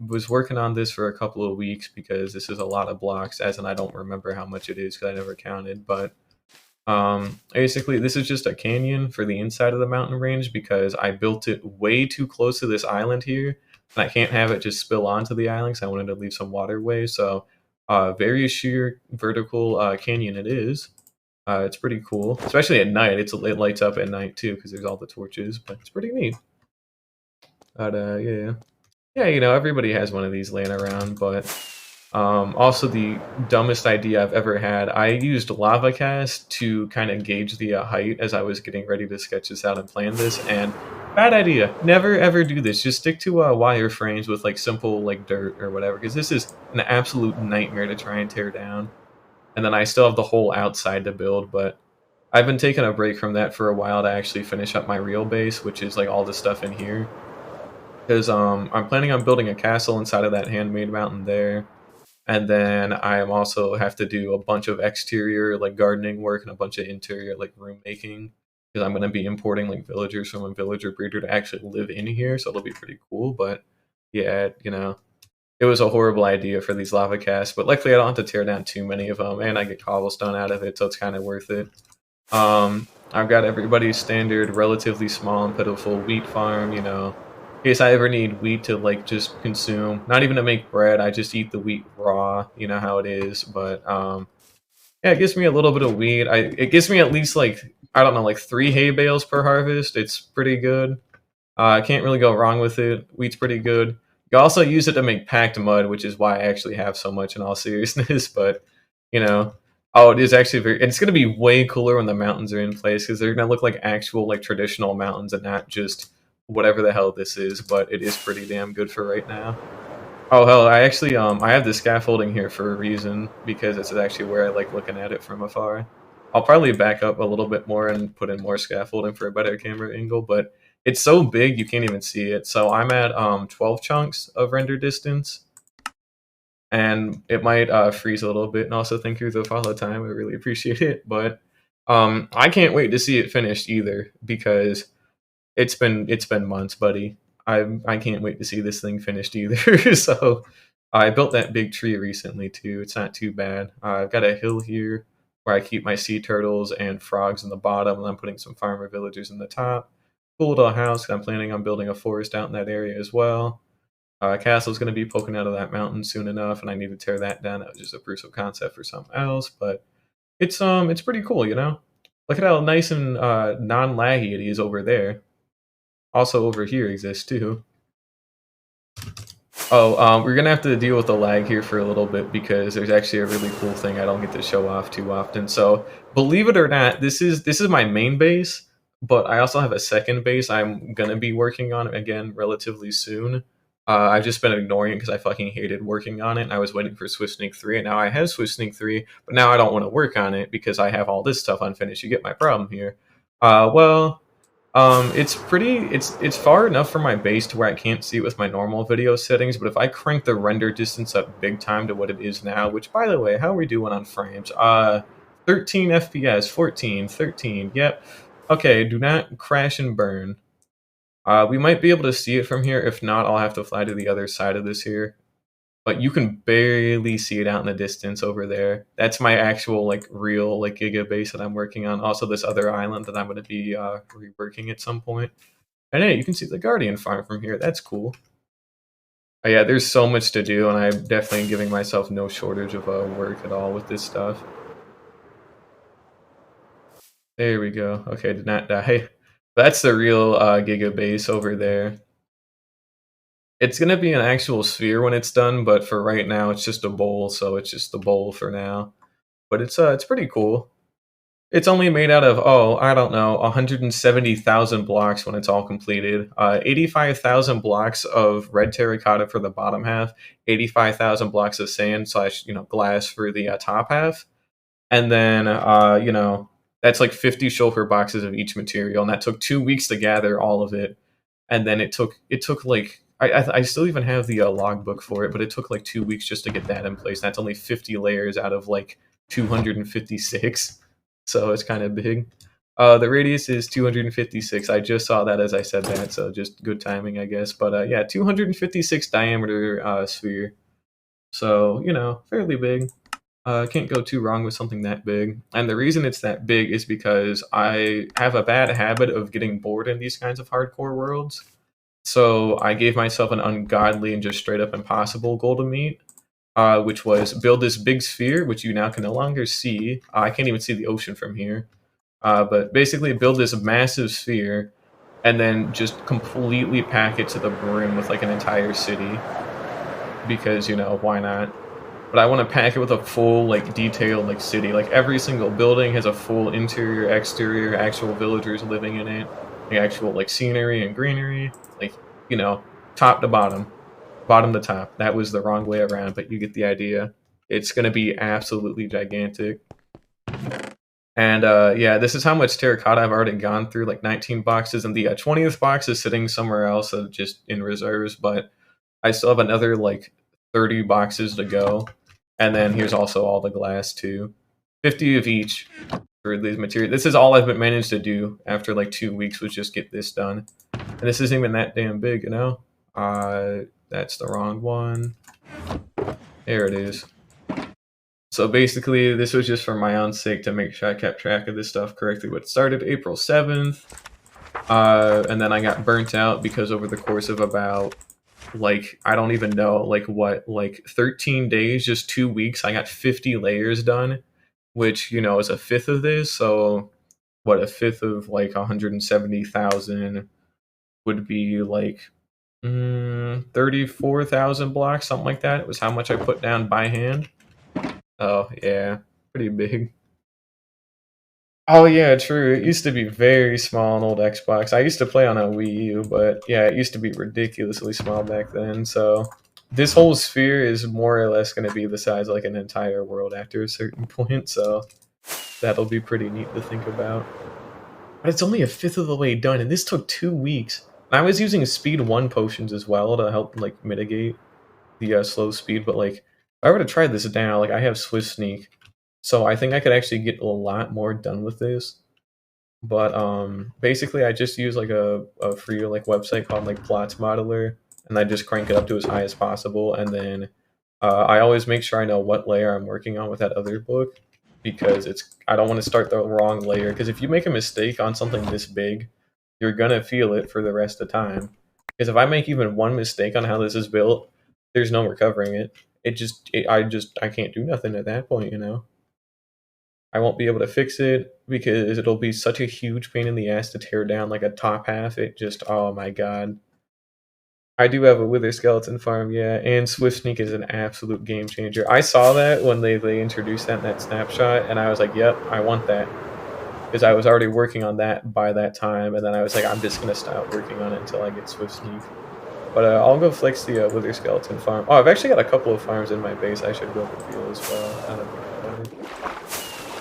Was working on this for a couple of weeks because this is a lot of blocks, as in I don't remember how much it is because I never counted. But basically, this is just a canyon for the inside of the mountain range because I built it way too close to this island here, and I can't have it just spill onto the island because I wanted to leave some waterway. So, very sheer vertical canyon it is. It's pretty cool, especially at night. It lights up at night too because there's all the torches, but it's pretty neat. But yeah, yeah, you know, everybody has one of these laying around. But also the dumbest idea I've ever had. I used lava cast to kind of gauge the height as I was getting ready to sketch this out and plan this. And bad idea. Never ever do this. Just stick to wire frames with like simple like dirt or whatever, because this is an absolute nightmare to try and tear down. And then I still have the whole outside to build, but I've been taking a break from that for a while to actually finish up my real base, which is like all the stuff in here. Because I'm planning on building a castle inside of that handmade mountain there. And then I am also have to do a bunch of exterior like gardening work and a bunch of interior like room making. Because I'm going to be importing like villagers from a villager breeder to actually live in here, so it'll be pretty cool. But yeah, you know, it was a horrible idea for these lava casts, but luckily I don't have to tear down too many of them, and I get cobblestone out of it, so it's kind of worth it. I've got everybody's standard, relatively small and pitiful wheat farm, you know, in case I ever need wheat to like just consume, not even to make bread. I just eat the wheat raw, you know how it is. But yeah, it gives me a little bit of wheat. It gives me at least like, I don't know, like 3 hay bales per harvest. It's pretty good. I can't really go wrong with it. Wheat's pretty good. You can also use it to make packed mud, which is why I actually have so much in all seriousness. But, you know, oh, it is actually very, it's going to be way cooler when the mountains are in place because they're going to look like actual, like traditional mountains and not just whatever the hell this is. But it is pretty damn good for right now. Oh, hell, I actually, I have the scaffolding here for a reason because it's actually where I like looking at it from afar. I'll probably back up a little bit more and put in more scaffolding for a better camera angle, but it's so big you can't even see it. So I'm at 12 chunks of render distance, and it might freeze a little bit. And also thank you for the follow time. I really appreciate it. But I can't wait to see it finished either because it's been months, buddy. I can't wait to see this thing finished either. So I built that big tree recently too. It's not too bad. I've got a hill here where I keep my sea turtles and frogs in the bottom, and I'm putting some farmer villagers in the top. Cool little house. I'm planning on building a forest out in that area as well. Castle's going to be poking out of that mountain soon enough, and I need to tear that down. That was just a proof of concept for something else, but it's pretty cool, you know. Look at how nice and non-laggy it is over there. Also over here exists too. Oh, we're gonna have to deal with the lag here for a little bit because there's actually a really cool thing I don't get to show off too often. So, believe it or not, this is my main base, but I also have a second base I'm gonna be working on again relatively soon. I've just been ignoring it because I fucking hated working on it. And I was waiting for Swift Sneak 3, and now I have Swift Sneak 3, but now I don't want to work on it because I have all this stuff unfinished. You get my problem here. Well, it's far enough from my base to where I can't see it with my normal video settings, but if I crank the render distance up big time to what it is now, which by the way, how are we doing on frames? 13 FPS, 14, 13, yep. Okay, do not crash and burn. We might be able to see it from here. If not, I'll have to fly to the other side of this here. But you can barely see it out in the distance over there. That's my actual, like, real, like, giga base that I'm working on. Also, this other island that I'm going to be reworking at some point. And hey, you can see the Guardian farm from here. That's cool. Yeah, there's so much to do, and I'm definitely giving myself no shortage of work at all with this stuff. There we go. Okay, did not die. That's the real giga base over there. It's gonna be an actual sphere when it's done, but for right now, it's just a bowl, so it's just the bowl for now. But it's pretty cool. It's only made out of, oh, I don't know, 170,000 blocks when it's all completed. 85,000 blocks of red terracotta for the bottom half, 85,000 blocks of sand slash, glass for the top half. And then, that's like 50 shulker boxes of each material, and that took 2 weeks to gather all of it. And then it took like I still even have the logbook for it, but it took like 2 weeks just to get that in place. That's only 50 layers out of like 256, so it's kind of big. The radius is 256. I just saw that as I said that, so just good timing, I guess. But yeah, 256 diameter sphere, so fairly big. Can't go too wrong with something that big. And the reason it's that big is because I have a bad habit of getting bored in these kinds of hardcore worlds. So I gave myself an ungodly and just straight up impossible goal to meet, which was build this big sphere, which you now can no longer see. I can't even see the ocean from here. But basically build this massive sphere and then just completely pack it to the brim with like an entire city. Because, why not? But I want to pack it with a full, like, detailed, like, city. Like, every single building has a full interior, exterior, actual villagers living in it. The actual, like, scenery and greenery. Like, top to bottom. Bottom to top. That was the wrong way around, but you get the idea. It's going to be absolutely gigantic. And, yeah, this is how much terracotta I've already gone through, like 19 boxes. And the 20th box is sitting somewhere else, just in reserves. But I still have another, like, 30 boxes to go. And then here's also all the glass too. 50 of each for these materials. This is all I've managed to do after like 2 weeks was just get this done. And this isn't even that damn big, That's the wrong one. There it is. So basically, this was just for my own sake to make sure I kept track of this stuff correctly. But it started April 7th. And then I got burnt out because over the course of about like I don't even know like 13 days, just 2 weeks, I got 50 layers done, which is a fifth of this. So what, a fifth of like 170,000 would be like 34,000 blocks, something like that. It was how much I put down by hand. Oh yeah, pretty big. Oh yeah, true. It used to be very small on old Xbox. I used to play on a Wii U, but yeah, it used to be ridiculously small back then. So this whole sphere is more or less going to be the size of like an entire world after a certain point. So that'll be pretty neat to think about. But it's only a fifth of the way done, and this took 2 weeks. And I was using speed 1 potions as well to help like mitigate the slow speed. But like, if I were to try this now, like I have Swift Sneak. So I think I could actually get a lot more done with this. But basically I just use like a free like website called like Plots Modeler, and I just crank it up to as high as possible, and then I always make sure I know what layer I'm working on with that other book, because I don't want to start the wrong layer, because if you make a mistake on something this big, you're gonna feel it for the rest of the time. Because if I make even one mistake on how this is built, there's no recovering it. I can't do nothing at that point, you know. I won't be able to fix it because it'll be such a huge pain in the ass to tear down like a top half. It just, oh my god. I do have a Wither Skeleton farm, yeah, and Swift Sneak is an absolute game changer. I saw that when they introduced that in that snapshot, and I was like, yep, I want that. Because I was already working on that by that time, and then I was like, I'm just going to stop working on it until I get Swift Sneak. But I'll go flex the Wither Skeleton farm. Oh, I've actually got a couple of farms in my base I should go reveal as well.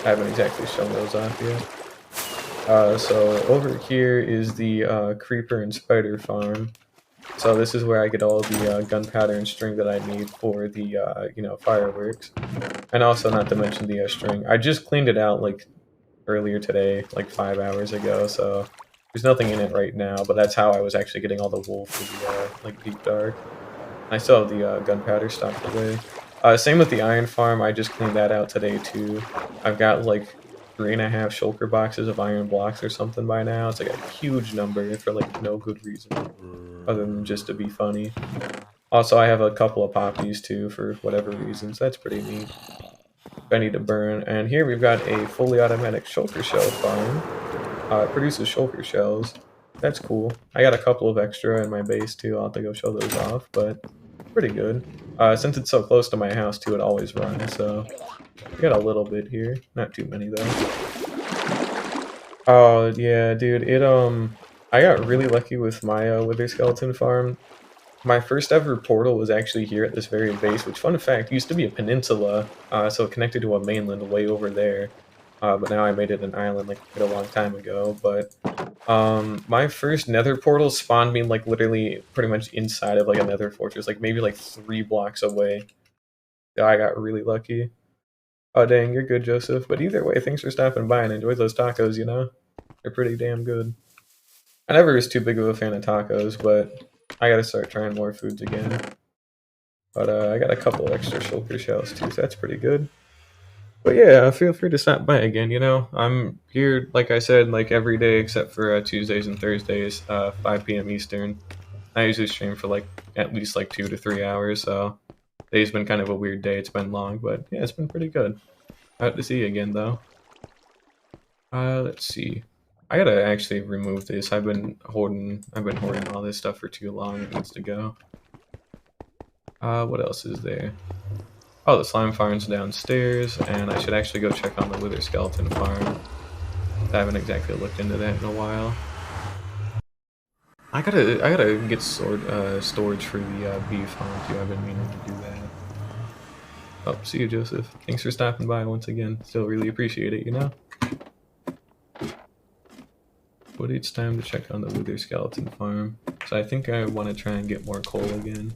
I haven't exactly shown those off yet. So over here is the Creeper and Spider farm. So this is where I get all the gunpowder and string that I need for the fireworks, and also not to mention the string. I just cleaned it out like earlier today, like 5 hours ago. So there's nothing in it right now, but that's how I was actually getting all the wool for the like deep dark. I still have the gunpowder stocked away. Same with the iron farm. I just cleaned that out today too. I've got like 3.5 shulker boxes of iron blocks or something by now. It's like a huge number for like no good reason other than just to be funny. Also, I have a couple of poppies too for whatever reasons. That's pretty neat. I need to burn. And here we've got a fully automatic shulker shell farm. It produces shulker shells. That's cool. I got a couple of extra in my base too. I'll have to go show those off, but pretty good. Since it's so close to my house too, it always runs, so I got a little bit here. Not too many though. Oh yeah, dude, I got really lucky with my Wither Skeleton farm. My first ever portal was actually here at this very base, which, fun fact, used to be a peninsula, so it connected to a mainland way over there. But now I made it an island like quite a long time ago. But my first nether portal spawned me like literally pretty much inside of like a nether fortress, like maybe like 3 blocks away. I got really lucky. Oh dang, you're good, Joseph. But either way, thanks for stopping by and enjoy those tacos, you know? They're pretty damn good. I never was too big of a fan of tacos, but I gotta start trying more foods again. But I got a couple of extra shulker shells too, so that's pretty good. But yeah, feel free to stop by again, you know? I'm here, like I said, like every day except for Tuesdays and Thursdays, 5 p.m. Eastern. I usually stream for like at least like 2 to 3 hours, so today's been kind of a weird day. It's been long, but yeah, it's been pretty good. I hope to see you again, though. Let's see. I gotta actually remove this. I've been hoarding all this stuff for too long. It needs to go. What else is there? Oh, the slime farm's downstairs, and I should actually go check on the Wither Skeleton farm. I haven't exactly looked into that in a while. I gotta get storage for the beef farm too. I've been meaning to do that. Oh, see you, Joseph. Thanks for stopping by once again. Still really appreciate it, you know? But it's time to check on the Wither Skeleton farm. So I think I want to try and get more coal again.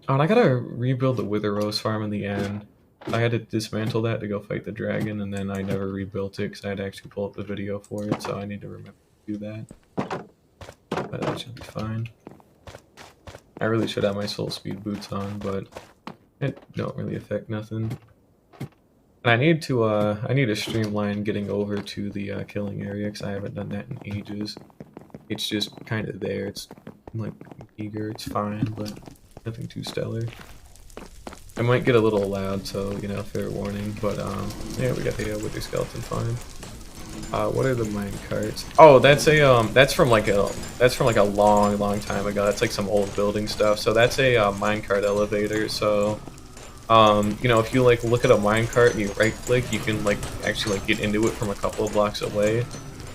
Oh, and I gotta rebuild the Wither Rose farm in the end. I had to dismantle that to go fight the dragon, and then I never rebuilt it because I had to actually pull up the video for it, so I need to remember to do that. But that should be fine. I really should have my soul speed boots on, but it don't really affect nothing. And I need to streamline getting over to the killing area because I haven't done that in ages. It's just kind of there. It's like eager. It's fine, but nothing too stellar. I might get a little loud, so you know, fair warning. But yeah, we got the Wither Skeleton farm. What are the mine carts? Oh, that's from like a long time ago. That's like some old building stuff. So that's a minecart elevator. So you know, if you like look at a minecart and you right click, you can like actually like get into it from a couple of blocks away.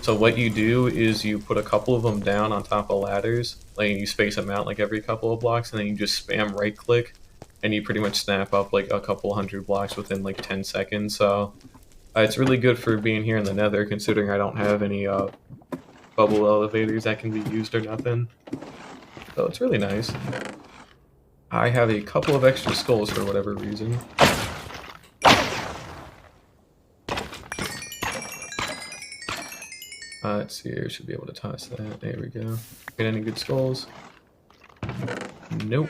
So what you do is you put a couple of them down on top of ladders, like you space them out like every couple of blocks, and then you just spam right click, and you pretty much snap up like a couple hundred blocks within like 10 seconds. So it's really good for being here in the Nether, considering I don't have any bubble elevators that can be used or nothing. So it's really nice. I have a couple of extra skulls for whatever reason. Let's see here. Should be able to toss that. There we go. Get any good skulls? Nope.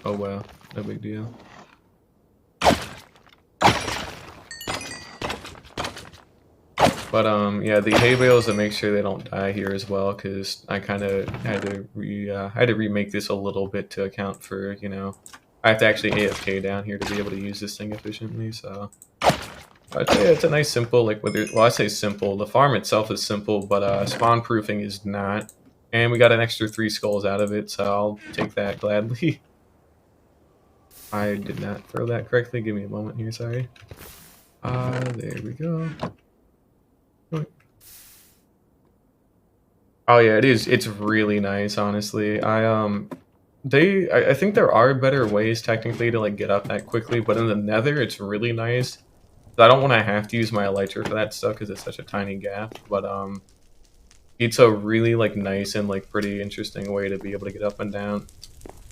Oh well. No big deal. But yeah, the hay bales to make sure they don't die here as well, because I kind of had to remake this a little bit to account for, you know, I have to actually AFK down here to be able to use this thing efficiently. So I'd say it's a nice simple, like, well, I say simple. The farm itself is simple, but spawn proofing is not. And we got an extra 3 skulls out of it, so I'll take that gladly. I did not throw that correctly. Give me a moment here. Sorry. There we go. Oh yeah, it is. It's really nice, honestly. I think there are better ways technically to like get up that quickly, but in the Nether, it's really nice. I don't want to have to use my elytra for that stuff because it's such a tiny gap. But it's a really like nice and like pretty interesting way to be able to get up and down.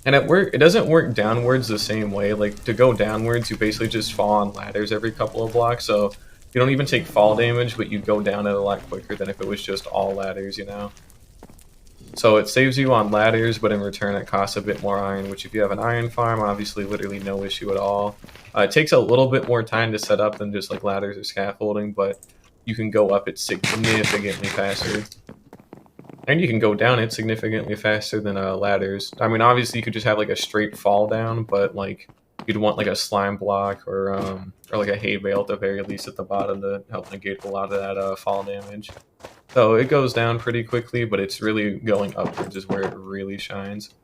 And it doesn't work downwards the same way. Like to go downwards, you basically just fall on ladders every couple of blocks. So you don't even take fall damage, but you go down it a lot quicker than if it was just all ladders, you know? So it saves you on ladders, but in return it costs a bit more iron, which if you have an iron farm, obviously literally no issue at all. It takes a little bit more time to set up than just like ladders or scaffolding, but you can go up it significantly faster. And you can go down it significantly faster than ladders. I mean, obviously you could just have like a straight fall down, but like you'd want like a slime block or like a hay bale at the very least at the bottom to help negate a lot of that fall damage. So it goes down pretty quickly, but it's really going upwards is where it really shines.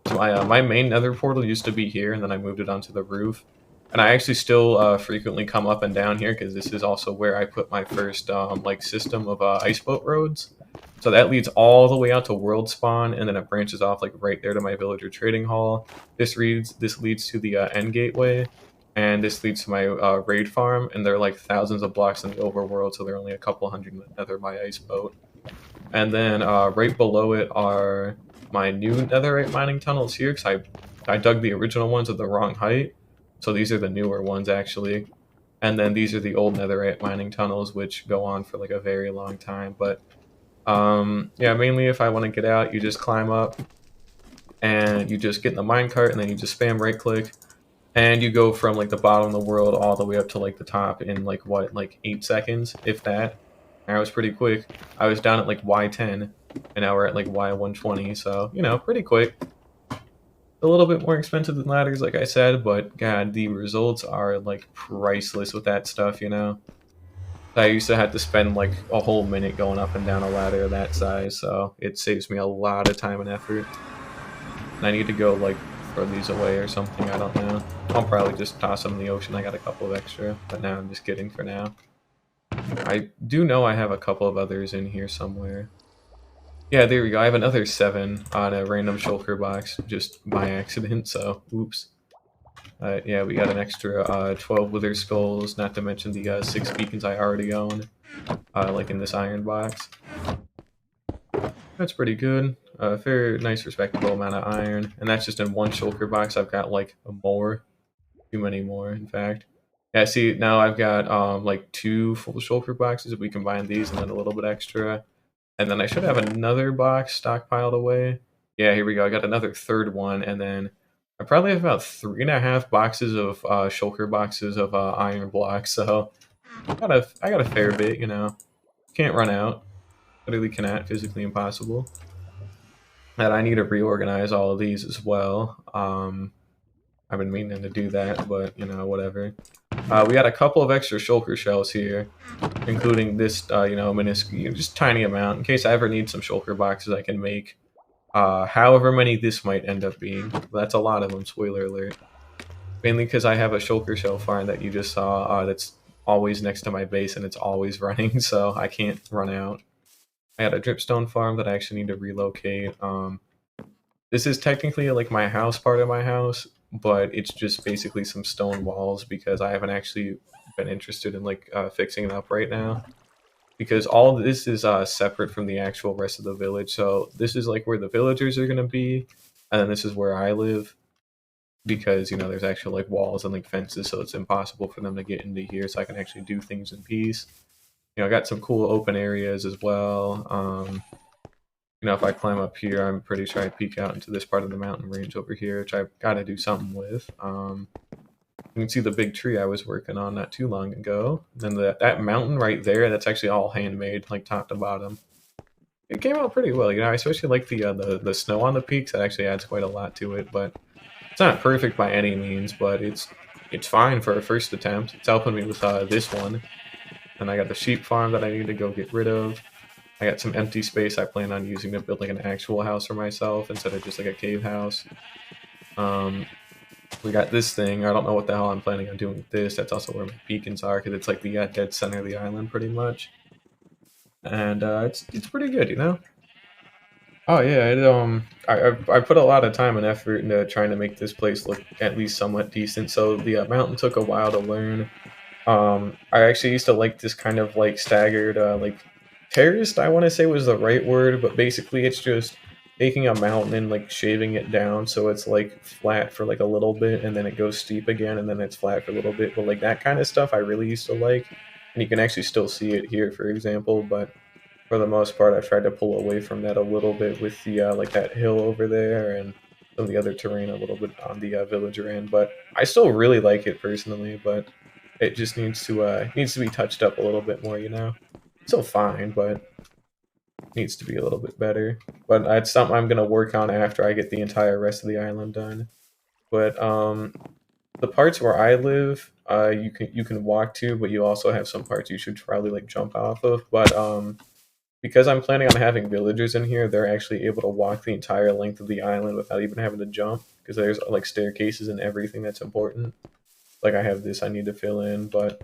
So my main nether portal used to be here, and then I moved it onto the roof. And I actually still frequently come up and down here because this is also where I put my first like system of ice boat roads. So that leads all the way out to world spawn, and then it branches off like right there to my villager trading hall. This leads to the end gateway, and this leads to my raid farm. And there are like thousands of blocks in the overworld, so they're only a couple hundred nether by ice boat. And then right below it are my new netherite mining tunnels here, because I dug the original ones at the wrong height. So these are the newer ones actually. And then these are the old netherite mining tunnels, which go on for like a very long time. But yeah, mainly if I want to get out, you just climb up and you just get in the minecart and then you just spam right click and you go from like the bottom of the world all the way up to like the top in like what, like 8 seconds, if that. And I was pretty quick. I was down at like Y10 and now we're at like Y120, so you know, pretty quick. A little bit more expensive than ladders, like I said, but god, the results are like priceless with that stuff, you know. I used to have to spend like a whole minute going up and down a ladder that size, so it saves me a lot of time and effort. And I need to go like throw these away or something, I don't know. I'll probably just toss them in the ocean. I got a couple of extra, but now I'm just kidding for now. I do know I have a couple of others in here somewhere. Yeah, there we go. I have another 7 on a random shulker box just by accident, so oops. Yeah, we got an extra 12 wither skulls, not to mention the 6 beacons I already own, like in this iron box. That's pretty good. Fair, nice, respectable amount of iron, and that's just in one shulker box. I've got like more, too many more, in fact. Yeah, see, now I've got like 2 full shulker boxes if we combine these, and then a little bit extra. And then I should have another box stockpiled away. Yeah, here we go. I got another 3rd one, and then I probably have about 3.5 boxes of shulker boxes of iron blocks. So I got a fair bit, you know. Can't run out. Literally cannot. Physically impossible. And I need to reorganize all of these as well. I've been meaning to do that, but you know, whatever. We got a couple of extra shulker shells here, including this, you know, minuscule, just tiny amount, in case I ever need some shulker boxes I can make. However many this might end up being. That's a lot of them, spoiler alert. Mainly because I have a shulker shell farm that you just saw that's always next to my base and it's always running, so I can't run out. I got a dripstone farm that I actually need to relocate. This is technically like my house part of my house, but it's just basically some stone walls because I haven't actually been interested in like fixing it up right now. Because all of this is separate from the actual rest of the village. So this is like where the villagers are going to be, and then this is where I live. Because, you know, there's actually like walls and like fences, so it's impossible for them to get into here, so I can actually do things in peace. I got some cool open areas as well. If I climb up here, I'm pretty sure I peek out into this part of the mountain range over here, which I've got to do something with. You can see the big tree I was working on not too long ago. Then that mountain right there, that's actually all handmade, like top to bottom. It came out pretty well, I especially like the snow on the peaks. That actually adds quite a lot to it, but it's not perfect by any means. But it's fine for a first attempt. It's helping me with this one, and I got the sheep farm that I need to go get rid of. I got some empty space I plan on using to build like an actual house for myself instead of just like a cave house. We got this thing. I don't know what the hell I'm planning on doing with this. That's also where my beacons are because it's like the dead center of the island pretty much. And it's pretty good. Oh yeah, I put a lot of time and effort into trying to make this place look at least somewhat decent. So the mountain took a while to learn. I actually used to like this kind of like staggered like terraced, I want to say was the right word, but basically it's just taking a mountain and like shaving it down so it's like flat for like a little bit and then it goes steep again and then it's flat for a little bit. But like that kind of stuff I really used to like, and you can actually still see it here, for example. But for the most part, I've tried to pull away from that a little bit with the like that hill over there and some of the other terrain a little bit on the villager end. But I still really like it personally, but it just needs to be touched up a little bit more. Still fine, but needs to be a little bit better. But it's something I'm gonna work on after I get the entire rest of the island done. But the parts where I live, you can walk to, but you also have some parts you should probably like jump off of. But because I'm planning on having villagers in here, they're actually able to walk the entire length of the island without even having to jump because there's like staircases and everything that's important. Like I have this I need to fill in, but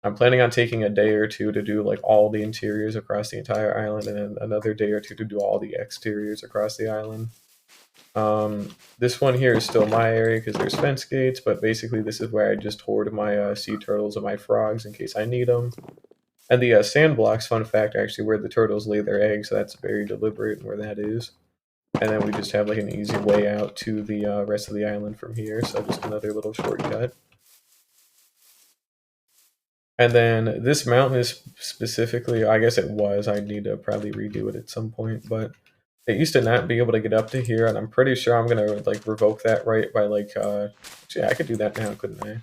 I'm planning on taking a day or two to do like all the interiors across the entire island, and then another day or two to do all the exteriors across the island. This one here is still my area because there's fence gates, but basically this is where I just hoard my sea turtles and my frogs in case I need them. And the sand blocks, fun fact, actually where the turtles lay their eggs, so that's very deliberate where that is. And then we just have like an easy way out to the rest of the island from here, so just another little shortcut. And then this mountain is specifically, I guess it was, I need to probably redo it at some point, but it used to not be able to get up to here, and I'm pretty sure I'm gonna like revoke that right by like, yeah, I could do that now, couldn't I?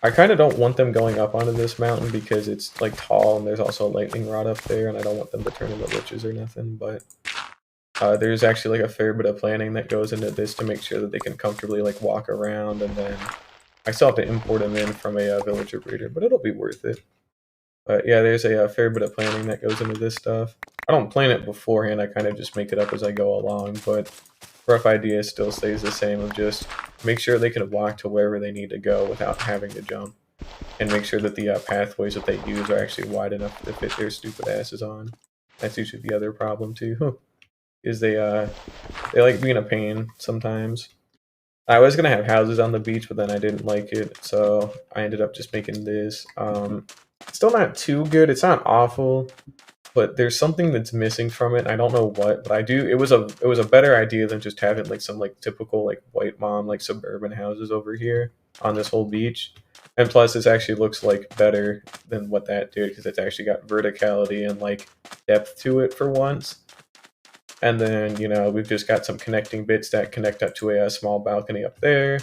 I kind of don't want them going up onto this mountain because it's like tall and there's also a lightning rod up there, and I don't want them to turn into witches or nothing, but there's actually like a fair bit of planning that goes into this to make sure that they can comfortably like walk around, and then I still have to import them in from a villager breeder, but it'll be worth it. But yeah, there's a fair bit of planning that goes into this stuff. I don't plan it beforehand, I kind of just make it up as I go along, but rough idea still stays the same of just make sure they can walk to wherever they need to go without having to jump. And make sure that the pathways that they use are actually wide enough to fit their stupid asses on. That's usually the other problem too, is they like being a pain sometimes. I was gonna have houses on the beach, but then I didn't like it, so I ended up just making this. Still not too good. It's not awful, but there's something that's missing from it. I don't know what, but I do. It was a better idea than just having like some like typical like white mom like suburban houses over here on this whole beach. And plus, this actually looks like better than what that did because it's actually got verticality and like depth to it for once. And then, we've just got some connecting bits that connect up to a small balcony up there.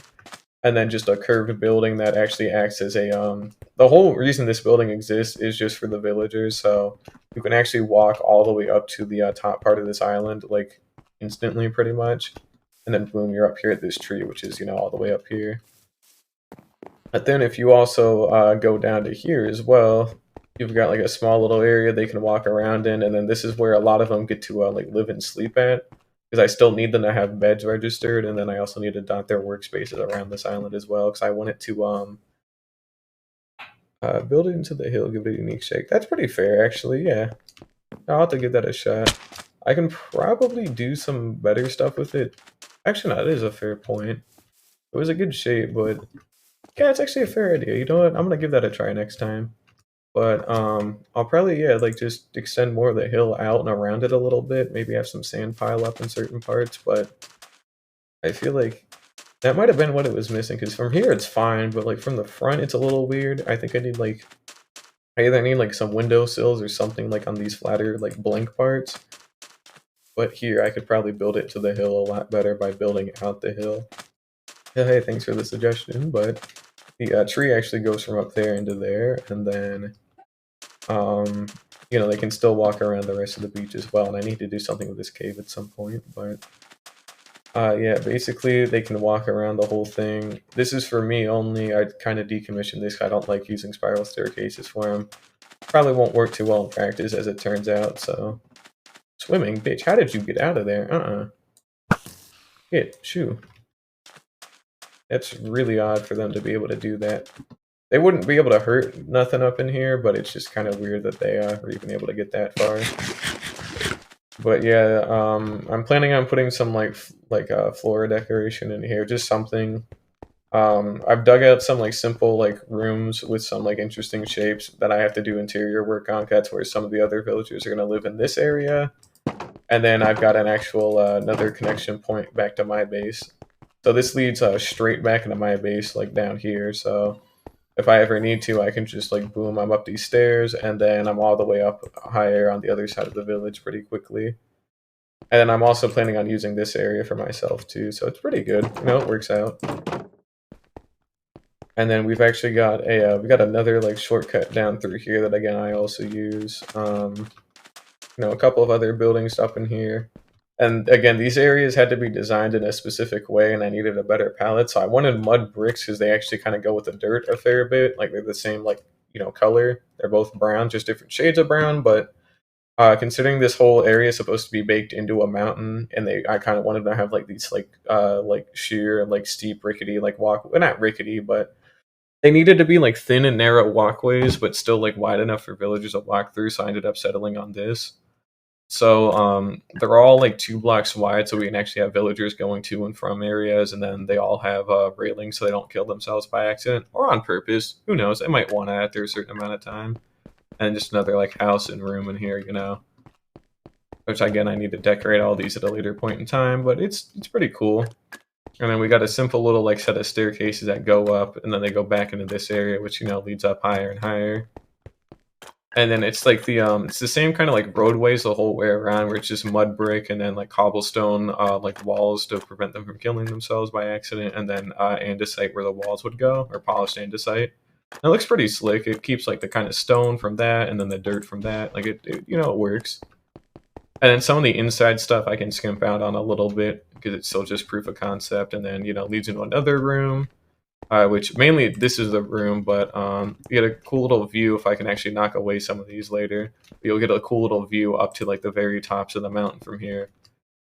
And then just a curved building that actually acts as a, the whole reason this building exists is just for the villagers. So you can actually walk all the way up to the top part of this island, like instantly pretty much. And then boom, you're up here at this tree, which is, all the way up here. But then if you also go down to here as well, you've got like a small little area they can walk around in, and then this is where a lot of them get to like live and sleep at, because I still need them to have beds registered, and then I also need to dot their workspaces around this island as well, because I want it to build it into the hill, give it a unique shake. That's pretty fair, actually. Yeah, I'll have to give that a shot. I can probably do some better stuff with it. Actually, no, that is a fair point. It was a good shape, but yeah, it's actually a fair idea. You know what? I'm gonna give that a try next time. But I'll probably like just extend more of the hill out and around it a little bit. Maybe have some sand pile up in certain parts. But I feel like that might have been what it was missing. Because from here it's fine, but like from the front it's a little weird. I think I need like I either need like some window sills or something like on these flatter like blank parts. But here I could probably build it to the hill a lot better by building out the hill. Yeah, hey, thanks for the suggestion, but the tree actually goes from up there into there, and then um, you know, they can still walk around the rest of the beach as well, and I need to do something with this cave at some point, but yeah, basically they can walk around the whole thing. This is for me only. I kind of decommissioned this. I don't like using spiral staircases for them. Probably won't work too well in practice as it turns out, so. Swimming? Bitch, how did you get out of there? Hit, shoo. That's really odd for them to be able to do that. They wouldn't be able to hurt nothing up in here, but it's just kind of weird that they were even able to get that far. But yeah, I'm planning on putting some like floor decoration in here, just something. I've dug out some like simple like rooms with some like interesting shapes that I have to do interior work on. That's where some of the other villagers are gonna live in this area. And then I've got an actual another connection point back to my base. So this leads straight back into my base, like down here. So if I ever need to, I can just like boom, I'm up these stairs, and then I'm all the way up higher on the other side of the village pretty quickly. And then I'm also planning on using this area for myself too, so it's pretty good. You know, it works out. And then we've actually got a we got another like shortcut down through here that again I also use. You know, a couple of other buildings up in here. And again, these areas had to be designed in a specific way, and I needed a better palette. So I wanted mud bricks because they actually kind of go with the dirt a fair bit. Like they're the same, like, you know, color. They're both brown, just different shades of brown. But considering this whole area is supposed to be baked into a mountain, and I kind of wanted to have like these like sheer, like steep, rickety, like well, not rickety, but they needed to be like thin and narrow walkways, but still like wide enough for villagers to walk through. So I ended up settling on this. So they're all like 2 blocks wide, so we can actually have villagers going to and from areas, and then they all have railings so they don't kill themselves by accident or on purpose. Who knows? They might want to after a certain amount of time. And just another like house and room in here, you know. Which again, I need to decorate all these at a later point in time, but it's pretty cool. And then we got a simple little like set of staircases that go up, and then they go back into this area, which you know leads up higher and higher. And then it's like it's the same kind of like roadways the whole way around, where it's just mud brick and then like cobblestone like walls to prevent them from killing themselves by accident, and then andesite where the walls would go, or polished andesite. It looks pretty slick. It keeps like the kind of stone from that and then the dirt from that. Like it you know, it works. And then some of the inside stuff I can skimp out on a little bit because it's still just proof of concept, and then you know leads into another room. Which mainly this is the room, but you get a cool little view if I can actually knock away some of these later. You'll get a cool little view up to like the very tops of the mountain from here,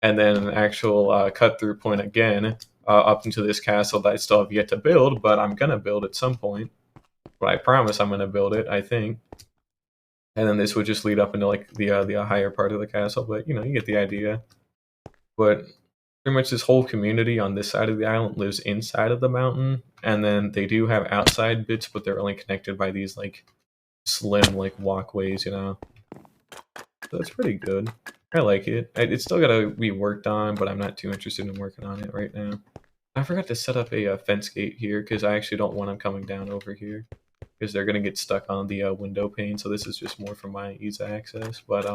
and then an actual cut through point again up into this castle that I still have yet to build, but I'm gonna build at some point. But I promise I'm gonna build it, I think. And then this would just lead up into like the higher part of the castle, but you know you get the idea. But pretty much this whole community on this side of the island lives inside of the mountain, and then they do have outside bits, but they're only connected by these like slim like walkways, you know. So it's pretty good. I like it. It's still gotta be worked on, but I'm not too interested in working on it right now. I forgot to set up a fence gate here because I actually don't want them coming down over here because they're gonna get stuck on the window pane. So this is just more for my ease of access. But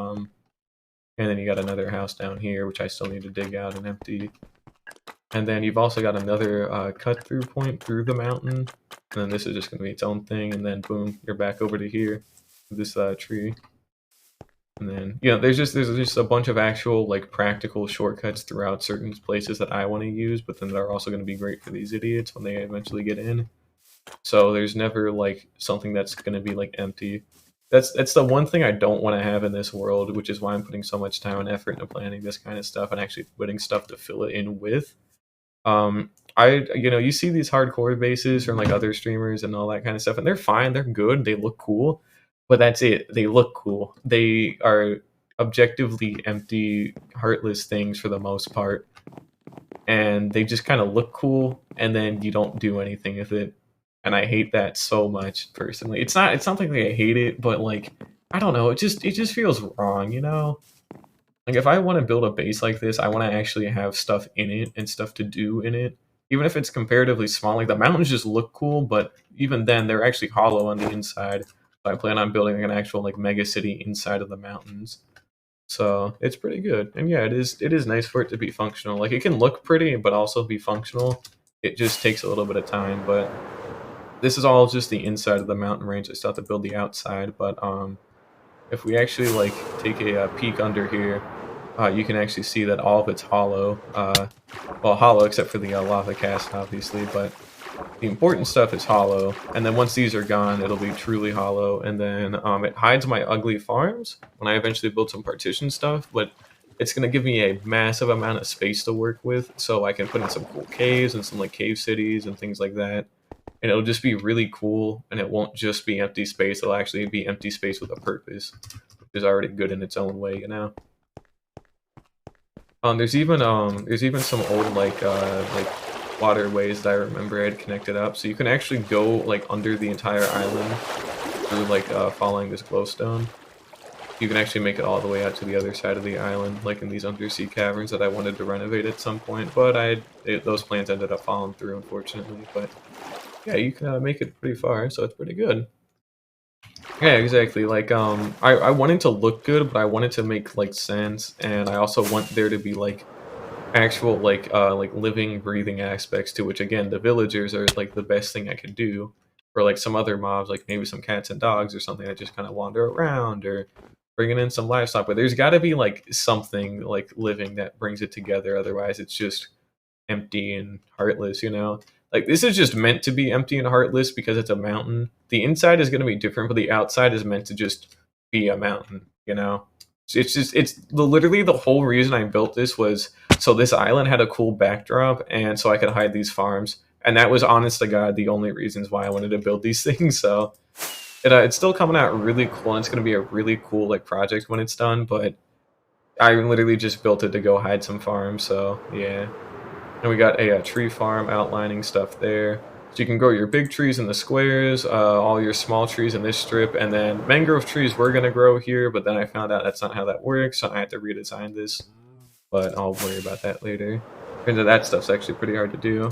and then you got another house down here, which I still need to dig out and empty. And then you've also got another cut-through point through the mountain. And then this is just going to be its own thing. And then, boom, you're back over to here with this tree. And then, you know, there's just a bunch of actual, like, practical shortcuts throughout certain places that I want to use. But then they're also going to be great for these idiots when they eventually get in. So there's never, like, something that's going to be, like, empty. That's the one thing I don't want to have in this world, which is why I'm putting so much time and effort into planning this kind of stuff and actually putting stuff to fill it in with. You see these hardcore bases from like other streamers and all that kind of stuff, and they're fine, they're good, they look cool, but that's it. They look cool. They are objectively empty, heartless things for the most part, and they just kind of look cool, and then you don't do anything with it. And I hate that so much personally. It's not something like I hate it, but like I don't know, it just feels wrong, you know? Like if I want to build a base like this, I want to actually have stuff in it and stuff to do in it. Even if it's comparatively small, like the mountains just look cool, but even then they're actually hollow on the inside. So I plan on building an actual like mega city inside of the mountains. So it's pretty good. And yeah, it is nice for it to be functional. Like it can look pretty but also be functional. It just takes a little bit of time, but this is all just the inside of the mountain range. I still have to build the outside, but if we actually like take a peek under here, you can actually see that all of it's hollow. Well, hollow except for the lava cast, obviously, but the important stuff is hollow. And then once these are gone, it'll be truly hollow. And then it hides my ugly farms when I eventually build some partition stuff, but it's going to give me a massive amount of space to work with, so I can put in some cool caves and some like cave cities and things like that. And it'll just be really cool, and it won't just be empty space. It'll actually be empty space with a purpose, which is already good in its own way, you know. There's even some old like waterways that I remember I had connected up, so you can actually go like under the entire island through like following this glowstone. You can actually make it all the way out to the other side of the island, like in these undersea caverns that I wanted to renovate at some point, but those plans ended up falling through, unfortunately. But yeah, you can make it pretty far, so it's pretty good. Yeah, exactly. Like, I wanted to look good, but I wanted to make like sense, and I also want there to be like actual like living, breathing aspects to which again the villagers are like the best thing I could do. For like some other mobs, like maybe some cats and dogs or something that just kind of wander around, or bringing in some livestock. But there's got to be like something like living that brings it together. Otherwise, it's just empty and heartless, you know? Like, this is just meant to be empty and heartless because it's a mountain. The inside is going to be different, but the outside is meant to just be a mountain, you know? So literally the whole reason I built this was so this island had a cool backdrop and so I could hide these farms. And that was, honest to God, the only reasons why I wanted to build these things. So it's still coming out really cool, and it's going to be a really cool like project when it's done, but I literally just built it to go hide some farms, so yeah. And we got a tree farm outlining stuff there. So you can grow your big trees in the squares, all your small trees in this strip, and then mangrove trees were going to grow here, but then I found out that's not how that works, so I had to redesign this. But I'll worry about that later. Turns out that stuff's actually pretty hard to do.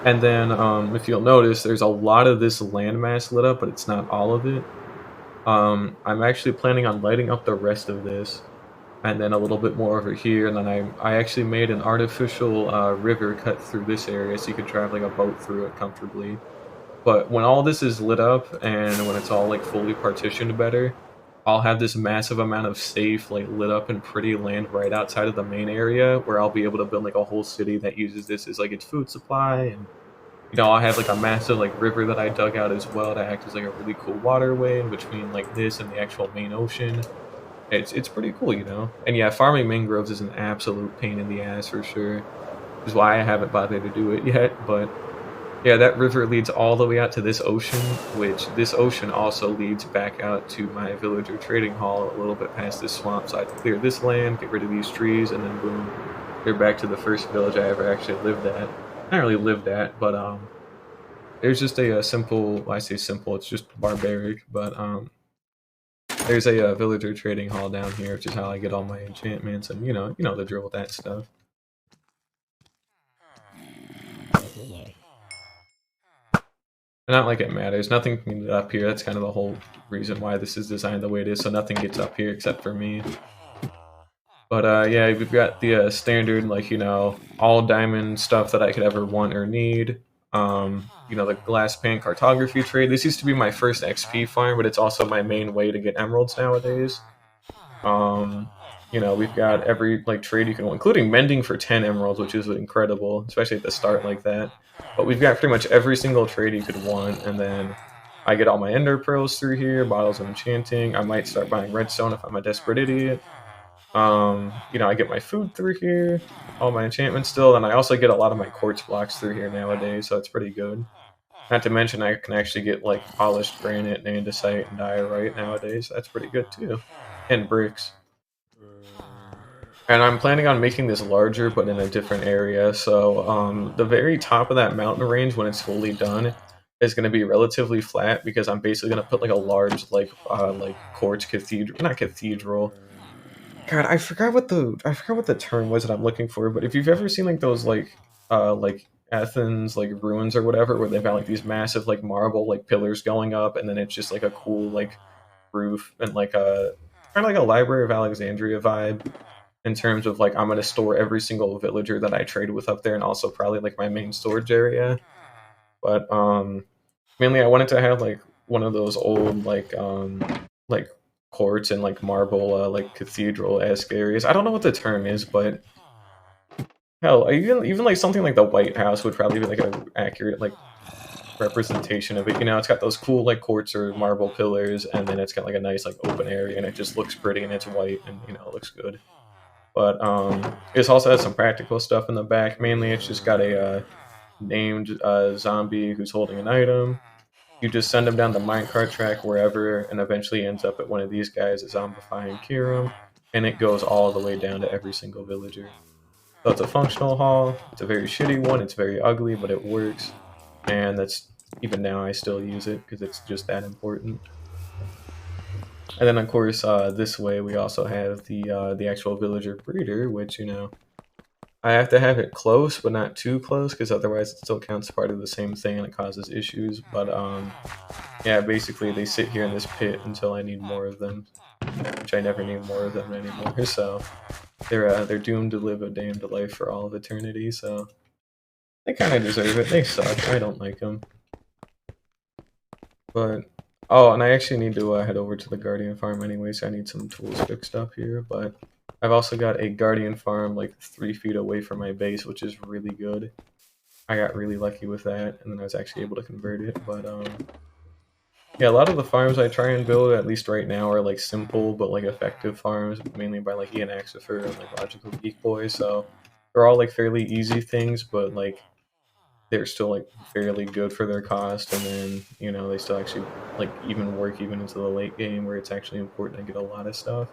And then, if you'll notice, there's a lot of this landmass lit up, but it's not all of it. I'm actually planning on lighting up the rest of this, and then a little bit more over here, and then I actually made an artificial river cut through this area so you could drive like a boat through it comfortably. But when all this is lit up and when it's all like fully partitioned better, I'll have this massive amount of safe, like lit up and pretty land right outside of the main area where I'll be able to build like a whole city that uses this as like its food supply. And you know, I'll have like a massive like river that I dug out as well to act as like a really cool waterway in between like this and the actual main ocean. It's pretty cool, you know? And yeah, farming mangroves is an absolute pain in the ass for sure. Which is why I haven't bothered to do it yet, but yeah, that river leads all the way out to this ocean, which this ocean also leads back out to my villager trading hall a little bit past this swamp. So I have to clear this land, get rid of these trees, and then boom, they're back to the first village I ever actually lived at. Not really lived at, but there's just a simple, well, I say simple, it's just barbaric, but there's a villager trading hall down here, which is how I get all my enchantments, and you know the drill with that stuff. And not like it matters. Nothing can get up here. That's kind of the whole reason why this is designed the way it is. So nothing gets up here except for me. But yeah, we've got the standard, like, you know, all diamond stuff that I could ever want or need. You know, the glass pan cartography trade. This used to be my first XP farm, but it's also my main way to get emeralds nowadays. You know, we've got every like trade you can want, including mending for 10 emeralds, which is incredible, especially at the start like that. But we've got pretty much every single trade you could want, and then I get all my ender pearls through here, bottles of enchanting. I might start buying redstone if I'm a desperate idiot. You know, I get my food through here, all my enchantments still, and I also get a lot of my quartz blocks through here nowadays, so it's pretty good. Not to mention I can actually get like polished granite and andesite and diorite nowadays. That's pretty good too. And bricks. And I'm planning on making this larger, but in a different area. So the very top of that mountain range, when it's fully done, is going to be relatively flat because I'm basically going to put like a large like quartz cathedral, not cathedral. God, I forgot what the term was that I'm looking for. But if you've ever seen like those like Athens like ruins or whatever, where they've got like these massive like marble like pillars going up, and then it's just like a cool like roof and like a kind of like a Library of Alexandria vibe in terms of like I'm gonna store every single villager that I trade with up there, and also probably like my main storage area. But mainly I wanted to have like one of those old like courts and like marble like cathedral-esque areas. I don't know what the term is, but hell, even like something like the White House would probably be like an accurate like representation of it. You know, it's got those cool like courts or marble pillars, and then it's got like a nice like open area, and it just looks pretty and it's white and you know it looks good. But it also has some practical stuff in the back. Mainly, it's just got a named zombie who's holding an item. You just send him down the minecart track wherever, and eventually ends up at one of these guys, zombify and cure him, and it goes all the way down to every single villager. So it's a functional haul. It's a very shitty one. It's very ugly, but it works. And that's even now I still use it because it's just that important. And then of course this way we also have the actual villager breeder, which you know I have to have it close, but not too close, because otherwise it still counts part of the same thing and it causes issues. But yeah, basically they sit here in this pit until I need more of them, which I never need more of them anymore. So they're doomed to live a damned life for all of eternity. So they kind of deserve it. They suck. I don't like them. But oh, and I actually need to head over to the Guardian farm anyway, so I need some tools fixed up here. But I've also got a Guardian farm like 3 feet away from my base, which is really good. I got really lucky with that, and then I was actually able to convert it. But yeah, a lot of the farms I try and build, at least right now, are like simple but like effective farms, mainly by like Ian Axifer and like Logical Geek Boy. So they're all like fairly easy things, but like they're still like fairly good for their cost, and then you know they still actually like even work even into the late game where it's actually important to get a lot of stuff.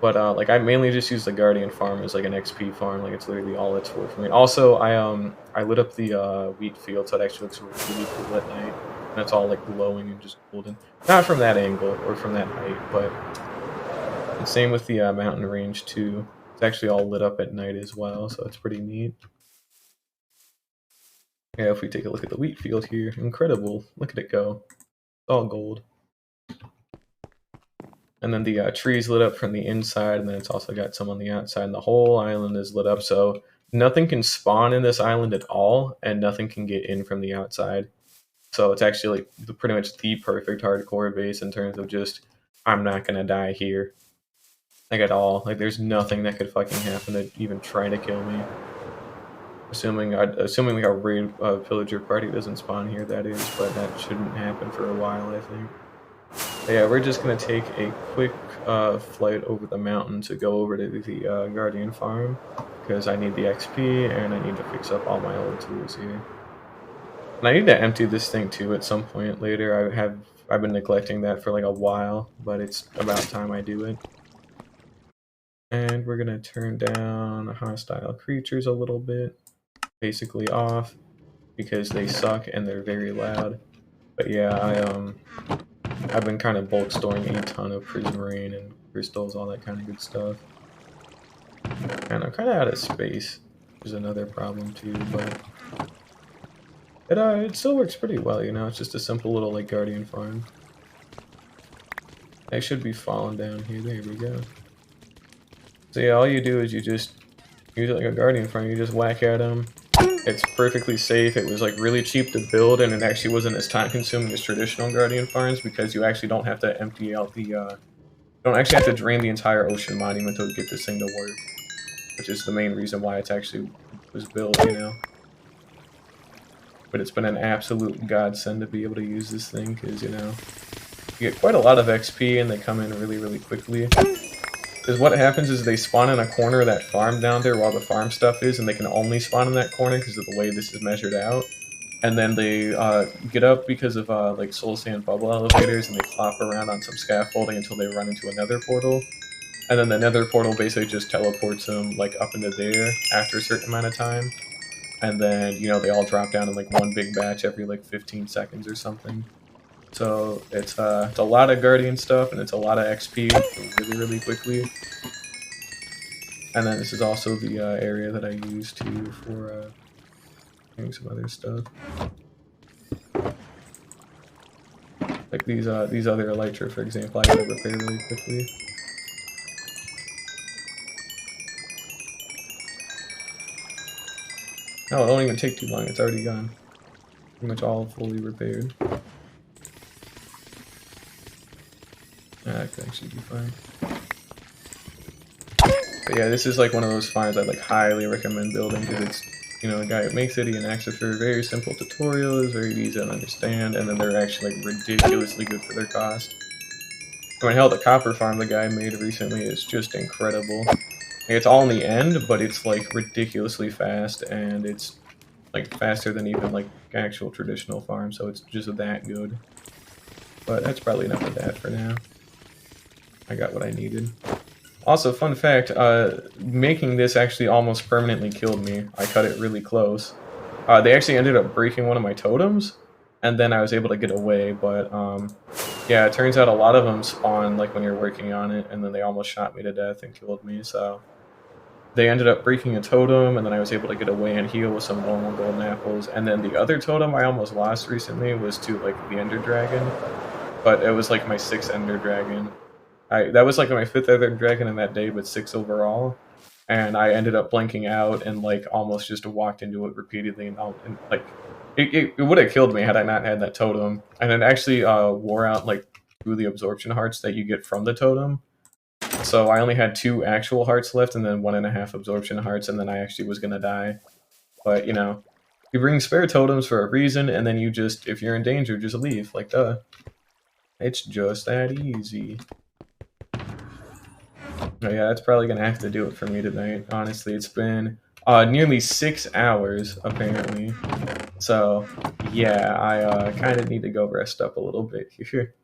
But like I mainly just use the Guardian farm as like an XP farm, like it's literally all it's for me. Also, I lit up the wheat field so it actually looks really cool at night, and it's all like glowing and just golden. Not from that angle or from that height, but and same with the mountain range too. It's actually all lit up at night as well, so it's pretty neat. Yeah, if we take a look at the wheat field here, incredible. Look at it go. It's all gold. And then the trees lit up from the inside, and then it's also got some on the outside, and the whole island is lit up, so nothing can spawn in this island at all, and nothing can get in from the outside. So it's actually like pretty much the perfect hardcore base in terms of just, I'm not gonna die here. Like at all. Like there's nothing that could fucking happen to even try to kill me. Assuming like a raid villager party doesn't spawn here, that is, but that shouldn't happen for a while, I think. But yeah, we're just gonna take a quick flight over the mountain to go over to the Guardian farm, because I need the XP and I need to fix up all my old tools here. And I need to empty this thing too at some point later. I've been neglecting that for like a while, but it's about time I do it. And we're gonna turn down hostile creatures a little bit, basically off, because they suck and they're very loud. But yeah, I've been kind of bulk storing a ton of prismarine and crystals, all that kind of good stuff. And I'm kind of out of space, which is another problem too, but it still works pretty well, you know. It's just a simple little like Guardian farm. I should be falling down here. There we go. So yeah, all you do is you just use it like a Guardian farm. You just whack at them. It's perfectly safe. It was like really cheap to build, and it actually wasn't as time consuming as traditional Guardian farms because you actually don't have to empty out the don't actually have to drain the entire ocean monument to get this thing to work, which is the main reason why it's actually was built, you know. But it's been an absolute godsend to be able to use this thing because, you know, you get quite a lot of XP and they come in really, really quickly. Because what happens is they spawn in a corner of that farm down there while the farm stuff is, and they can only spawn in that corner because of the way this is measured out. And then they get up because of like soul sand bubble elevators, and they flop around on some scaffolding until they run into another portal. And then the nether portal basically just teleports them like up into there after a certain amount of time. And then, you know, they all drop down in like one big batch every like 15 seconds or something. So it's a lot of Guardian stuff, and it's a lot of XP really, really quickly. And then this is also the area that I use too for doing some other stuff. Like these other elytra, for example, I gotta repair really quickly. No, it won't even take too long. It's already gone. Pretty much all fully repaired. That could actually be fine. But yeah, this is like one of those farms I'd like highly recommend building because it's, you know, the guy who makes it, he can access for very simple tutorials, very easy to understand, and then they're actually like ridiculously good for their cost. I mean, hell, the copper farm the guy made recently is just incredible. Like, it's all in the end, but it's like ridiculously fast, and it's like faster than even like actual traditional farm, so it's just that good. But that's probably enough of that for now. I got what I needed. Also, fun fact, making this actually almost permanently killed me. I cut it really close. They actually ended up breaking one of my totems, and then I was able to get away, but yeah, it turns out a lot of them spawn like when you're working on it, and then they almost shot me to death and killed me, so they ended up breaking a totem, and then I was able to get away and heal with some normal golden apples, and then the other totem I almost lost recently was to like the Ender Dragon, but it was like my 6th Ender Dragon. That was like my 5th Ender Dragon in that day, but 6 overall, and I ended up blanking out and like almost just walked into it repeatedly, and like it would have killed me had I not had that totem, and it actually wore out like 2 of the absorption hearts that you get from the totem. So I only had 2 actual hearts left, and then 1.5 absorption hearts, and then I actually was gonna die. But you know, you bring spare totems for a reason, and then you just, if you're in danger, just leave. Like duh, it's just that easy. Oh, yeah, that's probably gonna have to do it for me tonight. Honestly, it's been nearly 6 hours apparently. So yeah, I kind of need to go rest up a little bit here.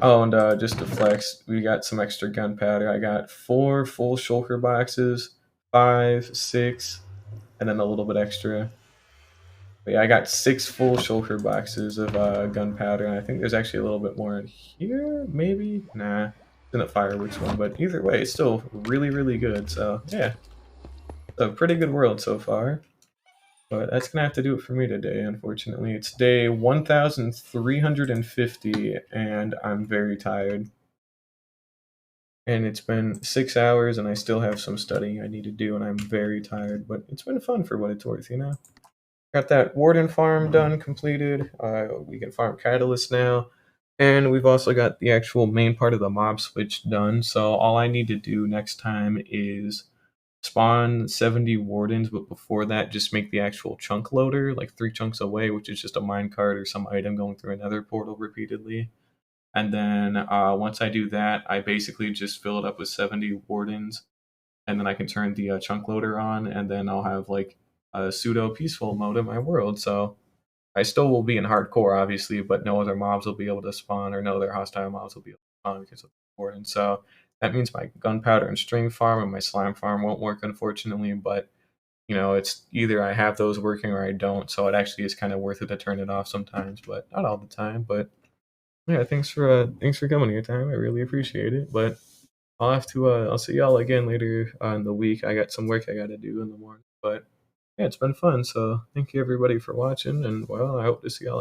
Oh, and just to flex, we got some extra gunpowder. I got 4 full shulker boxes, 5, 6, and then a little bit extra. But yeah, I got 6 full shulker boxes of gunpowder, and I think there's actually a little bit more in here, maybe? Nah, it's in the fireworks one, but either way, it's still really, really good. So yeah, it's a pretty good world so far. But that's gonna have to do it for me today, unfortunately. It's day 1350, and I'm very tired. And it's been 6 hours, and I still have some studying I need to do, and I'm very tired, but it's been fun for what it's worth, you know? Got that Warden farm done, completed. We can farm Catalyst now. And we've also got the actual main part of the mob switch done, so all I need to do next time is spawn 70 wardens, but before that, just make the actual chunk loader, like 3 chunks away, which is just a minecart or some item going through another portal repeatedly. And then once I do that, I basically just fill it up with 70 wardens, and then I can turn the chunk loader on, and then I'll have like a pseudo peaceful mode in my world. So I still will be in hardcore, obviously, but no other mobs will be able to spawn, or no other hostile mobs will be able to spawn because of the wardens. So that means my gunpowder and string farm and my slime farm won't work, unfortunately, but you know, it's either I have those working or I don't, so it actually is kind of worth it to turn it off sometimes, but not all the time. But yeah, thanks for coming here, time. I really appreciate it. But I'll see y'all again later in the week. I got some work I got to do in the morning. But yeah, it's been fun. So thank you everybody for watching, and well, I hope to see y'all again.